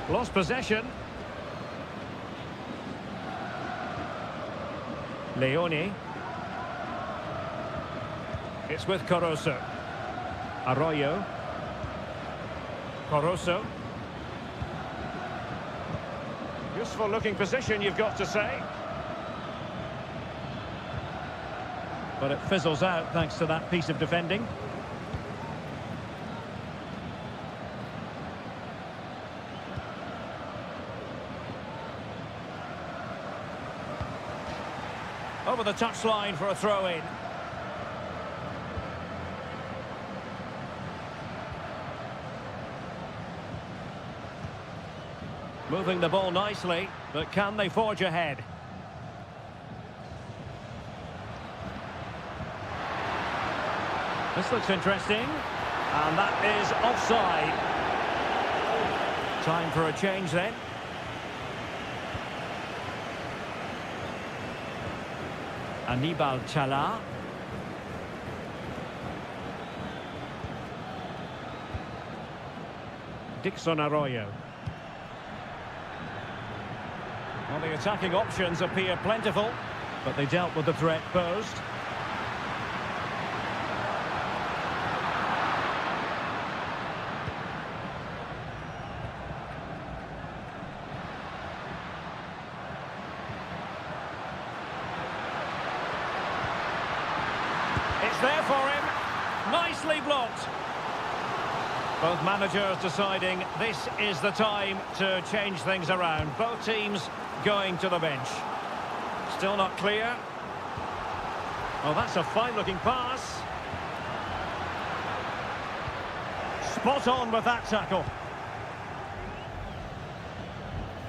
Lost possession. Leone. It's with Caruso. Arroyo. Caruso. Useful looking position, you've got to say. But it fizzles out thanks to that piece of defending. Over the touchline for a throw-in. Moving the ball nicely, but can they forge ahead? This looks interesting, and that is offside. Time for a change then. Anibal Chala. Dixon Arroyo. Well, the attacking options appear plentiful, but they dealt with the threat posed. It's there for him. Nicely blocked. Both managers deciding this is the time to change things around. Both teams going to the bench. Still not clear. Oh, that's a fine-looking pass. Spot on with that tackle.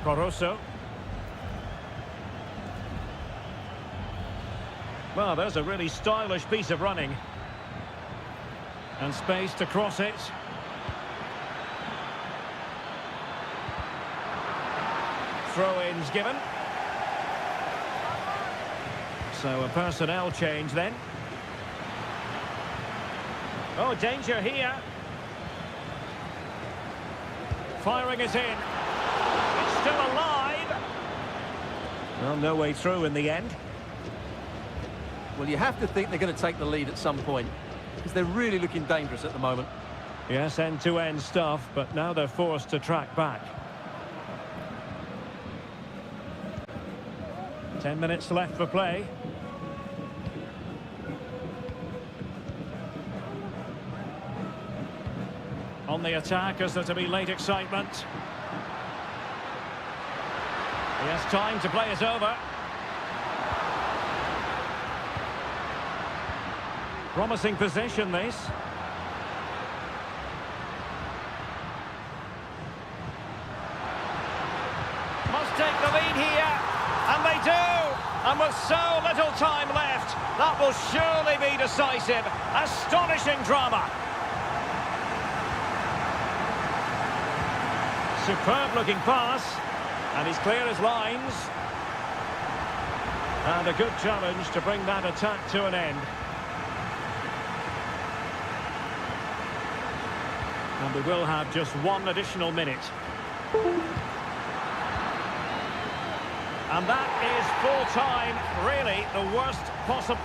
Caruso. Well, there's a really stylish piece of running. And space to cross it. Throw-ins given. So a personnel change then. Oh, danger here. Firing it in. It's still alive. Well, no way through in the end. Well, you have to think they're going to take the lead at some point, because they're really looking dangerous at the moment. Yes, end-to-end stuff, but now they're forced to track back. 10 minutes left for play. On the attack, as there to be late excitement. He has time to play it over. Promising position, this. Must take the lead here, and they do! And with so little time left, that will surely be decisive. Astonishing drama. Superb looking pass, and he's clear as lines. And a good challenge to bring that attack to an end. And we will have just one additional minute. And that is full time, really the worst possible.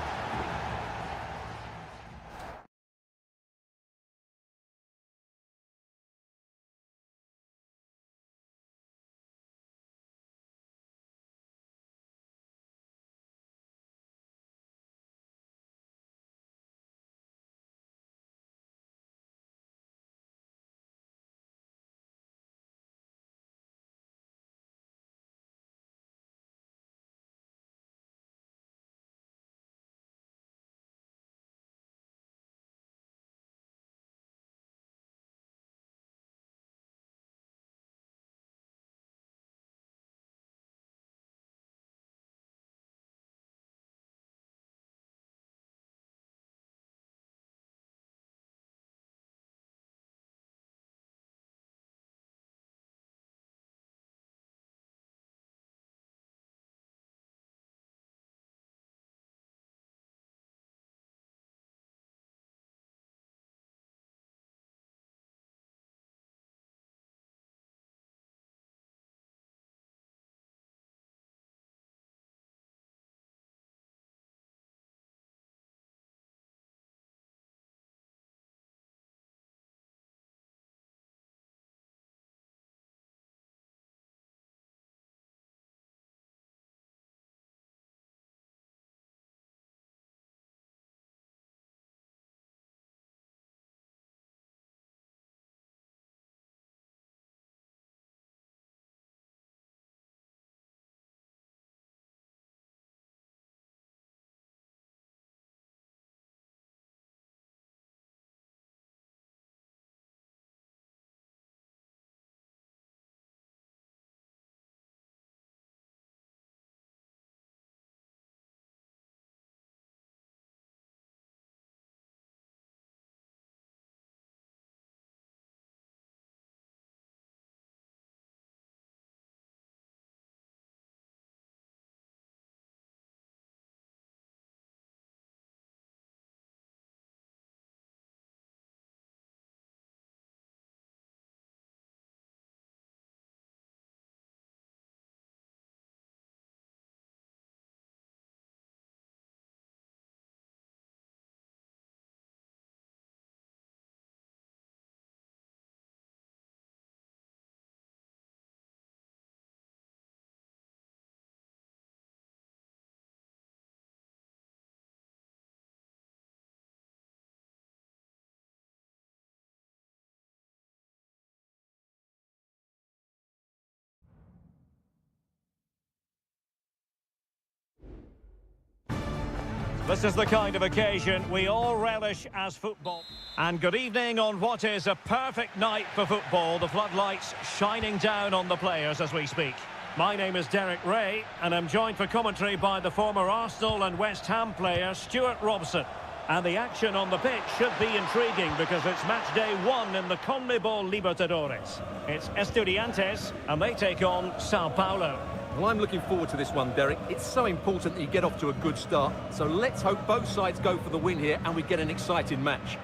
This is the kind of occasion we all relish as football. And good evening on what is a perfect night for football. The floodlights shining down on the players as we speak. My name is Derek Ray, and I'm joined for commentary by the former Arsenal and West Ham player Stuart Robson. And the action on the pitch should be intriguing because it's match day 1 in the CONMEBOL Libertadores. It's Estudiantes, and they take on Sao Paulo. Well, I'm looking forward to this one, Derek. It's so important that you get off to a good start. So let's hope both sides go for the win here and we get an exciting match.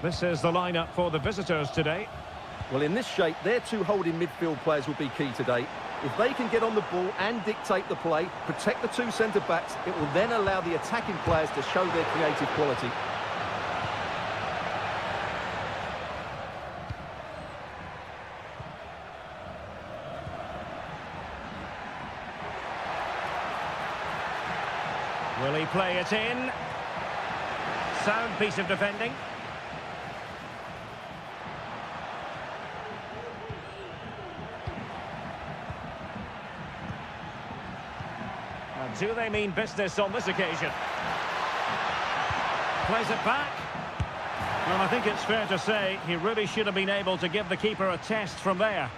This is the lineup for the visitors today. Well, in this shape, their two holding midfield players will be key today. If they can get on the ball and dictate the play, protect the two centre-backs, it will then allow the attacking players to show their creative quality. Will he play it in? Sound piece of defending. And do they mean business on this occasion? Plays it back. Well, I think it's fair to say he really should have been able to give the keeper a test from there.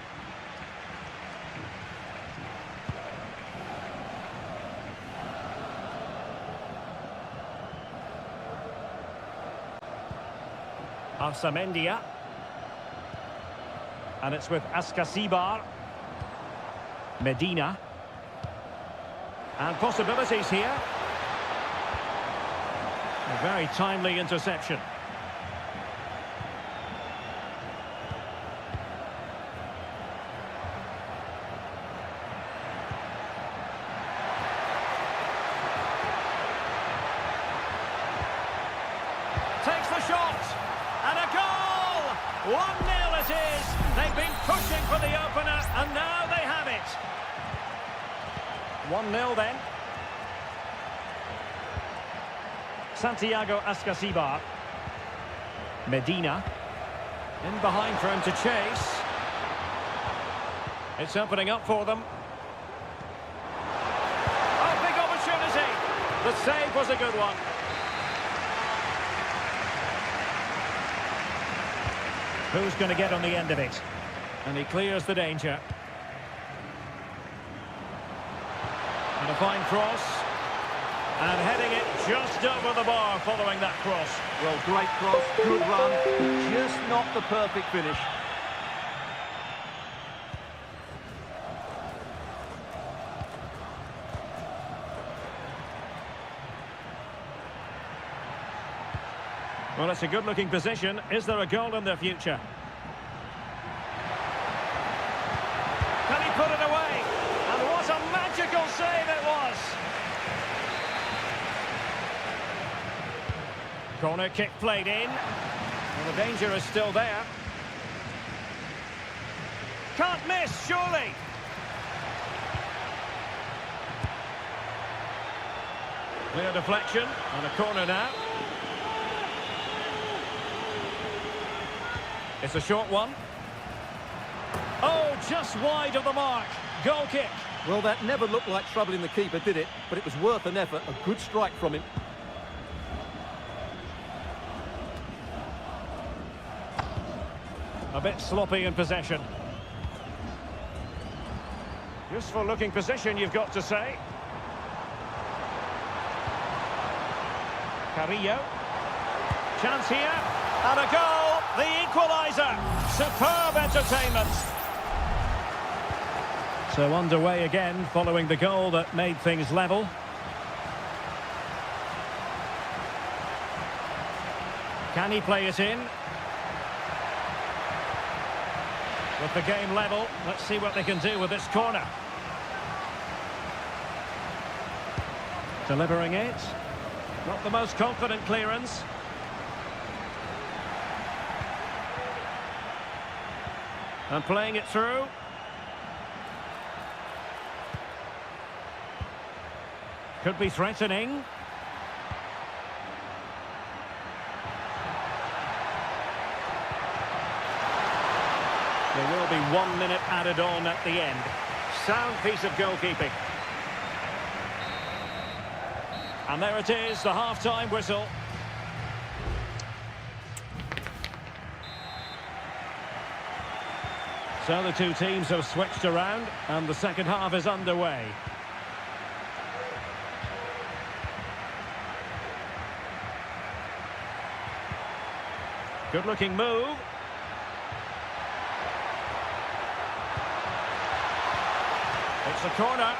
Arsamendia. And it's with Ascasibar. Medina. And possibilities here. A very timely interception. Takes the shot. And a goal! 1-0 it is. They've been pushing for the opener, and now they have it. 1-0 then. Santiago Ascasibar. Medina. In behind for him to chase. It's opening up for them. Oh, big opportunity. The save was a good one. Who's going to get on the end of it? And he clears the danger. And a fine cross. And heading it just over the bar following that cross. Well, great cross, good run, just not the perfect finish. Well, it's a good-looking position. Is there a goal in their future? Can he put it away? And what a magical save it was! Corner kick played in. Well, the danger is still there. Can't miss, surely! Clear deflection, and a corner now. It's a short one. Oh, just wide of the mark. Goal kick. Well, that never looked like troubling the keeper, did it? But it was worth an effort. A good strike from him. A bit sloppy in possession. Useful looking position, you've got to say. Carrillo. Chance here. And a goal. The equaliser. Superb entertainment. So underway again following the goal that made things level. Can he play it in? With the game level, let's see what they can do with this corner. Delivering it. Not the most confident clearance. And playing it through. Could be threatening. There will be 1 minute added on at the end. Sound piece of goalkeeping. And there it is, the half-time whistle. So the two teams have switched around and the second half is underway. Good-looking move. It's a corner.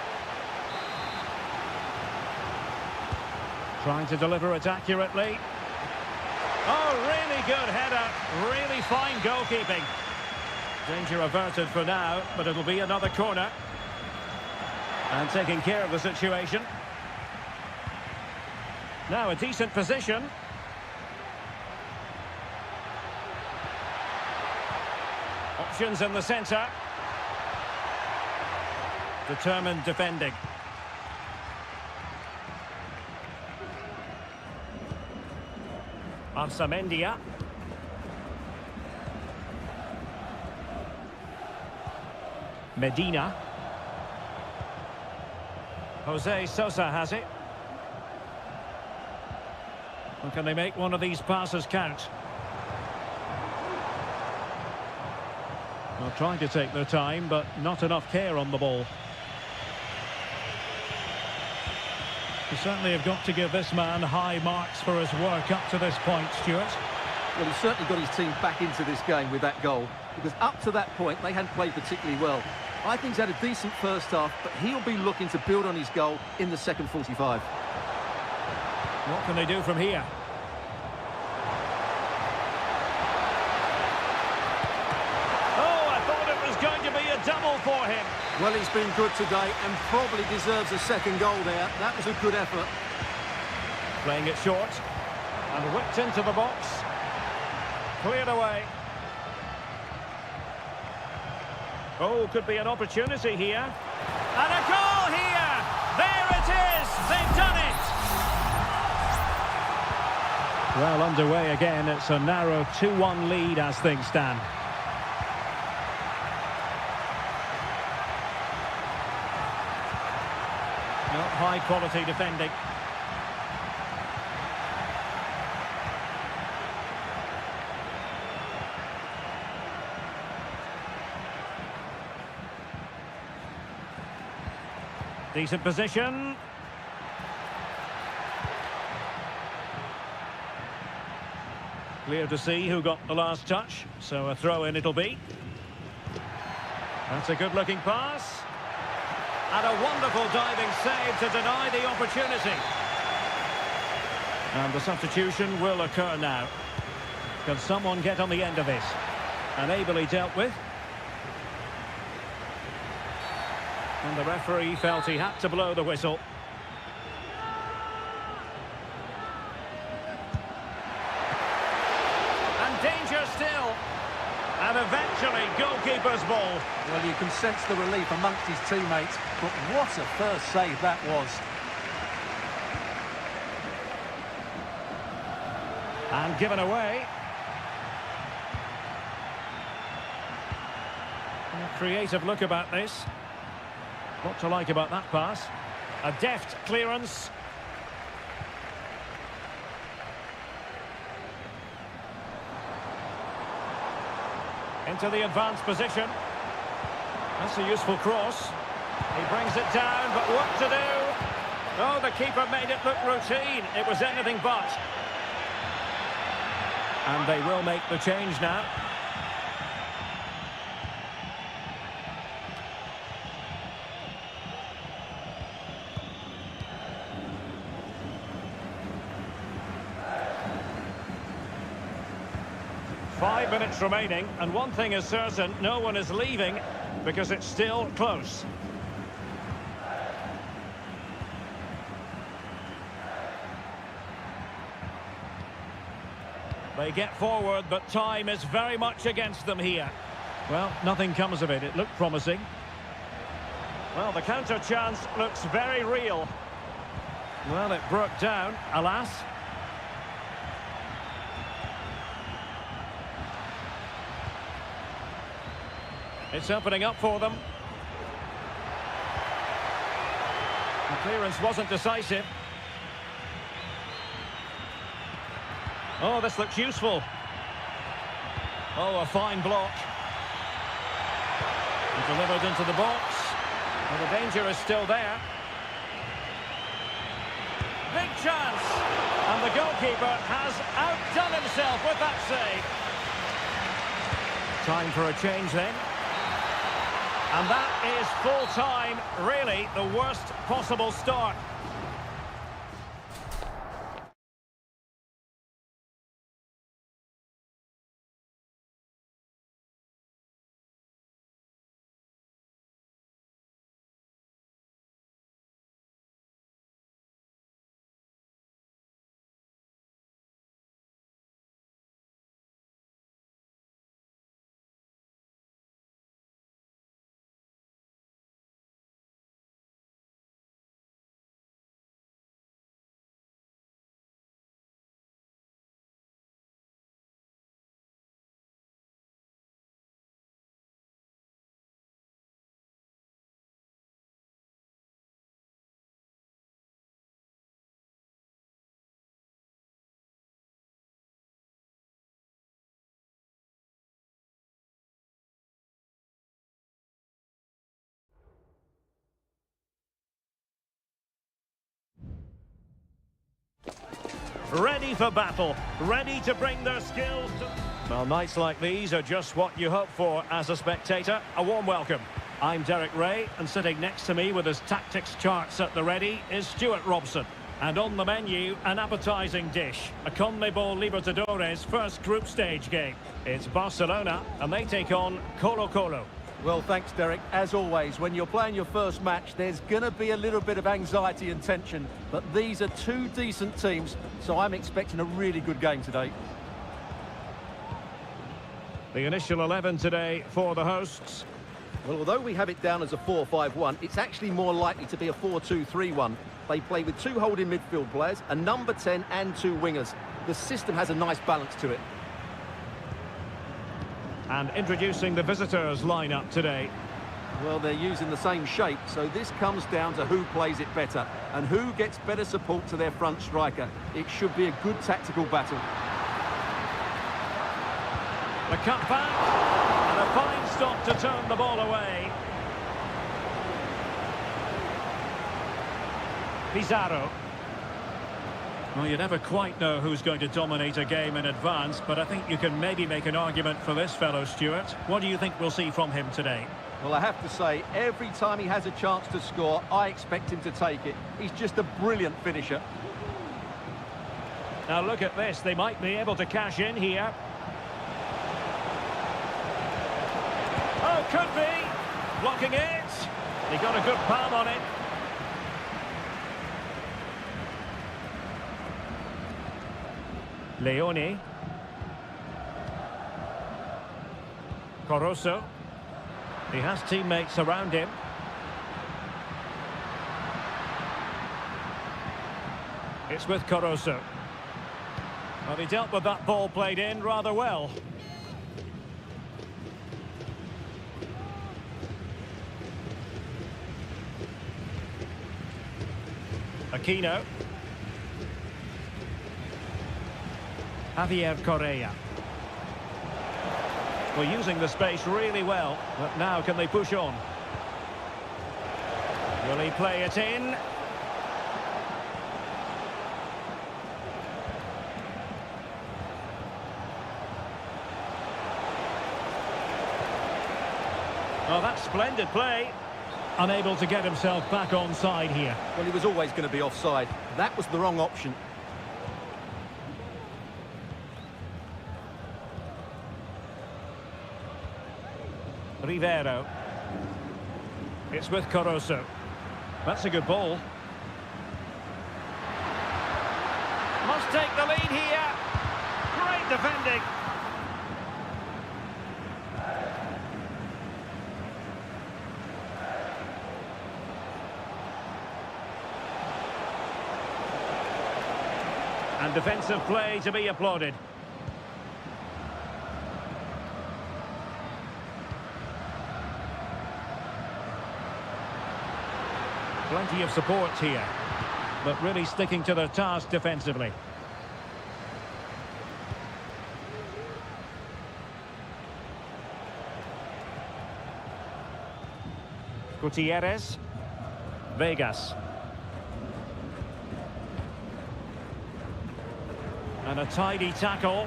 Trying to deliver it accurately. Oh, really good header. Really fine goalkeeping. Danger averted for now, but it'll be another corner. And taking care of the situation. Now a decent position. Options in the centre. Determined defending. Arsamendia. Medina. Jose Sosa has it. And can they make one of these passes count? Well, trying to take their time, but not enough care on the ball. You certainly have got to give this man high marks for his work up to this point, Stuart. Well, he's certainly got his team back into this game with that goal, because up to that point, they hadn't played particularly well. I think he's had a decent first half, but he'll be looking to build on his goal in the second 45. What can they do from here? Oh, I thought it was going to be a double for him. Well, he's been good today and probably deserves a second goal there. That was a good effort. Playing it short. And whipped into the box. Cleared away. Oh, could be an opportunity here. And a goal here! There it is! They've done it! Well, underway again. It's a narrow 2-1 lead as things stand. Not high quality defending. Decent position. Clear to see who got the last touch, so a throw-in it'll be. That's a good-looking pass. And a wonderful diving save to deny the opportunity. And the substitution will occur now. Can someone get on the end of this? And ably dealt with. And the referee felt he had to blow the whistle. And danger still. And eventually, goalkeeper's ball. Well, you can sense the relief amongst his teammates, but what a first save that was. And given away. A creative look about this. What to like about that pass? A deft clearance. Into the advanced position. That's a useful cross. He brings it down, but what to do? Oh, the keeper made it look routine. It was anything but. And they will make the change now. Five minutes remaining, and one thing is certain, no one is leaving because it's still close. They get forward, but time is very much against them here. Well, nothing comes of it. It looked promising. Well, the counter chance looks very real. Well, it broke down, alas. It's opening up for them. The clearance wasn't decisive. Oh, this looks useful. Oh, a fine block. Delivered into the box. Well, the danger is still there. Big chance. And the goalkeeper has outdone himself with that save. Time for a change then. And that is full time. Really, the worst possible start. Ready for battle, ready to bring their skills to... Well, nights like these are just what you hope for as a spectator. A warm welcome. I'm Derek Ray, and sitting next to me with his tactics charts at the ready is Stuart Robson. And on the menu, an appetising dish, a CONMEBOL Libertadores first group stage game. It's Barcelona, and they take on Colo-Colo. Well, thanks, Derek. As always, when you're playing your first match, there's going to be a little bit of anxiety and tension. But these are two decent teams, so I'm expecting a really good game today. The initial 11 today for the hosts. Well, although we have it down as a 4-5-1, it's actually more likely to be a 4-2-3-1. They play with two holding midfield players, a number 10 and two wingers. The system has a nice balance to it. And introducing the visitors' lineup today. Well, they're using the same shape, so this comes down to who plays it better and who gets better support to their front striker. It should be a good tactical battle. The cut back, and a fine stop to turn the ball away. Pizarro. Well, you never quite know who's going to dominate a game in advance, but I think you can maybe make an argument for this fellow, Stuart. What do you think we'll see from him today? Well, I have to say, every time he has a chance to score, I expect him to take it. He's just a brilliant finisher. Now look at this, they might be able to cash in here. Oh, could be! Blocking it! He got a good palm on it. Leone. Coroso. He has teammates around him. It's with Coroso. Well, he dealt with that ball played in rather well. Aquino. Javier Correa. Well, using the space really well, but now can they push on? Will he play it in? Well, that's splendid play. Unable to get himself back onside here. Well, he was always going to be offside. That was the wrong option. Rivero. It's with Coroso. That's a good ball. Must take the lead here. Great defending. And defensive play to be applauded. Plenty of support here, but really sticking to their task defensively. Gutierrez. Vegas. And a tidy tackle.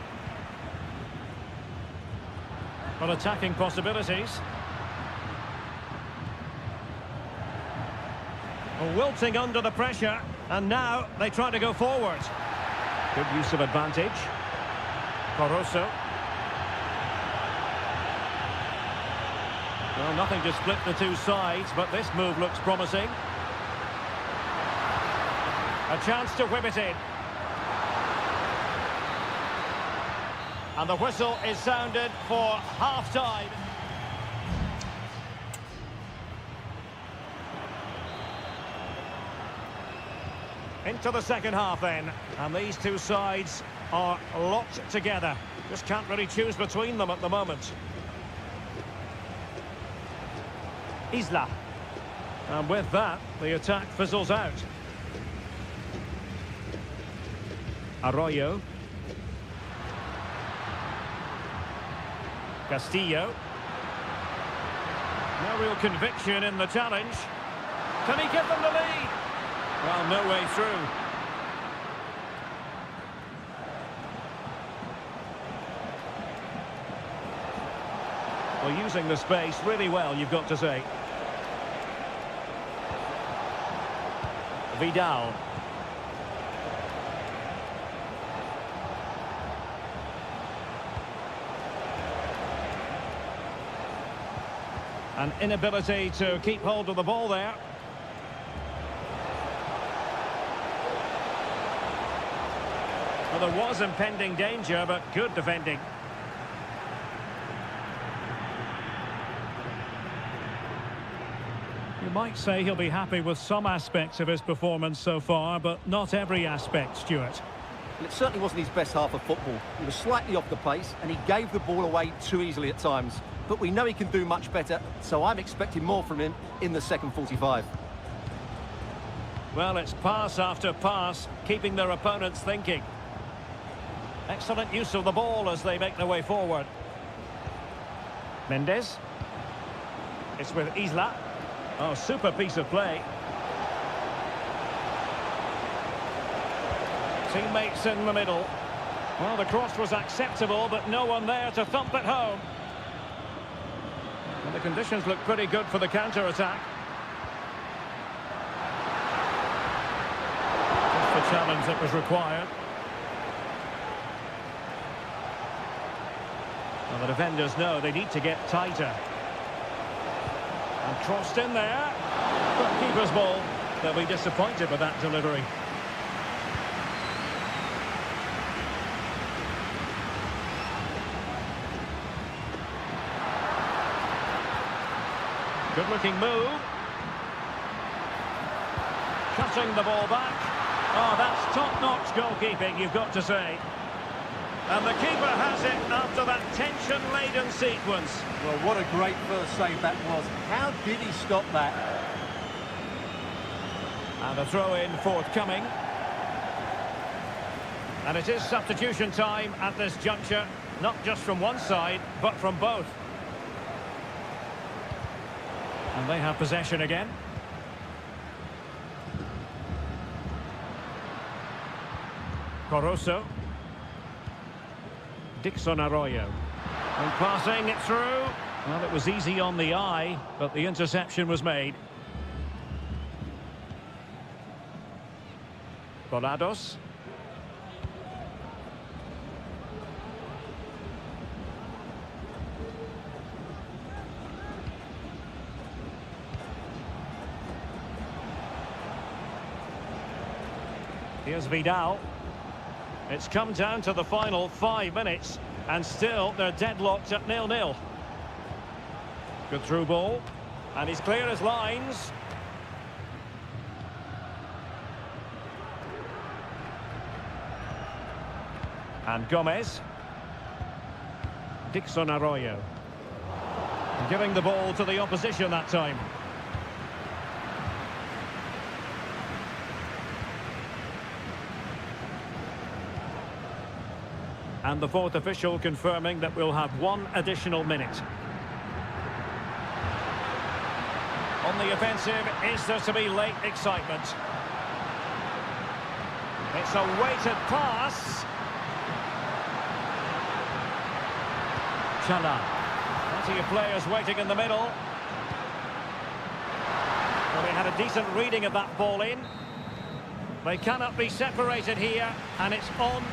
But attacking possibilities. Wilting under the pressure, and now they try to go forward. Good use of advantage. Caruso. Well, nothing to split the two sides, but this move looks promising. A chance to whip it in. And the whistle is sounded for half-time. Into the second half then, and these two sides are locked together. Just can't really choose between them at the moment. Isla. And with that, the attack fizzles out. Arroyo. Castillo. No real conviction in the challenge. Can he give them the lead? Well, no way through. Well, using the space really well, you've got to say. Vidal. An inability to keep hold of the ball there. Well, there was impending danger, but good defending. You might say he'll be happy with some aspects of his performance so far, but not every aspect, Stuart. Well, it certainly wasn't his best half of football. He was slightly off the pace, and he gave the ball away too easily at times. But we know he can do much better, so I'm expecting more from him in the second 45. Well, it's pass after pass, keeping their opponents thinking. Excellent use of the ball as they make their way forward. Mendes. It's with Isla. Oh, super piece of play. Teammates in the middle. Well, the cross was acceptable, but no one there to thump it home. And the conditions look pretty good for the counter-attack. Just the challenge that was required. Well, the defenders know they need to get tighter. And crossed in there. But keeper's ball. They'll be disappointed with that delivery. Good-looking move. Cutting the ball back. Oh, that's top-notch goalkeeping, you've got to say. And the keeper has it after that tension-laden sequence. Well, what a great first save that was. How did he stop that? And a throw-in forthcoming. And it is substitution time at this juncture, not just from one side, but from both. And they have possession again. Caruso. Dixon Arroyo. And passing it through. Well, it was easy on the eye, but the interception was made. Volados. Here's Vidal. It's come down to the final 5 minutes, and still they're deadlocked at 0-0. Good through ball, and he's clear as lines. And Gomez. Dixon Arroyo. Giving the ball to the opposition that time. And the fourth official confirming that we'll have 1 additional minute. On the offensive, is there to be late excitement? It's a weighted pass. Chala. Plenty of players waiting in the middle. Well, they had a decent reading of that ball in. They cannot be separated here, and it's on.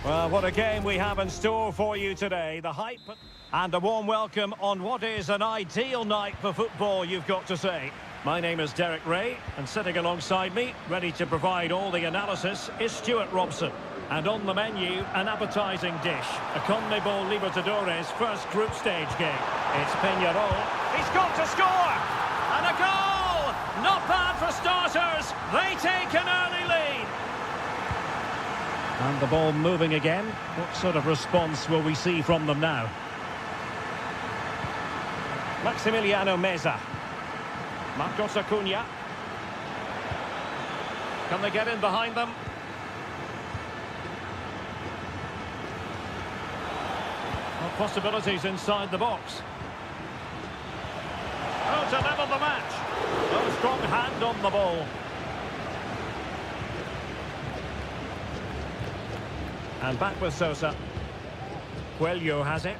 Well, what a game we have in store for you today. The hype and a warm welcome on what is an ideal night for football, you've got to say. My name is Derek Ray, and sitting alongside me, ready to provide all the analysis, is Stuart Robson. And on the menu, an appetising dish, a CONMEBOL Libertadores first group stage game. It's Peñarol. He's got to score! And a goal! Not bad for starters. They take an early lead. And the ball moving again. What sort of response will we see from them now? Maximiliano Meza. Marcos Acuna. Can they get in behind them? Well, possibilities inside the box. Oh, to level the match. Oh, strong hand on the ball. And back with Sosa. Coelho has it.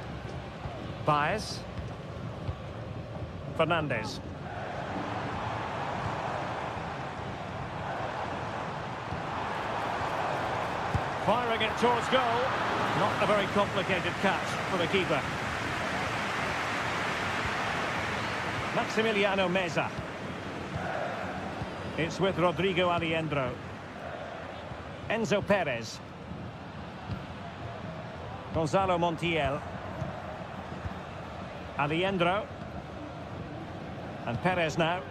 Baez. Fernandez. Firing it towards goal. Not a very complicated catch for the keeper. Maximiliano Meza. It's with Rodrigo Aliendro. Enzo Perez. Gonzalo Montiel. Aliendro. And Perez now.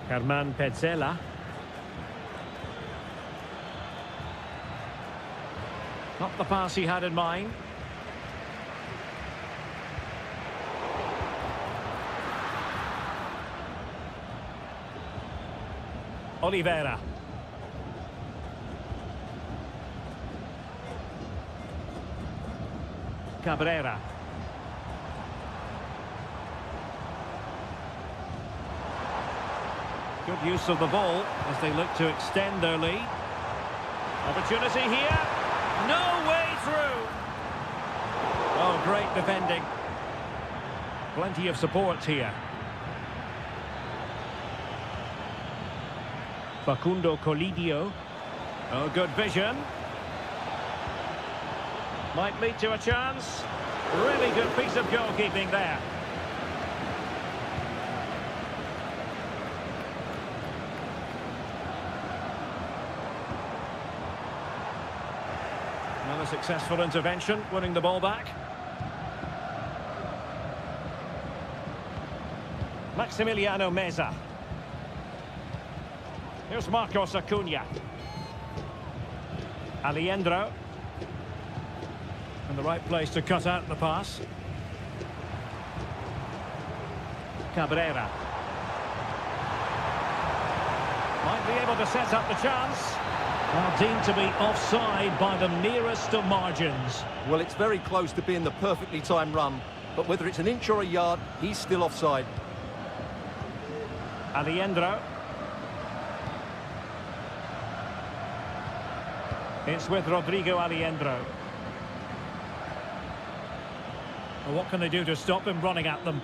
Germán Petzela. Not the pass he had in mind. Oliveira. Cabrera. Good use of the ball as they look to extend their lead. Opportunity here. No way through. Oh, great defending. Plenty of support here. Facundo Colidio. Oh, good vision. Might lead to a chance. Really good piece of goalkeeping there. Another successful intervention, winning the ball back. Maximiliano Meza. Here's Marcos Acuna. Alejandro. In the right place to cut out the pass. Cabrera. Might be able to set up the chance. Well, deemed to be offside by the nearest of margins. Well, it's very close to being the perfectly timed run, but whether it's an inch or a yard, he's still offside. Alejandro. It's with Rodrigo Alejandro. Well, what can they do to stop him running at them?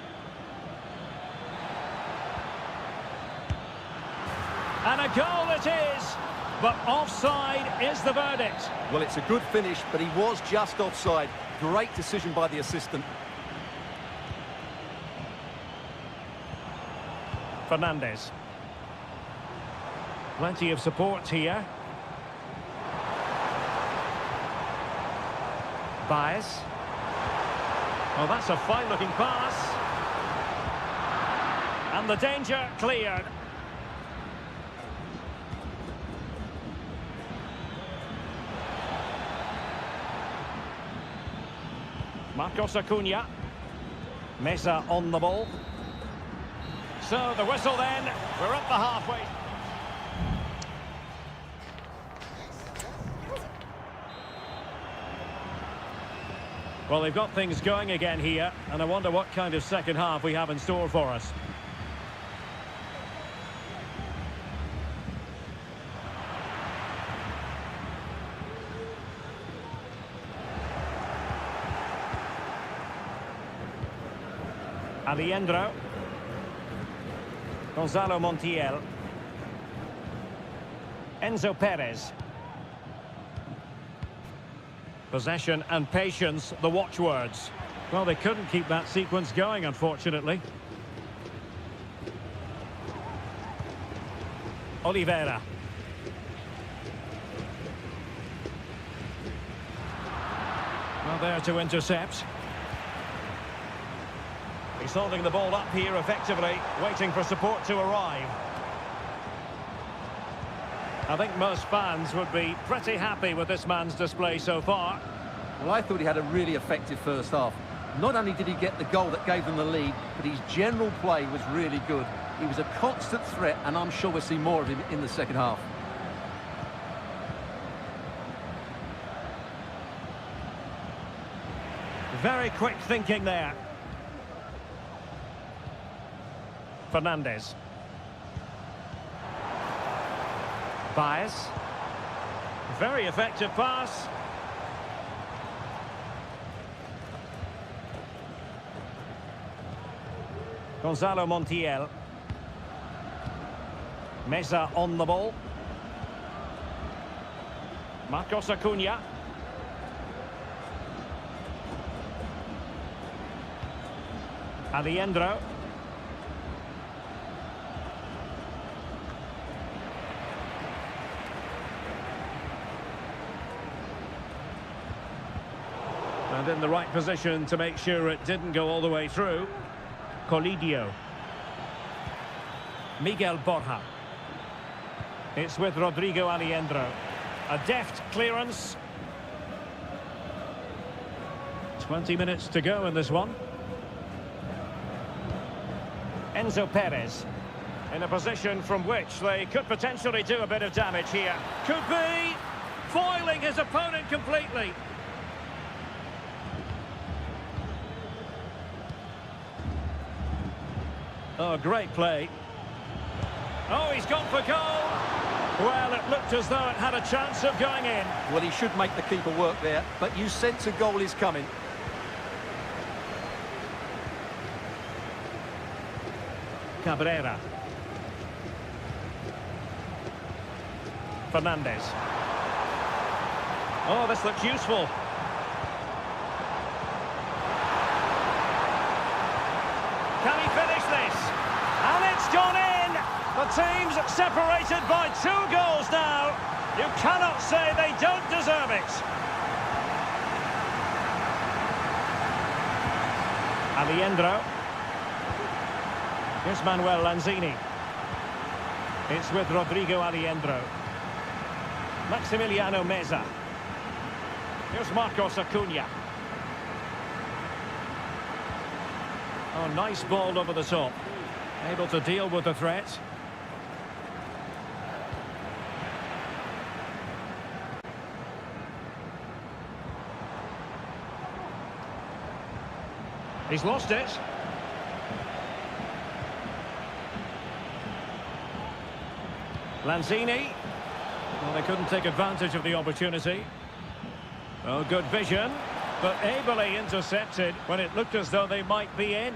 And a goal it is! But offside is the verdict. Well, it's a good finish, but he was just offside. Great decision by the assistant. Fernandez. Plenty of support here. Baez. Oh, that's a fine-looking pass. And the danger cleared. Marcos Acuna. Meza on the ball. So the whistle then. We're up the halfway. Well, they've got things going again here, and I wonder what kind of second half we have in store for us. Alejandro. Gonzalo Montiel. Enzo Perez. Possession and patience, the watchwords. Well, they couldn't keep that sequence going, unfortunately. Oliveira. Well, there to intercept. He's holding the ball up here effectively, waiting for support to arrive. I think most fans would be pretty happy with this man's display so far. Well, I thought he had a really effective first half. Not only did he get the goal that gave them the lead, but his general play was really good. He was a constant threat, and I'm sure we'll see more of him in the second half. Very quick thinking there. Fernandez. Baez. Very effective pass. Gonzalo Montiel. Meza on the ball. Marcos Acuna. Alejandro. And in the right position to make sure it didn't go all the way through. Colidio. Miguel Borja. It's with Rodrigo Alejandro. A deft clearance. 20 minutes to go in this one. Enzo Perez. In a position from which they could potentially do a bit of damage here. Could be foiling his opponent completely. Oh, great play. Oh, he's gone for goal. Well, it looked as though it had a chance of going in. Well, he should make the keeper work there, but you sense a goal is coming. Cabrera. Fernandez. Oh, this looks useful. Can he finish this? And it's gone in! The team's separated by 2 goals now. You cannot say they don't deserve it. Alejandro. Here's Manuel Lanzini. It's with Rodrigo Alejandro. Maximiliano Meza. Here's Marcos Acuna. Oh, nice ball over the top. Able to deal with the threat. He's lost it. Lanzini. Well, they couldn't take advantage of the opportunity. Oh, good vision, but ably intercepted when it looked as though they might be in.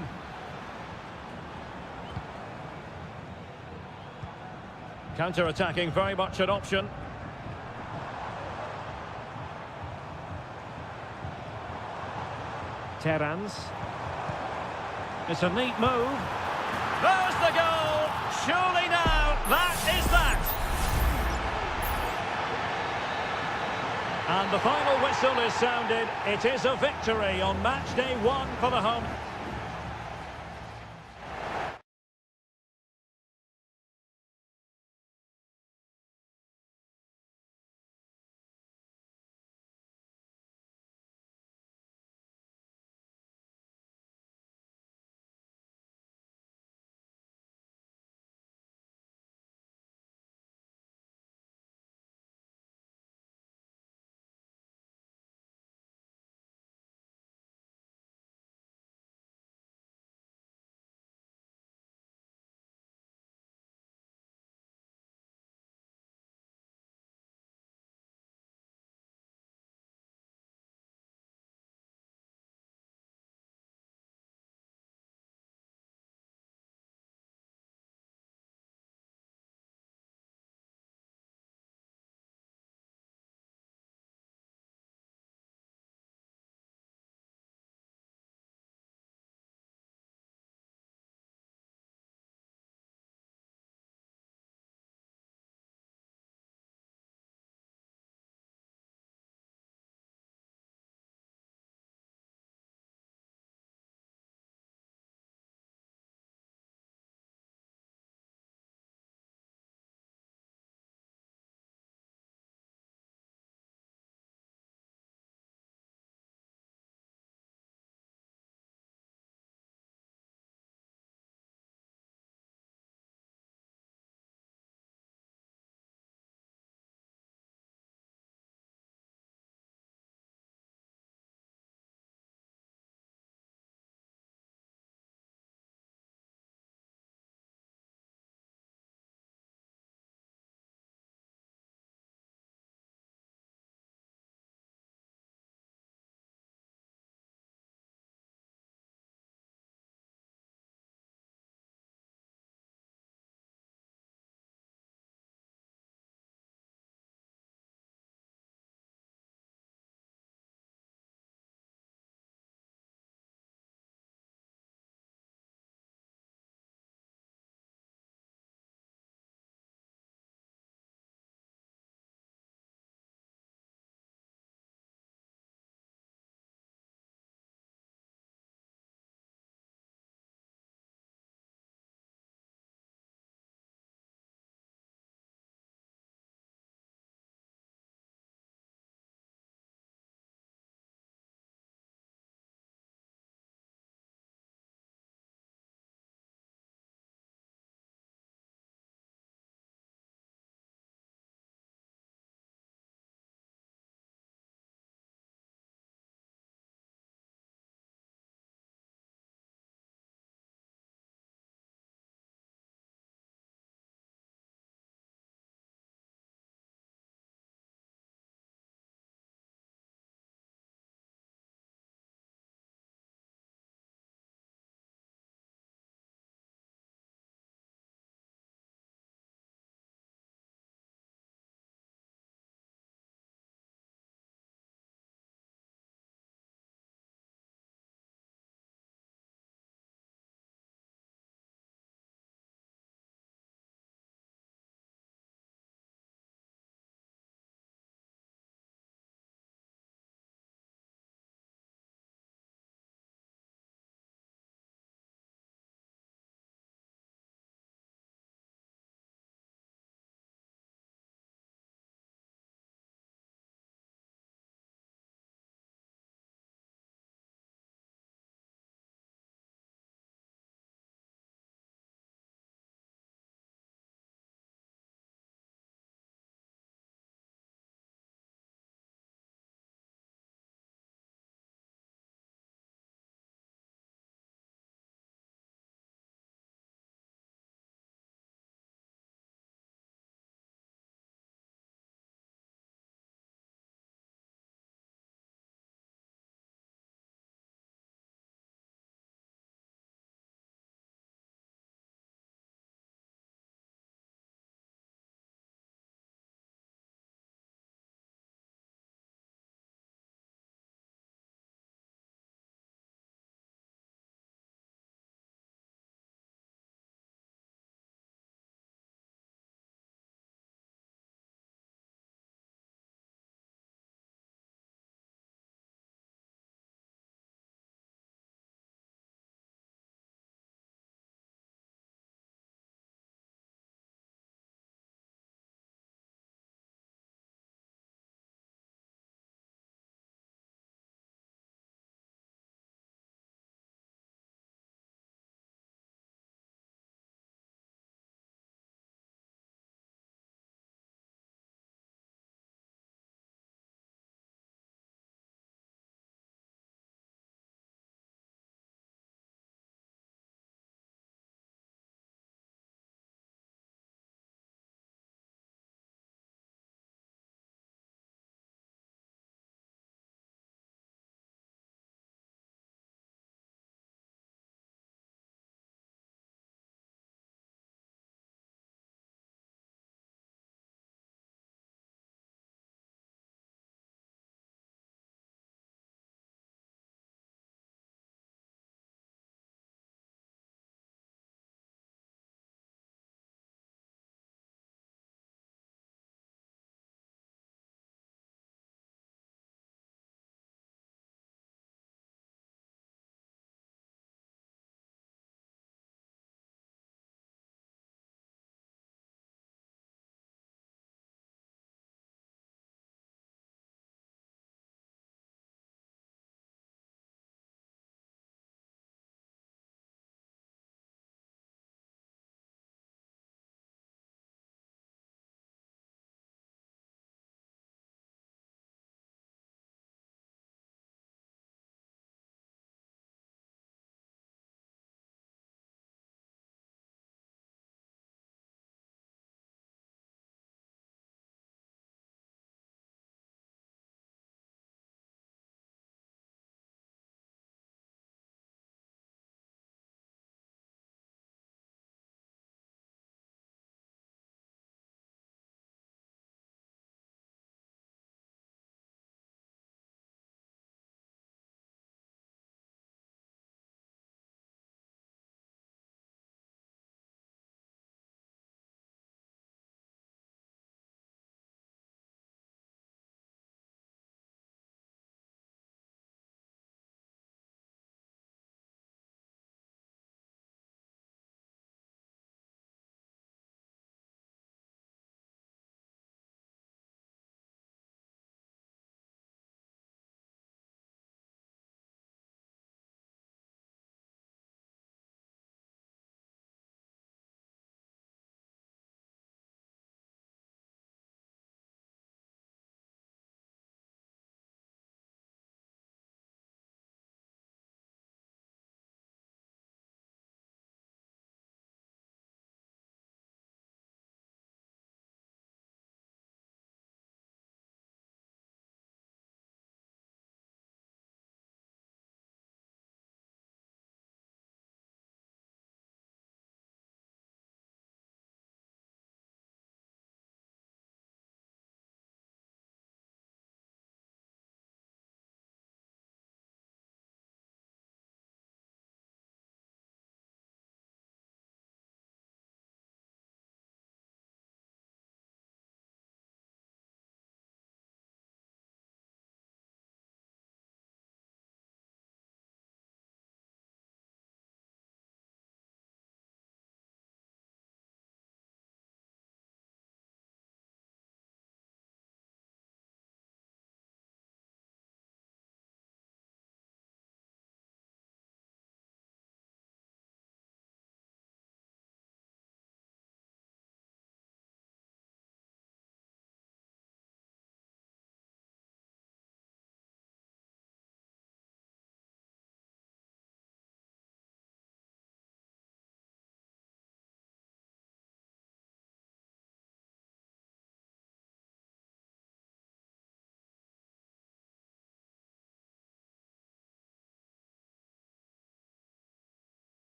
Counter-attacking, very much an option. Terrans. It's a neat move. There's the goal! Surely now, that is that! And the final whistle is sounded. It is a victory on match day 1 for the home.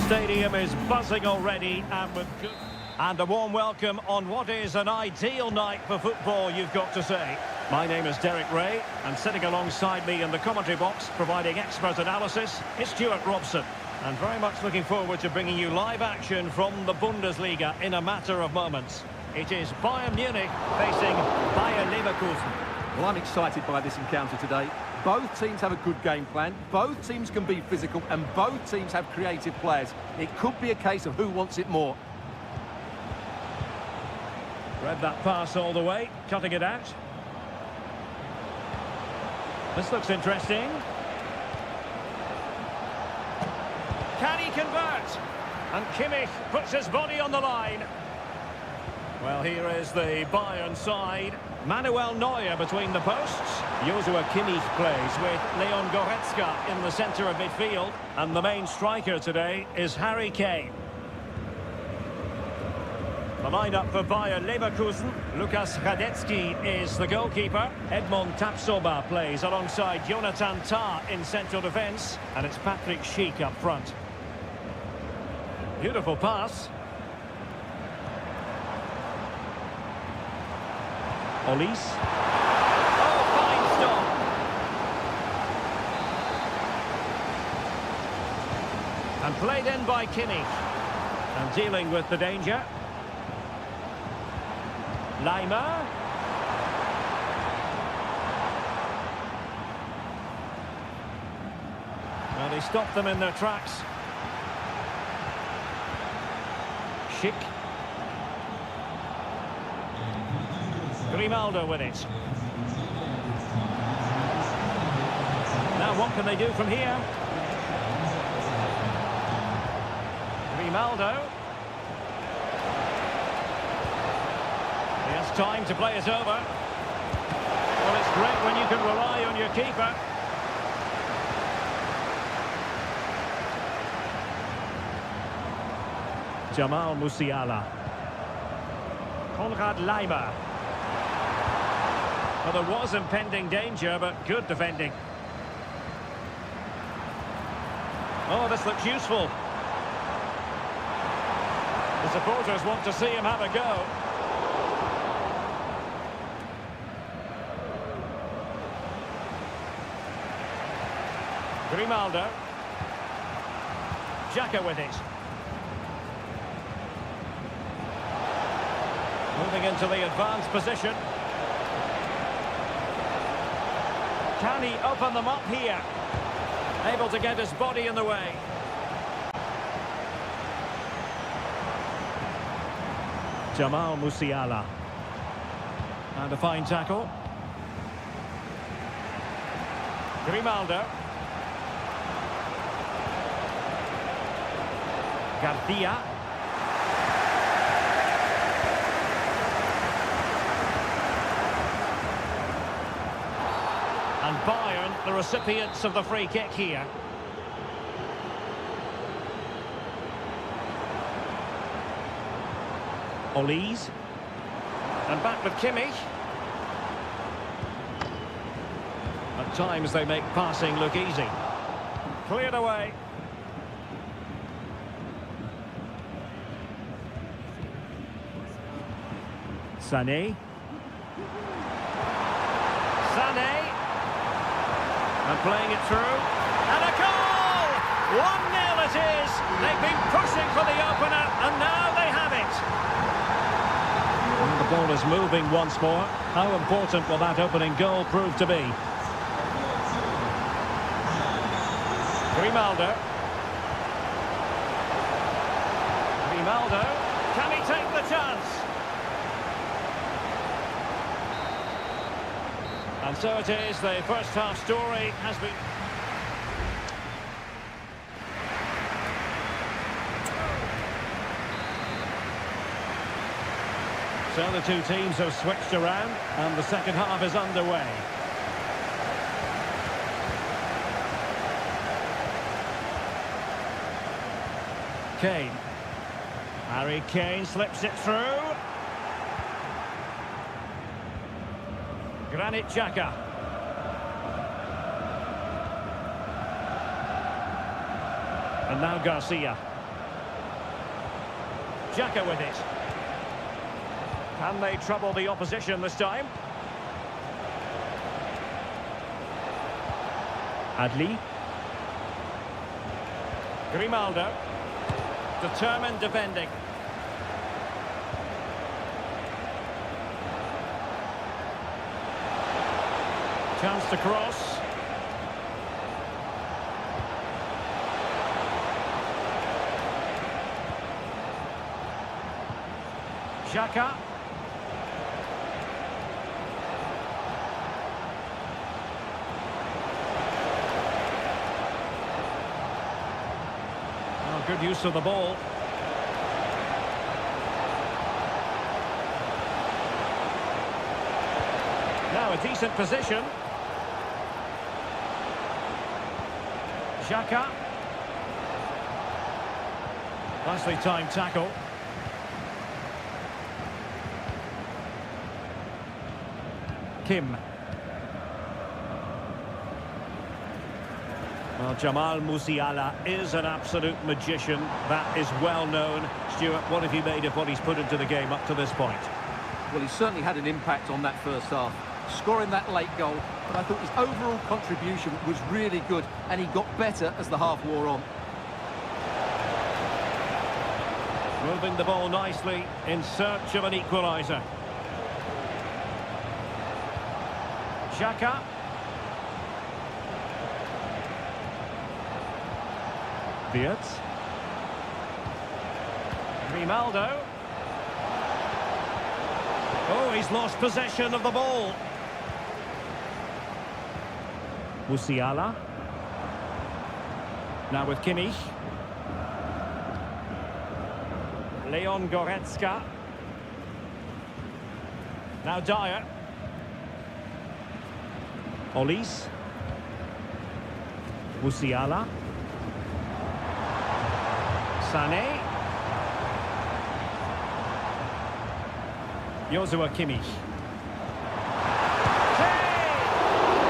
The stadium is buzzing already and with good... And a warm welcome on what is an ideal night for football, you've got to say. My name is Derek Ray, and sitting alongside me in the commentary box, providing expert analysis, is Stuart Robson. And very much looking forward to bringing you live action from the Bundesliga in a matter of moments. It is Bayern Munich facing Bayer Leverkusen. Well, I'm excited by this encounter today. Both teams have a good game plan, both teams can be physical, and both teams have creative players. It could be a case of who wants it more. Read that pass all the way, cutting it out. This looks interesting. Can he convert? And Kimmich puts his body on the line. Well, here is the Bayern side. Manuel Neuer between the posts. Joshua Kimmich plays with Leon Goretzka in the centre of midfield. And the main striker today is Harry Kane. The lineup for Bayer Leverkusen. Lukas Hradecky is the goalkeeper. Edmond Tapsoba plays alongside Jonathan Tah in central defence. And it's Patrick Schick up front. Beautiful pass. Olise. Oh, fine stop. And played in by Kimmich. And dealing with the danger. Laimer. Well, they stopped them in their tracks. Schick. Grimaldo with it. Now what can they do from here? Grimaldo. He has time to play it over. Well, it's great when you can rely on your keeper. Jamal Musiala. Konrad Laimer. Well, there was impending danger, but good defending. Oh, this looks useful. The supporters want to see him have a go. Grimaldo. Xhaka with it. Moving into the advanced position. Can he open them up here? Able to get his body in the way. Jamal Musiala. And a fine tackle. Grimaldo. Garcia. And Bayern, the recipients of the free kick here. Olise. And back with Kimmich. At times they make passing look easy. Cleared away. Sané. Sané. And playing it through. And a goal! 1-0 it is. They've been pushing for the opener, and now they have it. And the ball is moving once more. How important will that opening goal prove to be? Grimaldo. Grimaldo. Can he take the chance? And so it is, the first half story has been... So the two teams have switched around, and the second half is underway. Kane. Harry Kane slips it through. Granit Xhaka. And now Garcia. Xhaka with it. Can they trouble the opposition this time? Adli. Grimaldo. Determined defending. Chance to cross. Xhaka. Oh, good use of the ball. Now a decent position. Xhaka. Nicely timed tackle. Kim. Well, Jamal Musiala is an absolute magician. That is well known. Stuart, what have you made of what he's put into the game up to this point? Well, he certainly had an impact on that first half, scoring that late goal, but I thought his overall contribution was really good, and he got better as the half wore on. Moving the ball nicely in search of an equaliser. Xhaka. Wirtz. Grimaldo. Oh, he's lost possession of the ball. Musiala. Now with Kimmich. Leon Goretzka. Now Dyer. Olis. Musiala. Sané. Joshua Kimmich.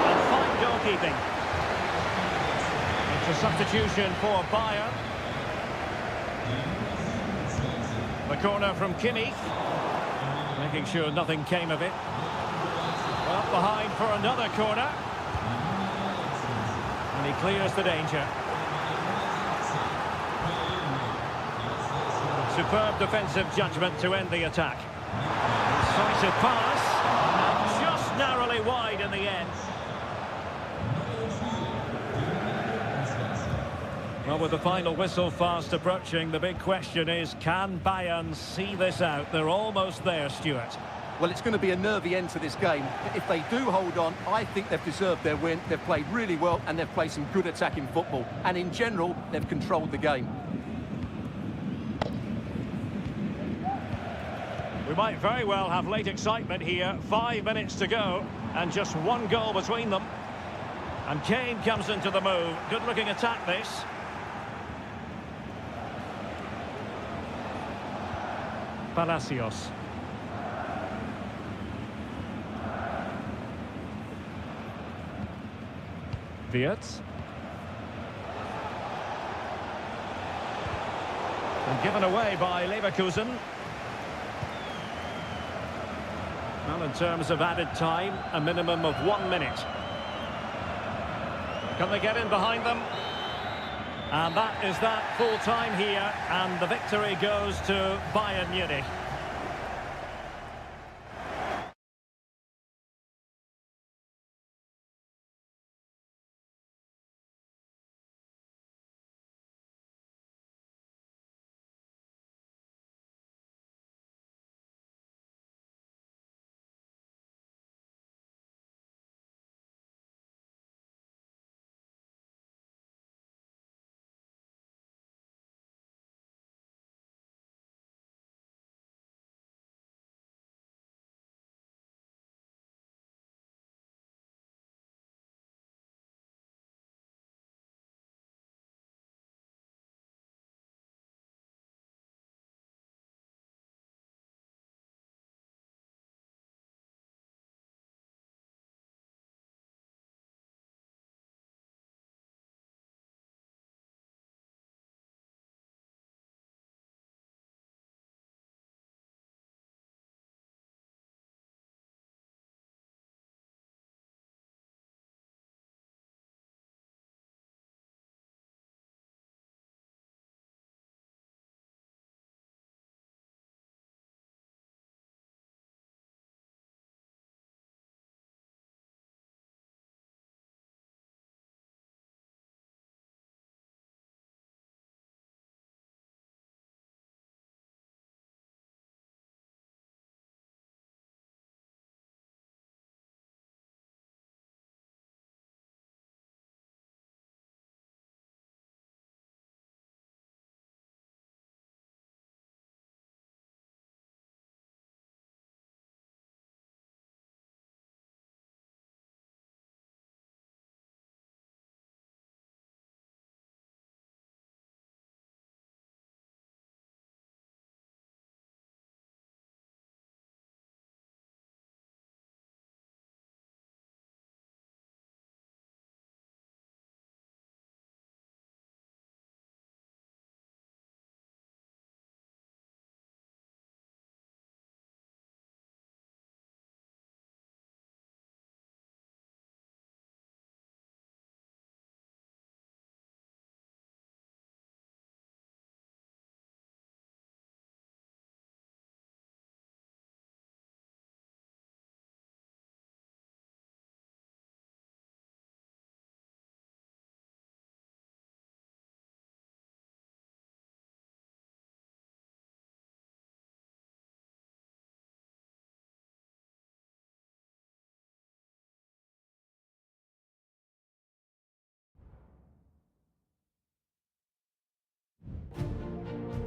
And fine goalkeeping. It's a substitution for Bayern. The corner from Kimmich. Making sure nothing came of it. Up behind for another corner. And he clears the danger. Superb defensive judgment to end the attack. Decisive pass. And just narrowly wide in the end. Well, with the final whistle fast approaching, the big question is, can Bayern see this out? They're almost there, Stuart. Well, it's going to be a nervy end to this game. If they do hold on, I think they've deserved their win. They've played really well and they've played some good attacking football. And in general, they've controlled the game. We might very well have late excitement here. 5 minutes to go and just one goal between them. And Kane comes into the move. Good-looking attack, this. Palacios. Wirtz. And given away by Leverkusen. Well, in terms of added time, a minimum of 1 minute. Can they get in behind them? And that is that full time here, and the victory goes to Bayern Munich.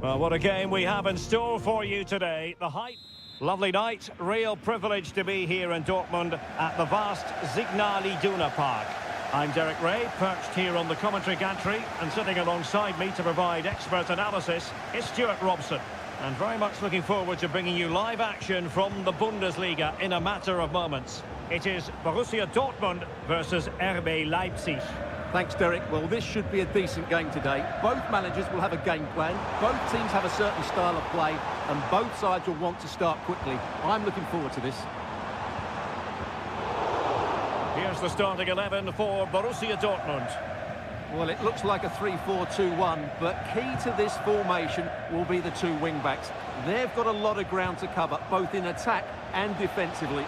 Well, what a game we have in store for you today. The hype. Lovely night. Real privilege to be here in Dortmund at the vast Signal Iduna Park. I'm Derek Ray, perched here on the commentary gantry, and sitting alongside me to provide expert analysis is Stuart Robson. And very much looking forward to bringing you live action from the Bundesliga in a matter of moments. It is Borussia Dortmund versus RB Leipzig. Thanks, Derek. Well, this should be a decent game today. Both managers will have a game plan. Both teams have a certain style of play, and both sides will want to start quickly. I'm looking forward to this. Here's the starting 11 for Borussia Dortmund. Well, it looks like a 3-4-2-1, but key to this formation will be the two wing-backs. They've got a lot of ground to cover, both in attack and defensively.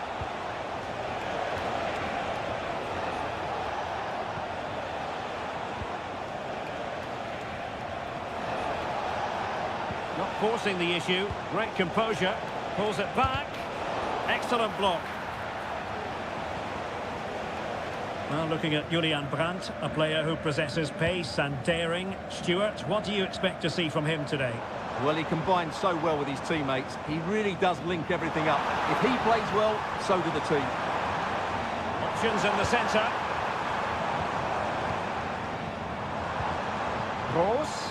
Not forcing the issue. Great composure. Pulls it back. Excellent block. Well, looking at Julian Brandt, a player who possesses pace and daring. Stuart, what do you expect to see from him today? Well, he combines so well with his teammates. He really does link everything up. If he plays well, so do the team. Options in the centre. Gross.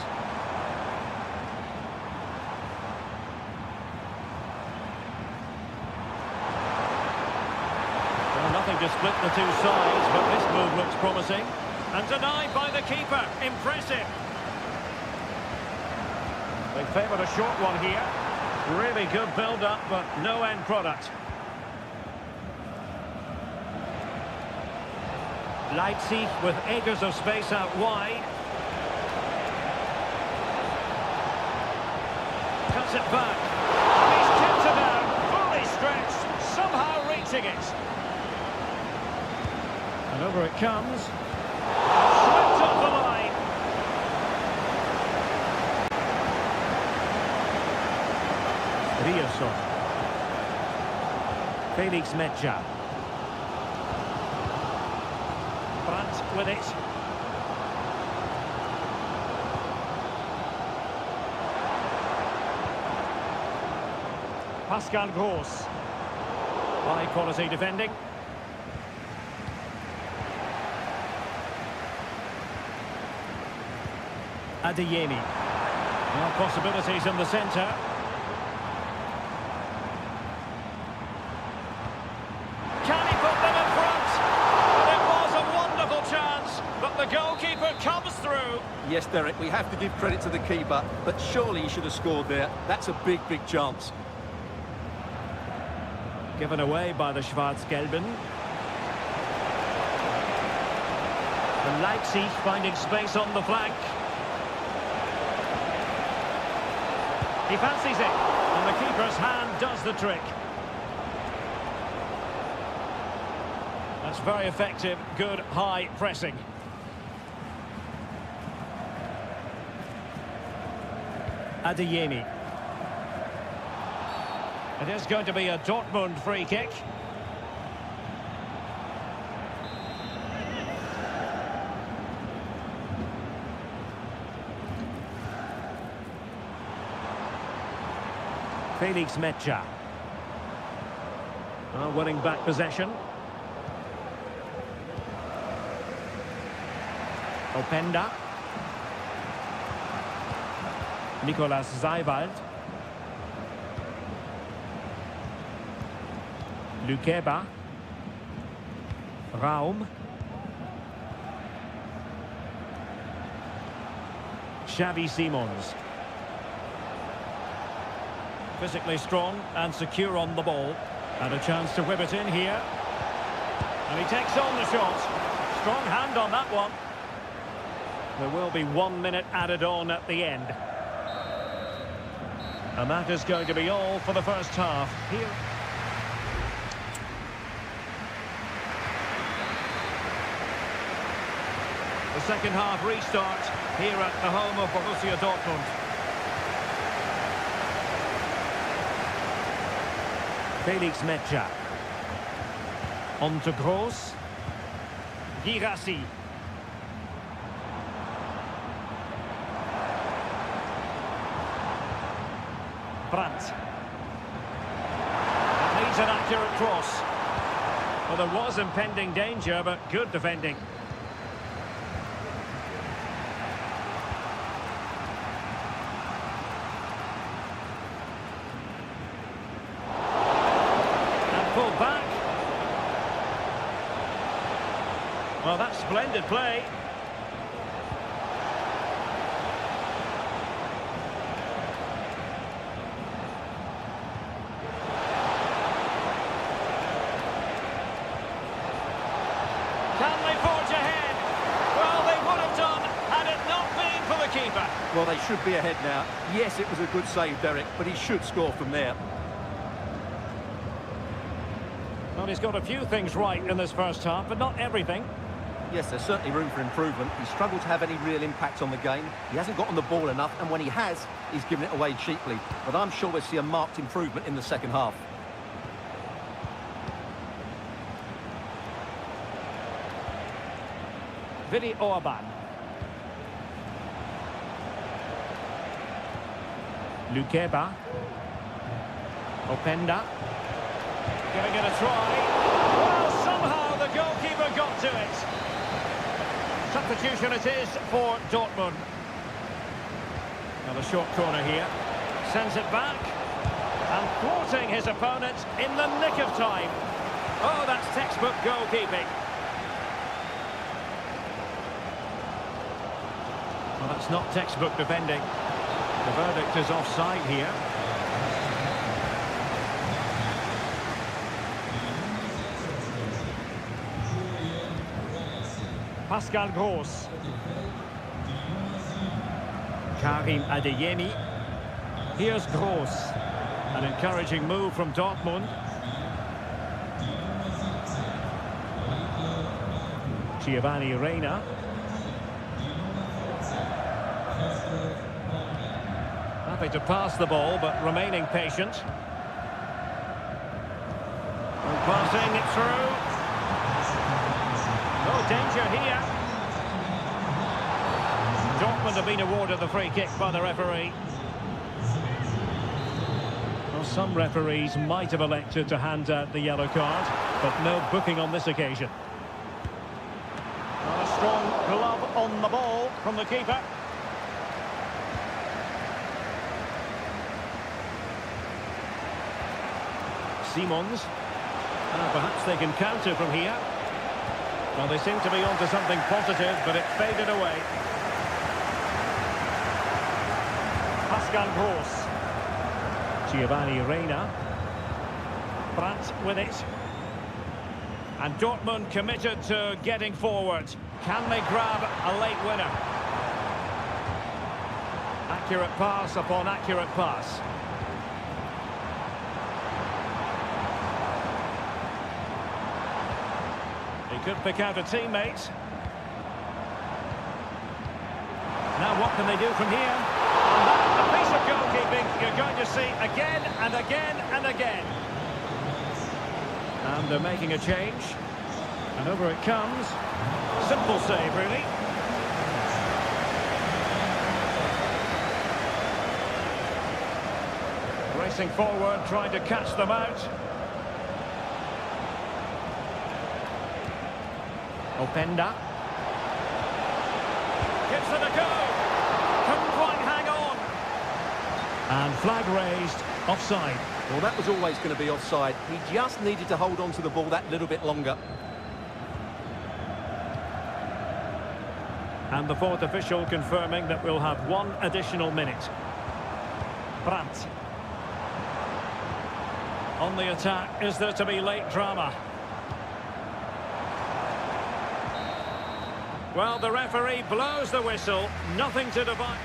Nothing to split the two sides, but this move looks promising. And denied by the keeper. Impressive. They favoured a short one here. Really good build-up, but no end product. Leipzig with acres of space out wide. Cuts it back. He's tipped it out. Fully stretched. Somehow reaching it. And over it comes. Swept off the line. Rierson. Felix Metscher. Brandt with it. Pascal Gross. High quality defending. Adeyemi. Well, possibilities in the centre. Can he put them in front? Well, it was a wonderful chance, but the goalkeeper comes through. Yes, Derek, we have to give credit to the keeper, but surely he should have scored there. That's a big, big chance. Given away by the Schwarz-Gelben. And Leipzig finding space on the flank. He fancies it, and the keeper's hand does the trick. That's very effective, good high pressing. Adeyemi. It is going to be a Dortmund free kick. Felix Metscher. Winning back possession. Openda. Nicolas Seiwald. Lukeba. Raum. Xavi Simons. Physically strong and secure on the ball. And a chance to whip it in here. And he takes on the shot. Strong hand on that one. There will be 1 minute added on at the end. And that is going to be all for the first half. Here. The second half restart here at the home of Borussia Dortmund. Felix Metscher. On to Gross. Girassi. Brandt. That needs an accurate cross. Well, there was impending danger, but good defending. And pulled back. Well, that's splendid play. Can they forge ahead? Well, they would have done had it not been for the keeper. Well, they should be ahead now. Yes, it was a good save, Derek, but he should score from there. Well, he's got a few things right in this first half, but not everything. Yes, there's certainly room for improvement. He's struggled to have any real impact on the game. He hasn't got on the ball enough, and when he has, he's given it away cheaply. But I'm sure we'll see a marked improvement in the second half. Vili Orban. Lukeba. Openda. Gonna get a try. Well, somehow the goalkeeper got to it. Substitution it is for Dortmund. Another short corner here. Sends it back. And thwarting his opponent in the nick of time. Oh, that's textbook goalkeeping. Well, that's not textbook defending. The verdict is offside here. Pascal Gross. Karim Adeyemi. Here's Gross. An encouraging move from Dortmund. Giovanni Reina. Happy to pass the ball, but remaining patient. And passing it through. No danger here. Dortmund have been awarded the free kick by the referee. Well, some referees might have elected to hand out the yellow card, but no booking on this occasion. Well, a strong glove on the ball from the keeper. Simons. Perhaps they can counter from here. Well, they seem to be onto something positive, but it faded away. Pascal Gross. Giovanni Reina. Brandt with it. And Dortmund committed to getting forward. Can they grab a late winner? Accurate pass upon accurate pass. He could pick out a teammate. Now what can they do from here? And that's a piece of goalkeeping you're going to see again and again and again. And they're making a change. And over it comes. Simple save, really. Racing forward, trying to catch them out. Openda. Gives it a go. Couldn't quite hang on. And flag raised. Offside. Well, that was always going to be offside. He just needed to hold on to the ball that little bit longer. And the fourth official confirming that we'll have one additional minute. Brandt. On the attack, is there to be late drama? Well, the referee blows the whistle. Nothing to divide.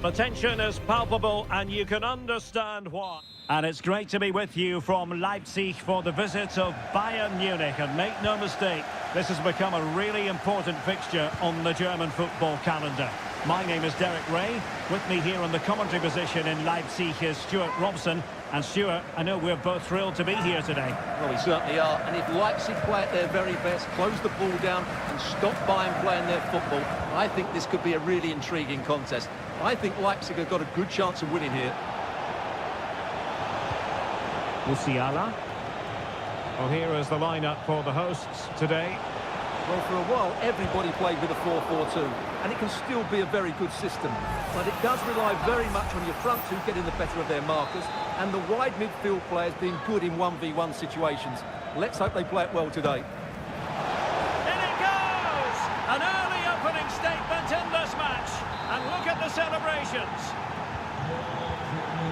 The tension is palpable and you can understand why. And it's great to be with you from Leipzig for the visit of Bayern Munich. And make no mistake, this has become a really important fixture on the German football calendar. My name is Derek Ray. With me here on the commentary position in Leipzig is Stuart Robson. And Stuart, I know we're both thrilled to be here today. Well, we certainly are. And if Leipzig play at their very best, close the ball down and stop Bayern playing their football, I think this could be a really intriguing contest. I think Leipzig have got a good chance of winning here. Musiala. Well, here is the lineup for the hosts today. Well, for a while, everybody played with a 4-4-2, and it can still be a very good system. But it does rely very much on your front two getting the better of their markers, and the wide midfield players being good in 1v1 situations. Let's hope they play it well today. In it goes! An early opening statement in this match. And look at the celebrations.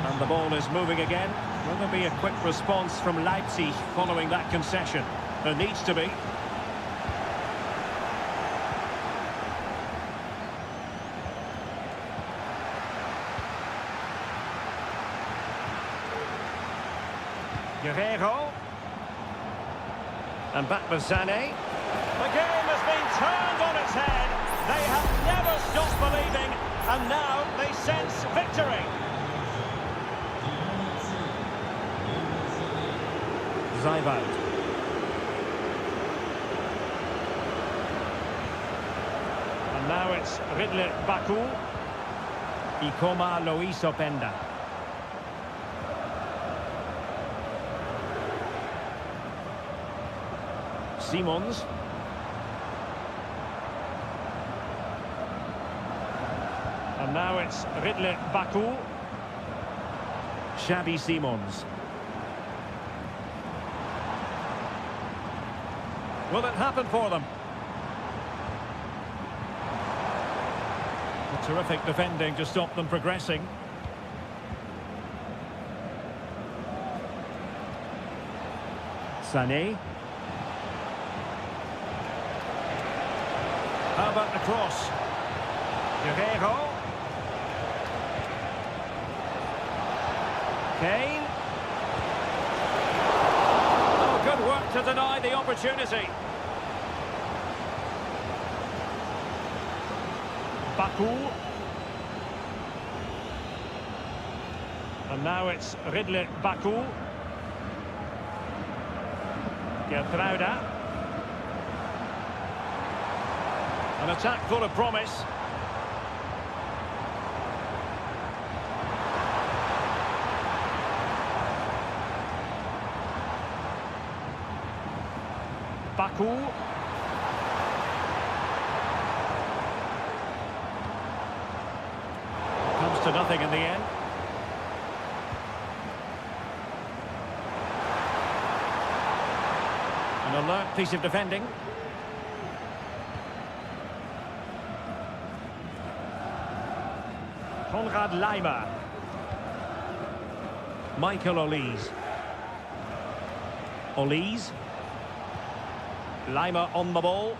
And the ball is moving again. Will there be a quick response from Leipzig following that concession? There needs to be. Guerrero. And back with Sané. The game has been turned on its head. They have never stopped believing, and now they sense victory. Zaivad. And now it's Ridley Baku. Ikoma Loiso Penda. Simons. And now it's Ridley Baku. Xavi Simons. Will it happen for them? A terrific defending to stop them progressing. Sané. How about the cross? Guerrero. Kane. Oh, good work to deny the opportunity. Baku. And now it's Ridley Baku. Gertruida. An attack full of promise. Baku. Comes to nothing in the end. An alert piece of defending. Konrad Laimer. Michael Olise. Olise. Laimer on the ball.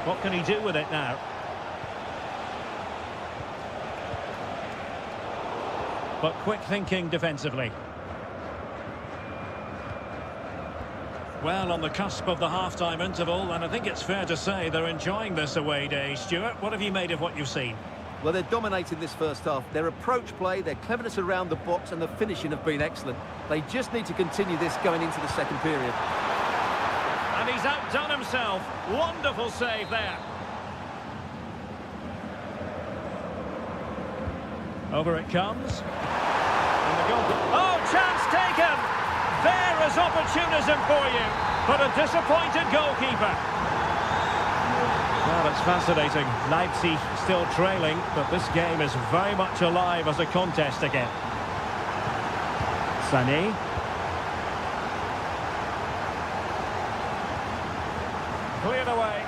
What can he do with it now? But quick thinking defensively. Well, on the cusp of the half-time interval, and I think it's fair to say they're enjoying this away day. Stuart, what have you made of what you've seen? Well, they're dominating this first half. Their approach play, their cleverness around the box and the finishing have been excellent. They just need to continue this going into the second period. And he's outdone himself. Wonderful save there. Over it comes. And the goal. Oh, chance taken! There is opportunism for you, but a disappointed goalkeeper. Well, it's fascinating. Leipzig still trailing, but this game is very much alive as a contest again. Sané. Cleared away.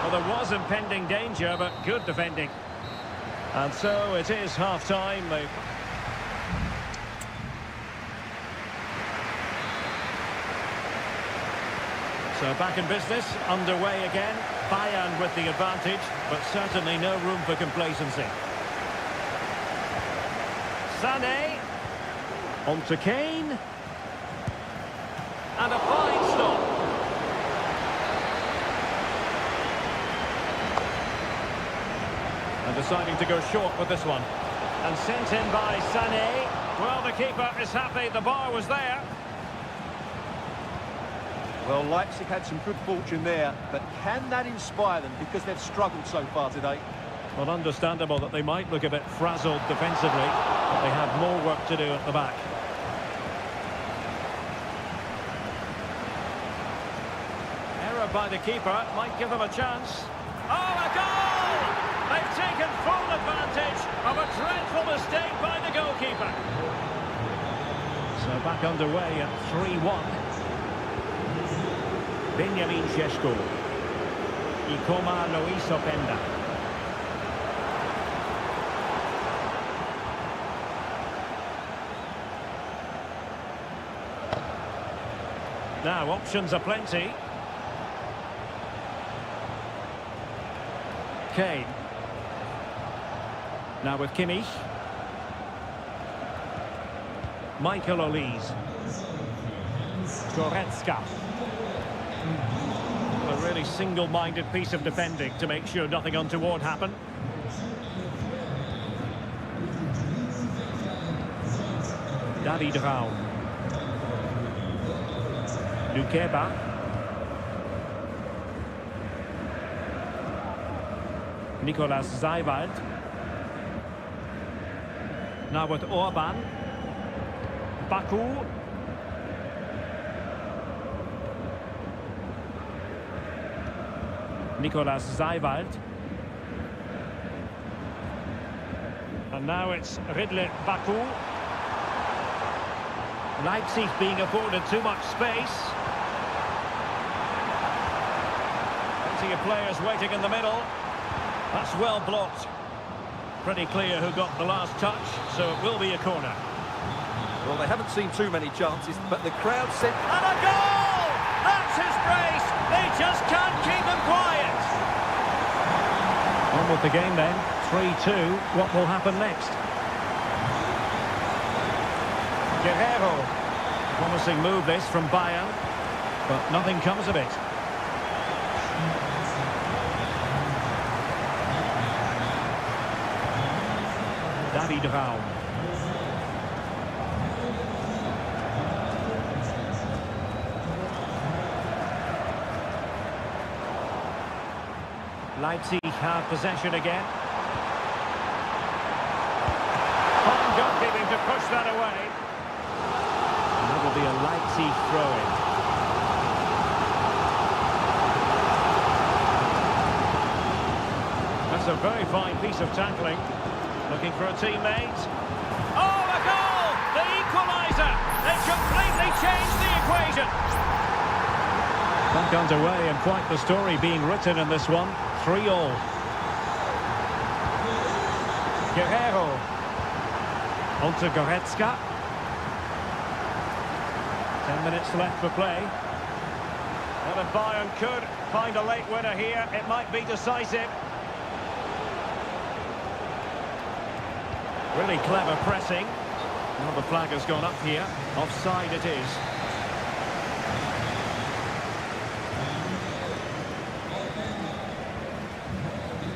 Well, there was impending danger, but good defending. And so it is half-time. So back in business, underway again. Bayern with the advantage, but certainly no room for complacency. Sané. On to Kane. And a fine stop. And deciding to go short with this one. And sent in by Sané. Well, the keeper is happy the bar was there. Well, Leipzig had some good fortune there, but can that inspire them because they've struggled so far today? Well, understandable that they might look a bit frazzled defensively, but they have more work to do at the back. Error by the keeper might give them a chance. Oh, a goal! They've taken full advantage of a dreadful mistake by the goalkeeper. So back underway at 3-1. Benjamin Šeško. Ikoma Loiso Penda. Now, options are plenty. Kane. Now with Kimmich. Michael Olise. Goretzka. A really single-minded piece of defending to make sure nothing untoward happened. David Raum. Lukeba. Nicolas Seiwald. Now with Orban. Baku. Nicolas Seiwald. And now it's Ridley Baku. Leipzig being afforded too much space. Plenty of players waiting in the middle. That's well blocked. Pretty clear who got the last touch, so it will be a corner. Well, they haven't seen too many chances, but the crowd said... And a goal! That's his brace! They just can't keep him quiet! On with the game then. 3-2. What will happen next? Guerrero. Promising move this from Bayern, but nothing comes of it. David Raum. Leipzig have possession again. Fine goalkeeping to push that away. And that will be a Leipzig throw-in. That's a very fine piece of tackling. Looking for a teammate. Oh, a goal! The equaliser! They completely changed the equation. Back underway, and quite the story being written in this one. 3-all. Guerrero. On to Goretzka. 10 minutes left for play. Well, if Bayern could find a late winner here, it might be decisive. Really clever pressing. Well, the flag has gone up here. Offside it is.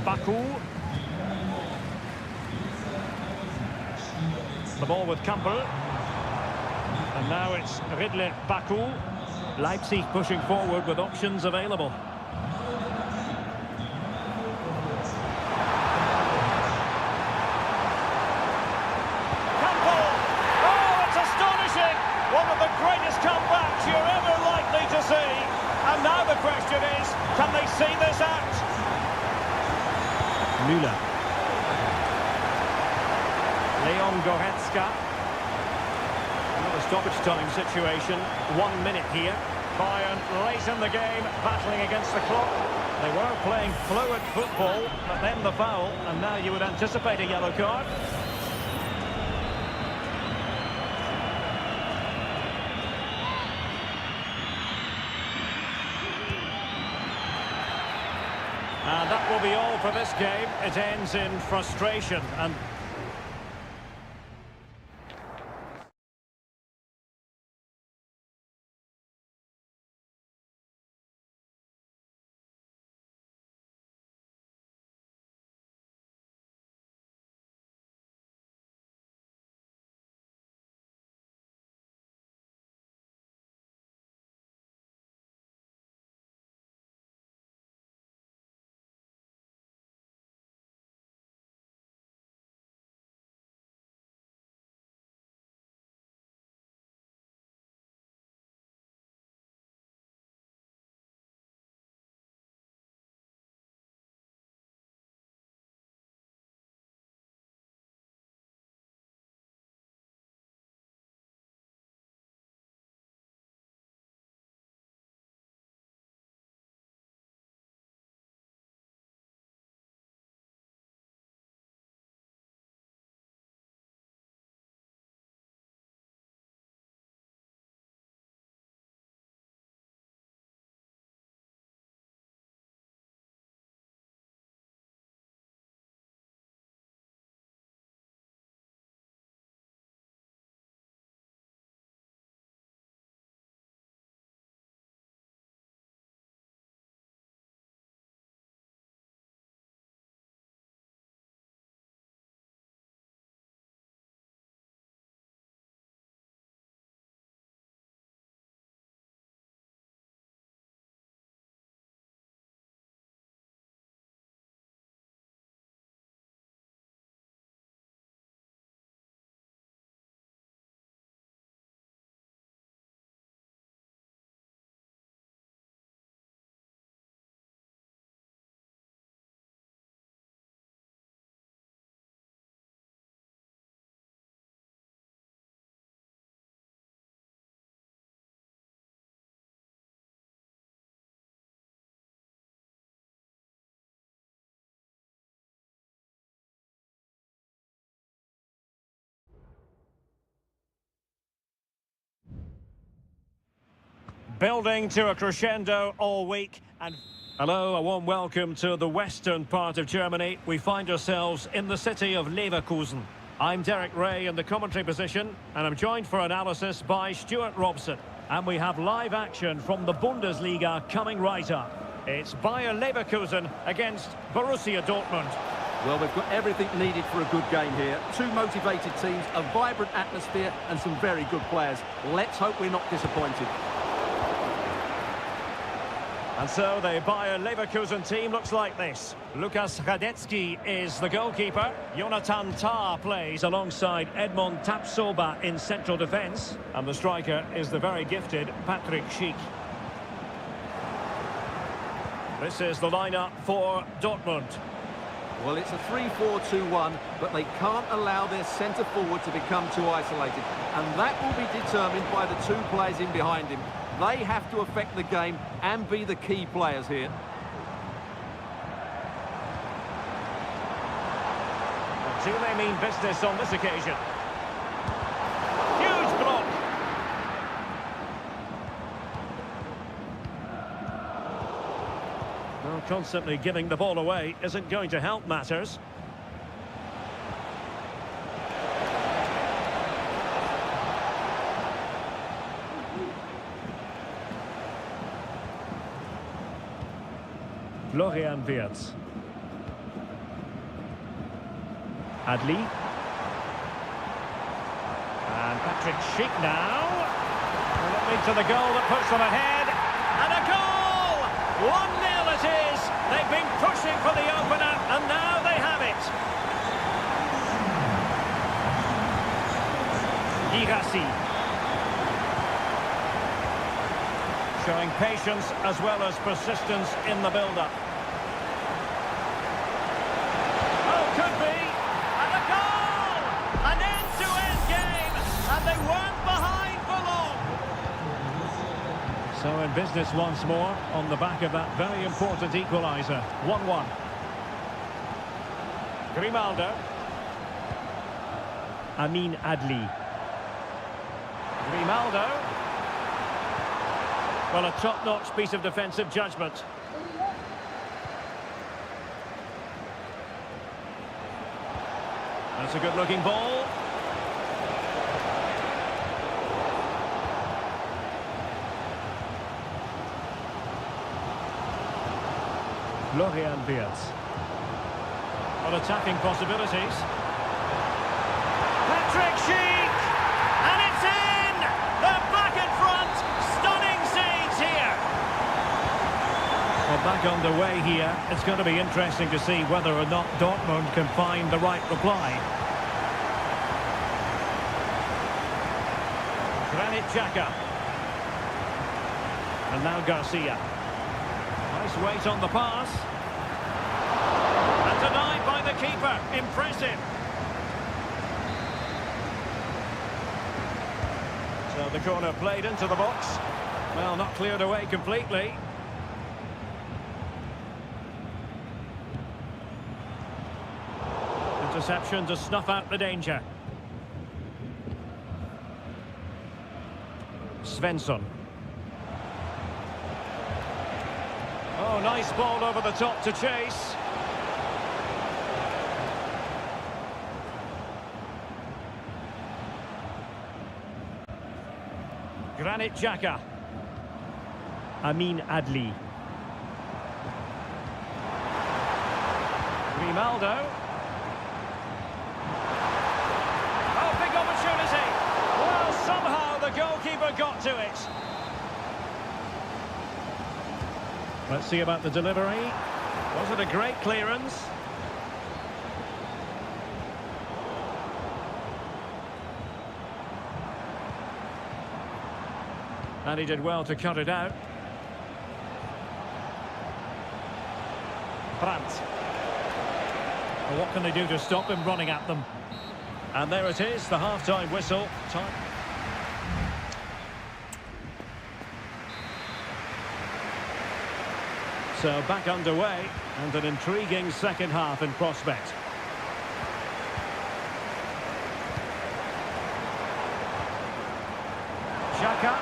Baku. The ball with Campbell. And now it's Ridley Baku. Leipzig pushing forward with options available. Campbell! Oh, it's astonishing! One of the greatest comebacks you're ever likely to see. And now the question is, can they see this out? Müller. Leon Goretzka. Another stoppage time situation. 1 minute here. Bayern late in the game, battling against the clock. They were playing fluid football, but then the foul, and now you would anticipate a yellow card. And that will be all for this game. It ends in frustration and... Building to a crescendo all week. And hello, a warm welcome to the western part of Germany. We find ourselves in the city of Leverkusen. I'm Derek Ray in the commentary position, and I'm joined for analysis by Stuart Robson. And we have live action from the Bundesliga coming right up. It's Bayer Leverkusen against Borussia Dortmund. Well, we've got everything needed for a good game here. Two motivated teams, a vibrant atmosphere, and some very good players. Let's hope we're not disappointed. And so the Bayer Leverkusen team looks like this. Lukas Radetzky is the goalkeeper. Jonathan Tah plays alongside Edmond Tapsoba in central defence. And the striker is the very gifted Patrick Schick. This is the lineup for Dortmund. Well, it's a 3-4-2-1, but they can't allow their centre-forward to become too isolated. And that will be determined by the two players in behind him. They have to affect the game and be the key players here. Do they mean business on this occasion? Huge block! Well, constantly giving the ball away isn't going to help matters. Florian Wirtz. Adli. And Patrick Schick now. Will it lead to the goal that puts them ahead? And a goal! 1-0 it is. They've been pushing for the opener, and now they have it. Girassi. Showing patience as well as persistence in the build-up. Oh, could be! And a goal! An end-to-end game! And they weren't behind for long! So in business once more, on the back of that very important equaliser. 1-1. Grimaldo. Amin Adli. Grimaldo. Well, a top-notch piece of defensive judgment. That's a good-looking ball. Florian Wirtz. On attacking possibilities. Patrick Schick! And it's in! They're back in front! Stunning scenes here! Well, back underway here. It's going to be interesting to see whether or not Dortmund can find the right reply. Granit Xhaka. And now Garcia. Nice weight on the pass. And denied by the keeper. Impressive. So the corner played into the box. Well, not cleared away completely. Interception to snuff out the danger. Svensson. Oh, nice ball over the top to chase. Granit Xhaka. Amin Adli. Grimaldo. Oh, big opportunity. Well, somehow the goalkeeper got to it. Let's see about the delivery. Was it a great clearance? And he did well to cut it out. Brandt. Well, what can they do to stop him running at them? And there it is, the half-time whistle. Time. So back underway, and an intriguing second half in prospect. Xhaka.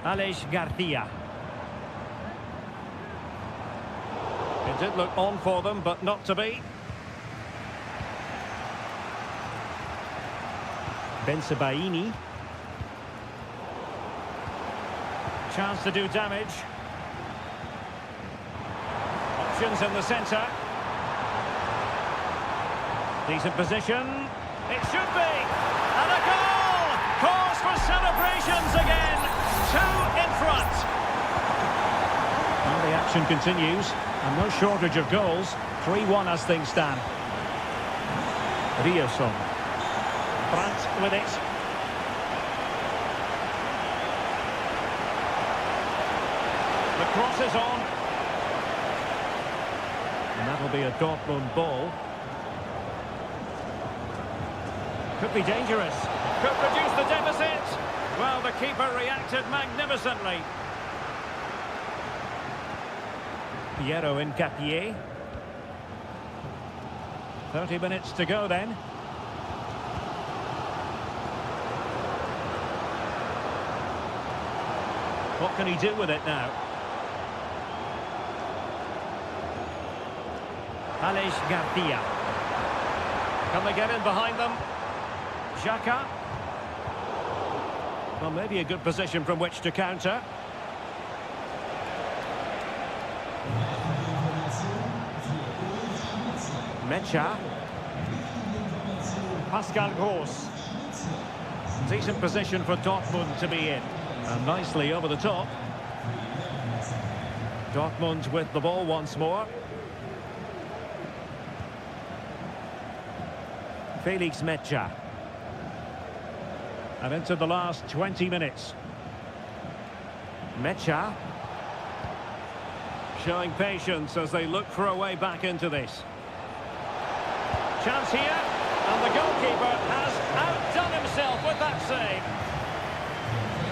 Aleix Garcia. It did look on for them, but not to be. Bensebaini. Chance to do damage. Options in the centre. Decent position. It should be. And a goal! Cause for celebrations again. 2 in front. Well, the action continues. And no shortage of goals. 3-1 as things stand. Rierson. Brandt with it. The cross is on. And that'll be a Dortmund ball. Could be dangerous. Could reduce the deficit. Well, the keeper reacted magnificently. Piero Incapié. 30 minutes to go then. What can he do with it now? Aleix Garcia. Can they get in behind them? Xhaka. Well, maybe a good position from which to counter. Mecha. Pascal Gross. Decent position for Dortmund to be in. And nicely over the top. Dortmund with the ball once more. Felix Mecha. And into the last 20 minutes. Mecha. Showing patience as they look for a way back into this. Chance here, and the goalkeeper has outdone himself with that save.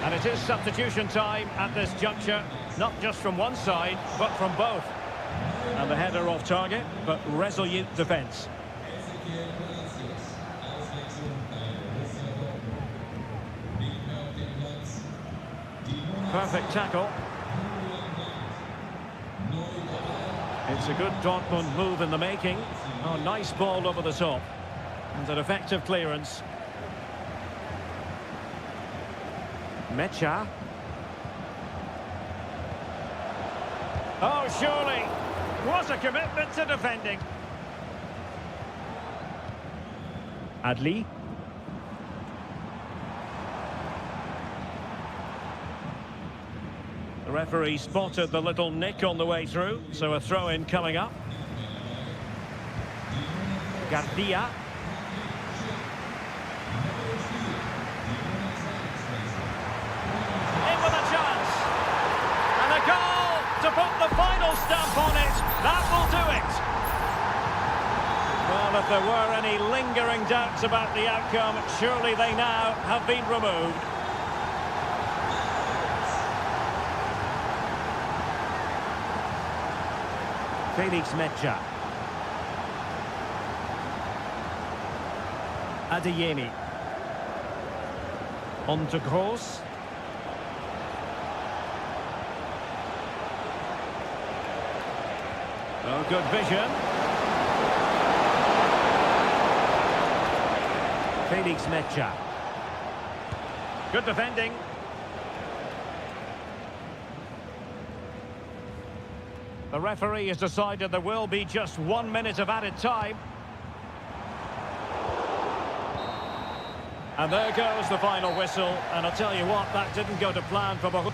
And it is substitution time at this juncture, not just from one side, but from both. And the header off target, but resolute defence. Perfect tackle. It's a good Dortmund move in the making. Oh, nice ball over the top. And an effective clearance. Mecha. Oh, surely. What a commitment to defending. Adli. The referee spotted the little nick on the way through, so a throw-in coming up. Gardia. In with a chance. And a goal to put the final stamp on it. That will do it. Well, if there were any lingering doubts about the outcome, surely they now have been removed. Felix Mecha. Adeyemi. On to Gross. Oh, good vision. Felix Mecha. Good defending. The referee has decided there will be just 1 minute of added time. And there goes the final whistle. And I'll tell you what, that didn't go to plan for Borussia.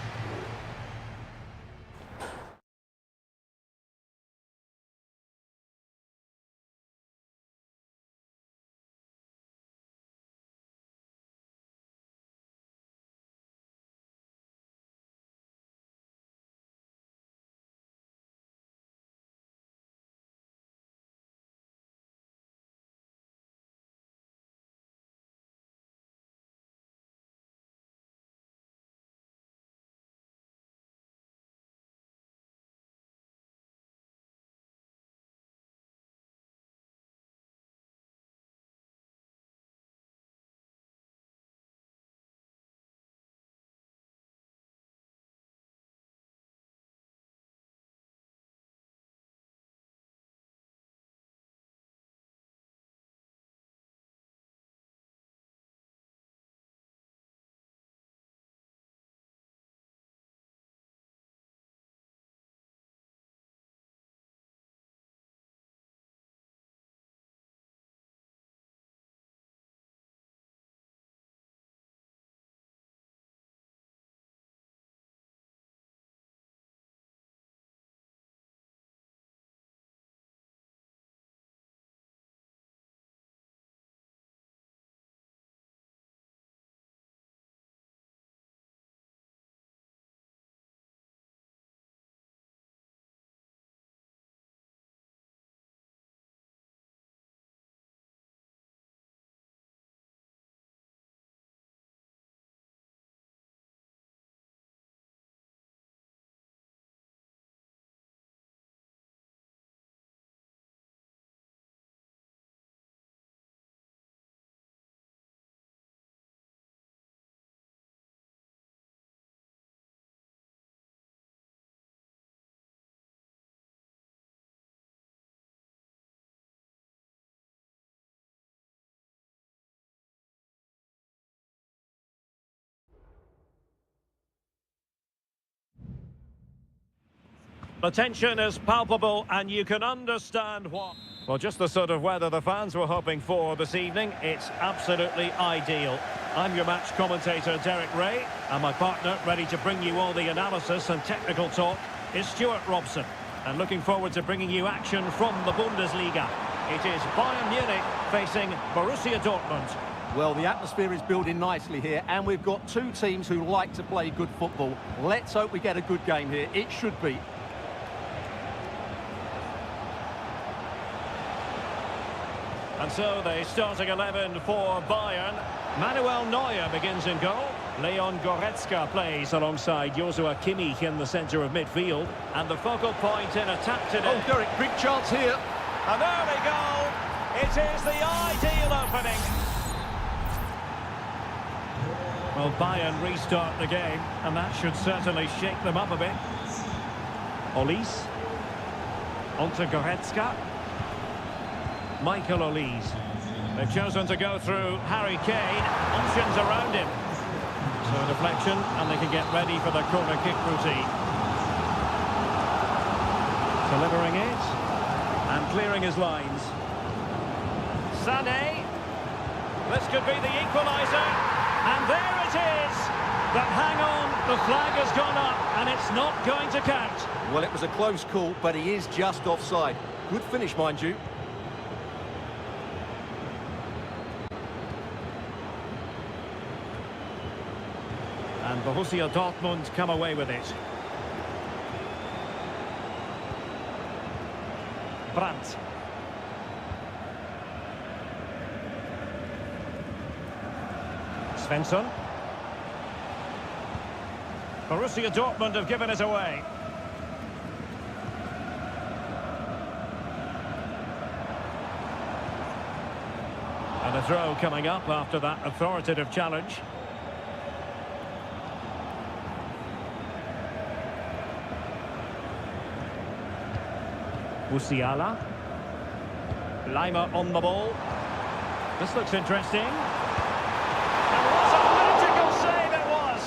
The tension is palpable and you can understand what. Well, just the sort of weather the fans were hoping for this evening. It's absolutely ideal. I'm your match commentator, Derek Ray, and my partner, ready to bring you all the analysis and technical talk, is Stuart Robson. And looking forward to bringing you action from the Bundesliga. It is Bayern Munich facing Borussia Dortmund. Well, the atmosphere is building nicely here, and we've got two teams who like to play good football. Let's hope we get a good game here. It should be. And so the starting 11 for Bayern. Manuel Neuer begins in goal. Leon Goretzka plays alongside Joshua Kimmich in the centre of midfield. And the focal point in attack today. Oh, Derek, big chance here. And there we go. It is the ideal opening. Well, Bayern restart the game, and that should certainly shake them up a bit. Olise. Onto Goretzka. Michael Olise. They've chosen to go through Harry Kane. Options around him. So a deflection, and they can get ready for the corner kick routine. Delivering it. And clearing his lines. Sané. This could be the equaliser. And there it is. But hang on, the flag has gone up, and it's not going to count. Well, it was a close call, but he is just offside. Good finish, mind you. And Borussia Dortmund come away with it. Brandt. Svensson. Borussia Dortmund have given it away. And a throw coming up after that authoritative challenge. Musiala. Lima on the ball. This looks interesting. And what a magical save it was!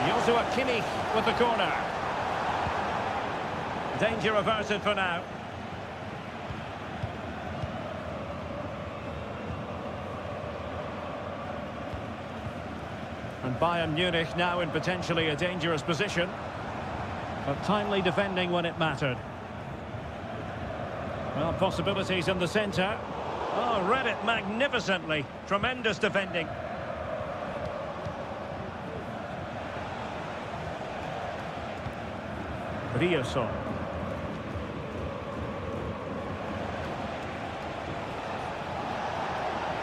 Joshua Kimmich with the corner. Danger averted for now. And Bayern Munich now in potentially a dangerous position, but timely defending when it mattered. Well, possibilities in the centre. Oh, read it magnificently. Tremendous defending. Rioson.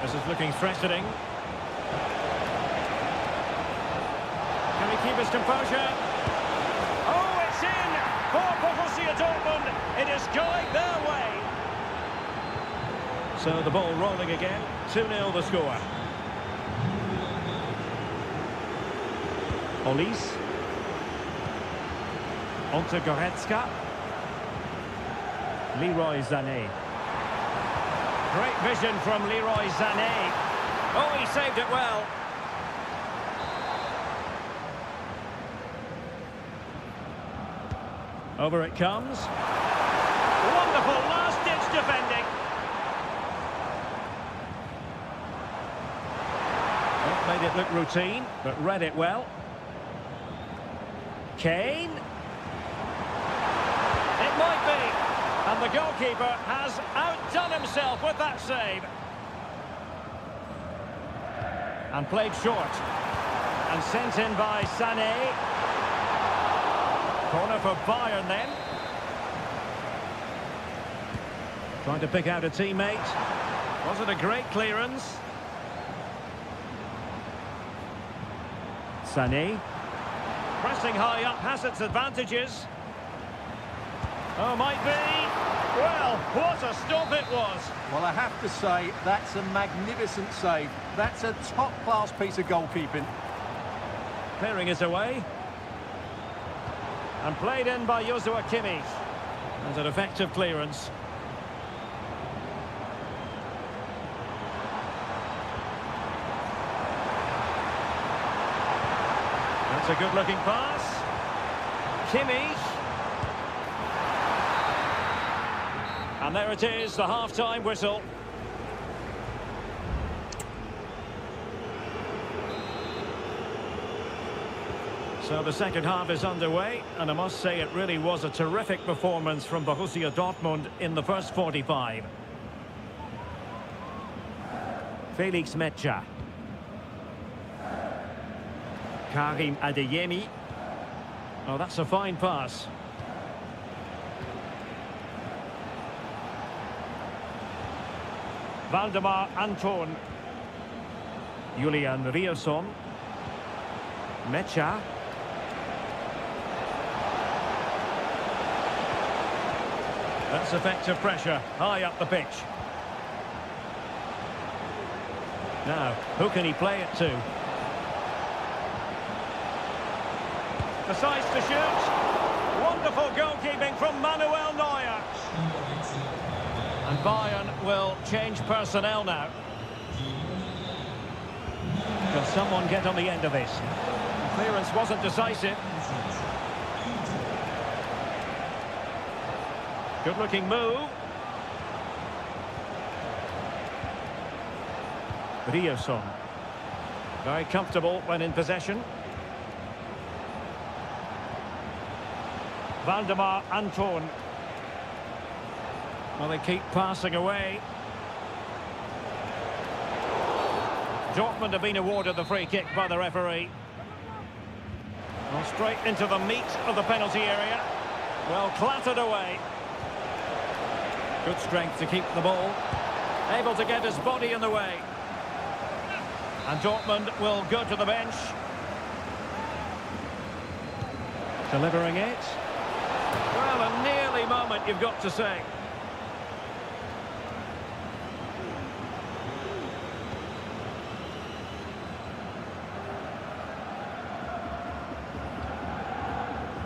This is looking threatening. Can he keep his composure? Oh, it's in for Borussia Dortmund. It is going their way. So the ball rolling again. 2-0 the score. Olise. Onto Goretzka. Leroy Sané. Great vision from Leroy Sané. Oh, he saved it well. Over it comes. Wonderful last-ditch defending. Well, made it look routine, but read it well. Kane. It might be. And the goalkeeper has outdone himself with that save. And played short. And sent in by Sané. Corner for Bayern then. Trying to pick out a teammate. Was it a great clearance? Sané. Pressing high up has its advantages. Oh, might be. Well, what a stop it was. Well, I have to say, that's a magnificent save. That's a top-class piece of goalkeeping. Clearing it away. And played in by Joshua Kimmich. And an effective clearance. That's a good-looking pass. Kimmich. And there it is, the half-time whistle. So the second half is underway, and I must say it really was a terrific performance from Borussia Dortmund in the first 45. Felix Metscher. Karim Adeyemi. Oh, that's a fine pass. Valdemar Anton. Julian Rioson. Metscher. That's effective pressure, high up the pitch. Now, who can he play it to? Decides to shoot. Wonderful goalkeeping from Manuel Neuer. And Bayern will change personnel now. Can someone get on the end of this? The clearance wasn't decisive. Good-looking move. Rioson. Very comfortable when in possession. Valdemar Anton. Well, they keep passing away. Dortmund have been awarded the free kick by the referee. Well, straight into the meat of the penalty area. Well, clattered away. Good strength to keep the ball. Able to get his body in the way. And Dortmund will go to the bench. Delivering it. Well, a nearly moment, you've got to say.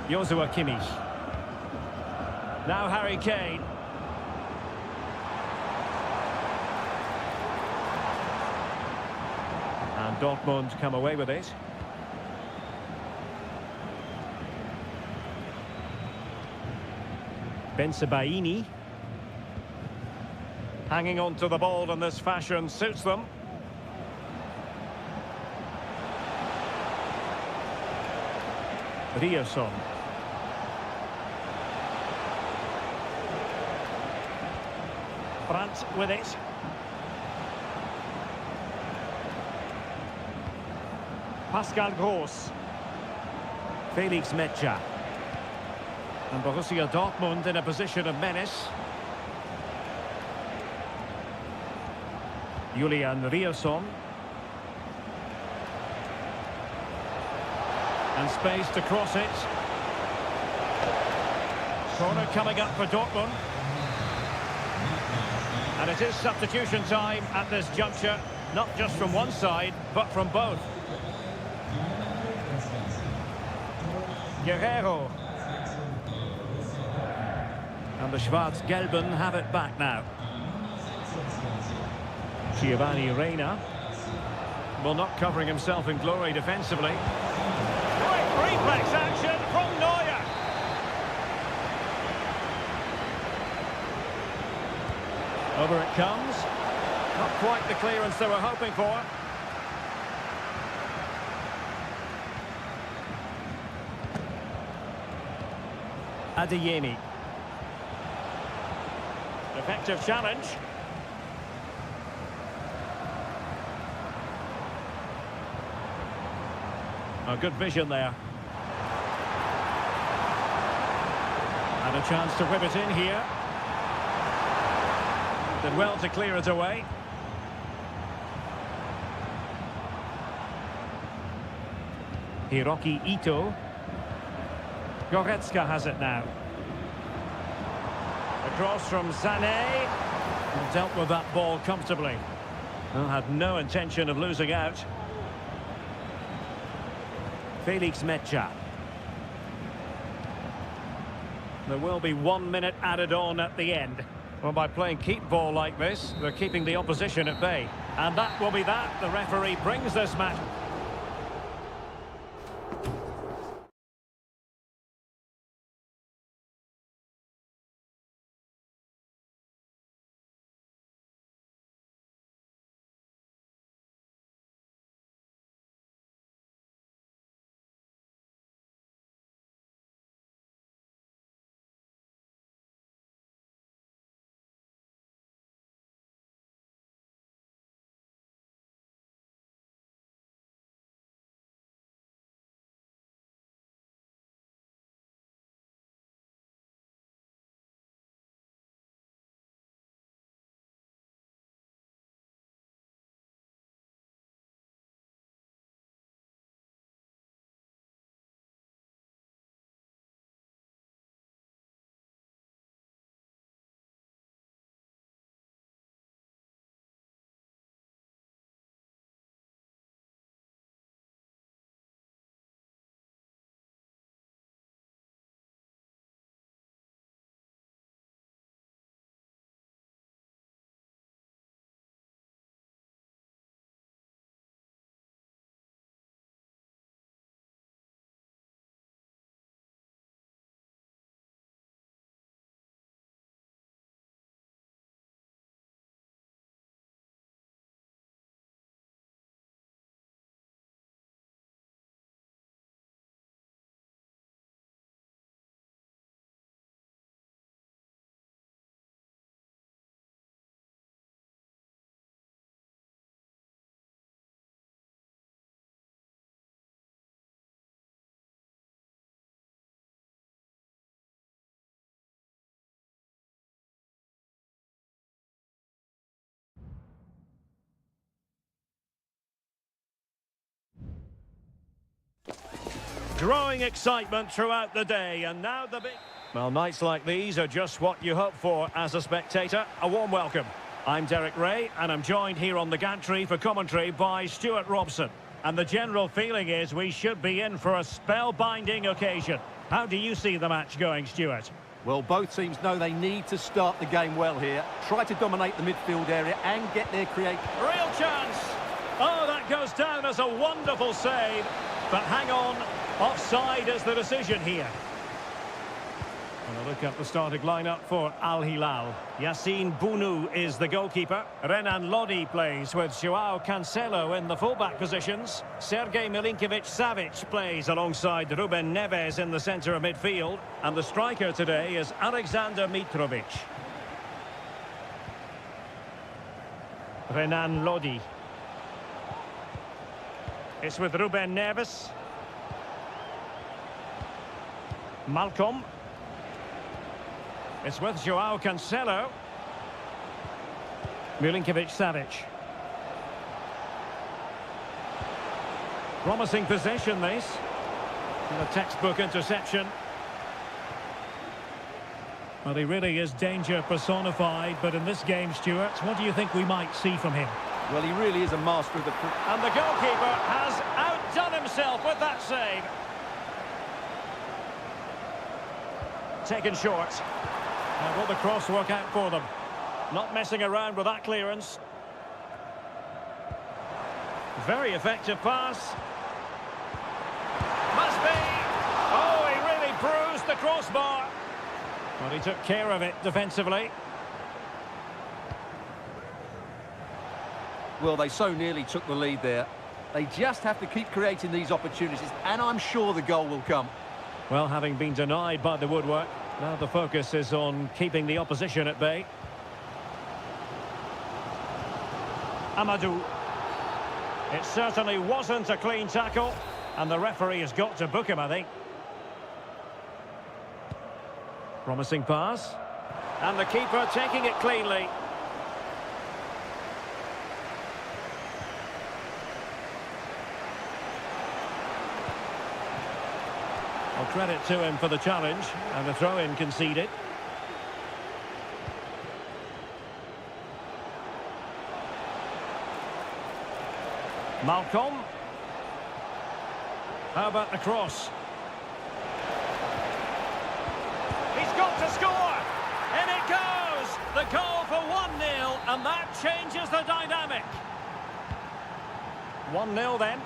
Joshua Kimmich. Now Harry Kane. And Dortmund come away with it. Bensebaini. Hanging on to the ball in this fashion suits them. Rioson. Brandt with it. Pascal Gross. Felix Metscher. And Borussia Dortmund in a position of menace. Julian Rioson. And space to cross it. Corner coming up for Dortmund. And it is substitution time at this juncture, not just from one side, but from both. Guerrero. And the Schwarz-Gelben have it back now. Giovanni Reina. Well, not covering himself in glory defensively. Great reflex action from Neuer. Over it comes. Not quite the clearance they were hoping for. Adeyemi. Effective challenge. A good vision there. And a chance to whip it in here. Did well to clear it away. Hiroki Ito. Goretzka has it now. Across from Sané. And dealt with that ball comfortably. Well, had no intention of losing out. Felix Metscher. There will be 1 minute added on at the end. Well, by playing keep ball like this, they're keeping the opposition at bay. And that will be that. The referee brings this match. Growing excitement throughout the day, and now the big... Well, nights like these are just what you hope for as a spectator. A warm welcome. I'm Derek Ray, and I'm joined here on the gantry for commentary by Stuart Robson. And the general feeling is we should be in for a spellbinding occasion. How do you see the match going, Stuart? Well, both teams know they need to start the game well here. Try to dominate the midfield area and get their create. Real chance! Oh, that goes down as a wonderful save. But hang on, offside is the decision here. And a look at the starting lineup for Al Hilal. Yassine Bounou is the goalkeeper. Renan Lodi plays with Joao Cancelo in the fullback positions. Sergej Milinkovic-Savic plays alongside Ruben Neves in the centre of midfield. And the striker today is Alexander Mitrovic. Renan Lodi. It's with Ruben Neves. Malcolm. It's with Joao Cancelo. Milinkovic-Savic. Promising possession, this. And a textbook interception. Well, he really is danger personified, but in this game, Stuart, what do you think we might see from him? Well, he really is a master of the... And the goalkeeper has outdone himself with that save. Taken short. Now, will the cross work out for them? Not messing around with that clearance. Very effective pass. Must be! Oh, he really bruised the crossbar. Well, he took care of it defensively. Well, they so nearly took the lead there. They just have to keep creating these opportunities, and I'm sure the goal will come. Well, having been denied by the woodwork, now the focus is on keeping the opposition at bay. Amadou. It certainly wasn't a clean tackle, and the referee has got to book him, I think. Promising pass. And the keeper taking it cleanly. Well, credit to him for the challenge, and the throw-in conceded. Malcolm. How about the cross? He's got to score! In it goes! The goal for 1-0, and that changes the dynamic. 1-0 then.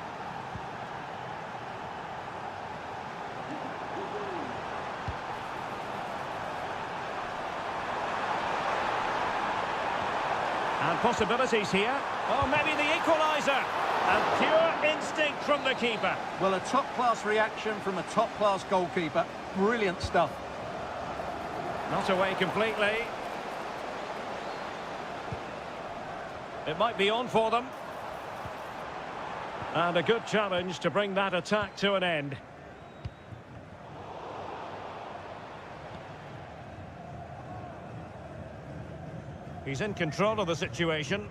And possibilities here. Oh, maybe the equaliser. And pure instinct from the keeper. Well, a top-class reaction from a top-class goalkeeper. Brilliant stuff. Not away completely. It might be on for them. And a good challenge to bring that attack to an end. He's in control of the situation.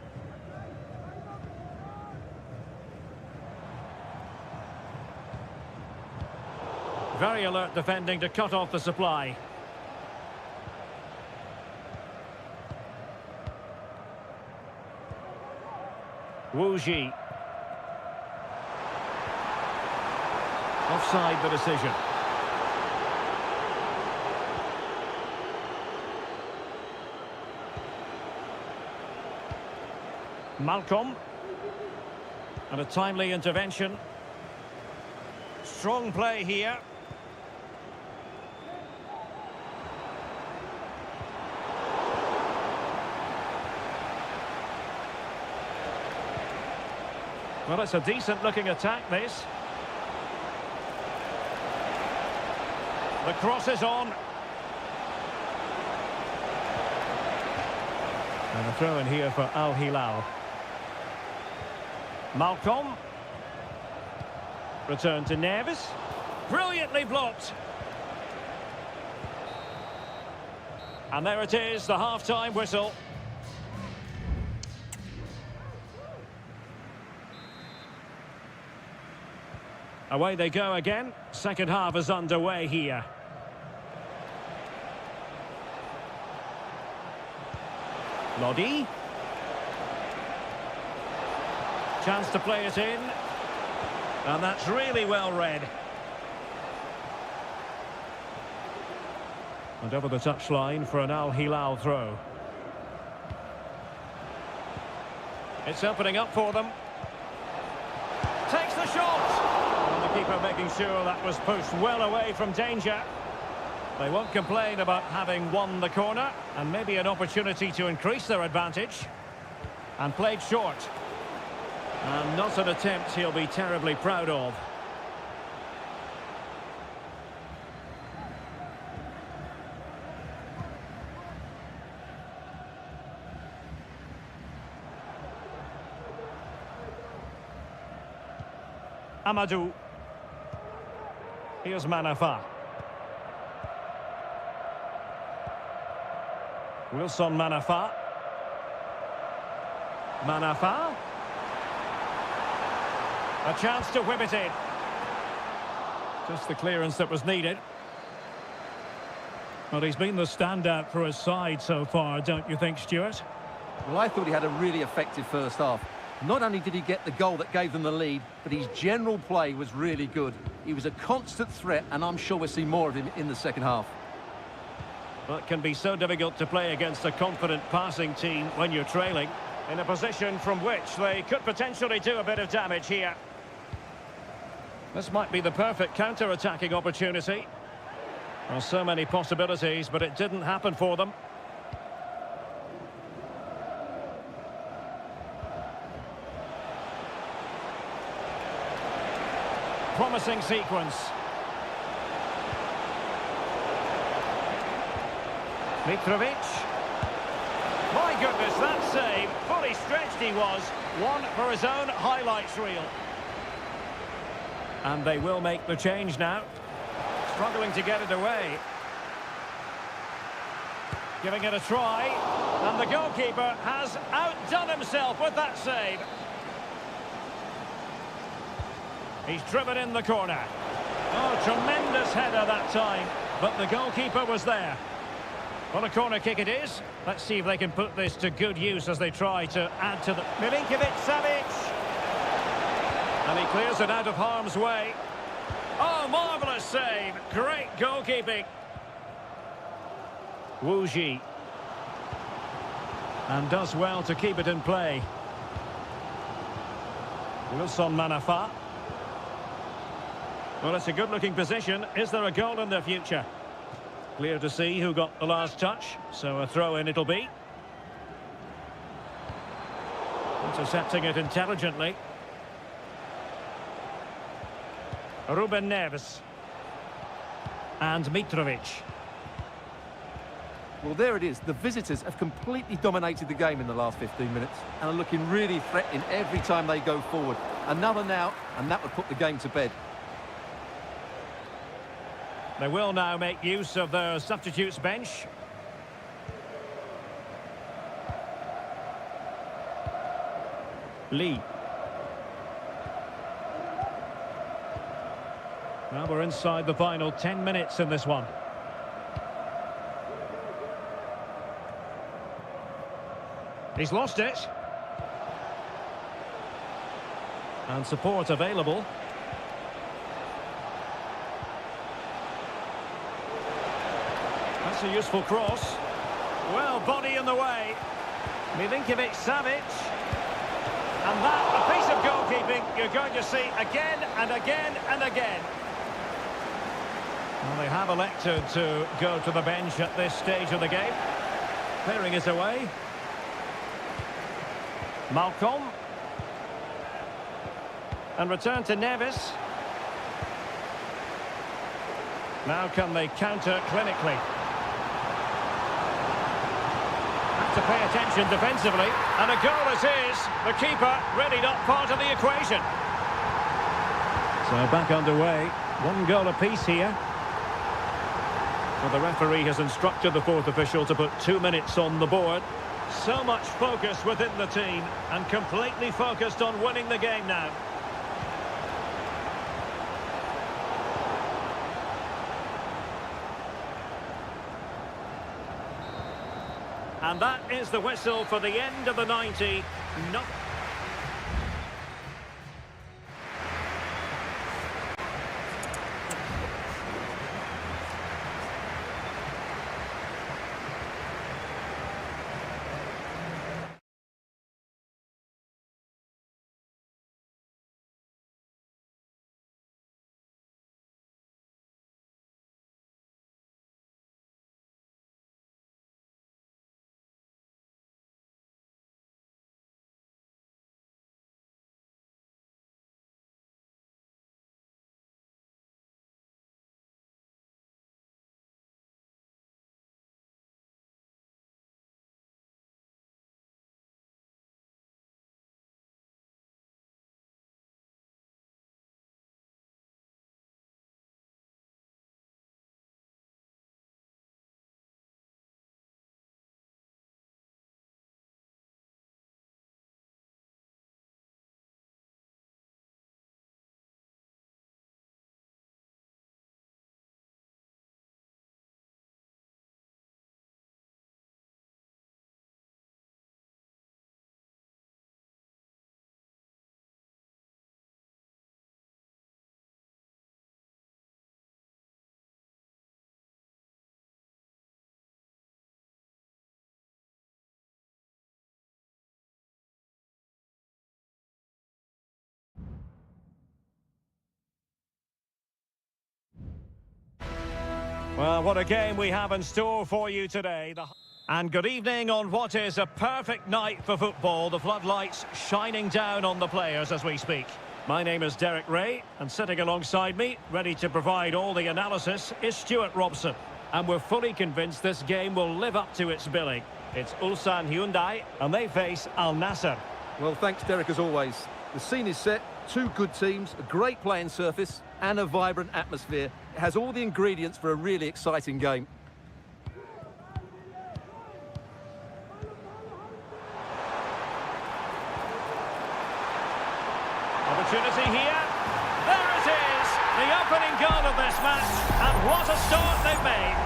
Very alert defending to cut off the supply. Wu Ji. Offside the decision. Malcolm. And a timely intervention. Strong play here. Well, it's a decent-looking attack, this. The cross is on. And a throw in here for Al Hilal. Malcolm. Return to Neves. Brilliantly blocked. And there it is, the half-time whistle. Away they go again. Second half is underway here. Lodi. Chance to play it in. And that's really well read. And over the touchline for an Al Hilal throw. It's opening up for them. Takes the shot! And the keeper making sure that was pushed well away from danger. They won't complain about having won the corner, and maybe an opportunity to increase their advantage. And played short. And not an attempt he'll be terribly proud of. Amadou. Here's Manafa. Wilson Manafa. Manafa. A chance to whip it in. Just the clearance that was needed. Well, he's been the standout for his side so far, don't you think, Stuart? Well, I thought he had a really effective first half. Not only did he get the goal that gave them the lead, but his general play was really good. He was a constant threat, and I'm sure we'll see more of him in the second half. Well, it can be so difficult to play against a confident passing team when you're trailing, in a position from which they could potentially do a bit of damage here. This might be the perfect counter-attacking opportunity. Well, so many possibilities, but it didn't happen for them. Promising sequence. Mitrovic. My goodness, that save. Fully stretched he was. One for his own highlights reel. And they will make the change now. Struggling to get it away. Giving it a try. And the goalkeeper has outdone himself with that save. He's driven in the corner. Oh, tremendous header that time. But the goalkeeper was there. Well, a corner kick it is. Let's see if they can put this to good use as they try to add to the... Milinkovic-Savic! And he clears it out of harm's way. Oh, marvellous save. Great goalkeeping. Wu Ji. And does well to keep it in play. Wilson Manafa. Well, it's a good-looking position. Is there a goal in their future? Clear to see who got the last touch, so a throw-in it'll be. Intercepting it intelligently. Ruben Neves. And Mitrovic. Well, there it is. The visitors have completely dominated the game in the last 15 minutes and are looking really threatening every time they go forward. Another now, and that would put the game to bed. They will now make use of their substitutes bench. Lee. Now we're inside the final 10 minutes in this one. He's lost it. And support available. That's a useful cross. Well, body in the way. Milinkovic-Savic. And that, a piece of goalkeeping you're going to see again and again and again. Well, they have elected to go to the bench at this stage of the game. Clearing it away. Malcolm. And return to Neves. Now can they counter clinically? Have to pay attention defensively. And a goal it is. The keeper really not part of the equation. So back underway. One goal apiece here. Well, the referee has instructed the fourth official to put 2 minutes on the board. So much focus within the team and completely focused on winning the game now. And that is the whistle for the end of the 90. No. Well, what a game we have in store for you today. And good evening on what is a perfect night for football. The floodlights shining down on the players as we speak. My name is Derek Ray, and sitting alongside me, ready to provide all the analysis, is Stuart Robson. And we're fully convinced this game will live up to its billing. It's Ulsan Hyundai, and they face Al Nassr. Well, thanks, Derek, as always. The scene is set, two good teams, a great playing surface, and a vibrant atmosphere. It has all the ingredients for a really exciting game. Opportunity here. There it is, the opening goal of this match, and what a start they've made.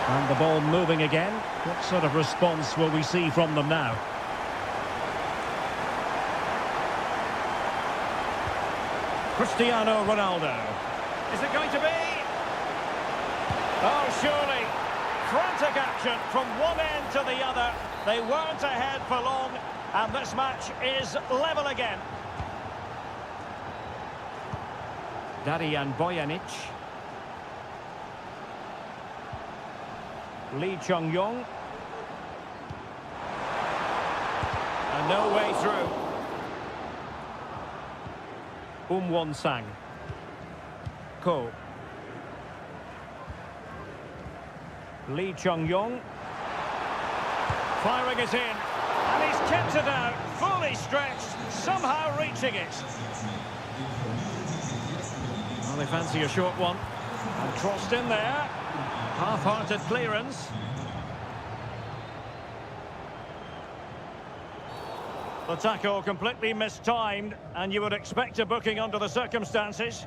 And the ball moving again. What sort of response will we see from them now? Cristiano Ronaldo. Is it going to be? Oh, surely. Frantic action from one end to the other. They weren't ahead for long, and this match is level again. Darijan Bojanic. Lee Chung-yong. And no way through. Won-sang. Ko. Lee Chung-yong. Firing it in. And he's kept it out. Fully stretched. Somehow reaching it. Well, they fancy a short one. And crossed in there. Half-hearted clearance. The tackle completely mistimed, and you would expect a booking under the circumstances.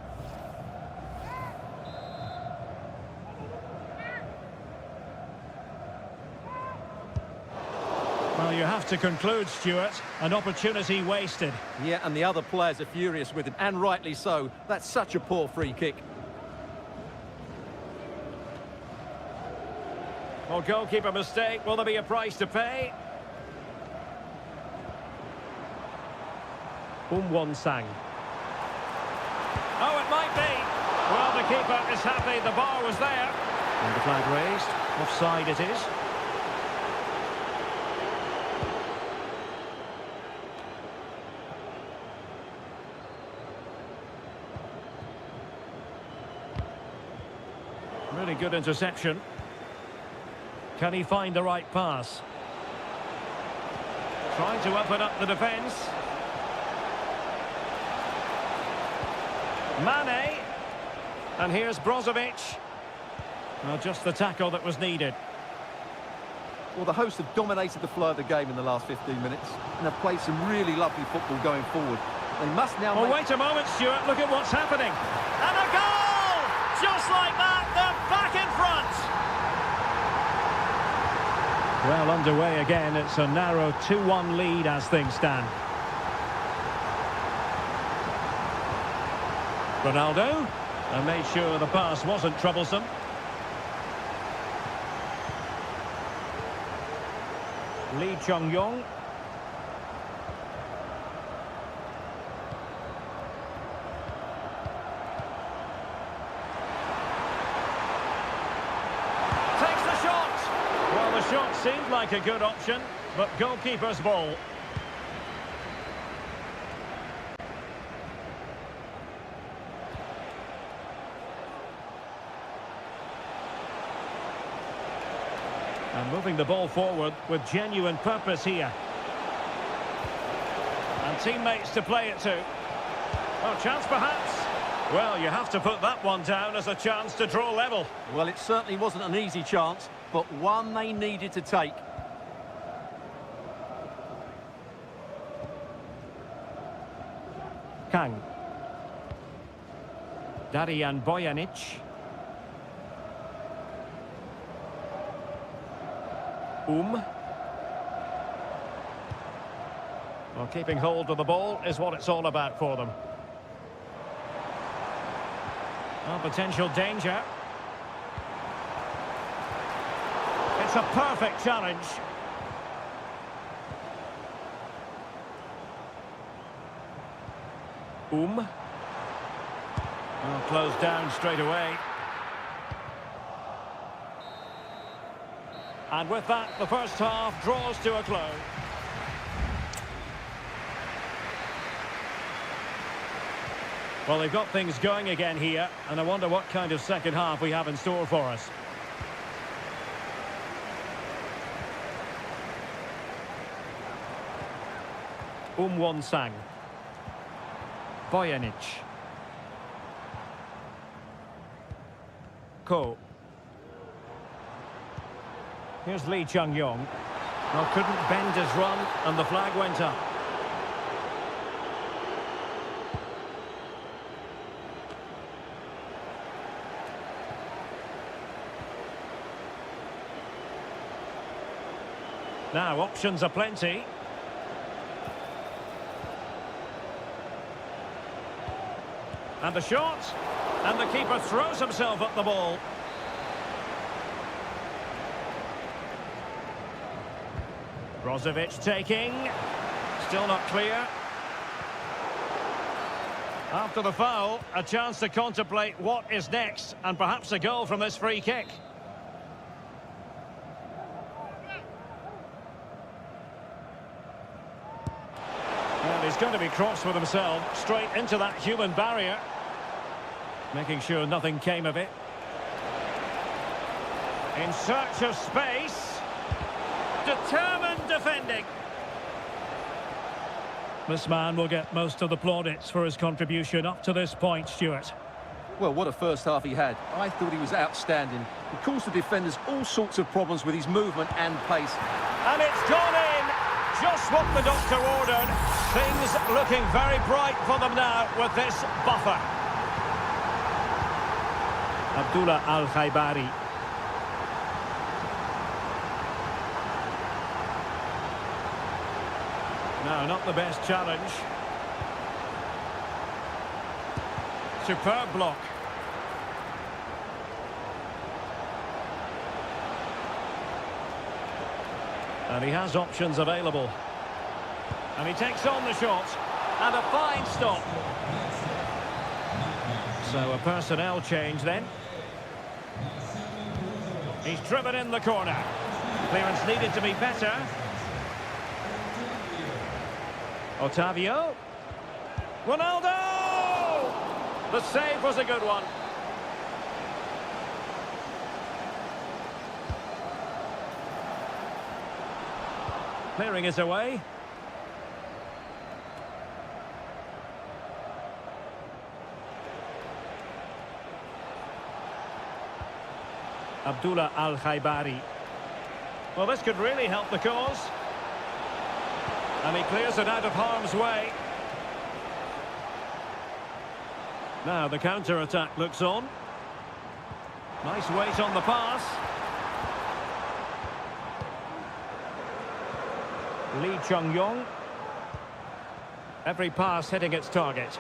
Well, you have to conclude, Stuart, an opportunity wasted. Yeah, and the other players are furious with him, and rightly so. That's such a poor free kick. Well, goalkeeper mistake. Will there be a price to pay? Won-sang. Oh, it might be. Well, the keeper is happy the bar was there. And the flag raised. Offside it is. Really good interception. Can he find the right pass? Trying to open up the defence. Mane. And here's Brozovic. Well, just the tackle that was needed. Well, the hosts have dominated the flow of the game in the last 15 minutes and have played some really lovely football going forward. They must now Oh, wait a moment, Stuart. Look at what's happening. And a goal! Just like that, they're back in front. Well, underway again. It's a narrow 2-1 lead as things stand. Ronaldo, and made sure the pass wasn't troublesome. Lee Chung-yong. Takes the shot. Well, the shot seemed like a good option, but goalkeeper's ball. And moving the ball forward with genuine purpose here. And teammates to play it to. Oh, chance perhaps. Well, you have to put that one down as a chance to draw level. Well, it certainly wasn't an easy chance, but one they needed to take. Kang. Darijan Bojanic. Well, keeping hold of the ball is what it's all about for them. Well, potential danger. It's a perfect challenge. Well, closed down straight away. And with that, the first half draws to a close. Well, they've got things going again here, and I wonder what kind of second half we have in store for us. Won-sang. Bojanic. Ko. Here's Lee Chung-yong. Well, couldn't bend his run, and the flag went up. Now, options are plenty. And the shot. And the keeper throws himself at the ball. Brozovic taking. Still not clear. After the foul, a chance to contemplate what is next, and perhaps a goal from this free kick. And he's going to be cross with himself, straight into that human barrier. Making sure nothing came of it. In search of space. Determined defending. This man will get most of the plaudits for his contribution up to this point, Stuart. Well, what a first half he had. I thought he was outstanding. He caused the defenders all sorts of problems with his movement and pace. And it's gone in. Just what the doctor ordered. Things looking very bright for them now with this buffer. Abdullah Al-Khaibari. No, not the best challenge. Superb block. And he has options available. And he takes on the shot. And a fine stop. So a personnel change then. He's driven in the corner. Clearance needed to be better. Otavio. Ronaldo! The save was a good one. Clearing it away. Abdullah Al-Khaibari. Well, this could really help the cause. And he clears it out of harm's way. Now the counter-attack looks on. Nice weight on the pass. Lee Chung-yong. Every pass hitting its target.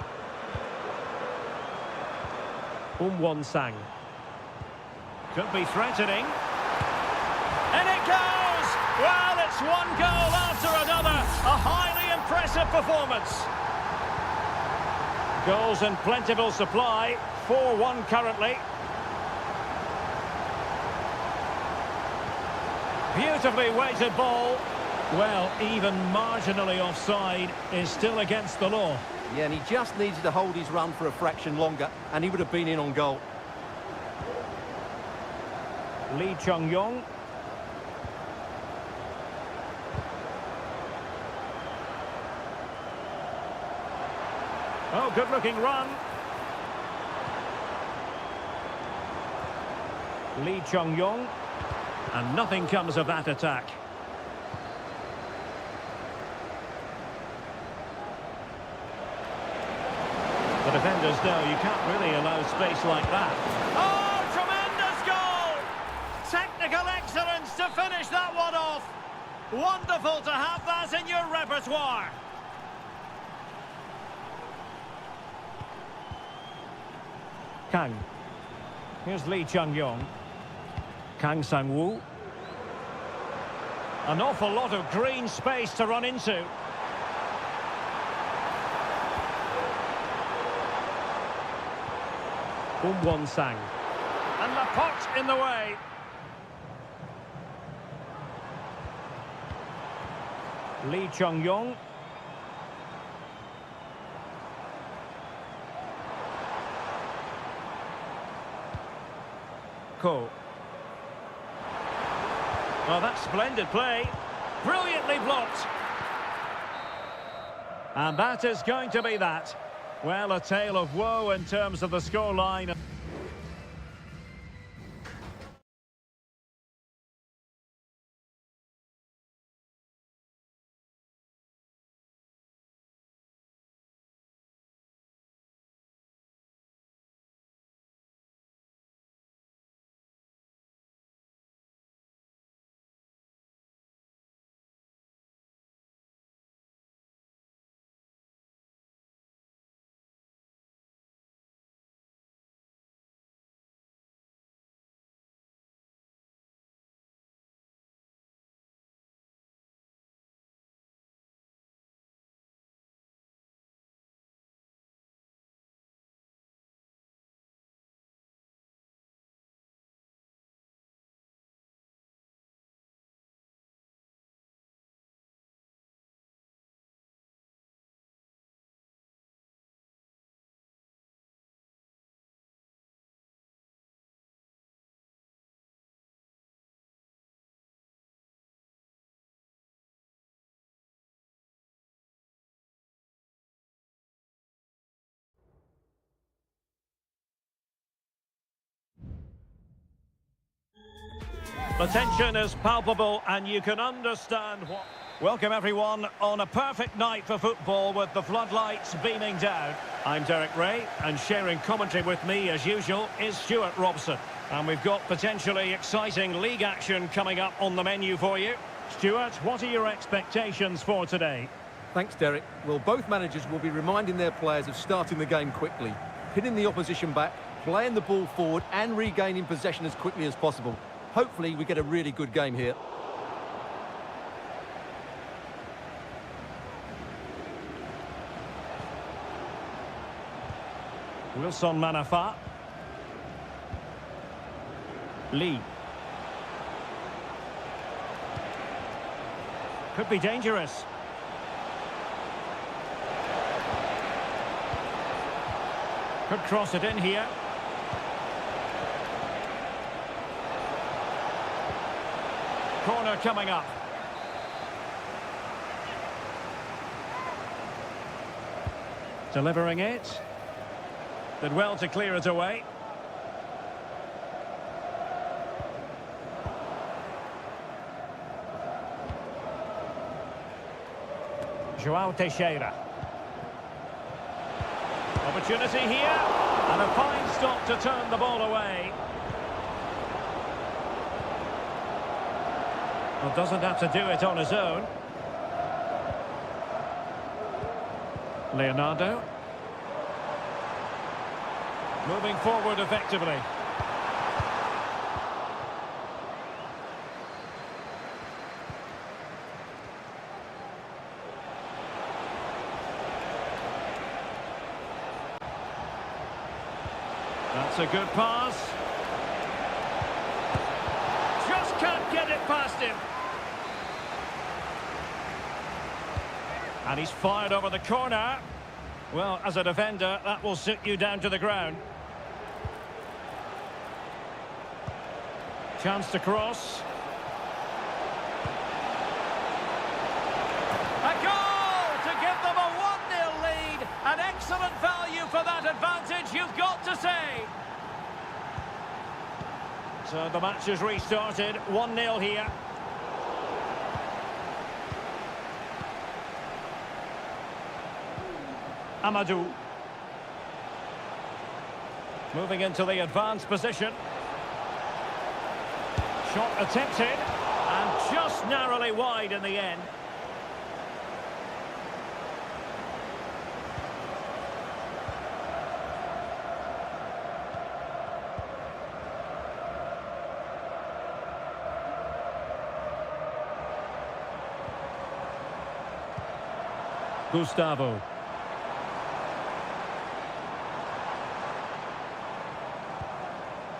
Won-sang. Could be threatening. And it goes! Well, it's one goal after another. A highly impressive performance. Goals in plentiful supply. 4-1 currently. Beautifully weighted ball. Well, even marginally offside is still against the law. Yeah, and he just needed to hold his run for a fraction longer, and he would have been in on goal. Lee Chung-yong. Oh, good-looking run. Lee Chung-yong. And nothing comes of that attack. The defenders know you can't really allow space like that. Oh, tremendous goal! Technical excellence to finish that one off. Wonderful to have that in your repertoire. Kang. Here's Lee Chung-yong. Kang Sang-woo. An awful lot of green space to run into. Won-sang. And the pot in the way. Lee Chung-yong. Ko. Well, that's splendid play. Brilliantly blocked. And that is going to be that. Well, a tale of woe in terms of the scoreline. The tension is palpable and you can understand what... Welcome everyone on a perfect night for football with the floodlights beaming down. I'm Derek Ray and sharing commentary with me as usual is Stuart Robson. And we've got potentially exciting league action coming up on the menu for you. Stuart, what are your expectations for today? Thanks, Derek. Well, both managers will be reminding their players of starting the game quickly, pinning the opposition back, playing the ball forward and regaining possession as quickly as possible. Hopefully we get a really good game here. Wilson Manafa. Lee. Could be dangerous. Could cross it in here. Corner coming up. Delivering it. Did well to clear it away. João Teixeira. Opportunity here. And a fine stop to turn the ball away. Well, doesn't have to do it on his own. Leonardo. Moving forward effectively. That's a good pass. Just can't get it past him. And he's fired over the corner. Well, as a defender, that will sit you down to the ground. Chance to cross. A goal to give them a 1-0 lead. An excellent value for that advantage, you've got to say. So the match has restarted. 1-0 here. Amadou. Moving into the advanced position. Shot attempted, and just narrowly wide in the end. Gustavo.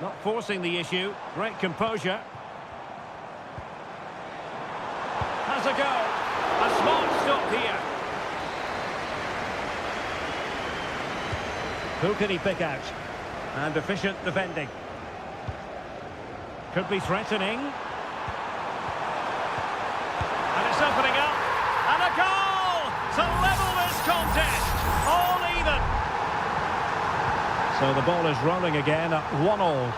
Not forcing the issue. Great composure. Has a go. A smart stop here. Who can he pick out? And efficient defending. Could be threatening. And it's opening up. And a goal to level this contest. All even. So the ball is rolling again at 1-1.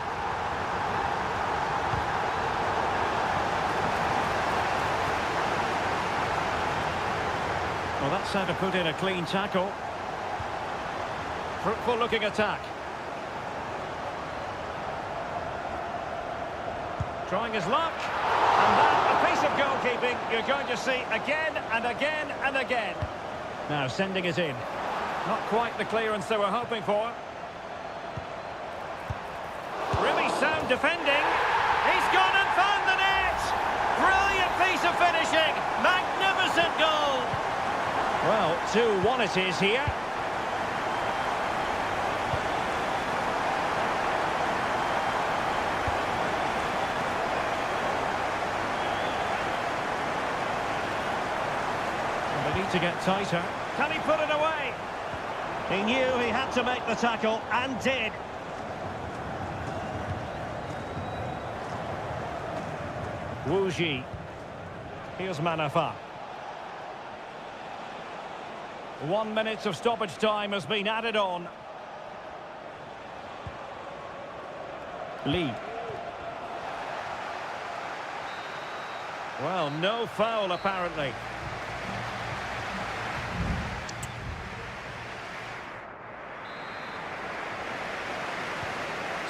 Well, that's how to put in a clean tackle. Fruitful looking attack. Trying his luck. And that, a piece of goalkeeping you're going to see again and again and again. Now sending it in. Not quite the clearance they were hoping for. Really sound defending. He's gone and found the net. Brilliant piece of finishing. Magnificent goal. Well, 2-1 it is here. And they need to get tighter. Can he put it away? He knew he had to make the tackle and did. Wu Ji. Here's Manafa. 1 minute of stoppage time has been added on. Lee. Well, no foul apparently.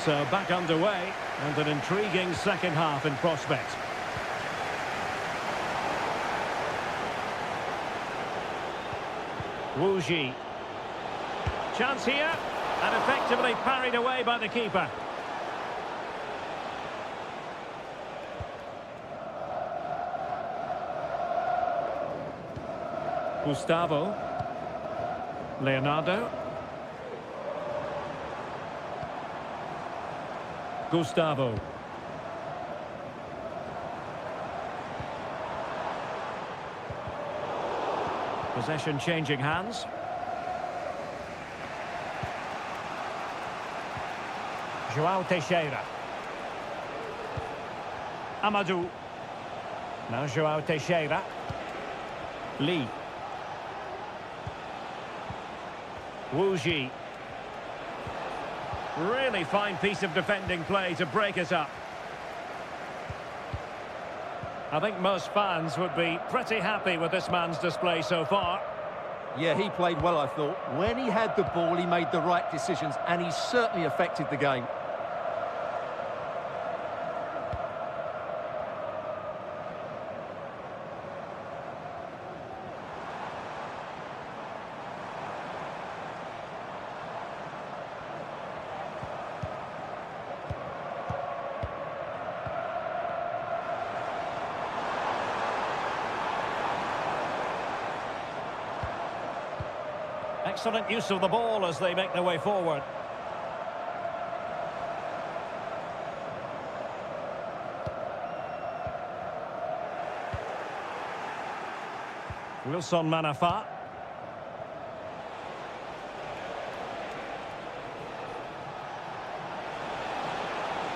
So back underway and an intriguing second half in prospect. Wu Ji. Chance here, and effectively parried away by the keeper. Gustavo. Leonardo. Gustavo. Possession changing hands. João Teixeira. Amadou. Now João Teixeira. Lee. Wu Ji. Really fine piece of defending play to break it up. I think most fans would be pretty happy with this man's display so far. Yeah, he played well, I thought. When he had the ball, he made the right decisions, and he certainly affected the game. Excellent use of the ball as they make their way forward. Wilson Manafa.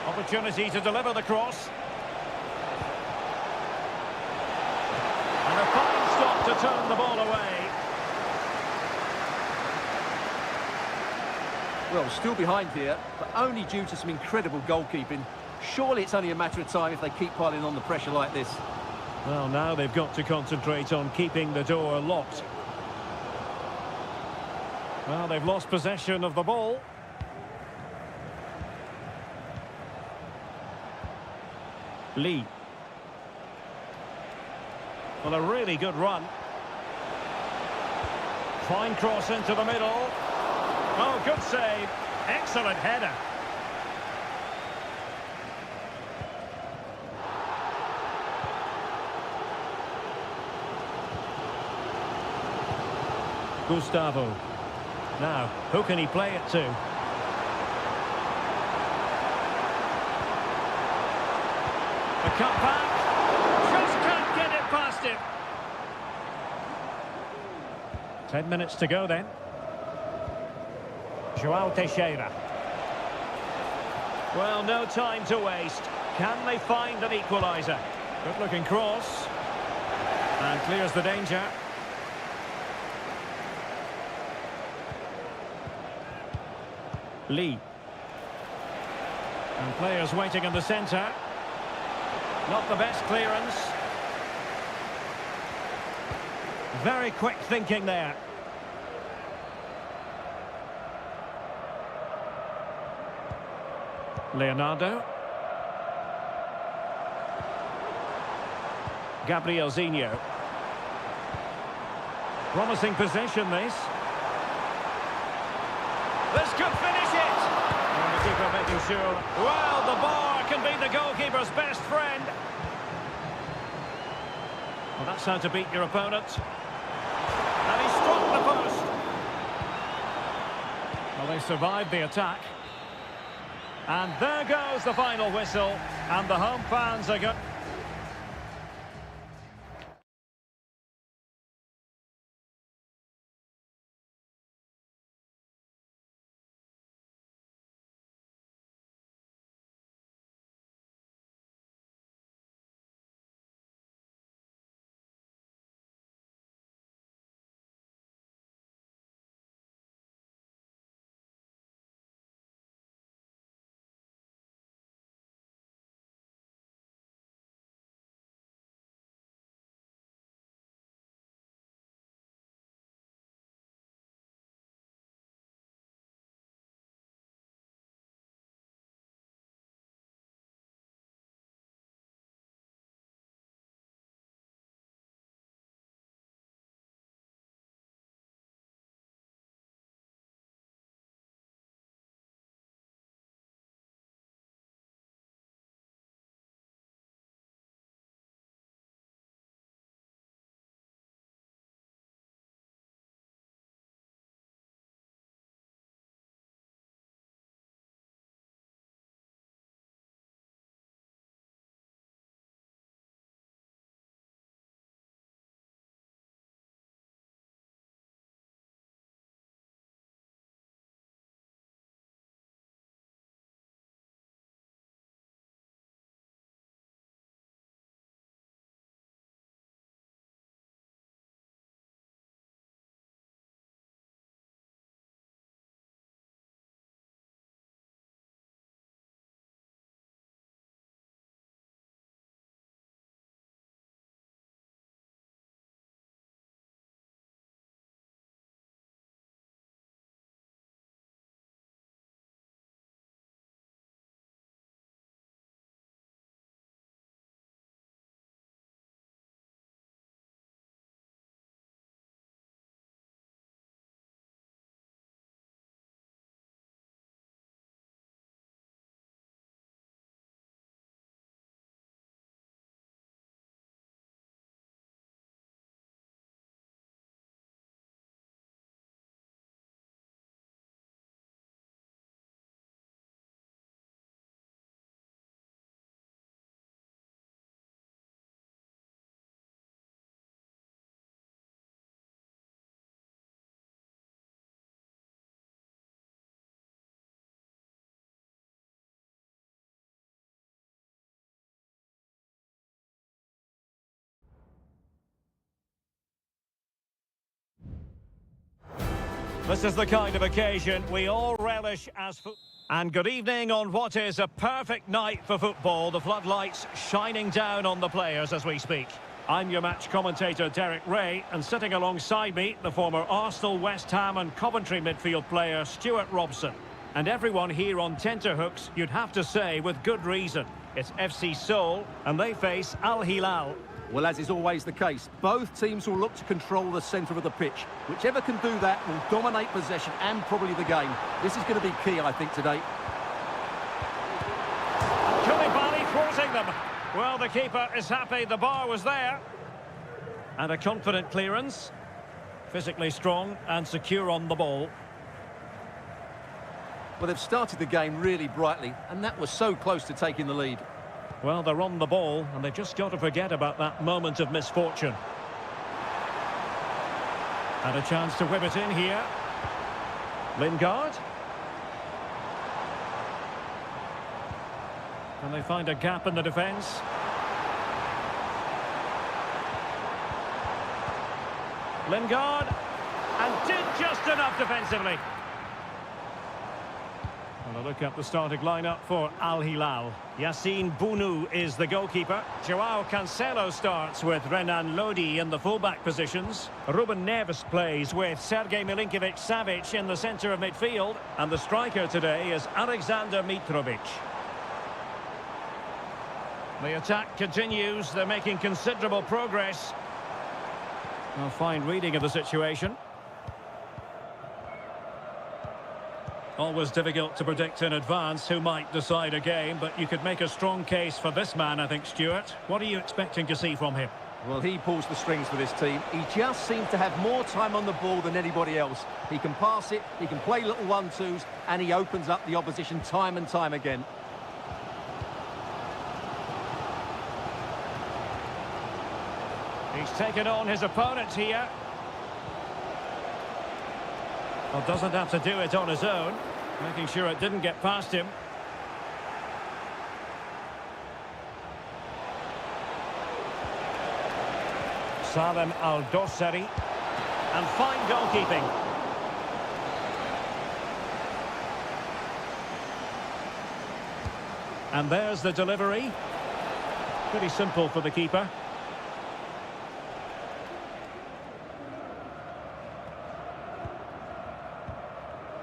Opportunity to deliver the cross. And a fine stop to turn the ball away. Well, still behind here, but only due to some incredible goalkeeping. Surely it's only a matter of time if they keep piling on the pressure like this. Well, now they've got to concentrate on keeping the door locked. Well, they've lost possession of the ball. Lee. Well, a really good run. Fine cross into the middle. Oh, good save. Excellent header. Gustavo. Now, who can he play it to? The cut back. Just can't get it past him. 10 minutes to go then. João Teixeira. Well, no time to waste. Can they find an equaliser? Good-looking cross. And clears the danger. Lee. And players waiting in the centre. Not the best clearance. Very quick thinking there. Leonardo. Gabriel Zinho. Promising possession, this. This could finish it! And the keeper making sure. Well, the bar can be the goalkeeper's best friend. Well, that's how to beat your opponent. And he struck the post. Well, they survived the attack. And there goes the final whistle. And the home fans are good. This is the kind of occasion we all relish as And good evening on what is a perfect night for football. The floodlights shining down on the players as we speak. I'm your match commentator, Derek Ray, and sitting alongside me, the former Arsenal, West Ham and Coventry midfield player, Stuart Robson. And everyone here on tenterhooks, you'd have to say, with good reason. It's FC Seoul, and they face Al Hilal. Well, as is always the case, both teams will look to control the centre of the pitch. Whichever can do that will dominate possession and probably the game. This is going to be key, I think, today. Koulibaly thwarting them. Well, the keeper is happy the bar was there. And a confident clearance. Physically strong and secure on the ball. Well, they've started the game really brightly, and that was so close to taking the lead. Well, they're on the ball, and they've just got to forget about that moment of misfortune. And a chance to whip it in here. Lingard. And they find a gap in the defence. Lingard. And did just enough defensively. And a look at the starting lineup for Al Hilal. Yassine Bounou is the goalkeeper. Joao Cancelo starts with Renan Lodi in the fullback positions. Ruben Neves plays with Sergej Milinkovic-Savic in the centre of midfield. And the striker today is Alexander Mitrovic. The attack continues. They're making considerable progress. A fine reading of the situation. Always difficult to predict in advance who might decide a game, but you could make a strong case for this man, I think, Stuart. What are you expecting to see from him? Well, he pulls the strings for this team. He just seems to have more time on the ball than anybody else. He can pass it, he can play little one-twos, and he opens up the opposition time and time again. He's taken on his opponent here. Well, doesn't have to do it on his own. Making sure it didn't get past him. Salem Al-Dossari. And fine goalkeeping. And there's the delivery. Pretty simple for the keeper.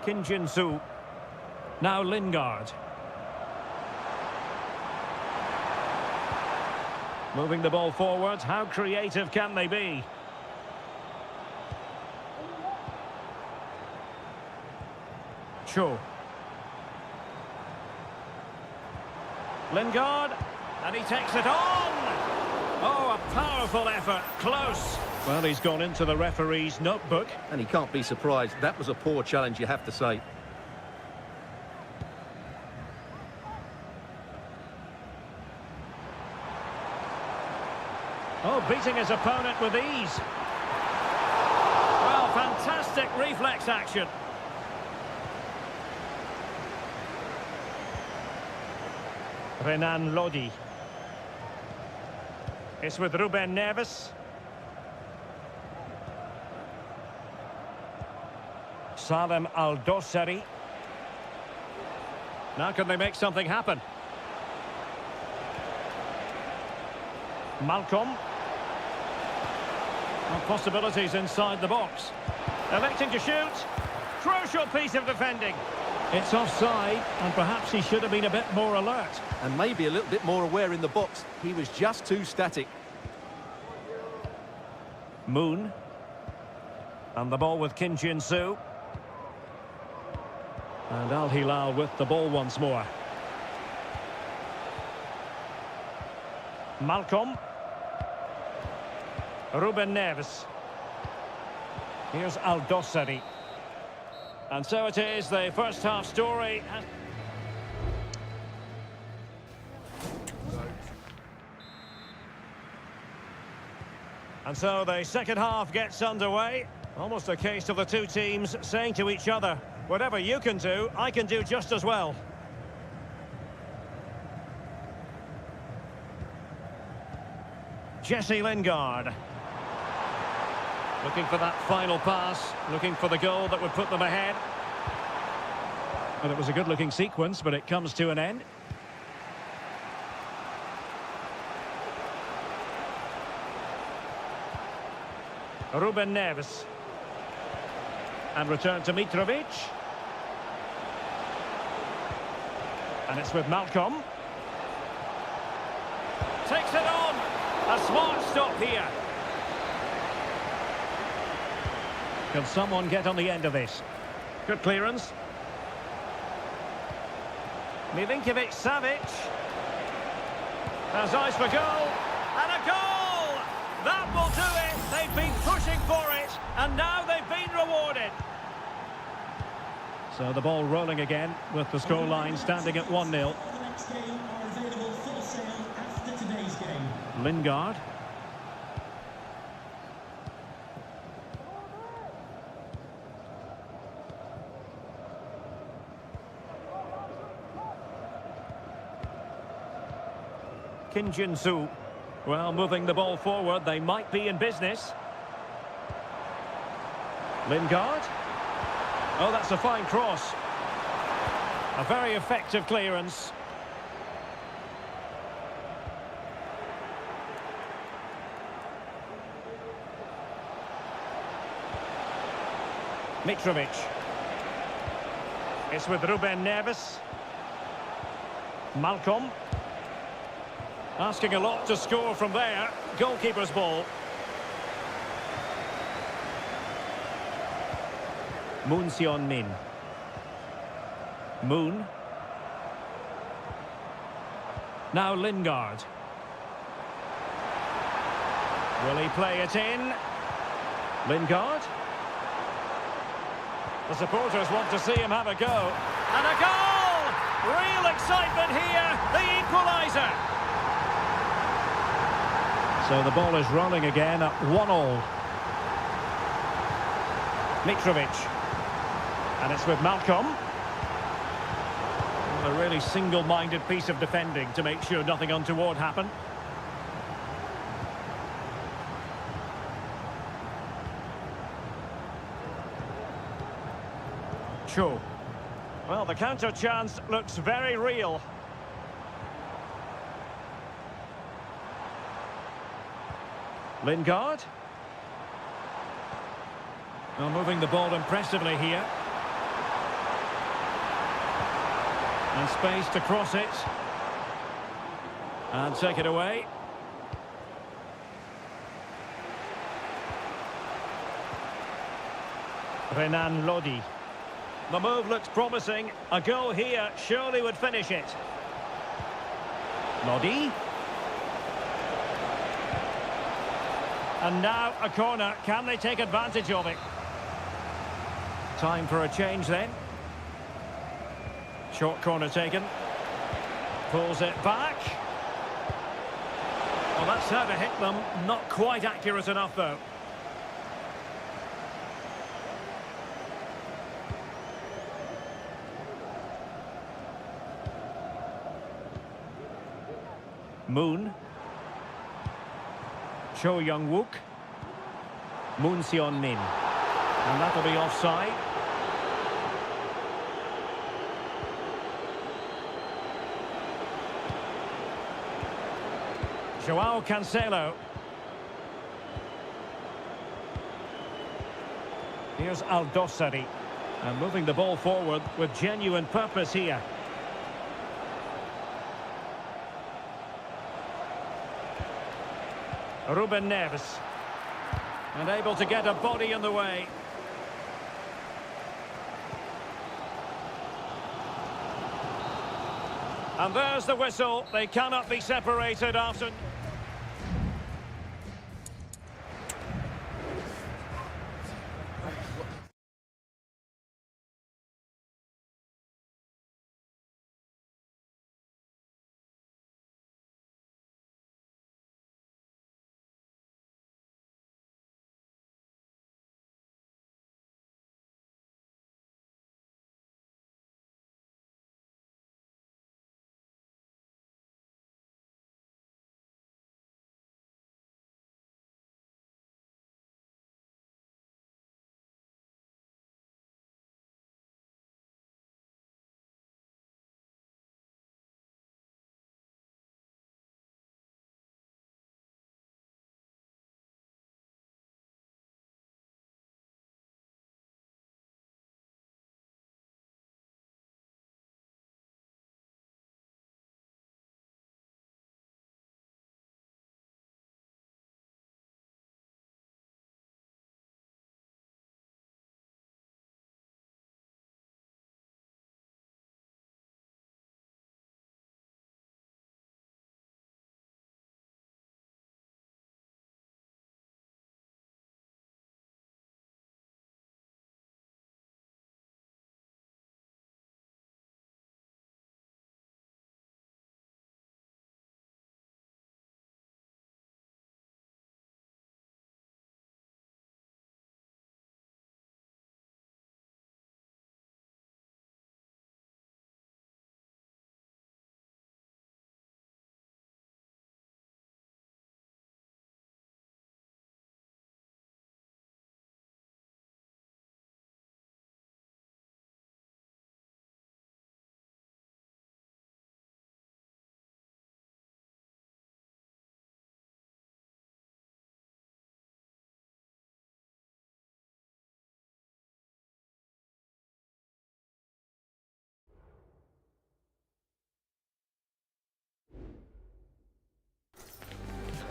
Kim Jin-soo. Now Lingard. Moving the ball forward. How creative can they be? Cho. Lingard. And he takes it on! Oh, a powerful effort. Close. Well, he's gone into the referee's notebook. And he can't be surprised. That was a poor challenge, you have to say. Oh, beating his opponent with ease. Well, fantastic reflex action. Renan Lodi. It's with Ruben Neves. Salem Al-Dossari. Now can they make something happen? Malcolm. And possibilities inside the box. Electing to shoot. Crucial piece of defending. It's offside, and perhaps he should have been a bit more alert. And maybe a little bit more aware in the box. He was just too static. Moon. And the ball with Kim Jin-soo. And Al Hilal with the ball once more. Malcolm. Ruben Neves. Here's Al-Dossari. And so it is, the first half story. And so the second half gets underway. Almost a case of the two teams saying to each other, whatever you can do, I can do just as well. Jesse Lingard. Looking for that final pass, looking for the goal that would put them ahead. And it was a good-looking sequence, but it comes to an end. Ruben Neves. And return to Mitrovic. And it's with Malcolm. Takes it on. A smart stop here. Can someone get on the end of this? Good clearance. Milinkovic-Savic. Has eyes for goal. And a goal! That will do it. They've been pushing for it. And now they've been rewarded. So the ball rolling again with the scoreline standing at 1-0. All the next game are available for sale after today's game. Lingard. Kim Jin-soo. Well, moving the ball forward, they might be in business. Lingard. Oh, that's a fine cross. A very effective clearance. Mitrovic. It's with Ruben Neves. Malcolm. Asking a lot to score from there. Goalkeeper's ball. Moon Seon-min. Moon. Now Lingard. Will he play it in? Lingard. The supporters want to see him have a go. And a goal! Real excitement here. The equaliser. So the ball is rolling again at 1-1. Mitrovic. And it's with Malcolm. A really single-minded piece of defending to make sure nothing untoward happened. Cho. Well, the counter chance looks very real. Lingard. Well, moving the ball impressively here. And space to cross it. And take it away. Renan Lodi. The move looks promising. A goal here surely would finish it. Lodi. And now a corner. Can they take advantage of it? Time for a change then. Short corner taken. Pulls it back. Well, that's how to hit them. Not quite accurate enough, though. Moon. Cho Young-wook. Moon Seon-min. And that'll be offside. Joao Cancelo. Here's Aldosari. And moving the ball forward with genuine purpose here. Ruben Neves. And able to get a body in the way. And there's the whistle. They cannot be separated after...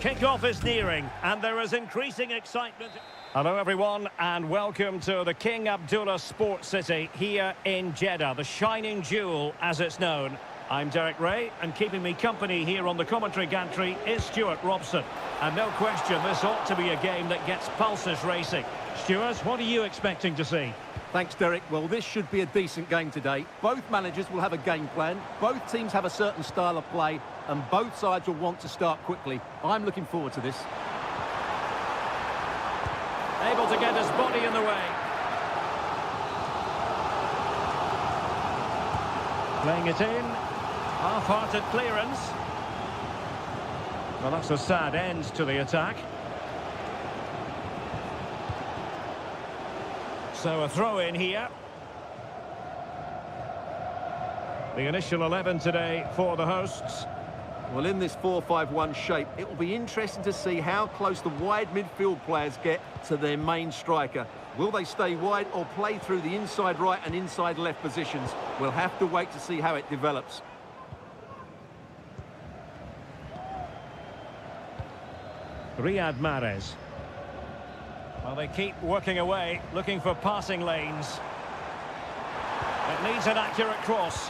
Kick-off is nearing, and there is increasing excitement. Hello, everyone, and welcome to the King Abdullah Sports City here in Jeddah, the shining jewel, as it's known. I'm Derek Ray, and keeping me company here on the commentary gantry is Stuart Robson. And no question, this ought to be a game that gets pulses racing. Stuart, what are you expecting to see? Thanks, Derek. Well, this should be a decent game today. Both managers will have a game plan. Both teams have a certain style of play, and both sides will want to start quickly. I'm looking forward to this. Able to get his body in the way. Playing it in. Half-hearted clearance. Well, that's a sad end to the attack. So a throw in here. The initial 11 today for the hosts. Well, in this 4-5-1 shape, it will be interesting to see how close the wide midfield players get to their main striker. Will they stay wide or play through the inside right and inside left positions? We'll have to wait to see how it develops. Riyad Mahrez. Well, they keep working away, looking for passing lanes. It needs an accurate cross.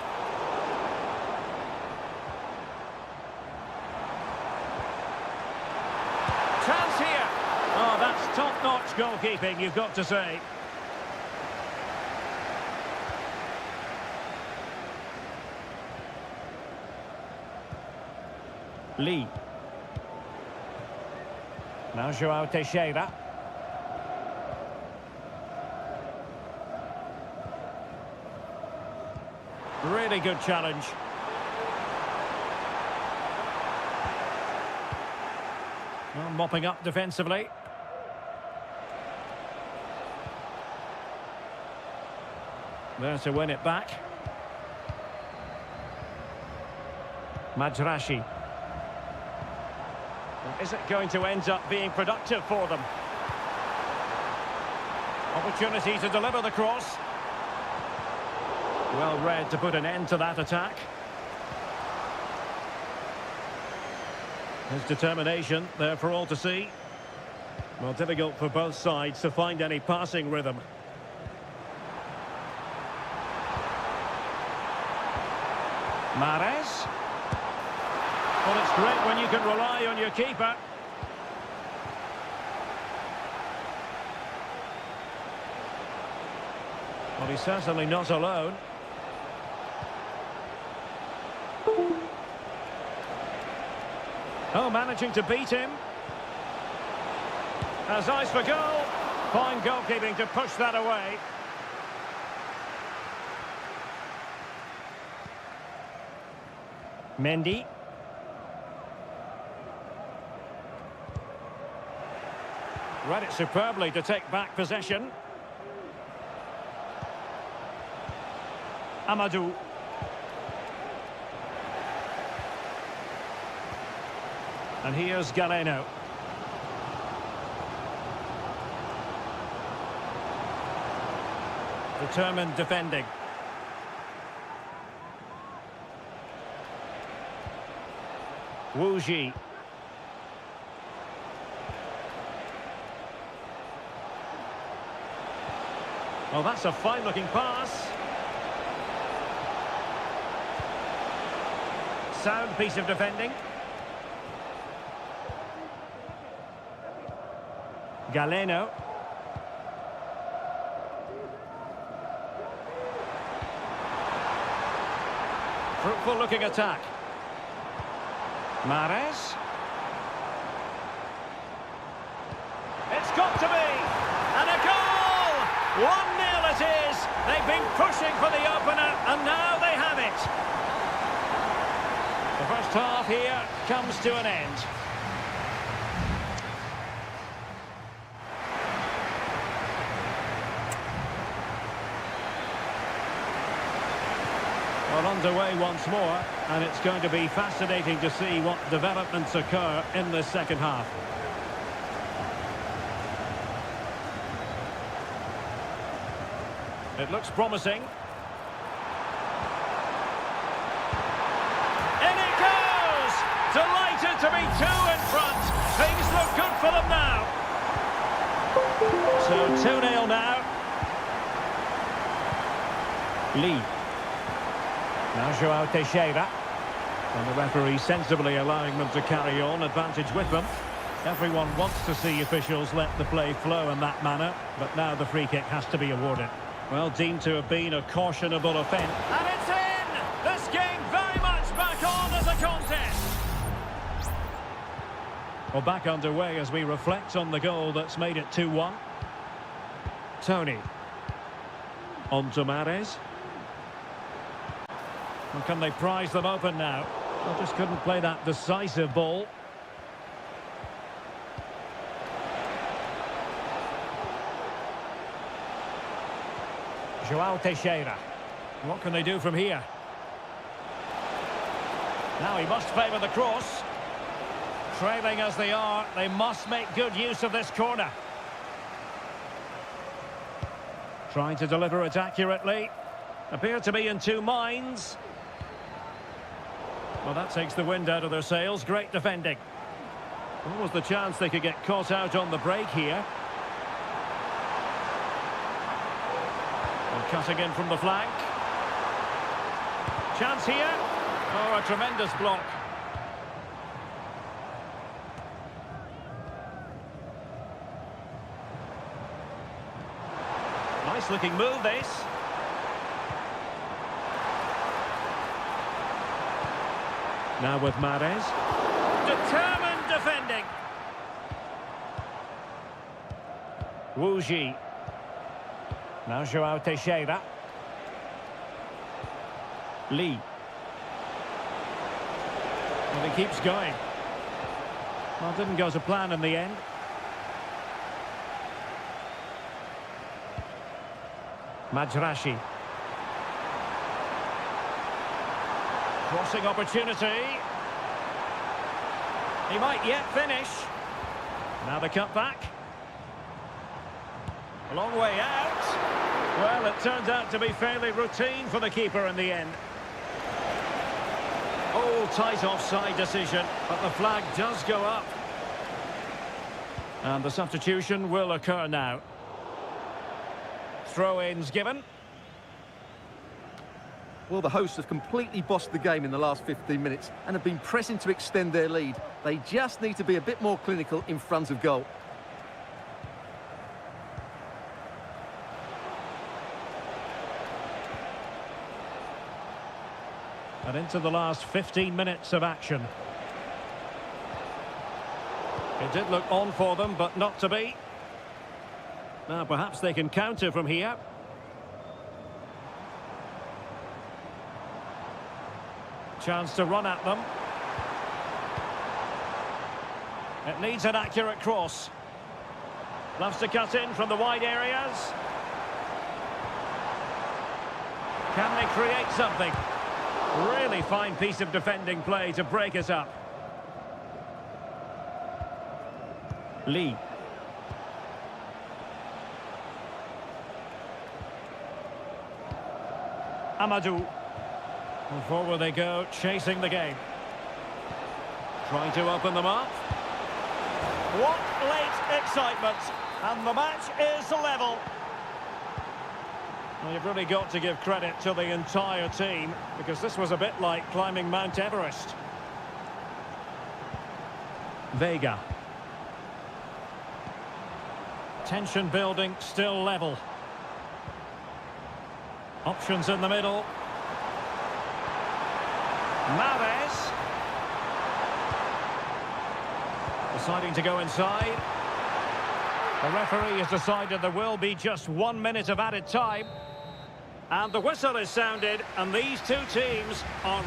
Chance here. Oh, that's top-notch goalkeeping, you've got to say. Lee. Now João Teixeira. Really good challenge. Well, mopping up defensively. There to win it back. Majrashi. Is it going to end up being productive for them? Opportunity to deliver the cross. Well read to put an end to that attack. His determination there for all to see. Well, difficult for both sides to find any passing rhythm. Mahrez. Well, it's great when you can rely on your keeper. Well, he's certainly not alone. Oh, managing to beat him. Has eyes for goal. Fine goalkeeping to push that away. Mendy. Read it superbly to take back possession. Amadou. And here's Galeno. Determined defending. Wu Ji. Well, that's a fine-looking pass. Sound piece of defending. Galeno. Fruitful looking attack. Mahrez. It's got to be. And a goal! 1-0 it is. They've been pushing for the opener and now they have it. The first half here comes to an end. Well, underway once more, and it's going to be fascinating to see what developments occur in the second half. It looks promising. In it goes! Delighted to be two in front. 2-0 now. Lee. Now Joao Teixeira. And the referee sensibly allowing them to carry on, advantage with them. Everyone wants to see officials let the play flow in that manner, but now the free kick has to be awarded. Well, deemed to have been a cautionable offence. And it's in! This game very much back on as a contest. Well, back underway as we reflect on the goal that's made it 2-1. Tony. On to Mahrez. Well, can they prize them open now? Well, just couldn't play that decisive ball. Joao Teixeira. What can they do from here? Now he must favour the cross. Trailing as they are, they must make good use of this corner. Trying to deliver it accurately. Appear to be in two minds. Well, that takes the wind out of their sails. Great defending. What was the chance they could get caught out on the break here? And cutting in from the flank. Chance here. Oh, a tremendous block. Nice looking move, this. Now with Mahrez. Determined defending. Wu Ji. Now Joao Teixeira. Lee. And he keeps going. Well, didn't go to plan in the end. Majrashi. Crossing opportunity. He might yet finish. Now the cut back. A long way out. Well, it turned out to be fairly routine for the keeper in the end. Oh, tight offside decision, but the flag does go up. And the substitution will occur now. Throw-ins given. Well, the hosts have completely bossed the game in the last 15 minutes and have been pressing to extend their lead. They just need to be a bit more clinical in front of goal. And into the last 15 minutes of action. It did look on for them, but not to be. Now, perhaps they can counter from here. Chance to run at them. It needs an accurate cross. Loves to cut in from the wide areas. Can they create something? Really fine piece of defending play to break us up. Lee. Amadou. And forward they go, chasing the game. Trying to open them up. What late excitement. And the match is level. Well, you've really got to give credit to the entire team, because this was a bit like climbing Mount Everest. Vega. Tension building, still level. Options in the middle. Mahrez. Deciding to go inside. The referee has decided there will be just 1 minute of added time. And the whistle is sounded, and these two teams are